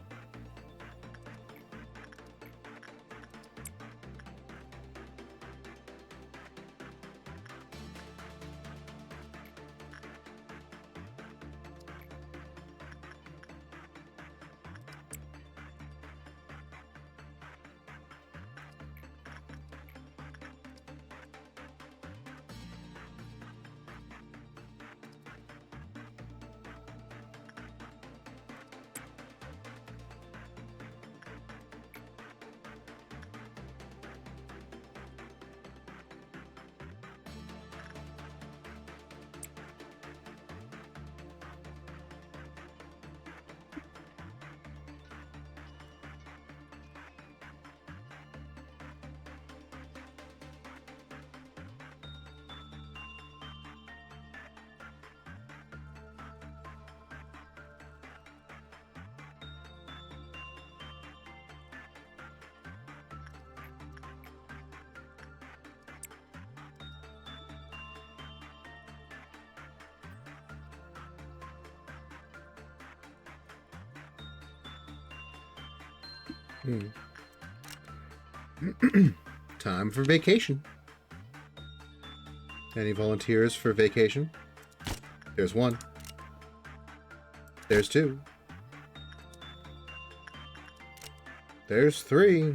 Speaker 1: Time for vacation. Any volunteers for vacation? There's one. There's two. There's three.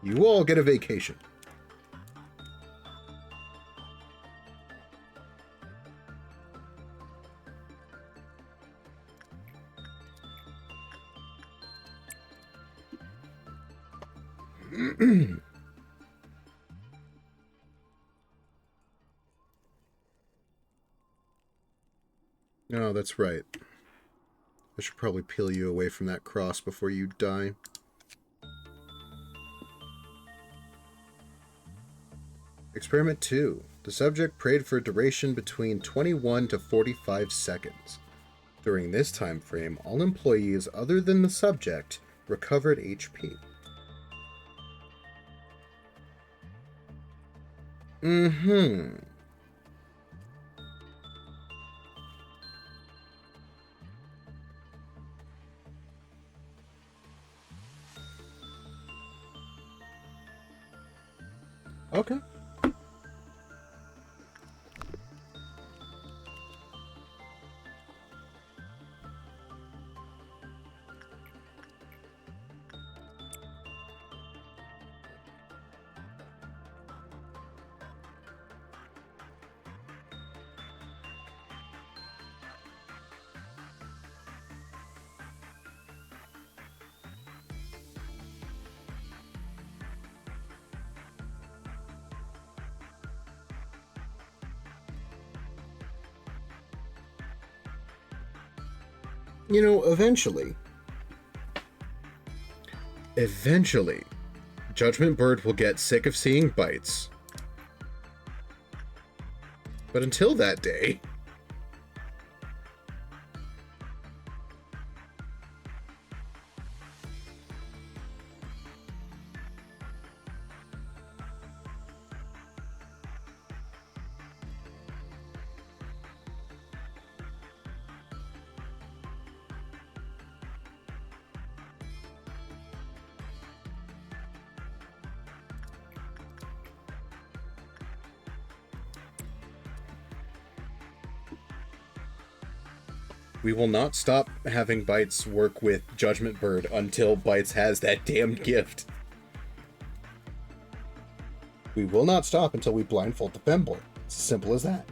Speaker 1: You all get a vacation. Oh, that's right. I should probably peel you away from that cross before you die. Experiment 2. The subject prayed for a duration between 21 to 45 seconds. During this time frame, all employees other than the subject recovered HP. Mm-hmm. Okay. You know, eventually, Judgment Bird will get sick of seeing bites. But until that day... We will not stop having Bites work with Judgment Bird until Bites has that damned gift. We will not stop until we blindfold the femboy. It's as simple as that.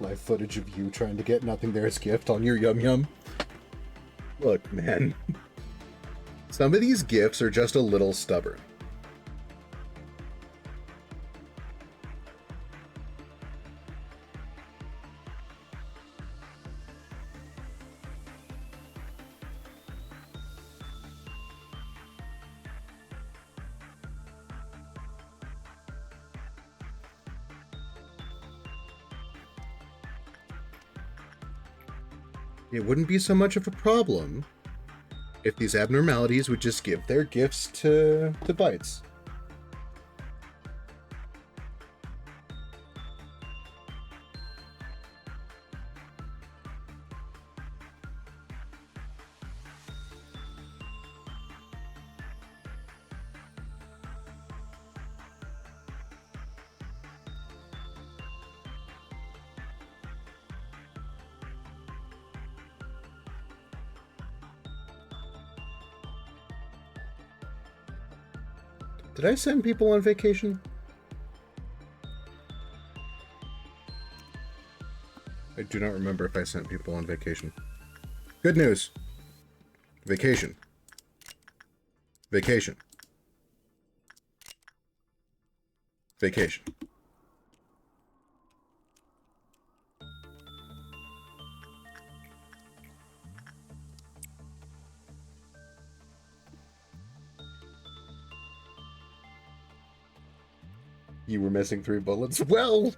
Speaker 1: Live footage of you trying to get Nothing There's gift on your Yum Yum. Look, man. Some of these gifts are just a little stubborn. It wouldn't be so much of a problem if these abnormalities would just give their gifts to Bites. Did I send people on vacation? I do not remember if I sent people on vacation. Good news. Vacation. Vacation. Vacation. You were missing 3 bullets? Well,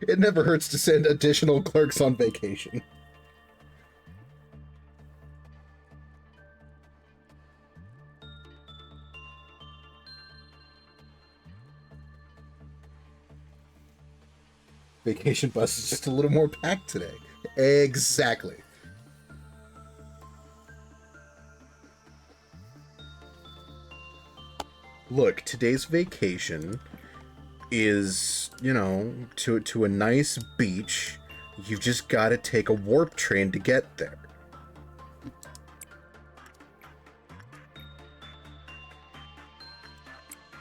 Speaker 1: it never hurts to send additional clerks on vacation. Vacation bus is just a little more packed today. Exactly. Look, today's vacation is, you know, to a nice beach. You've just got to take a warp train to get there.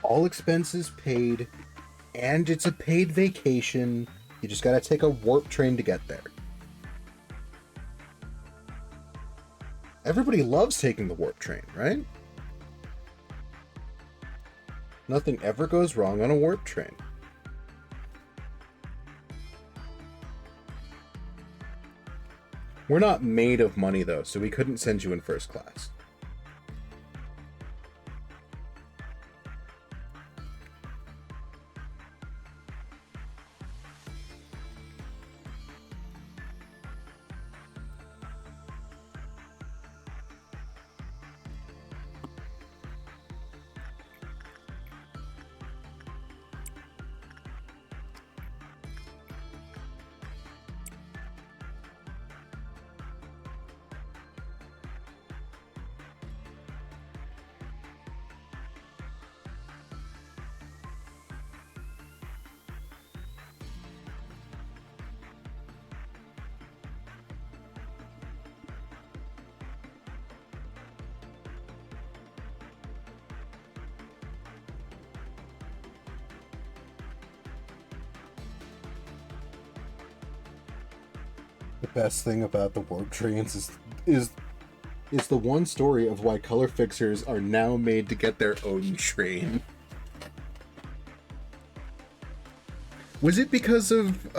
Speaker 1: All expenses paid, and it's a paid vacation. You just got to take a warp train to get there. Everybody loves taking the warp train, right? Nothing ever goes wrong on a warp train. We're not made of money, though, so we couldn't send you in first class. The best thing about the warp trains is the one story of why color fixers are now made to get their own train. Was it because of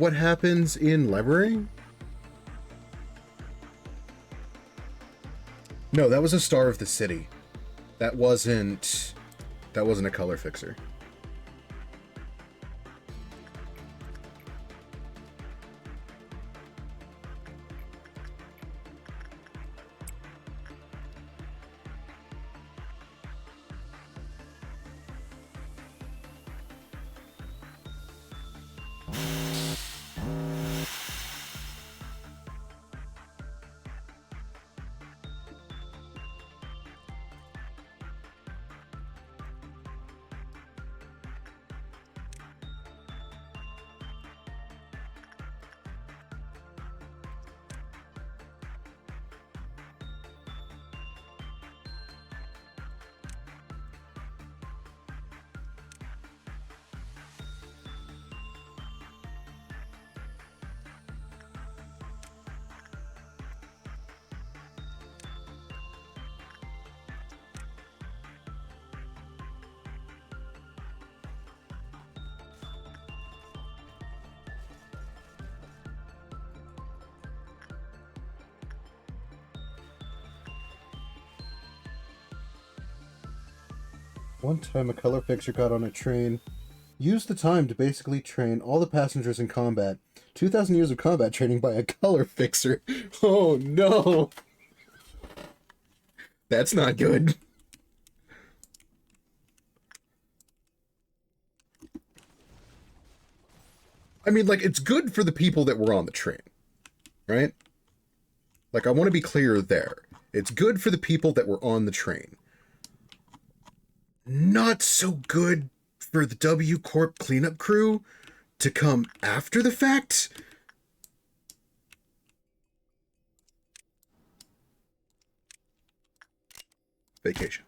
Speaker 1: what happens in Levering? No, that was a Star of the City. That wasn't a color fixer. One time a color fixer got on a train, used the time to basically train all the passengers in combat. 2,000 years of combat training by a color fixer. Oh no! That's not good. I mean, like, it's good for the people that were on the train, right? Like, I want to be clear there. It's good for the people that were on the train. Not so good for the W Corp cleanup crew to come after the fact. Vacation.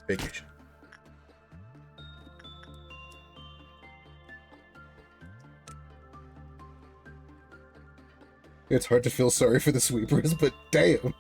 Speaker 1: Vacation. It's hard to feel sorry for the sweepers, but damn.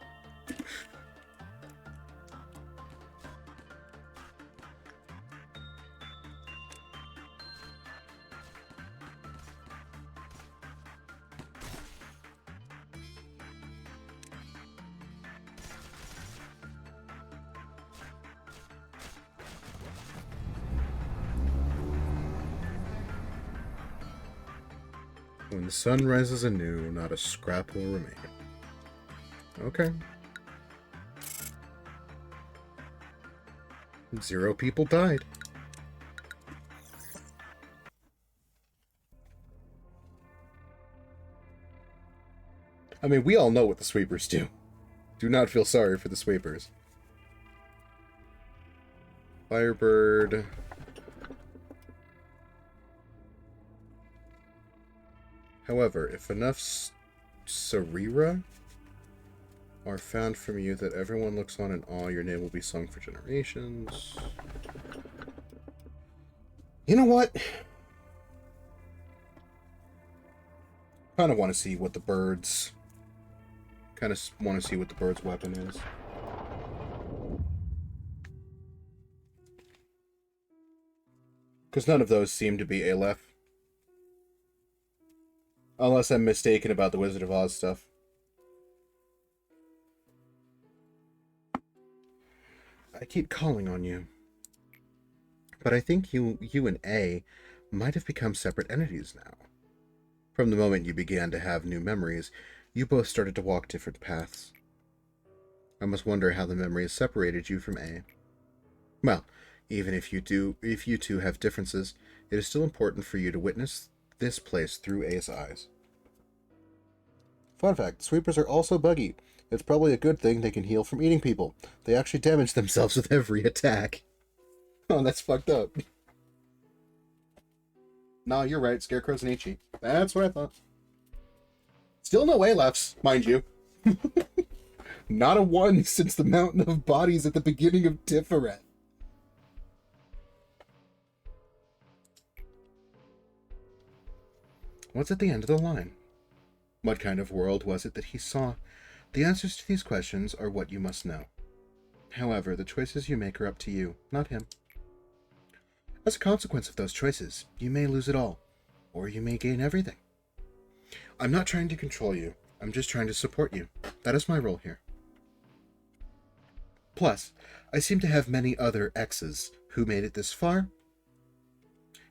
Speaker 1: When the sun rises anew, not a scrap will remain. Okay. 0 people died. I mean, we all know what the sweepers do. Do not feel sorry for the sweepers. Firebird. However, if enough Sarira are found from you that everyone looks on in awe, your name will be sung for generations. You know what? Kind of want to see what the bird's... Kind of want to see what the bird's weapon is. Because none of those seem to be Aleph. Unless I'm mistaken about the Wizard of Oz stuff. I keep calling on you. But I think you and A might have become separate entities now. From the moment you began to have new memories, you both started to walk different paths. I must wonder how the memories separated you from A. Well, even if you two have differences, it is still important for you to witness this place through A's eyes. Fun fact, sweepers are also buggy. It's probably a good thing they can heal from eating people. They actually damage themselves with every attack. Oh, that's fucked up. No, you're right. Scarecrow's an Ichi. That's what I thought. Still no Alephs, mind you. Not a one since the mountain of bodies at the beginning of Tiferet. What's at the end of the line? What kind of world was it that he saw? The answers to these questions are what you must know. However, the choices you make are up to you, not him. As a consequence of those choices, you may lose it all, or you may gain everything. I'm not trying to control you. I'm just trying to support you. That is my role here. Plus, I seem to have many other exes who made it this far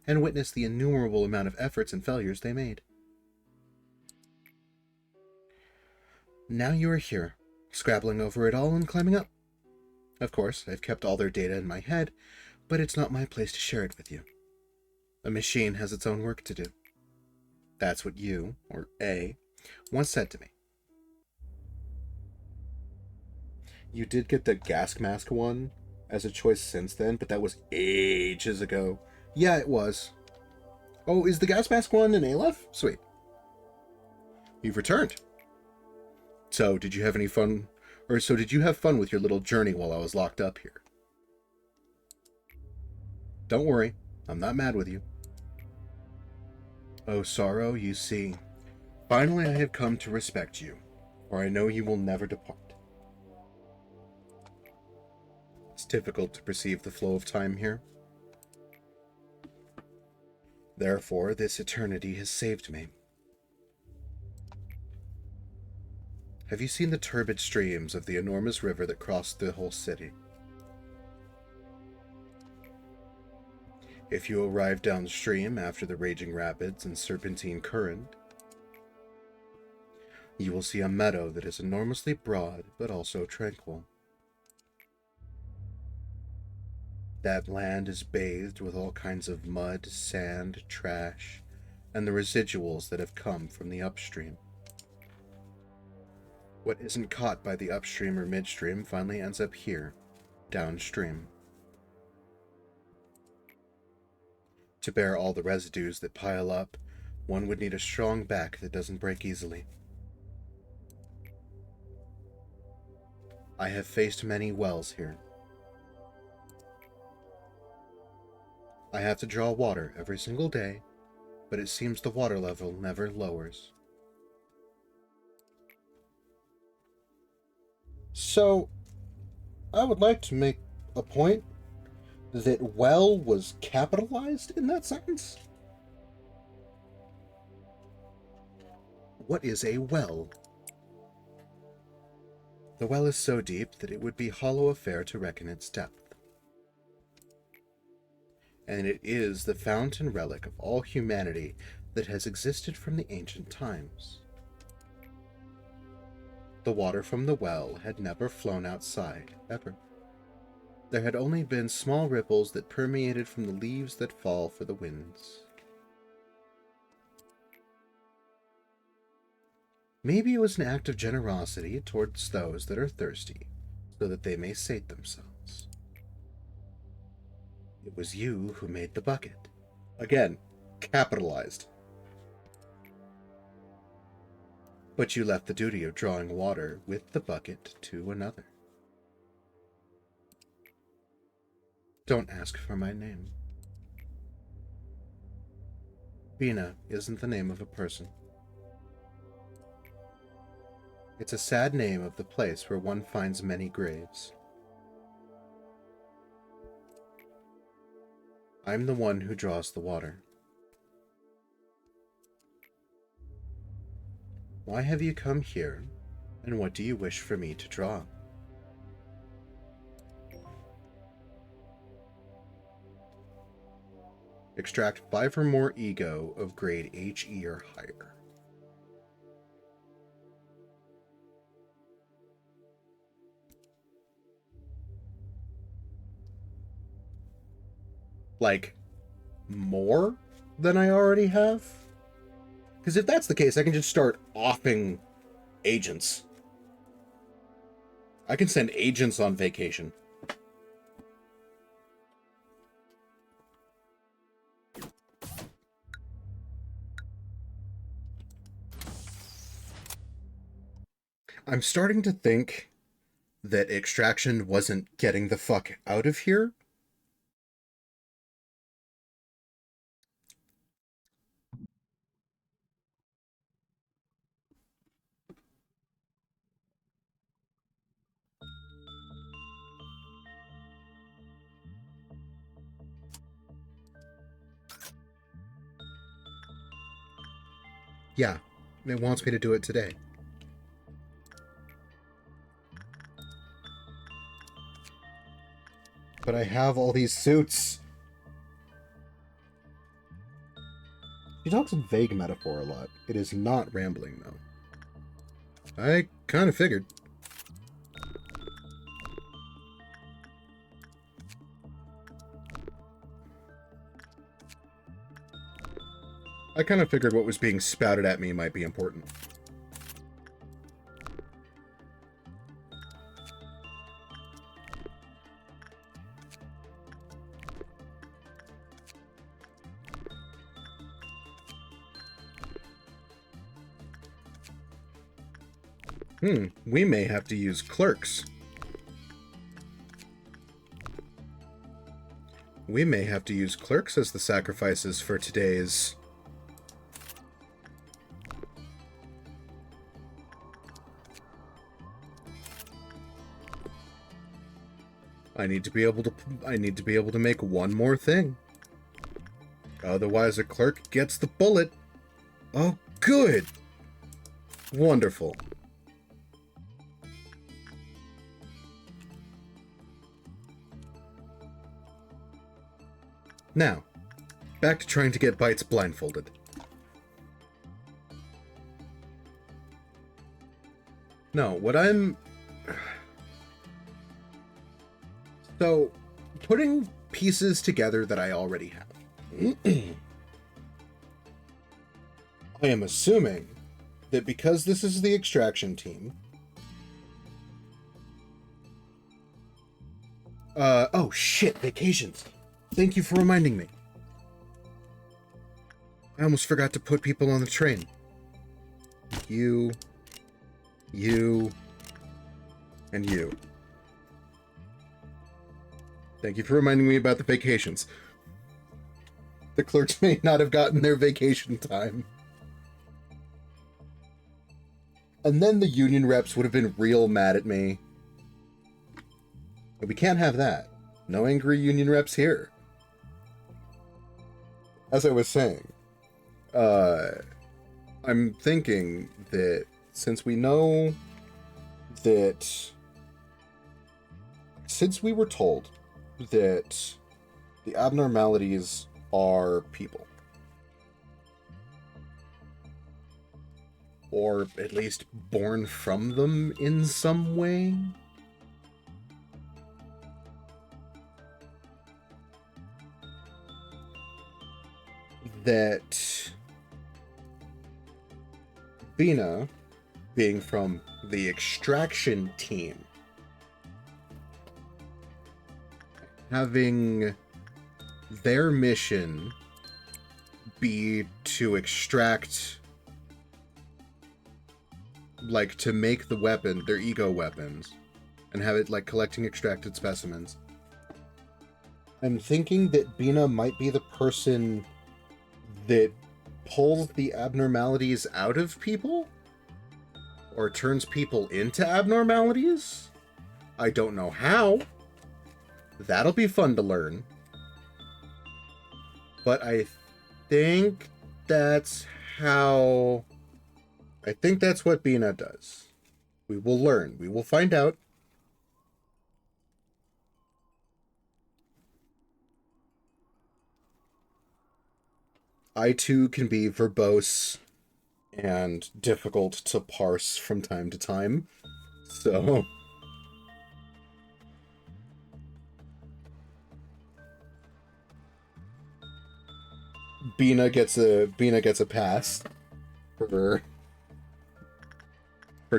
Speaker 1: and witnessed the innumerable amount of efforts and failures they made. Now you are here, scrabbling over it all and climbing up. Of course, I've kept all their data in my head, but it's not my place to share it with you. A machine has its own work to do. That's what you, or A, once said to me. You did get the gas mask one as a choice since then, but that was ages ago. Yeah, it was. Oh, is the gas mask one an Aleph? Sweet. You've returned. So, did you have any fun, did you have fun with your little journey while I was locked up here? Don't worry, I'm not mad with you. Oh, Sorrow, you see, finally I have come to respect you, for I know you will never depart. It's difficult to perceive the flow of time here. Therefore, this eternity has saved me. Have you seen the turbid streams of the enormous river that crossed the whole city? If you arrive downstream after the raging rapids and serpentine current, you will see a meadow that is enormously broad but also tranquil. That land is bathed with all kinds of mud, sand, trash, and the residuals that have come from the upstream. What isn't caught by the upstream or midstream finally ends up here, downstream. To bear all the residues that pile up, one would need a strong back that doesn't break easily. I have faced many wells here. I have to draw water every single day, but it seems the water level never lowers. So, I would like to make a point that well was capitalized in that sentence. What is a well? The well is so deep that it would be hollow affair to reckon its depth. And it is the fount and relic of all humanity that has existed from the ancient times. The water from the well had never flown outside, ever. There had only been small ripples that permeated from the leaves that fall for the winds. Maybe it was an act of generosity towards those that are thirsty, so that they may sate themselves. It was you who made the bucket. Again, capitalized. But you left the duty of drawing water with the bucket to another. Don't ask for my name. Bina isn't the name of a person. It's a sad name of the place where one finds many graves. I'm the one who draws the water. Why have you come here, and what do you wish for me to draw? Extract 5 or more ego of grade HE or higher. Like, more than I already have? Because if that's the case, I can just start offing agents. I can send agents on vacation. I'm starting to think that Extraction wasn't getting the fuck out of here. Yeah, it wants me to do it today. But I have all these suits. She talks in vague metaphor a lot. It is not rambling, though. I kind of figured. I kind of figured what was being spouted at me might be important. We may have to use clerks. We may have to use clerks as the sacrifices for today's... I need to be able to make one more thing. Otherwise a clerk gets the bullet. Oh, good. Wonderful. Now, back to trying to get Bites blindfolded. No, what I'm... So, putting pieces together that I already have. I am assuming that because this is the Extraction team... oh shit, vacations. Thank you for reminding me. I almost forgot to put people on the train. You, and you. Thank you for reminding me about the vacations. The clerks may not have gotten their vacation time. And then the union reps would have been real mad at me. But we can't have that. No angry union reps here. As I was saying, I'm thinking that since we know that... Since we were told that the abnormalities are people, or at least born from them in some way, that Bina being from the extraction team, having their mission be to extract, like, to make the weapon, their ego weapons, and have it, like, collecting extracted specimens. I'm thinking that Bina might be the person that pulls the abnormalities out of people? Or turns people into abnormalities? I don't know how. That'll be fun to learn. But I think that's how... I think that's what Bina does. We will learn. We will find out. I too can be verbose and difficult to parse from time to time. So... Bina gets a pass for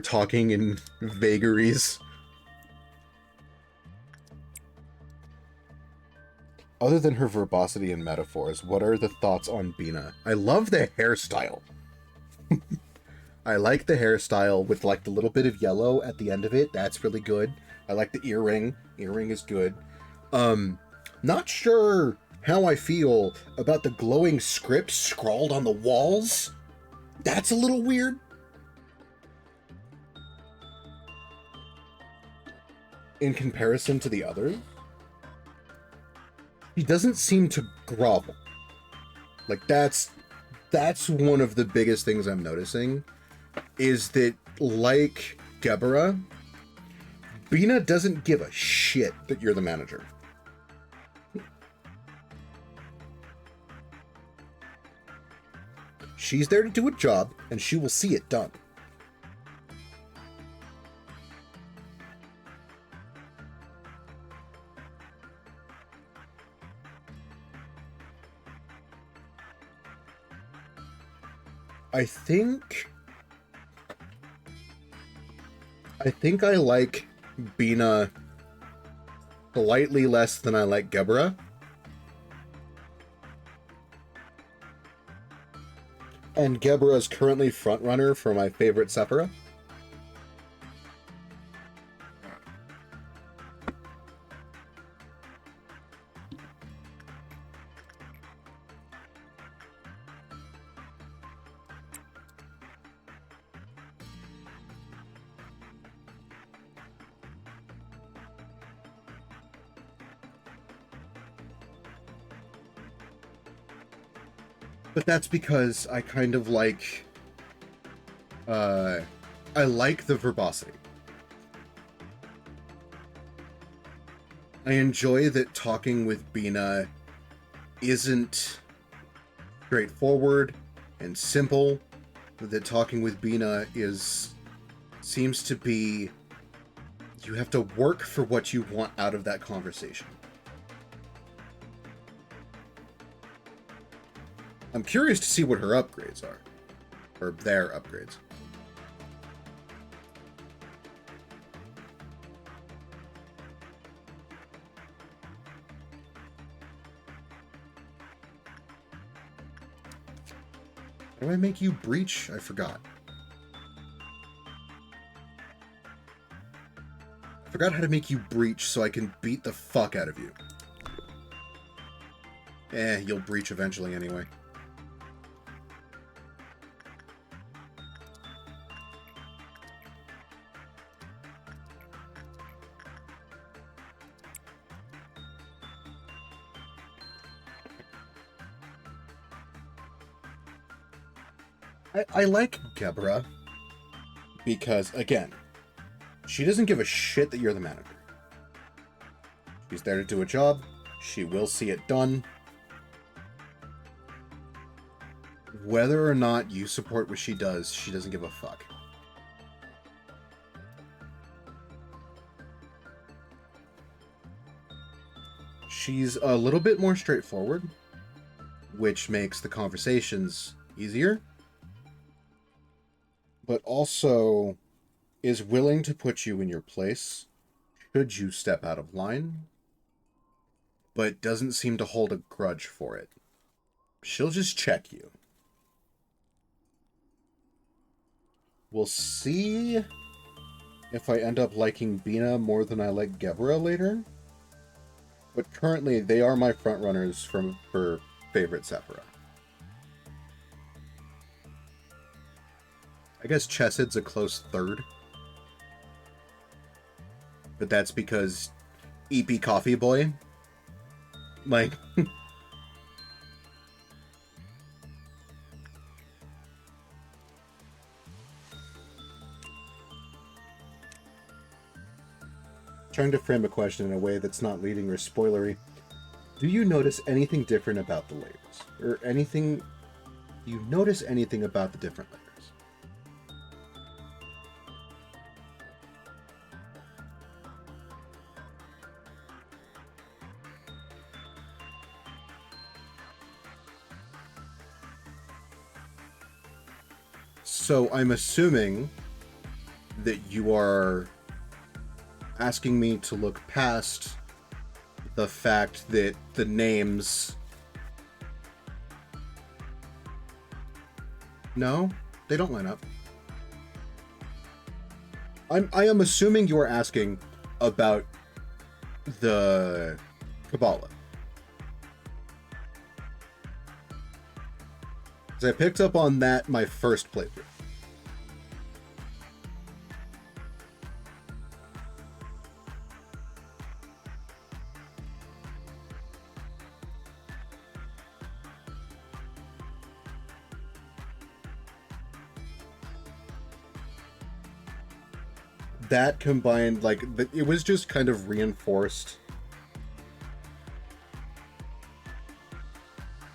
Speaker 1: talking in vagaries. Other than her verbosity and metaphors, what are the thoughts on Bina? I love the hairstyle. I like the hairstyle with, like, the little bit of yellow at the end of it. That's really good. I like the earring. Earring is good. Not sure how I feel about the glowing script scrawled on the walls. That's a little weird. In comparison to the others. He doesn't seem to grovel. Like, that's one of the biggest things I'm noticing, is that, like Deborah, Bina doesn't give a shit that you're the manager. She's there to do a job, and she will see it done. I think I like Bina slightly less than I like Gebra. And Gebra is currently frontrunner for my favorite Sephira. But that's because I kind of like... I like the verbosity. I enjoy that talking with Bina isn't straightforward and simple. That talking with Bina seems to be... You have to work for what you want out of that conversation. I'm curious to see what her upgrades are. Or their upgrades. How do I make you breach? I forgot. I forgot how to make you breach so I can beat the fuck out of you. You'll breach eventually anyway. I like Gebra because, again, she doesn't give a shit that you're the manager. She's there to do a job. She will see it done. Whether or not you support what she does, she doesn't give a fuck. She's a little bit more straightforward, which makes the conversations easier. but also is willing to put you in your place should you step out of line, but doesn't seem to hold a grudge for it. She'll just check you. We'll see if I end up liking Bina more than I like Gebra later. But currently, they are my frontrunners for favorite Sephira. I guess Chessed's a close third. But that's because EP Coffee Boy. Like... trying to frame a question in a way that's not leading or spoilery. Do you notice anything different about the layers? Or anything... Do you notice anything about the different layers? So I'm assuming that you are asking me to look past the fact that the names... No, they don't line up. I am assuming you are asking about the Kabbalah. Because I picked up on that my first playthrough. That combined, like, it was just kind of reinforced.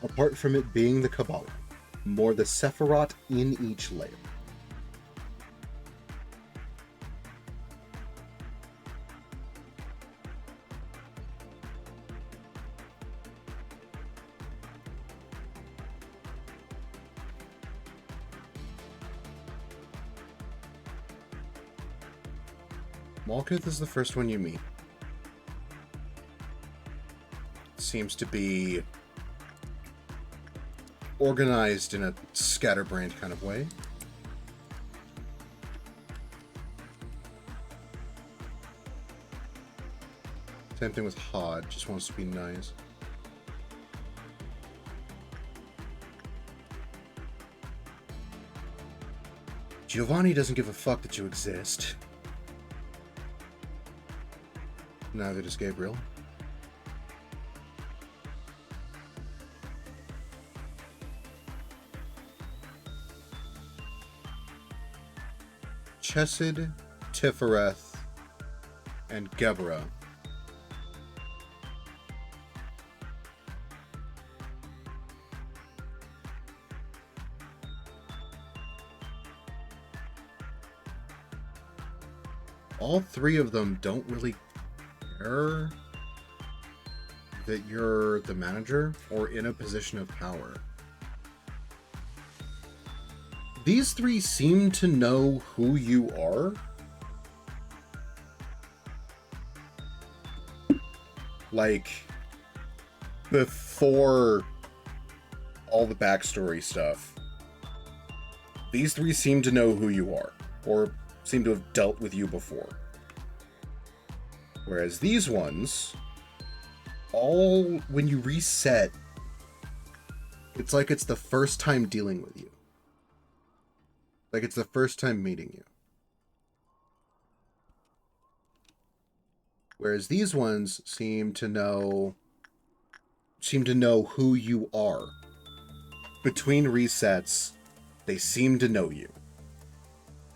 Speaker 1: Apart from it being the Kabbalah, more the Sephiroth in each layer. Malkuth is the first one you meet. Seems to be organized in a scatterbrained kind of way. Same thing with Hod, just wants to be nice. Giovanni doesn't give a fuck that you exist. Neither does Gabriel. Chesed, Tifereth, and Gebra. All three of them don't really that you're the manager or in a position of power. These three seem to know who you are. Like, before all the backstory stuff, these three seem to know who you are, or seem to have dealt with you before. Whereas these ones, when you reset, it's like it's the first time dealing with you. Like it's the first time meeting you. Whereas these ones seem to know who you are. Between resets, they seem to know you.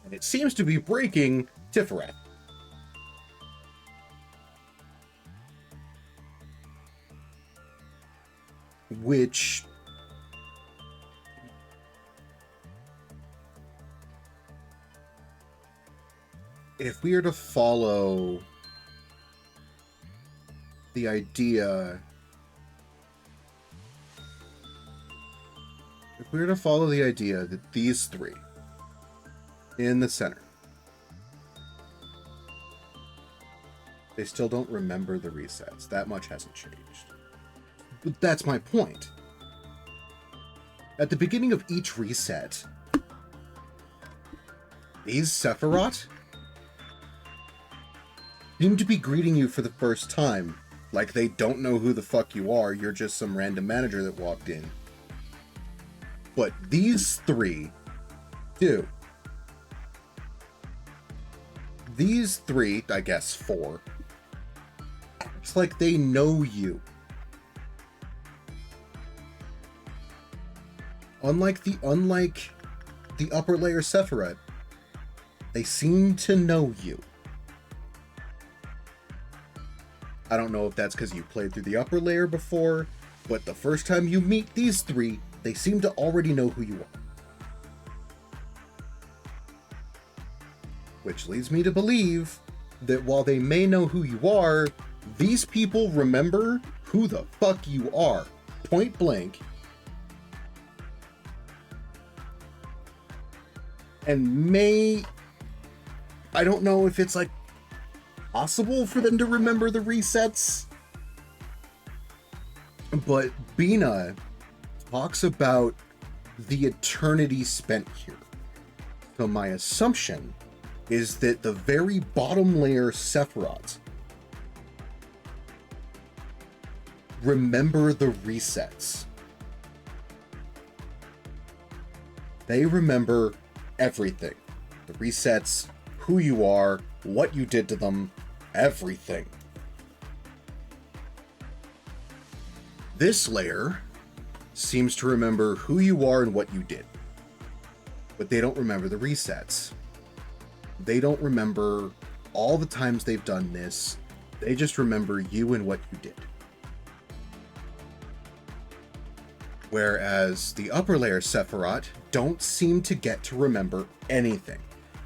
Speaker 1: And it seems to be breaking Tifereth. Which... if we are to follow the idea... if we were to follow the idea that these three in the center. They still don't remember the resets. That much hasn't changed. But that's my point. At the beginning of each reset, these Sephiroth seem to be greeting you for the first time. Like they don't know who the fuck you are. You're just some random manager that walked in. But these three do. These three, I guess four, it's like they know you. Unlike the upper layer Sephiroth, they seem to know you. I don't know if that's because you played through the upper layer before, but the first time you meet these three, they seem to already know who you are. Which leads me to believe that while they may know who you are, these people remember who the fuck you are, point blank, and I don't know if it's like possible for them to remember the resets, but Bina talks about the eternity spent here. So my assumption is that the very bottom layer Sephiroth remember the resets. They remember everything. The resets, who you are, what you did to them, everything. This layer seems to remember who you are and what you did, but they don't remember the resets. They don't remember all the times they've done this. They just remember you and what you did. Whereas the upper layer Sephiroth don't seem to get to remember anything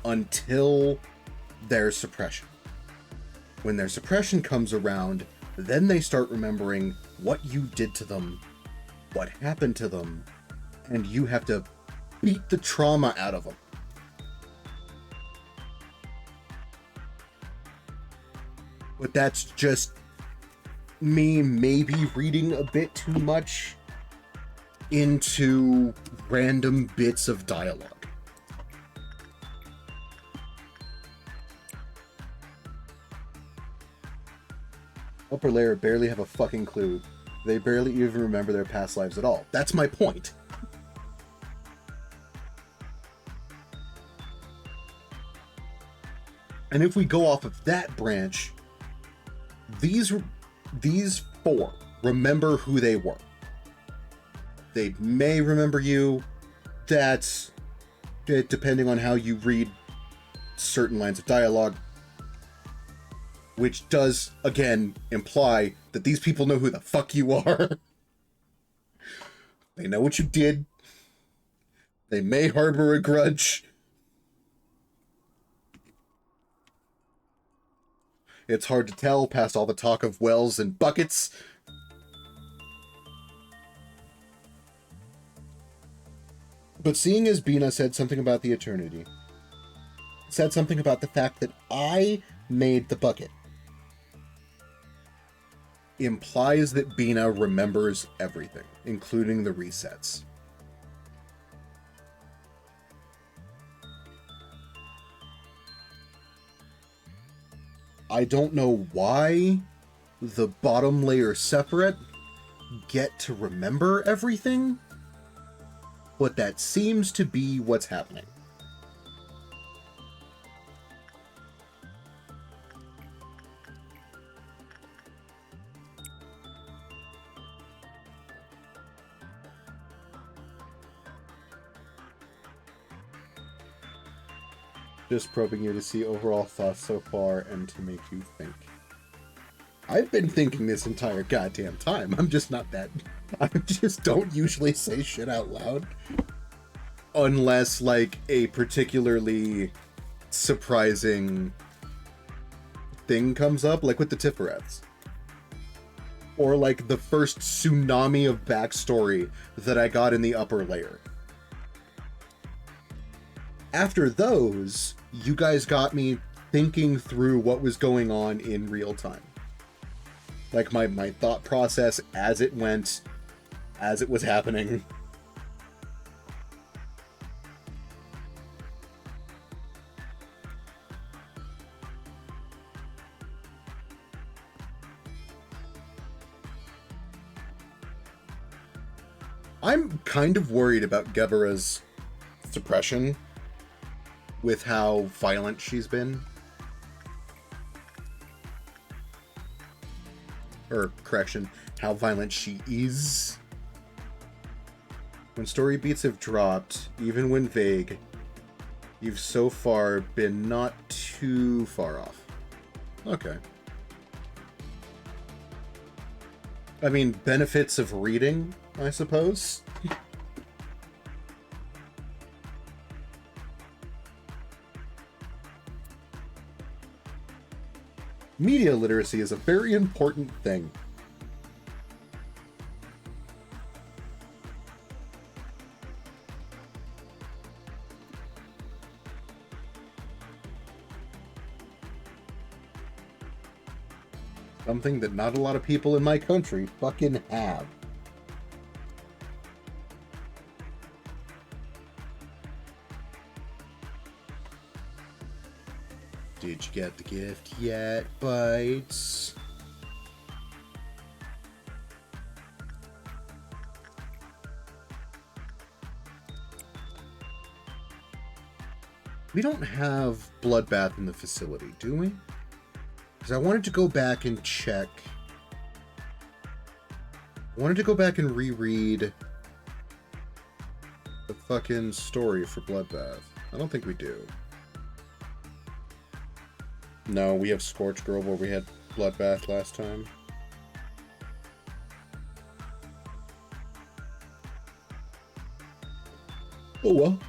Speaker 1: until their suppression. When their suppression comes around, then they start remembering what you did to them, what happened to them, and you have to beat the trauma out of them. But that's just me maybe reading a bit too much into random bits of dialogue. Upper layer barely have a fucking clue. They barely even remember their past lives at all. That's my point. And if we go off of that branch, these four remember who they were. They may remember you. That's depending on how you read certain lines of dialogue, which does, again, imply that these people know who the fuck you are. They know what you did. They may harbor a grudge. It's hard to tell past all the talk of wells and buckets. But seeing as Bina said something about the eternity, said something about the fact that I made the bucket, implies that Bina remembers everything, including the resets. I don't know why the bottom layer Sephiroth get to remember everything, but that seems to be what's happening. Just probing you to see overall thoughts so far and to make you think. I've been thinking this entire goddamn time. I'm just not that... I just don't usually say shit out loud. Unless, like, a particularly surprising thing comes up, like with the Tiffereths. Or, like, the first tsunami of backstory that I got in the upper layer. After those, you guys got me thinking through what was going on in real time. Like my thought process as it went, as it was happening. I'm kind of worried about Gebera's suppression with how violent she's been. Or, correction, how violent she is. When story beats have dropped, even when vague, you've so far been not too far off. Okay. I mean, benefits of reading, I suppose. Media literacy is a very important thing. Something that not a lot of people in my country fucking have. Did you get the gift yet, Bites? We don't have Bloodbath in the facility, do we? Because I wanted to go back and check. I wanted to go back and reread the fucking story for Bloodbath. I don't think we do. No, we have Scorch Girl where we had Bloodbath last time. Oh well.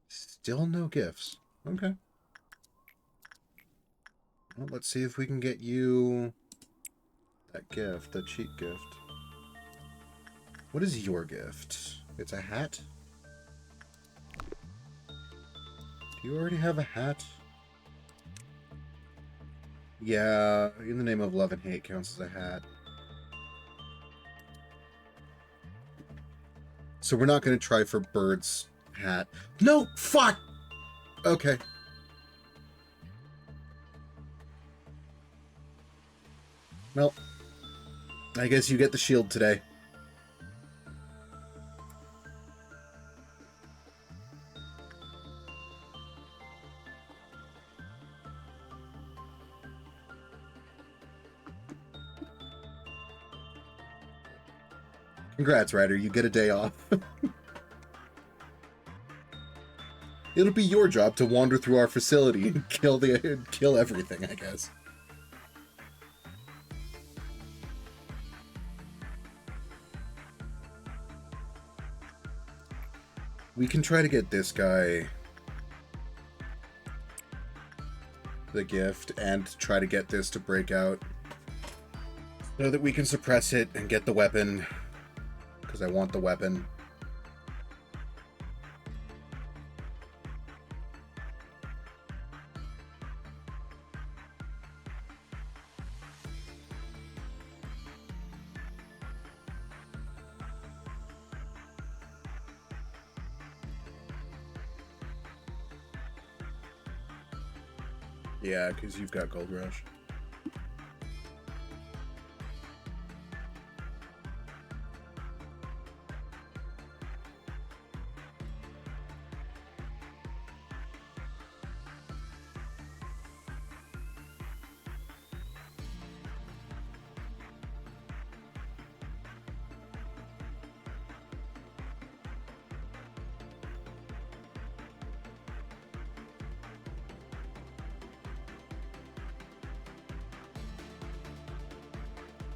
Speaker 1: Still no gifts. Okay. Well, let's see if we can get you that gift, that cheat gift. What is your gift? It's a hat? Do you already have a hat? Yeah, In the Name of Love and Hate counts as a hat. So we're not going to try for Bird's hat. No! Fuck! Okay. Well, I guess you get the shield today. Congrats, Ryder. You get a day off. It'll be your job to wander through our facility and kill everything, I guess. We can try to get this guy the gift and try to get this to break out so that we can suppress it and get the weapon, because I want the weapon. Yeah, because you've got Gold Rush.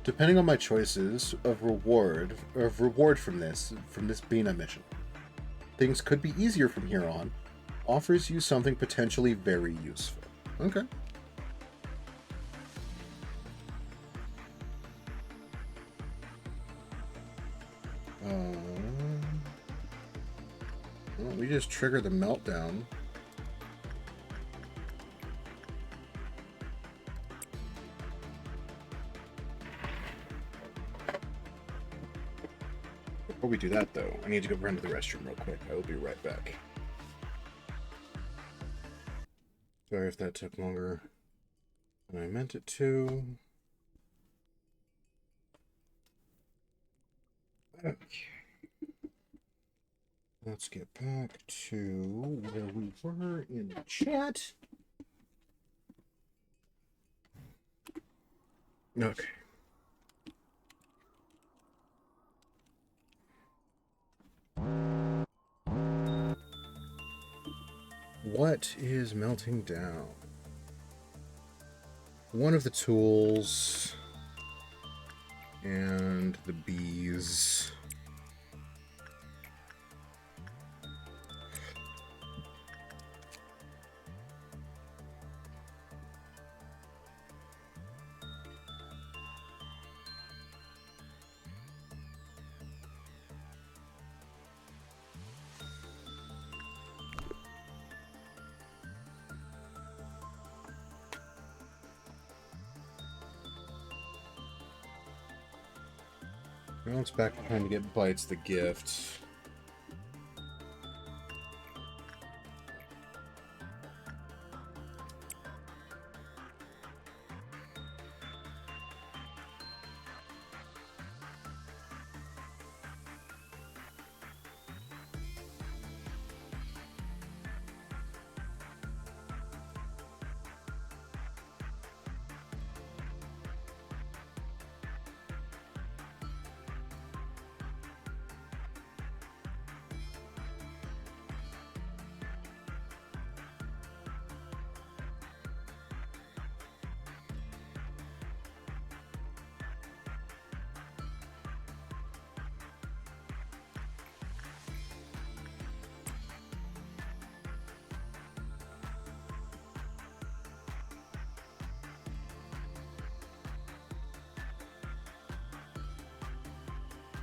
Speaker 1: Depending on my choices of reward from this being a mission, things could be easier from here on. Offers you something potentially very useful. Okay. Well, we just triggered the meltdown. Before we do that, though, I need to go run to the restroom real quick. I will be right back. Sorry if that took longer than I meant it to. Okay. Let's get back to where we were in the chat. Okay. What is melting down? One of the tools and the bees. Now it's back time to get Bites the gift.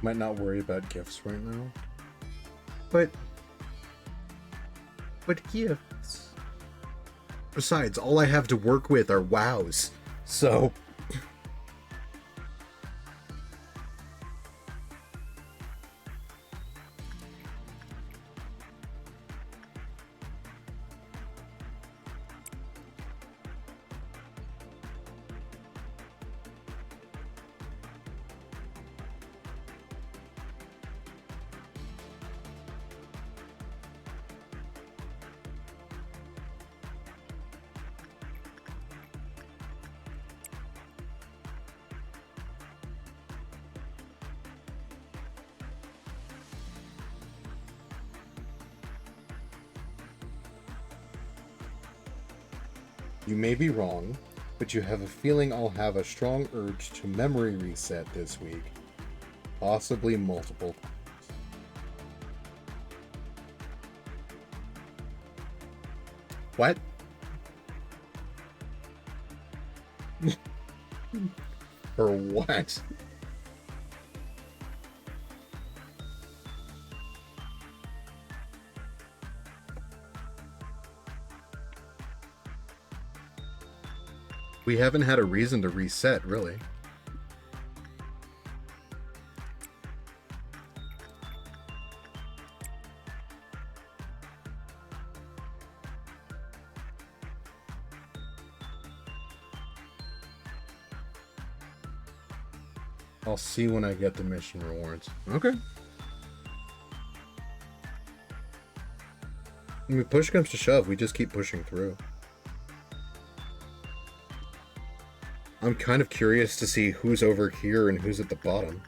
Speaker 1: Might not worry about gifts right now. But gifts? Besides, all I have to work with are wows. So you may be wrong, but you have a feeling I'll have a strong urge to memory reset this week. Possibly multiple. What? For what? We haven't had a reason to reset, really. I'll see when I get the mission rewards. Okay. I mean, push comes to shove, we just keep pushing through. I'm kind of curious to see who's over here and who's at the bottom.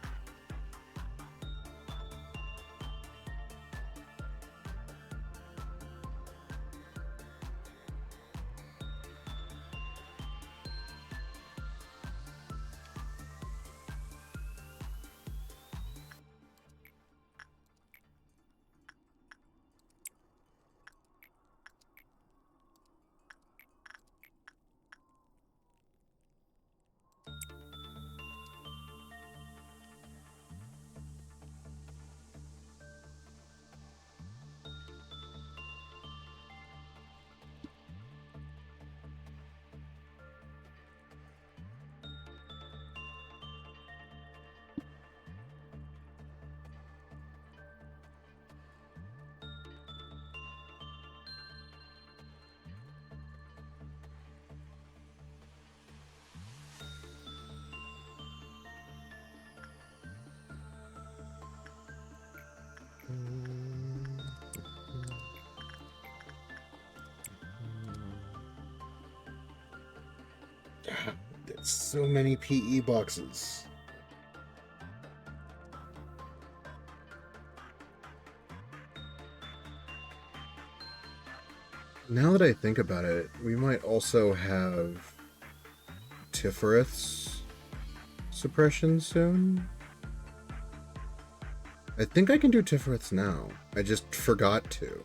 Speaker 1: There's so many PE boxes. Now that I think about it, we might also have Tiffereth's suppression soon. I think I can do Tiffereth's now. I just forgot to.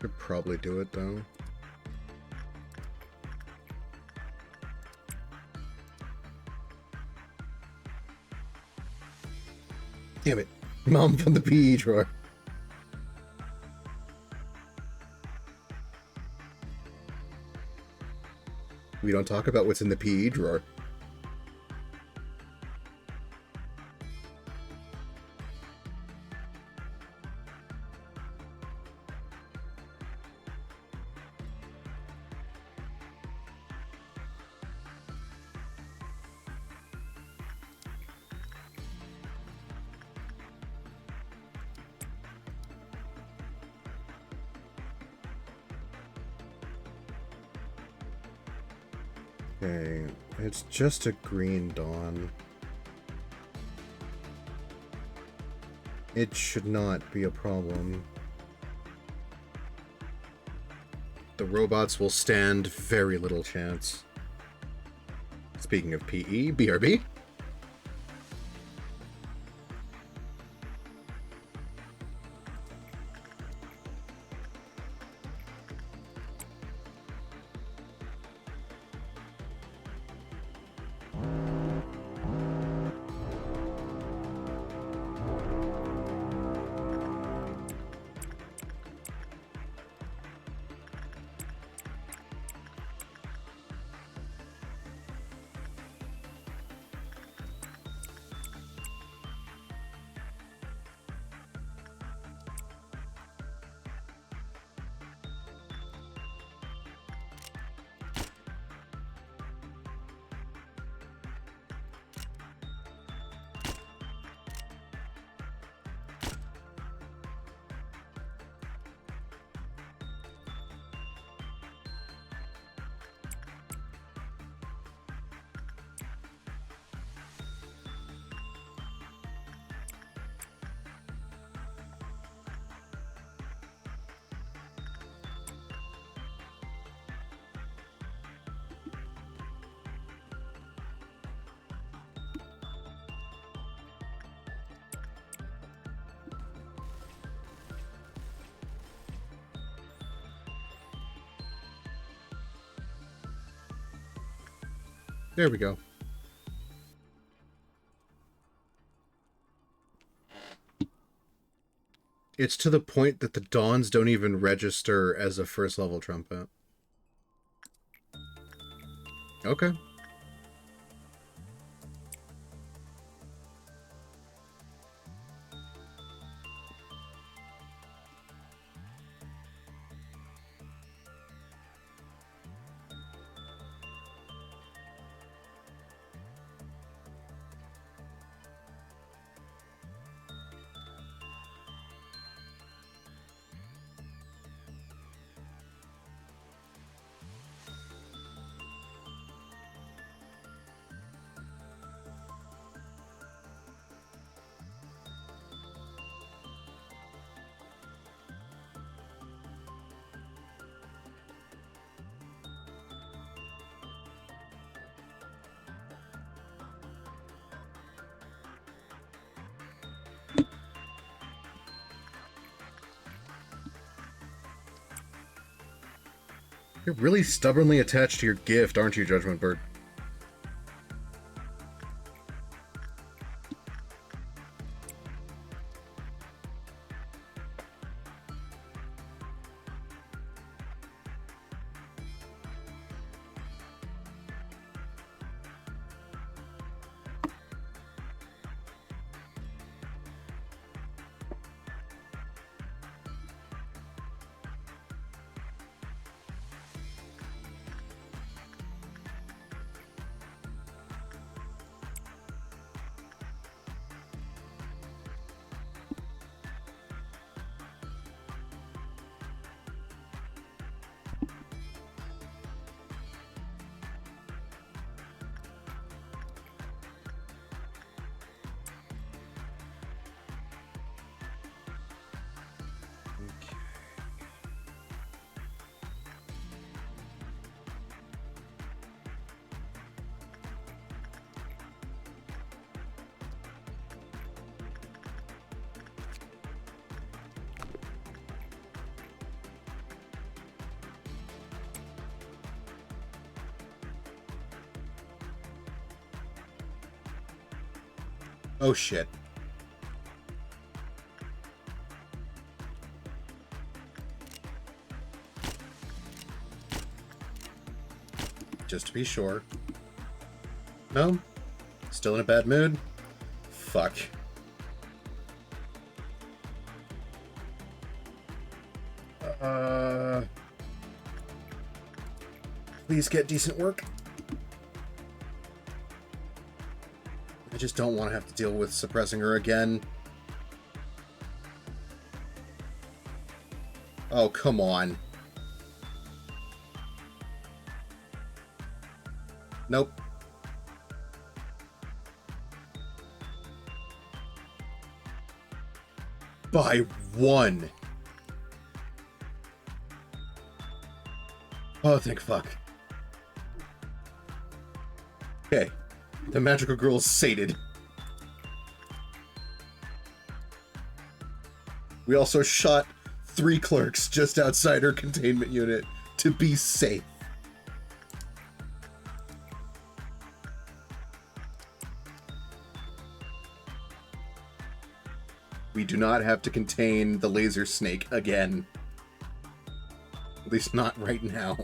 Speaker 1: Should probably do it though. Damn it. Mom from the PE drawer. We don't talk about what's in the PE drawer. Okay, it's just a green dawn. It should not be a problem. The robots will stand very little chance. Speaking of PE, BRB. There we go. It's to the point that the Dawns don't even register as a first level trumpet. Okay. You're really stubbornly attached to your gift, aren't you, Judgment Bird? Oh shit. Just to be sure. No? Still in a bad mood? Fuck. Please get decent work. I just don't want to have to deal with suppressing her again. Oh, come on. Nope. By one. Oh, thank fuck. Okay. The magical girl is sated. We also shot 3 clerks just outside her containment unit to be safe. We do not have to contain the laser snake again. At least not right now.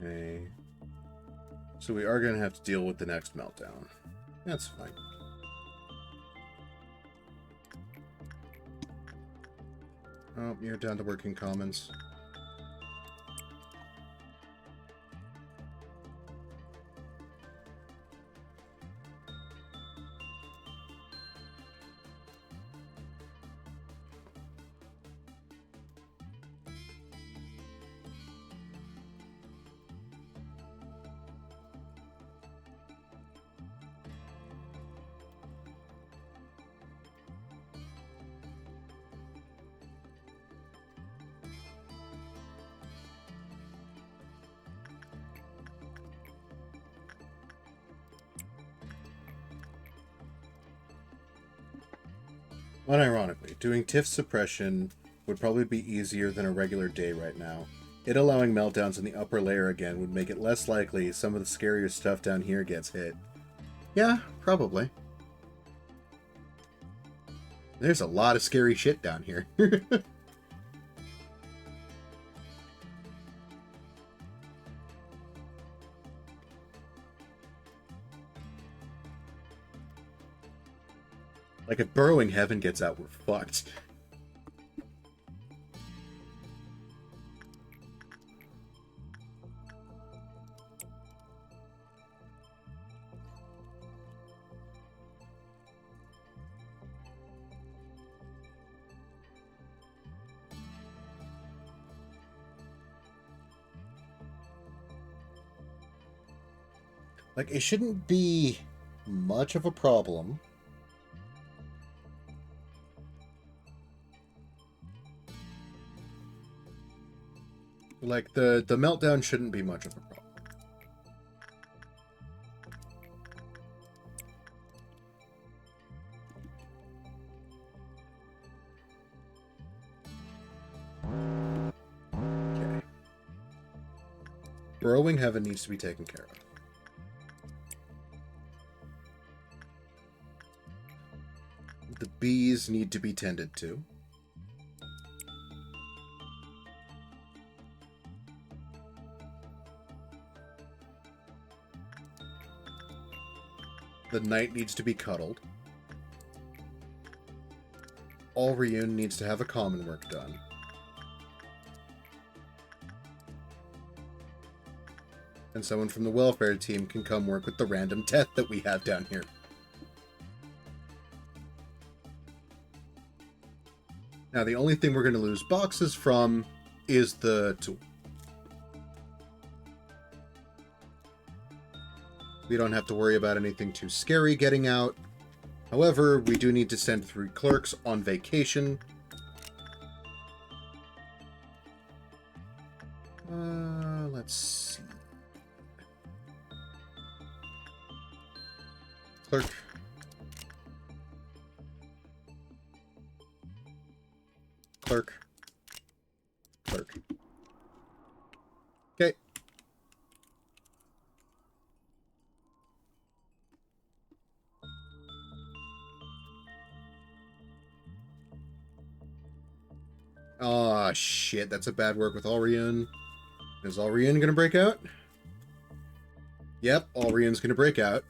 Speaker 1: Okay. So we are going to have to deal with the next meltdown. That's fine. Oh, you're down to working commons. Unironically, doing TIF suppression would probably be easier than a regular day right now. It allowing meltdowns in the upper layer again would make it less likely some of the scarier stuff down here gets hit. Yeah, probably. There's a lot of scary shit down here. Like, if Burrowing Heaven gets out, we're fucked. Like, it shouldn't be much of a problem. Like, the meltdown shouldn't be much of a problem. Okay. Burrowing Heaven needs to be taken care of. The bees need to be tended to. The knight needs to be cuddled. All Reun needs to have a common work done. someone from the welfare team can come work with the random death that we have down here. Now, the only thing we're going to lose boxes from is the tool. We don't have to worry about anything too scary getting out. However, we do need to send 3 clerks on vacation. Let's see. Clerk. Clerk. Clerk. Okay. Aw, shit. That's a bad work with Alrion. Is Alrion gonna break out? Yep, Alrion's gonna break out.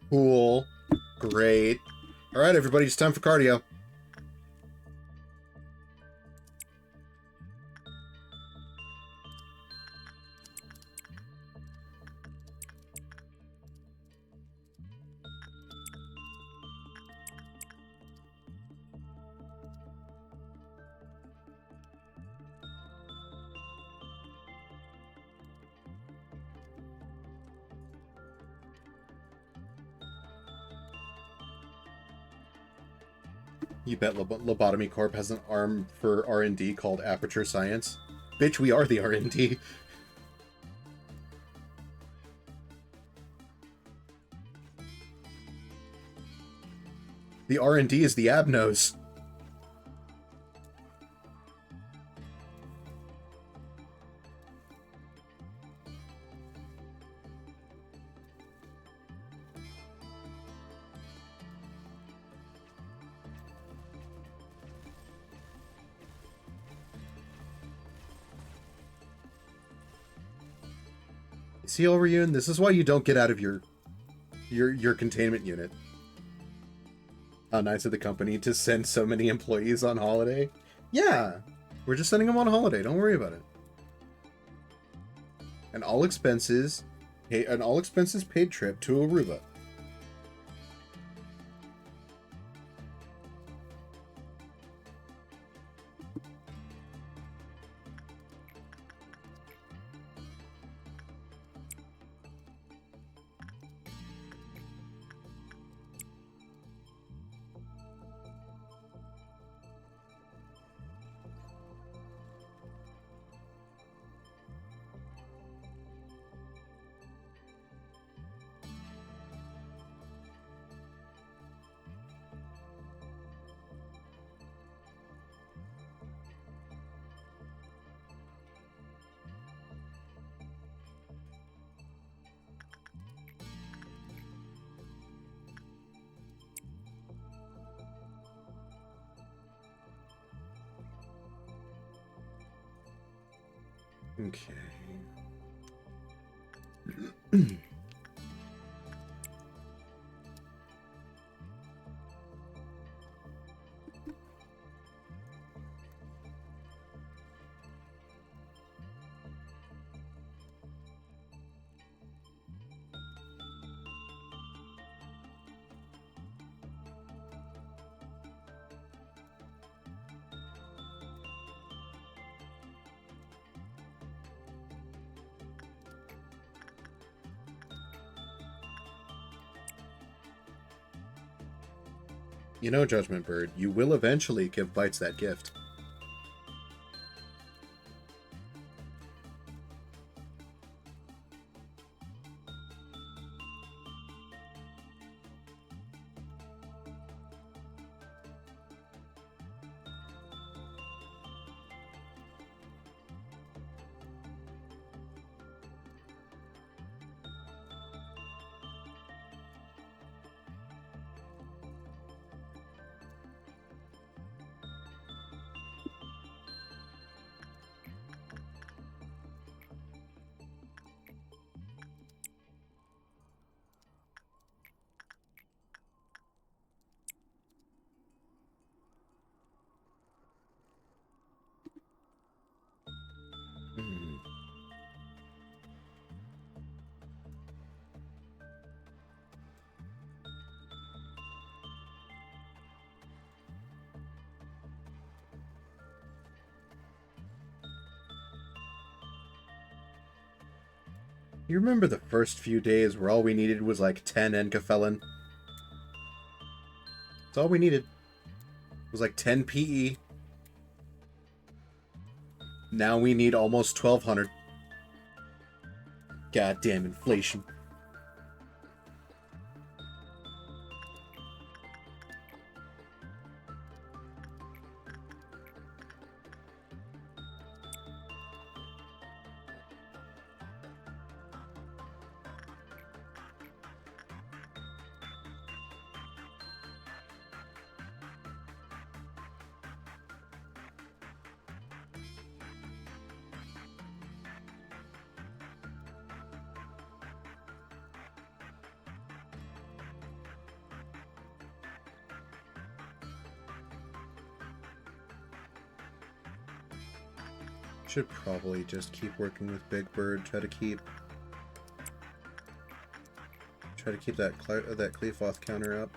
Speaker 1: Cool. Great. Alright, everybody, it's time for cardio. You bet Lobotomy Corp has an arm for R&D called Aperture Science. Bitch, we are the R&D. The R&D is the Abnos. See, Orion, this is why you don't get out of your containment unit. How nice of the company to send so many employees on holiday. Yeah, we're just sending them on holiday. Don't worry about it. An all expenses paid trip to Aruba. Okay. You know, Judgment Bird, you will eventually give Bites that gift. You remember the first few days where all we needed was like 10 Encafelin? That's all we needed. It was like 10 PE. Now we need almost 1,200. Goddamn inflation. Should probably just keep working with Big Bird. Try to keep that Cleofoth counter up.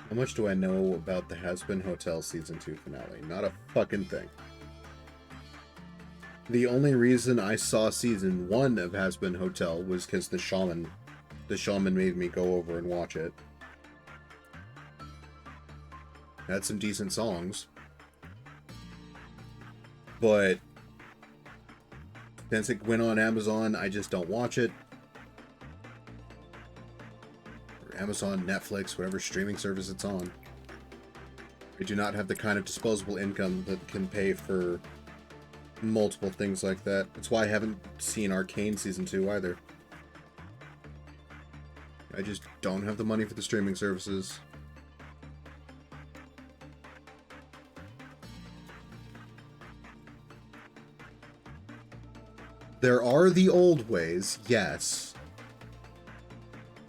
Speaker 1: How much do I know about the Has-Been Hotel Season 2 finale? Not a fucking thing. The only reason I saw Season 1 of Has-Been Hotel was because the shaman made me go over and watch it. Had some decent songs. But since it went on Amazon, I just don't watch it. Or Amazon, Netflix, whatever streaming service it's on. I do not have the kind of disposable income that can pay for multiple things like that. That's why I haven't seen Arcane Season 2 either. I just don't have the money for the streaming services. There are the old ways, yes.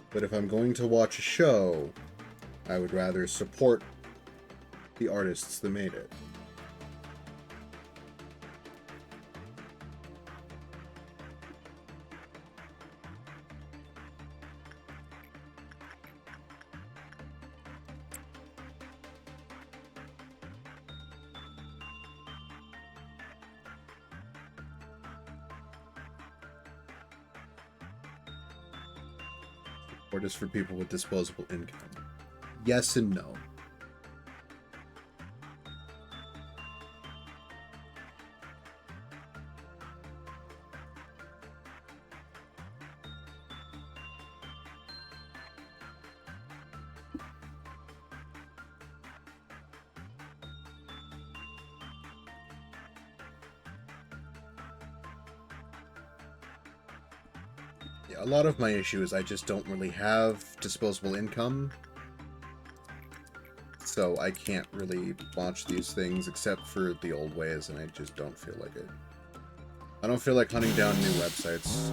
Speaker 1: But if I'm going to watch a show, I would rather support the artists that made it. Or just for people with disposable income? Yes and no. A lot of my issue is I just don't really have disposable income, so I can't really watch these things except for the old ways, and I just don't feel like it. I don't feel like hunting down new websites.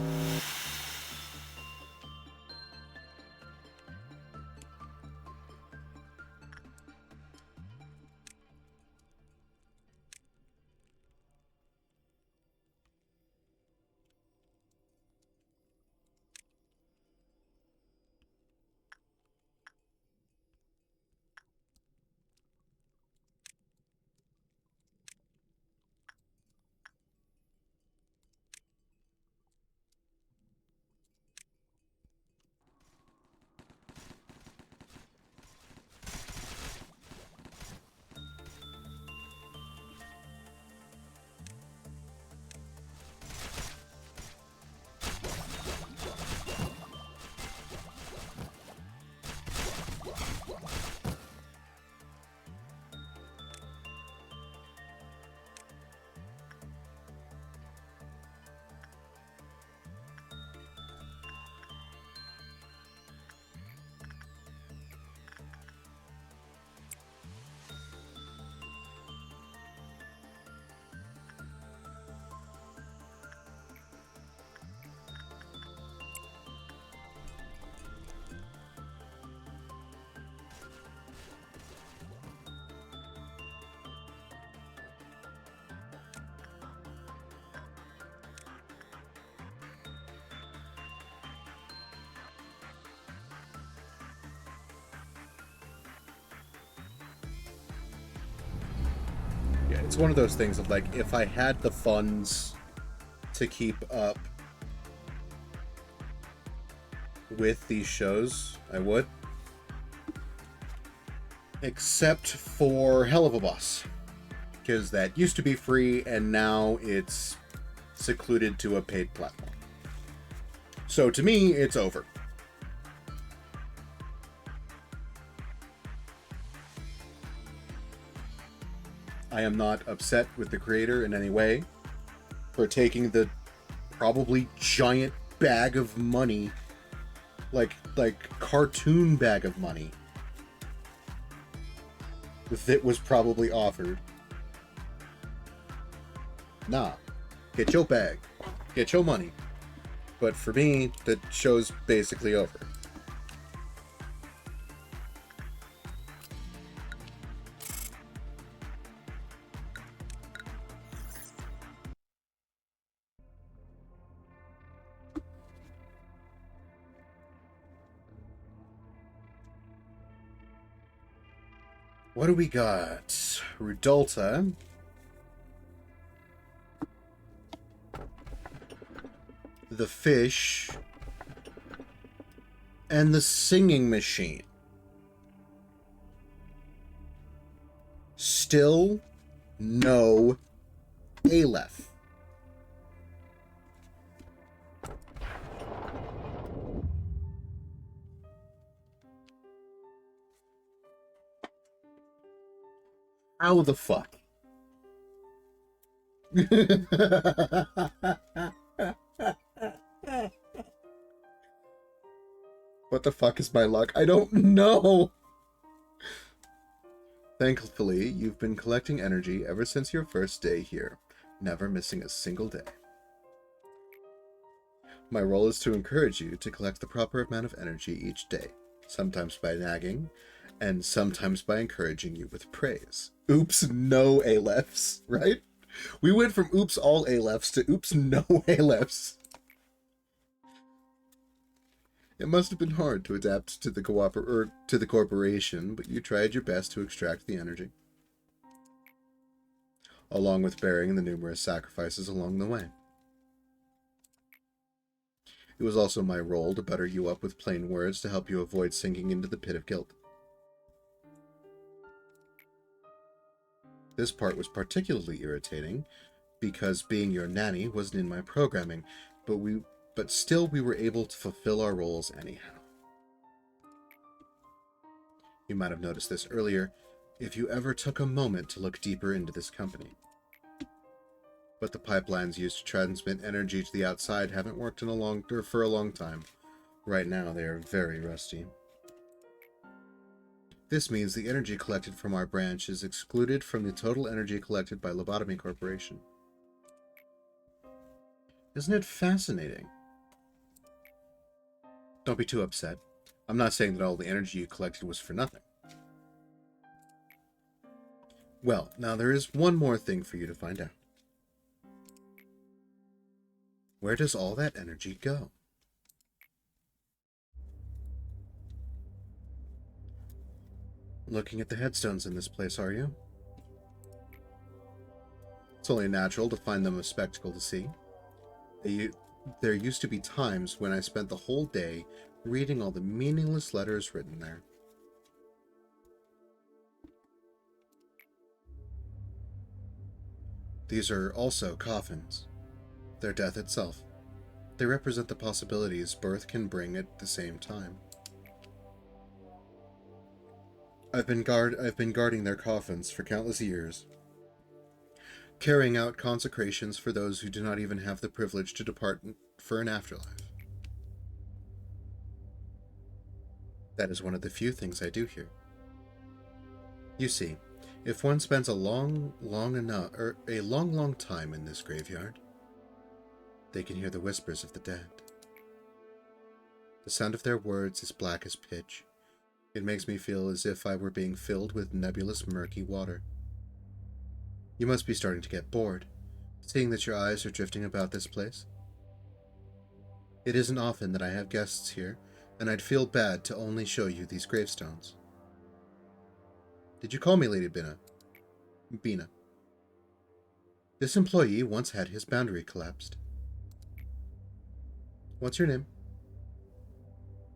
Speaker 1: It's one of those things of, like, if I had the funds to keep up with these shows, I would. Except for Hell of a Boss. Because that used to be free, and now it's secluded to a paid platform. So to me, it's over. I am not upset with the creator in any way for taking the probably giant bag of money, like cartoon bag of money that was probably offered. Nah, get your bag, get your money. But for me, the show's basically over. What do we got? Rudolta. The fish. And the singing machine. Still no Aleph. How the fuck? What the fuck is my luck? I don't know. Thankfully, you've been collecting energy ever since your first day here, never missing a single day. My role is to encourage you to collect the proper amount of energy each day, sometimes by nagging, and sometimes by encouraging you with praise. Oops, no Alephs, right? We went from oops, all Alephs to oops, no Alephs. It must have been hard to adapt to the corporation, but you tried your best to extract the energy, along with bearing the numerous sacrifices along the way. It was also my role to butter you up with plain words to help you avoid sinking into the pit of guilt. This part was particularly irritating, because being your nanny wasn't in my programming, but still we were able to fulfill our roles anyhow. You might have noticed this earlier, if you ever took a moment to look deeper into this company. But the pipelines used to transmit energy to the outside haven't worked for a long time. Right now they are very rusty. This means the energy collected from our branch is excluded from the total energy collected by Lobotomy Corporation. Isn't it fascinating? Don't be too upset. I'm not saying that all the energy you collected was for nothing. Well, now there is one more thing for you to find out. Where does all that energy go? Looking at the headstones in this place, are you? It's only natural to find them a spectacle to see. There used to be times when I spent the whole day reading all the meaningless letters written there. These are also coffins. They're death itself. They represent the possibilities birth can bring at the same time. I've been guarding their coffins for countless years, carrying out consecrations for those who do not even have the privilege to depart for an afterlife. That is one of the few things I do here. You see, if one spends a long time in this graveyard, they can hear the whispers of the dead. The sound of their words is black as pitch. It makes me feel as if I were being filled with nebulous, murky water. You must be starting to get bored, seeing that your eyes are drifting about this place. It isn't often that I have guests here, and I'd feel bad to only show you these gravestones. Did you call me Lady Bina? Bina. This employee once had his boundary collapsed. What's your name?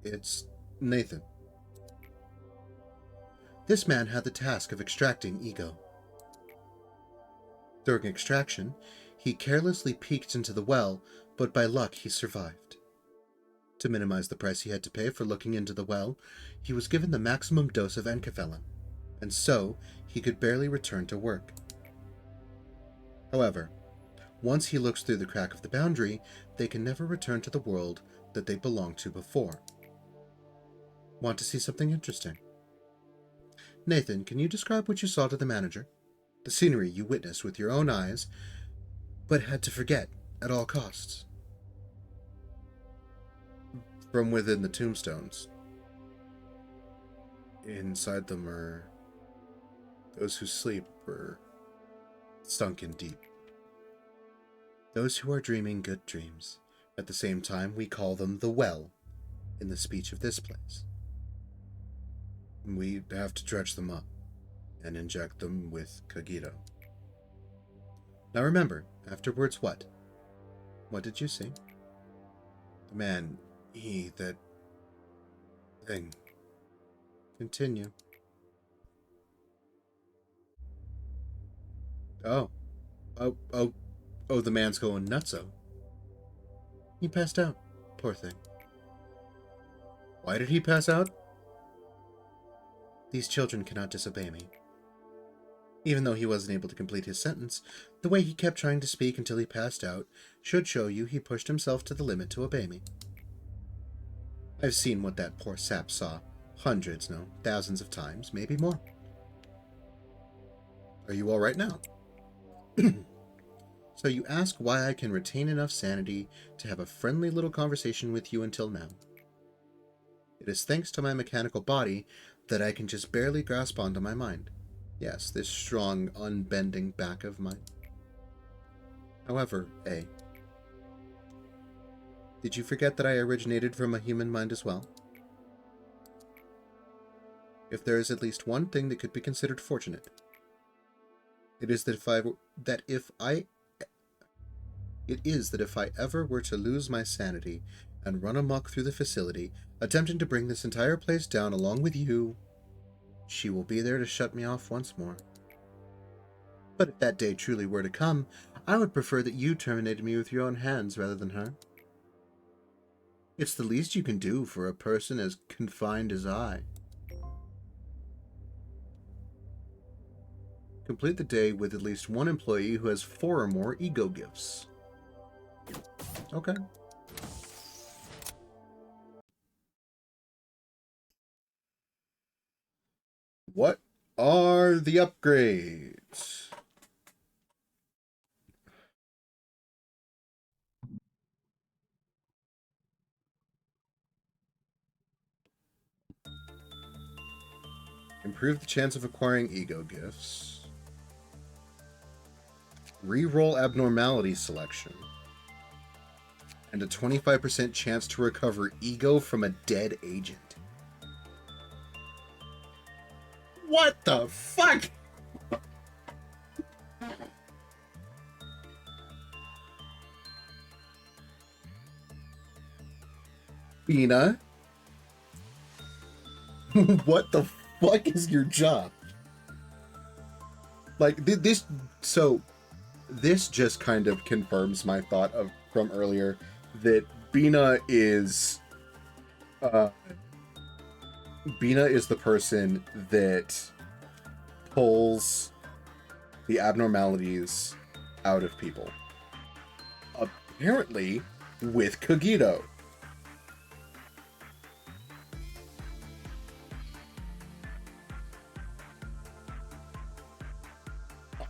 Speaker 1: It's Nathan. This man had the task of extracting ego. During extraction, he carelessly peeked into the well, but by luck he survived. To minimize the price he had to pay for looking into the well, he was given the maximum dose of enkephalin, and so he could barely return to work. However, once he looks through the crack of the boundary, they can never return to the world that they belonged to before. Want to see something interesting? Nathan, can you describe what you saw to the manager? The scenery you witnessed with your own eyes, but had to forget at all costs. From within the tombstones. Inside them are those who sleep or sunken deep. Those who are dreaming good dreams. At the same time, we call them the well in the speech of this place. We have to dredge them up and inject them with cogito. Now remember, afterwards what? What did you see? The man, that thing. Continue. Oh, the man's going nutso. He passed out. Poor thing. Why did he pass out? These children cannot disobey me. Even though he wasn't able to complete his sentence, the way he kept trying to speak until he passed out should show you he pushed himself to the limit to obey me. I've seen what that poor sap saw. Hundreds, no, thousands of times, maybe more. Are you all right now? So you ask why I can retain enough sanity to have a friendly little conversation with you until now. It is thanks to my mechanical body that I can just barely grasp onto my mind. Yes, this strong, unbending back of mine. However, A. Did you forget that I originated from a human mind as well? If there is at least one thing that could be considered fortunate, it is that if I ever were to lose my sanity and run amok through the facility, attempting to bring this entire place down along with you, she will be there to shut me off once more. But if that day truly were to come, I would prefer that you terminated me with your own hands rather than her. It's the least you can do for a person as confined as I. Complete the day with at least one employee who has 4 or more ego gifts. Okay. What are the upgrades? Improve the chance of acquiring ego gifts. Reroll abnormality selection. And a 25% chance to recover ego from a dead agent. What the fuck? Bina? What the fuck is your job? Like, this just kind of confirms my thought from earlier that Bina is the person that pulls the abnormalities out of people. Apparently with cogito.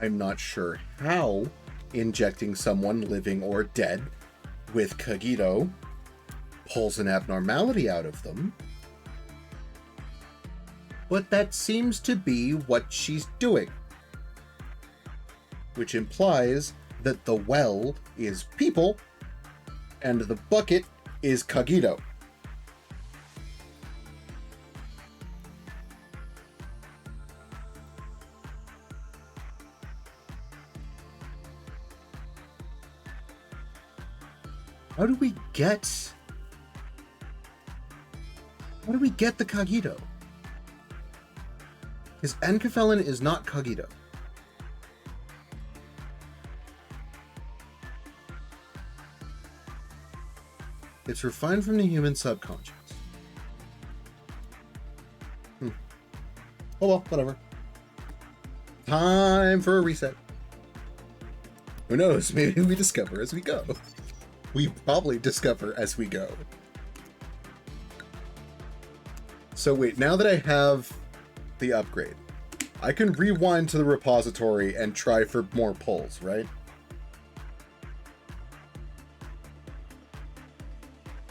Speaker 1: I'm not sure how injecting someone living or dead with cogito pulls an abnormality out of them, but that seems to be what she's doing, which implies that the well is people and the bucket is cogito. How do we get the Cogito? Because Enkephalin is not Cogito. It's refined from the human subconscious. Oh well, whatever. Time for a reset. Who knows? Maybe we discover as we go. We probably discover as we go. So wait, now that I have the upgrade, I can rewind to the repository and try for more pulls, right?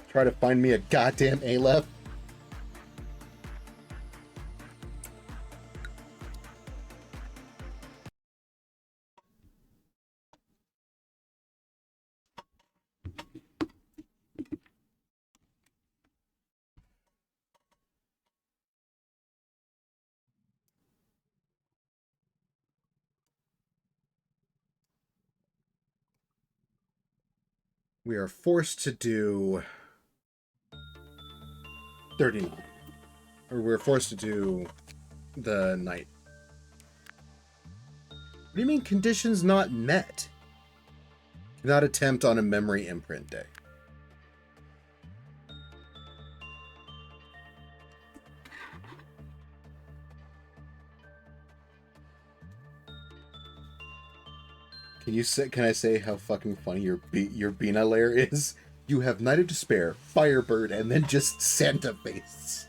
Speaker 1: Try to find me a goddamn Aleph. We are forced to do 39. Or we're forced to do the night. What do you mean conditions not met? Not attempt on a memory imprint day. Can I say how fucking funny your Bina layer is? You have Night of Despair, Firebird, and then just Santa Face.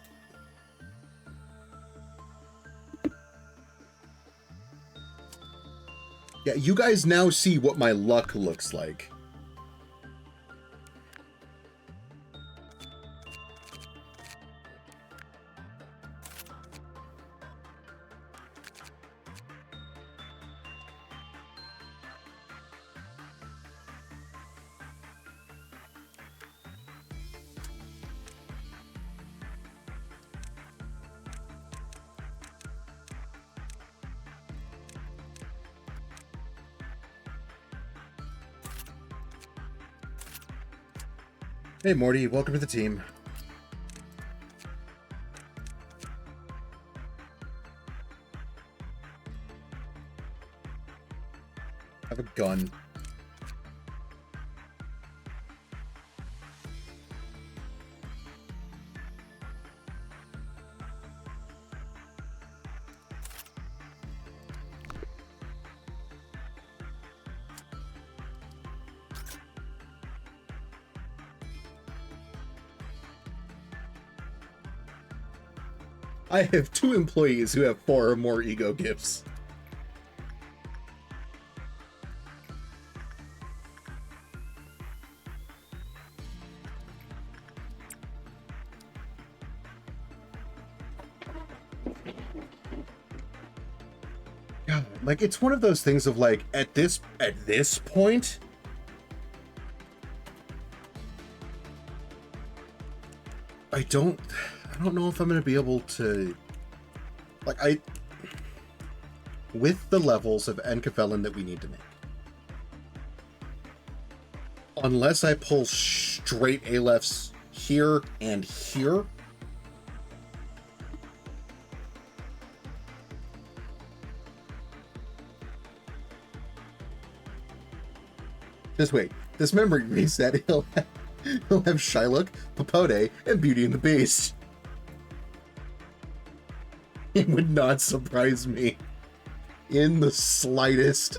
Speaker 1: Yeah, you guys now see what my luck looks like. Hey Morty, welcome to the team. I have a gun. I have 2 employees who have 4 or more ego gifts. God, like, it's one of those things of like, at this point, I don't know if I'm going to be able to, like, with the levels of Enkephalin that we need to make, unless I pull straight Alephs here and here, just wait. This memory reset, he'll have Shylock, Papode, and Beauty and the Beast. It would not surprise me in the slightest.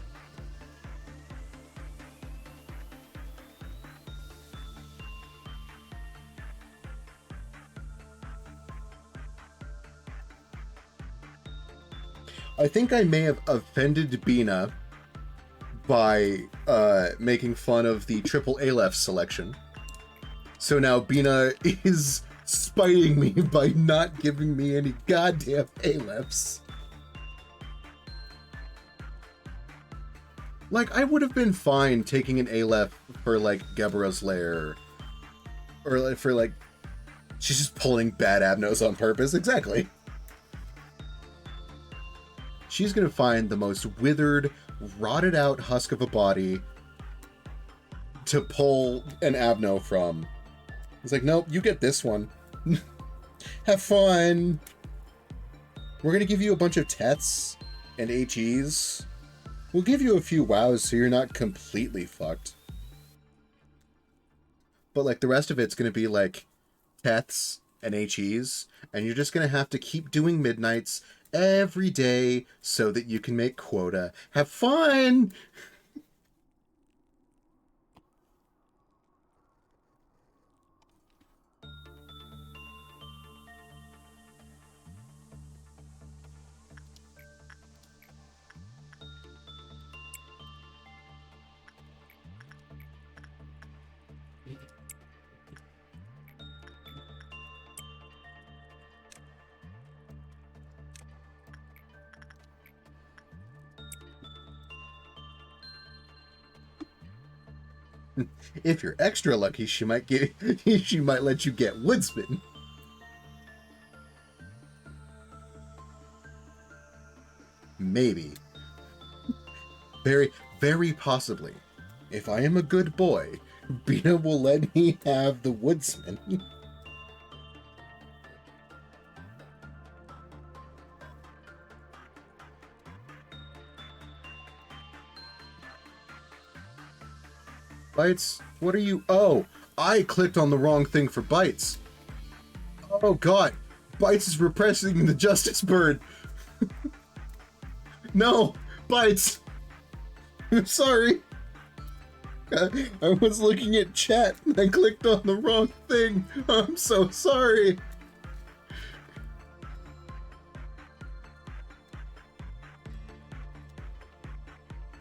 Speaker 1: I think I may have offended Bina by making fun of the triple Aleph selection. So now Bina is spiting me by not giving me any goddamn Alephs. Like, I would have been fine taking an Aleph for, like, Gebero's Lair. Or for, like, she's just pulling bad Abnos on purpose. Exactly. She's gonna find the most withered, rotted out husk of a body to pull an Abno from. He's like, nope, you get this one. Have fun. We're gonna give you a bunch of Tets and HEs. We'll give you a few wows so you're not completely fucked. But like the rest of it's gonna be like Tets and HEs, and you're just gonna have to keep doing midnights every day so that you can make quota. Have fun! If you're extra lucky, she might let you get Woodsman. Maybe. Very, very possibly. If I am a good boy, Bina will let me have the Woodsman. Bites, what are you? Oh, I clicked on the wrong thing for Bites. Oh god, Bites is repressing the Justice Bird. No, Bites. I'm sorry. I was looking at chat and I clicked on the wrong thing. I'm so sorry.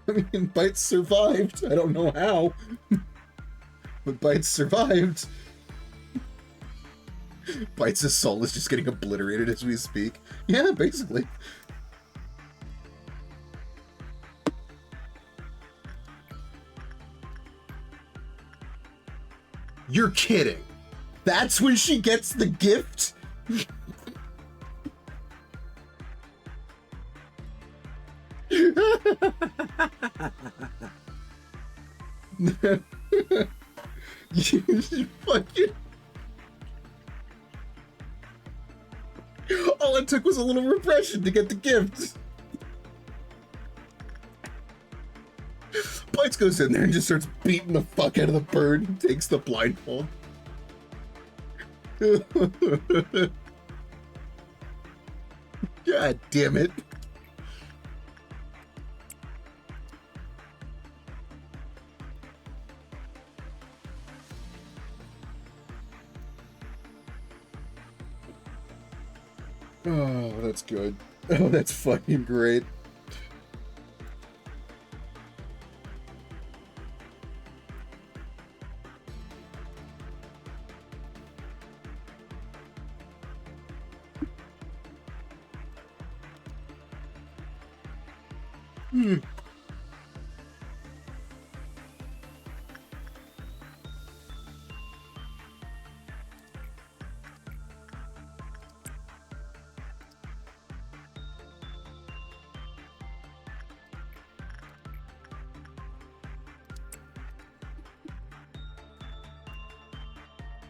Speaker 1: I mean, Bites survived. I don't know how, but Bites survived. Bites' soul is just getting obliterated as we speak. Yeah, basically. You're kidding. That's when she gets the gift? You fucking... All it took was a little repression to get the gift. Bites goes in there and just starts beating the fuck out of the bird and takes the blindfold. God damn it. Oh, that's good. Oh, that's fucking great.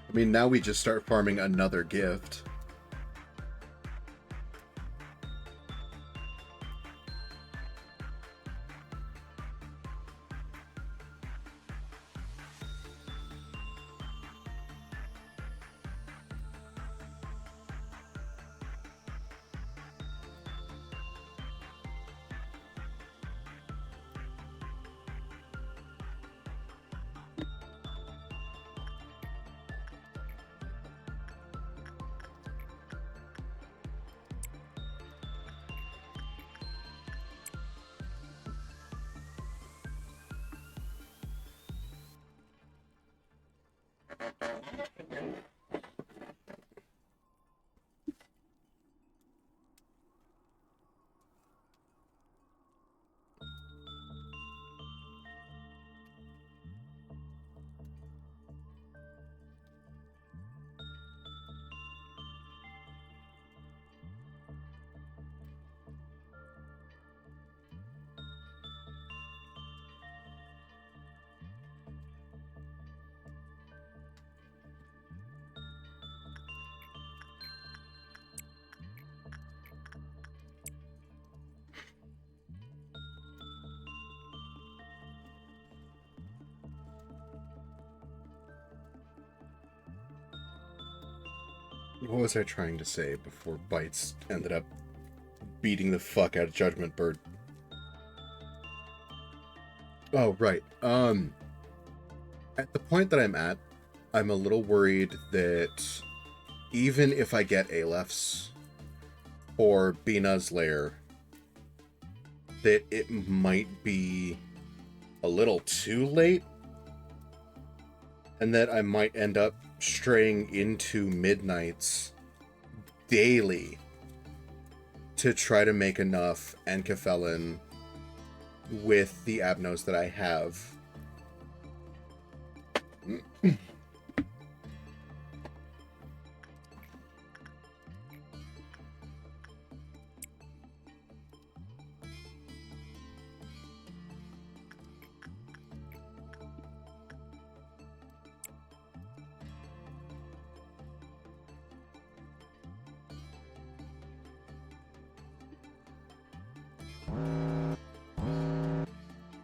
Speaker 1: I mean, now we just start farming another gift. What was I trying to say before Bites ended up beating the fuck out of Judgment Bird? Oh, right. At the point that I'm at, I'm a little worried that even if I get Alephs or Bina's lair, that it might be a little too late, and that I might end up straying into midnights daily to try to make enough Enkefelin with the Abnos that I have.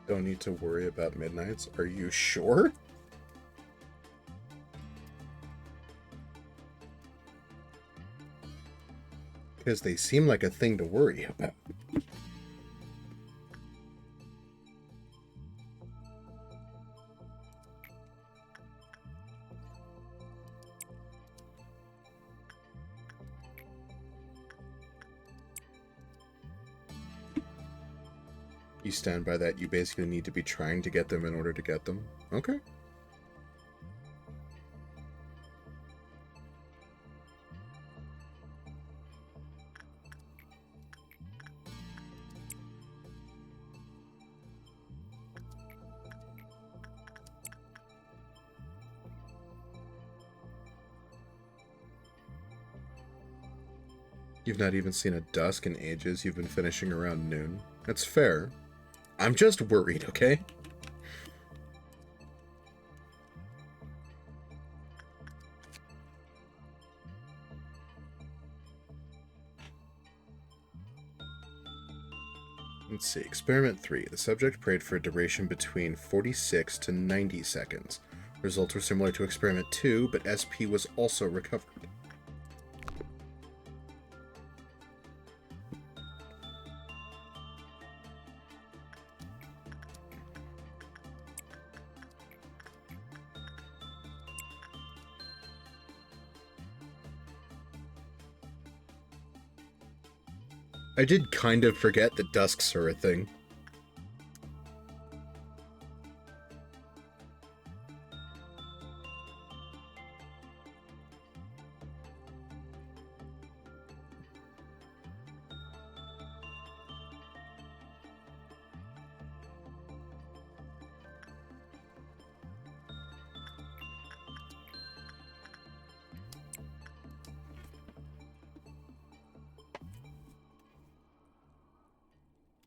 Speaker 1: Don't need to worry about midnights. Are you sure? Because they seem like a thing to worry about. You stand by that. You basically need to be trying to get them in order to get them. Okay. You've not even seen a dusk in ages. You've been finishing around noon. That's fair. I'm just worried, okay? Let's see. Experiment 3. The subject prayed for a duration between 46 to 90 seconds. Results were similar to Experiment 2, but SP was also recovered. I did kind of forget that dusks are a thing.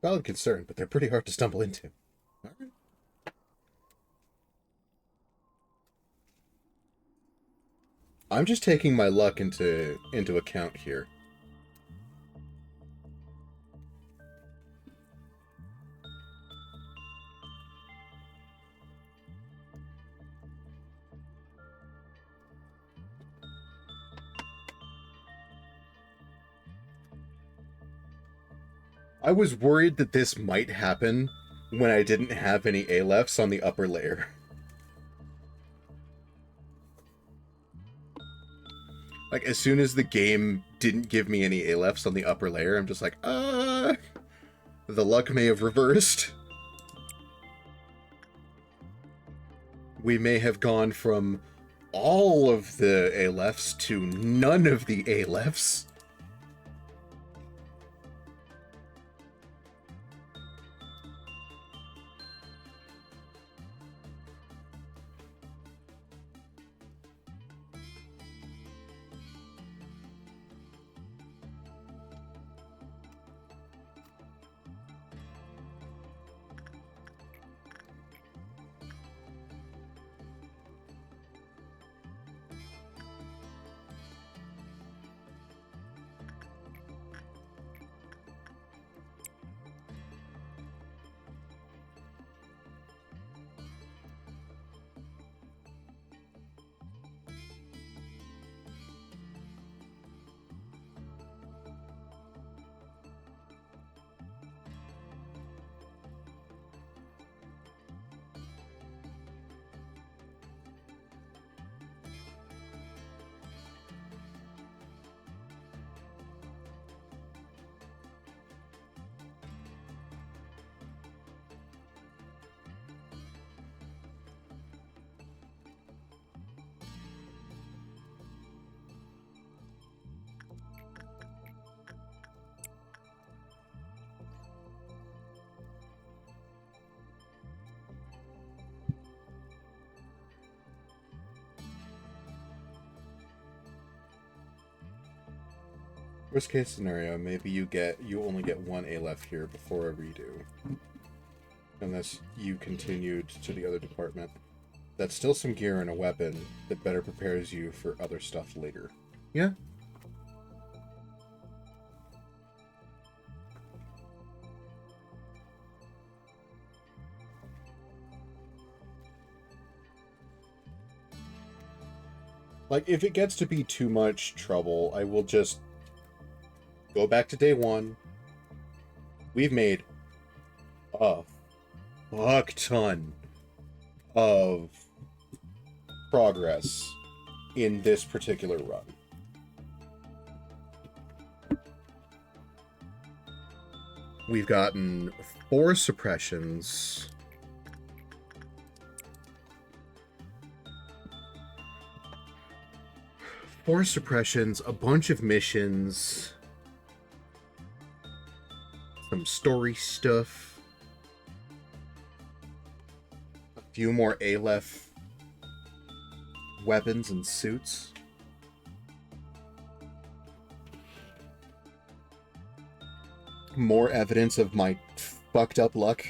Speaker 1: Valid concern, but they're pretty hard to stumble into. All right. I'm just taking my luck into account here. I was worried that this might happen when I didn't have any Alephs on the upper layer. Like, as soon as the game didn't give me any Alephs on the upper layer, I'm just like, the luck may have reversed. We may have gone from all of the Alephs to none of the Alephs. Worst case scenario, maybe you only get one Aleph here before a redo. Unless you continued to the other department. That's still some gear and a weapon that better prepares you for other stuff later. Yeah. Like, if it gets to be too much trouble, I will just go back to day one. We've made a fuck ton of progress in this particular run. We've gotten 4 suppressions. A bunch of missions, some story stuff, a few more Aleph weapons and suits. More evidence of my fucked up luck.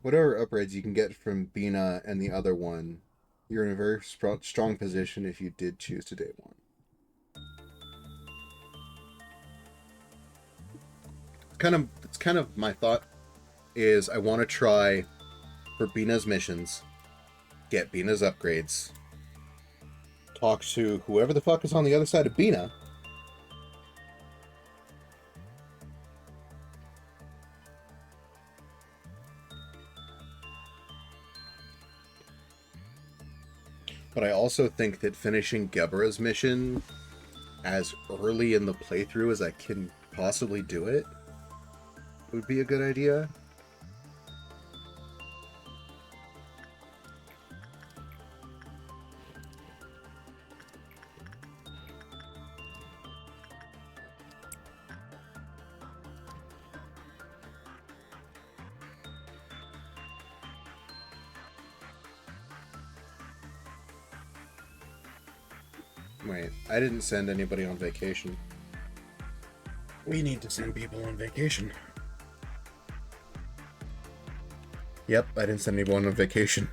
Speaker 1: Whatever upgrades you can get from Bina and the other one, you're in a very strong position if you did choose to day one. It's kind of my thought is I want to try for Bina's missions, get Bina's upgrades, talk to whoever the fuck is on the other side of Bina, but I also think that finishing Gebra's mission as early in the playthrough as I can possibly do it would be a good idea. Wait, I didn't send anybody on vacation. We need to send people on vacation. Yep, I didn't send anyone on vacation.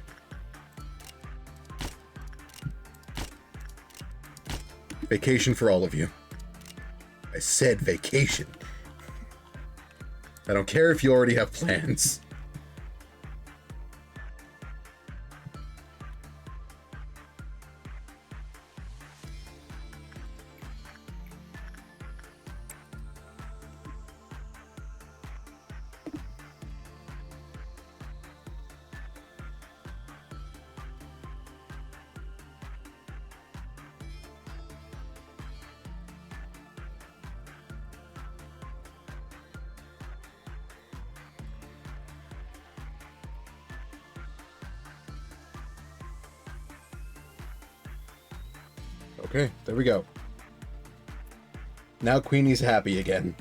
Speaker 1: Vacation for all of you. I said vacation. I don't care if you already have plans. Okay, there we go. Now Queenie's happy again.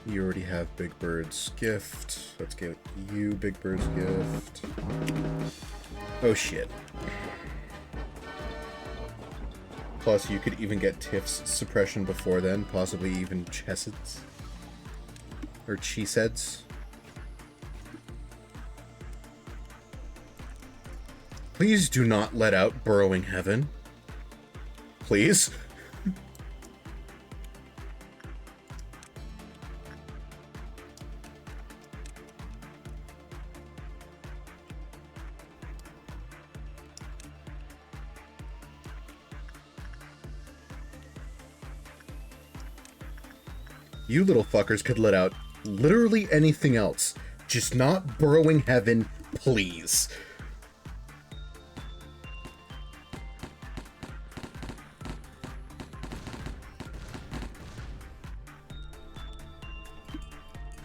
Speaker 1: You already have Big Bird's gift. Let's get you Big Bird's gift. Oh shit. Plus you could even get Tiff's suppression before then, possibly even Chessed's. Or Cheeseheads. Please do not let out Burrowing Heaven. Please. You little fuckers could let out literally anything else, just not Burrowing Heaven, please.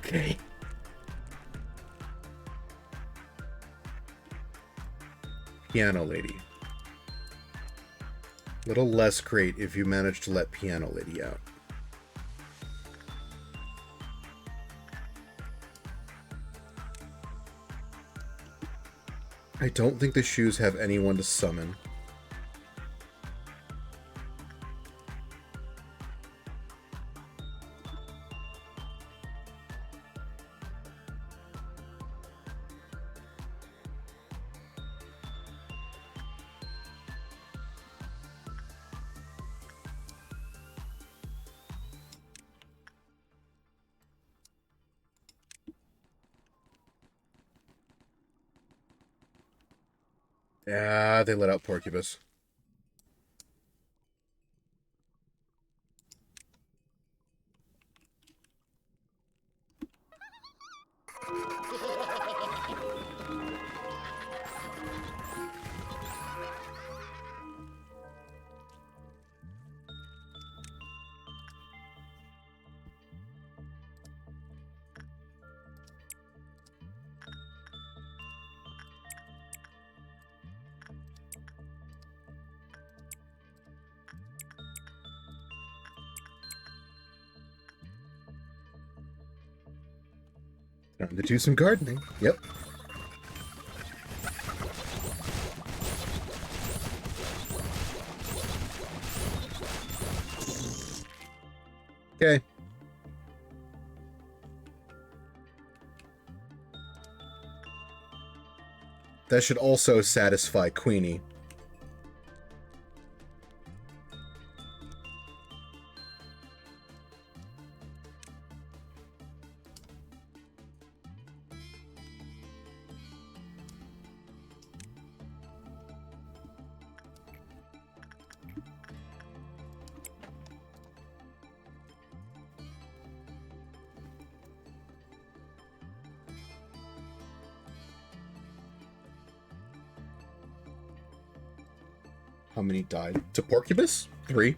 Speaker 1: Okay. Piano Lady. Little less great if you manage to let Piano Lady out. I don't think the shoes have anyone to summon. Yeah, they let out Porcupus. Time to do some gardening. Yep. Okay. That should also satisfy Queenie. How many died? To Porcupus? 3.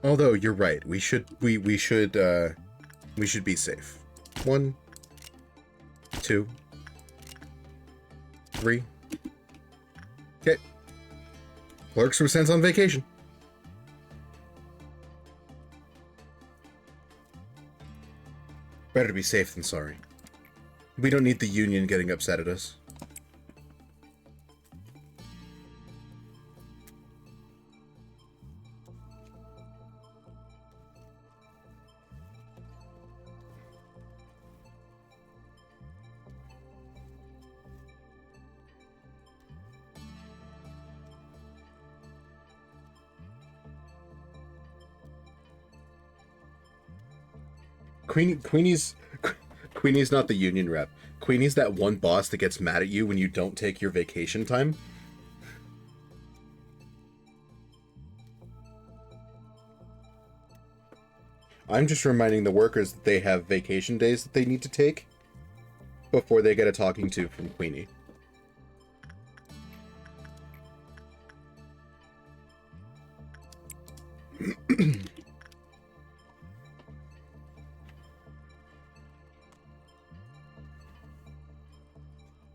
Speaker 1: Although you're right, we should be safe. 1, 2, 3. Okay. Clerks were sent on vacation. Better to be safe than sorry. We don't need the union getting upset at us. Queenie's not the union rep. Queenie's that one boss that gets mad at you when you don't take your vacation time. I'm just reminding the workers that they have vacation days that they need to take before they get a talking to from Queenie.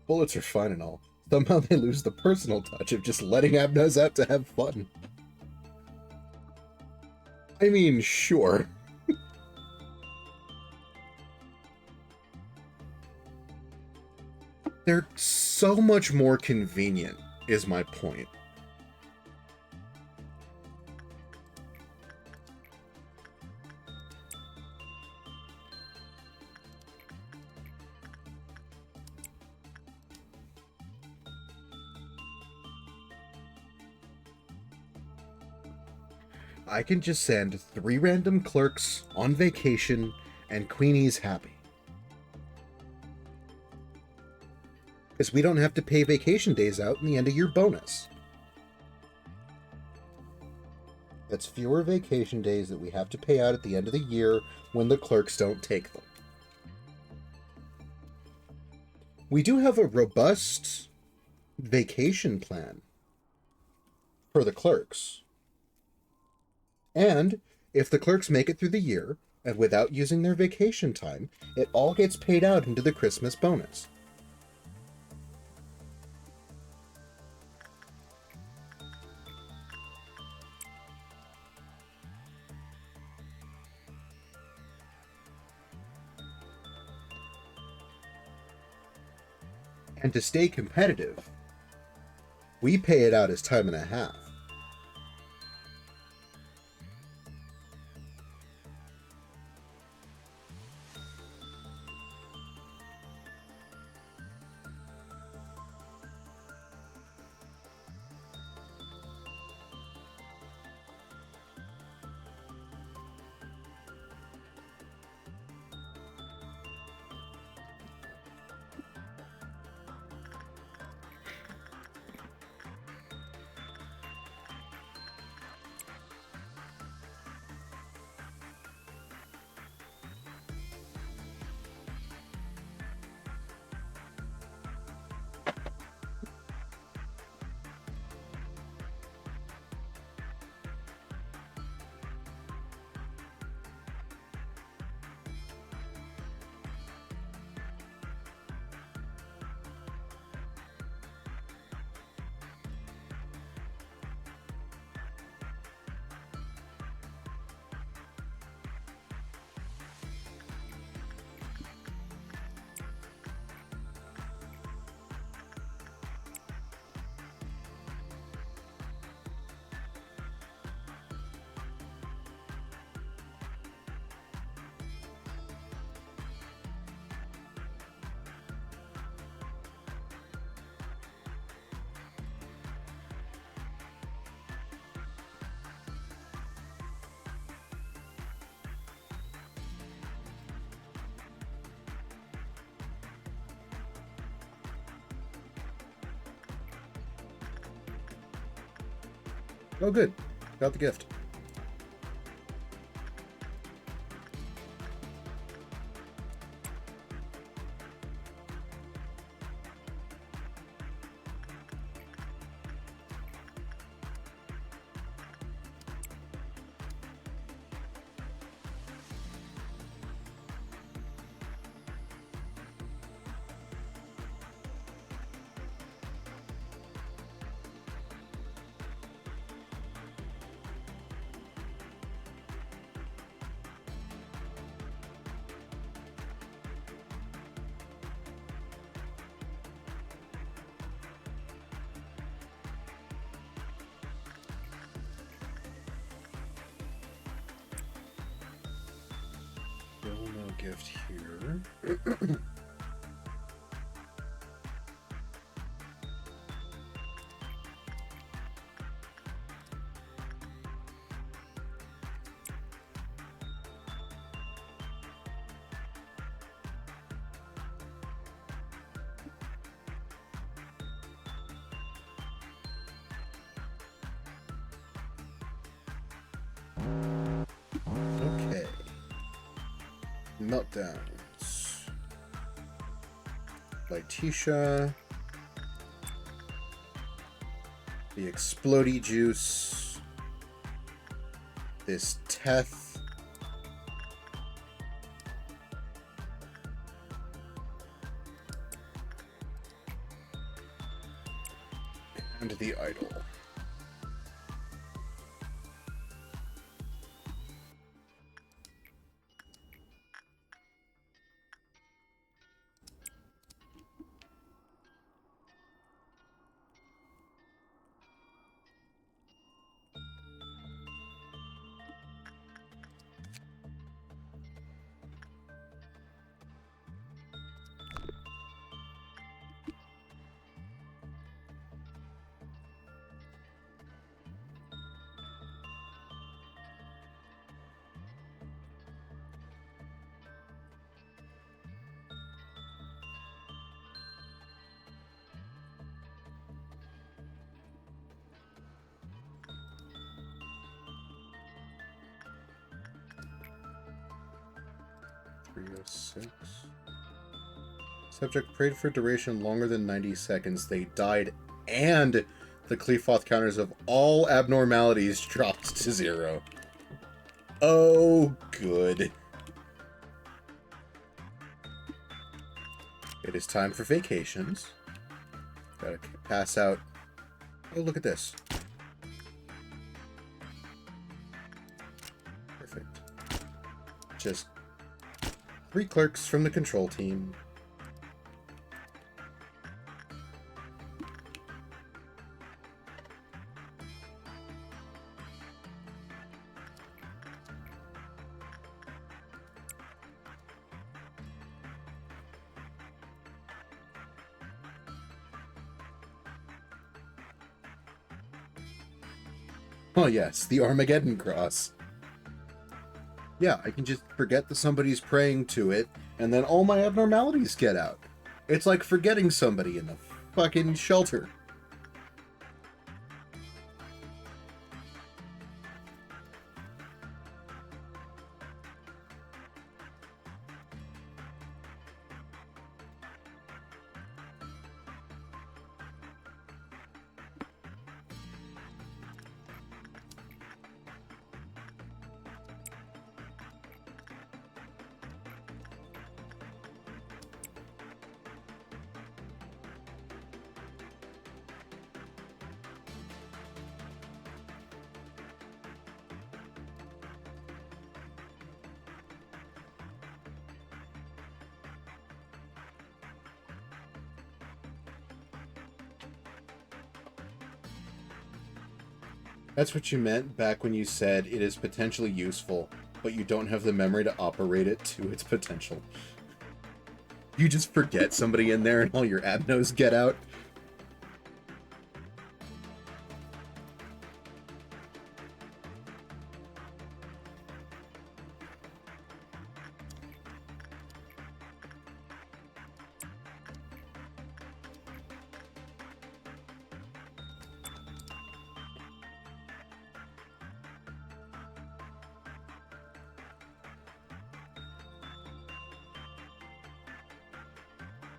Speaker 1: Bullets are fine and all. Somehow they lose the personal touch of just letting Abnaz out to have fun. I mean, sure. They're so much more convenient, is my point. I can just send 3 random clerks on vacation and Queenie's happy. Because we don't have to pay vacation days out in the end of year bonus. That's fewer vacation days that we have to pay out at the end of the year when the clerks don't take them. We do have a robust vacation plan for the clerks. And if the clerks make it through the year and without using their vacation time, it all gets paid out into the Christmas bonus. And to stay competitive, we pay it out as time and a half. Oh, good. Got the gift. No gift here. Okay. Meltdowns. Letitia. The Explodey Juice. This Teth. And the Idol. Subject prayed for duration longer than 90 seconds. They died and the Qliphoth counters of all abnormalities dropped to 0. Oh, good. It is time for vacations. Gotta pass out. Oh, look at this. Perfect. Just 3 clerks from the control team. Oh yes, the Armageddon Cross. Yeah, I can just forget that somebody's praying to it, and then all my abnormalities get out. It's like forgetting somebody in the fucking shelter. That's what you meant back when you said it is potentially useful, but you don't have the memory to operate it to its potential. You just forget somebody in there and all your abnos get out.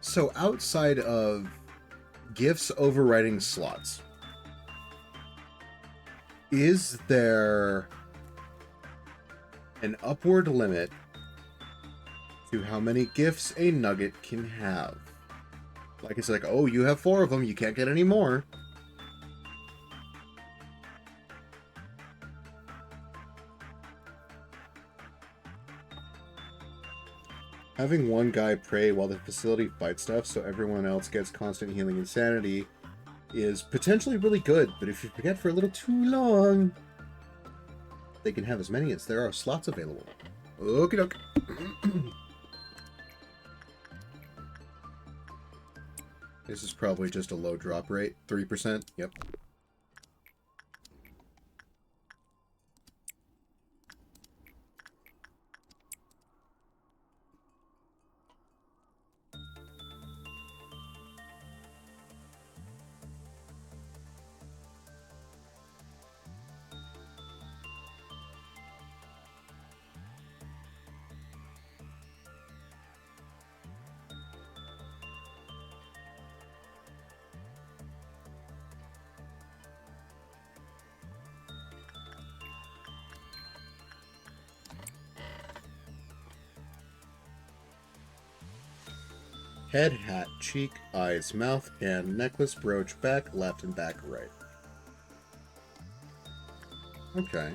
Speaker 1: So outside of gifts overriding slots, is there an upward limit to how many gifts a nugget can have? Like it's like, oh, you have 4 of them, you can't get any more. Having one guy pray while the facility fights stuff so everyone else gets constant healing and sanity is potentially really good, but if you forget for a little too long, they can have as many as there are slots available. Okie doke. This is probably just a low drop rate. 3%? Yep. Head, hat, cheek, eyes, mouth, hand, necklace, brooch, back, left, and back, right. Okay.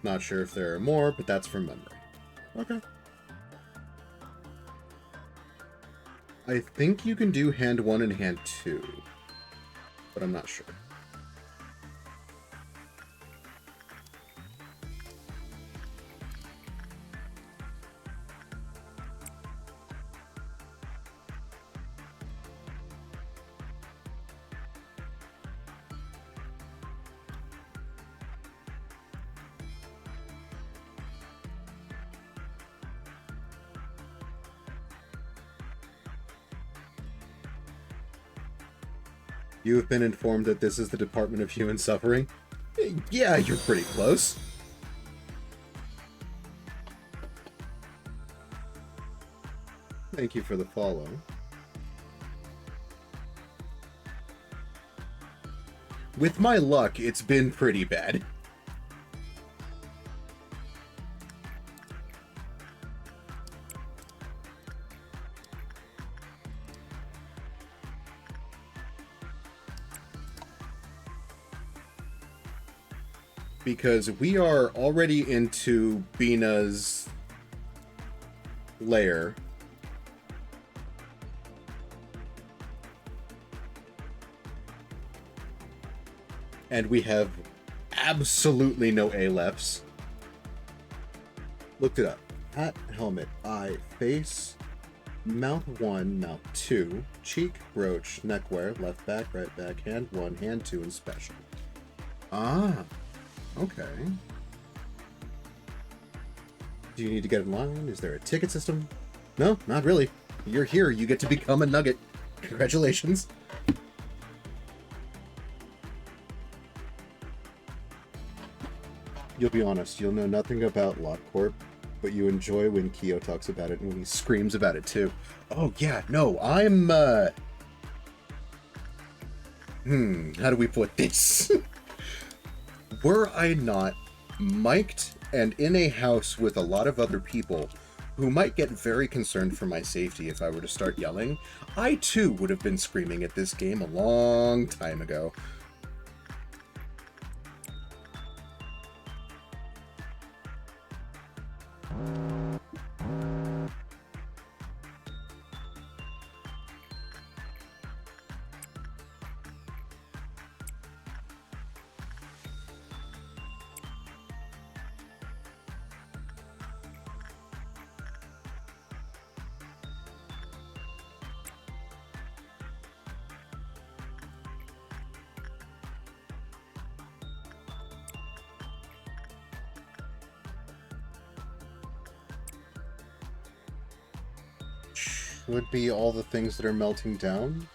Speaker 1: Not sure if there are more, but that's from memory. Okay. I think you can do hand 1 and hand 2, but I'm not sure. You have been informed that this is the Department of Human Suffering? Yeah, you're pretty close. Thank you for the follow. With my luck, it's been pretty bad. Because we are already into Bina's lair. And we have absolutely no A-lefts. Looked it up. Hat, helmet, eye, face, mouth 1, mouth 2, cheek, brooch, neckwear, left back, right back, hand 1, hand 2, and special. Ah, okay. Do you need to get in line? Is there a ticket system? No, not really. You're here, you get to become a nugget. Congratulations. You'll be honest, you'll know nothing about LotCorp, but you enjoy when Kyo talks about it and when he screams about it too. Oh yeah, no, I'm, how do we put this? Were I not mic'd and in a house with a lot of other people who might get very concerned for my safety if I were to start yelling, I too would have been screaming at this game a long time ago. Would be all the things that are melting down.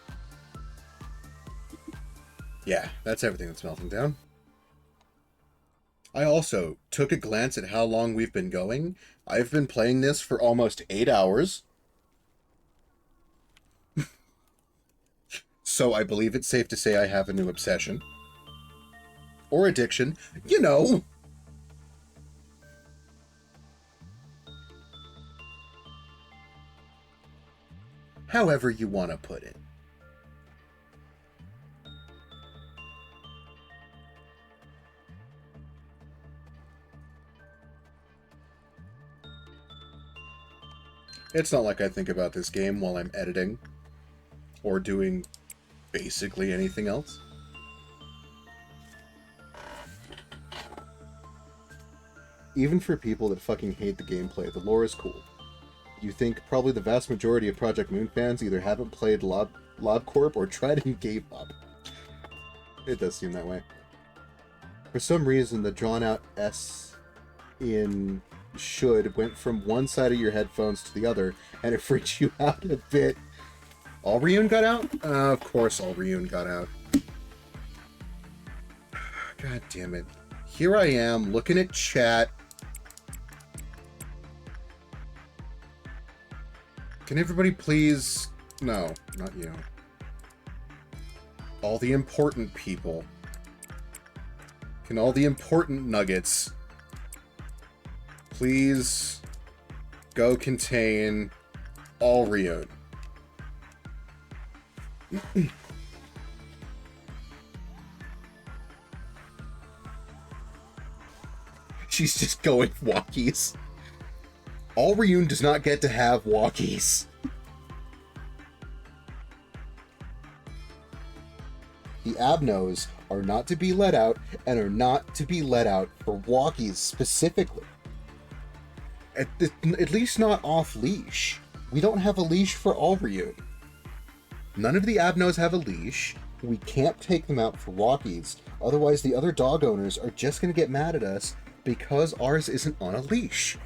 Speaker 1: Yeah, that's everything that's melting down. I also took a glance at how long we've been going. I've been playing this for almost 8 hours. So I believe it's safe to say I have a new obsession. Or addiction. You know! However you want to put it. It's not like I think about this game while I'm editing or doing basically anything else. Even for people that fucking hate the gameplay, the lore is cool. You think probably the vast majority of Project Moon fans either haven't played LobCorp or tried and gave up. It does seem that way. For some reason, the drawn-out S in should went from one side of your headphones to the other, and it freaked you out a bit. All Ryun got out? Of course all Ryun got out. God damn it. Here I am, looking at chat. Can everybody please... No, not you. All the important people. Can all the important nuggets please go contain all Ryun? She's just going walkies. All Ryun does not get to have walkies. The Abnos are not to be let out, and are not to be let out for walkies specifically. At least not off-leash. We don't have a leash for all Ryun. None of the Abnos have a leash. We can't take them out for walkies, otherwise the other dog owners are just going to get mad at us because ours isn't on a leash.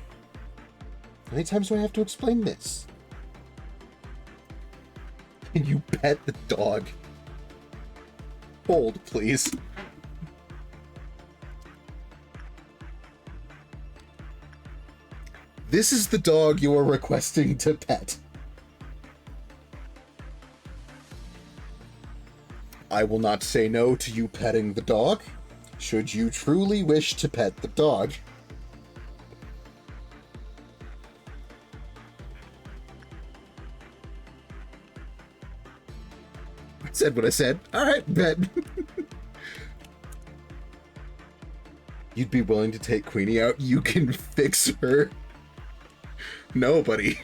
Speaker 1: How many times do I have to explain this? Can you pet the dog? Hold, please. This is the dog you are requesting to pet. I will not say no to you petting the dog, should you truly wish to pet the dog. I said what I said. Alright, bet. You'd be willing to take Queenie out? You can fix her. No, buddy.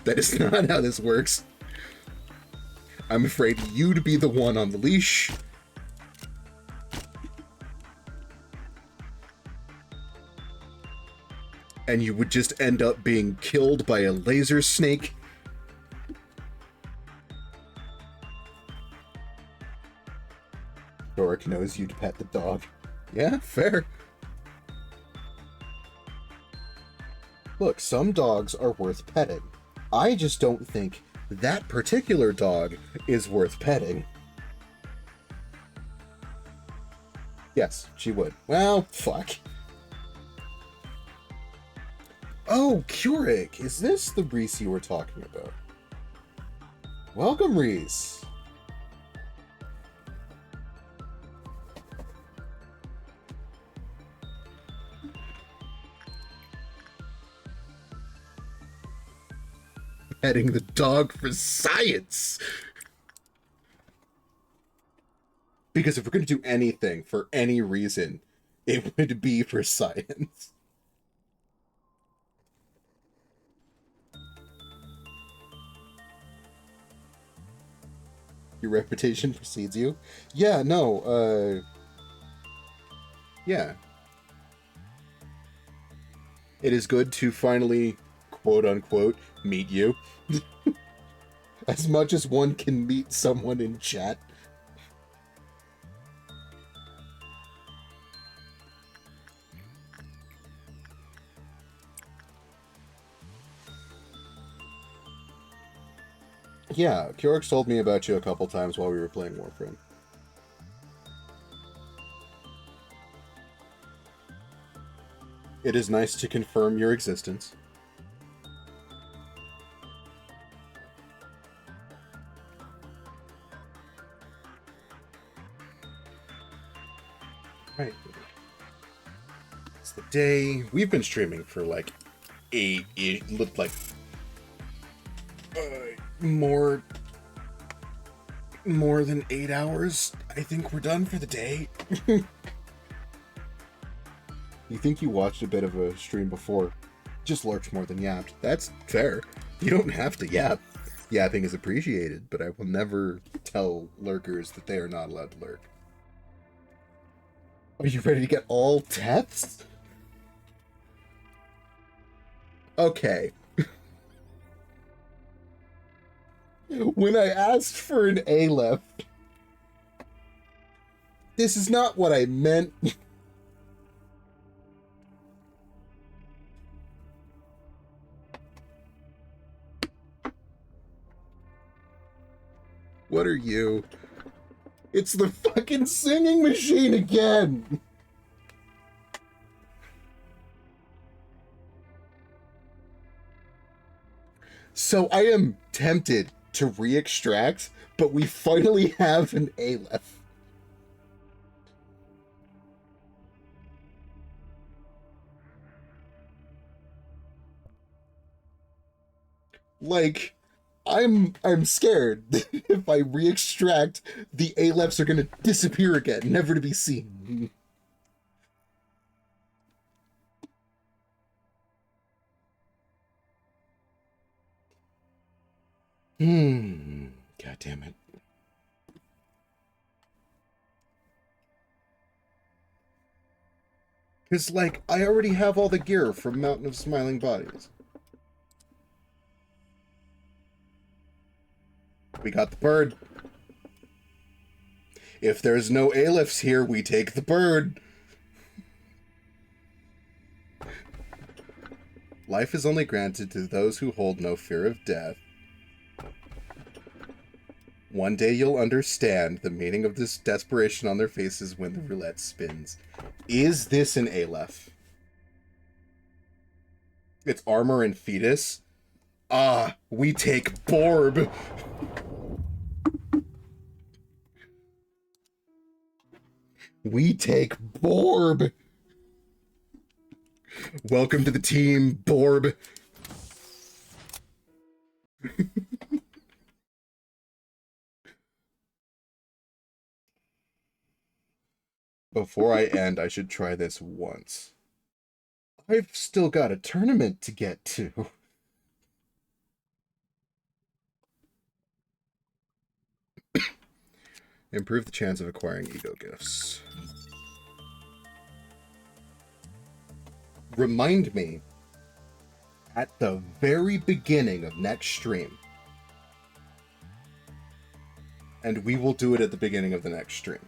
Speaker 1: That is not how this works. I'm afraid you'd be the one on the leash. And you would just end up being killed by a laser snake. Doric knows you'd pet the dog. Yeah, fair. Look, some dogs are worth petting. I just don't think that particular dog is worth petting. Yes, she would. Well, fuck. Oh, Keurig! Is this the Reese you were talking about? Welcome, Reese! Petting the dog for science! Because if we're going to do anything for any reason, it would be for science. Your reputation precedes you? Yeah, no, yeah. It is good to finally, quote-unquote, meet you. As much as one can meet someone in chat. Yeah, Keurig told me about you a couple times while we were playing Warframe. It is nice to confirm your existence. Right. It's the day. We've been streaming for like more than 8 hours. I think we're done for the day. You think you watched a bit of a stream before? Just lurked more than yapped. That's fair. You don't have to yap. Yapping is appreciated, but I will never tell lurkers that they are not allowed to lurk. Are you ready to get all deaths? Okay. When I asked for an Aleph, this is not what I meant. What are you? It's the fucking singing machine again! So I am tempted to re-extract, but we finally have an Aleph. Like, I'm scared that if I re-extract, the Alephs are gonna disappear again, never to be seen. God damn it. Because, like, I already have all the gear from Mountain of Smiling Bodies. We got the bird. If there's no Alephs here, we take the bird. Life is only granted to those who hold no fear of death. One day you'll understand the meaning of this desperation on their faces when the roulette spins. Is this an Aleph? It's armor and fetus? Ah, we take Borb. We take Borb. Welcome to the team, Borb. Before I end, I should try this once. I've still got a tournament to get to. Improve the chance of acquiring ego gifts. Remind me at the very beginning of next stream. And we will do it at the beginning of the next stream.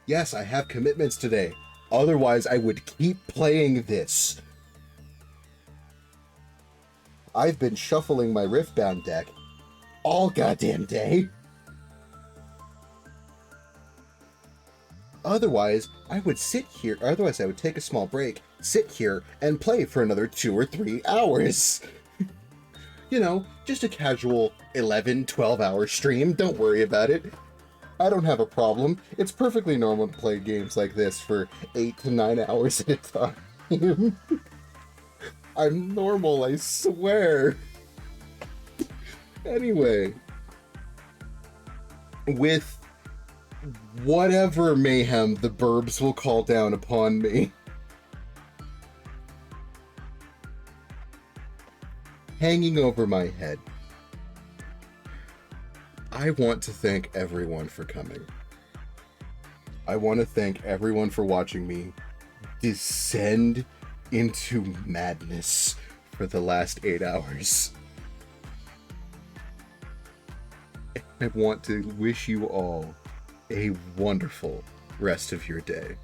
Speaker 1: Yes, I have commitments today. Otherwise, I would keep playing this. I've been shuffling my Riftbound deck all goddamn day. Otherwise, I would sit here. Otherwise, I would take a small break, sit here, and play for another 2 or 3 hours. You know, just a casual 11, 12-hour stream. Don't worry about it. I don't have a problem. It's perfectly normal to play games like this for 8 to 9 hours at a time. I'm normal, I swear. Anyway, with whatever mayhem the burbs will call down upon me, hanging over my head, I want to thank everyone for coming. I want to thank everyone for watching me descend into madness for the last 8 hours. I want to wish you all a wonderful rest of your day.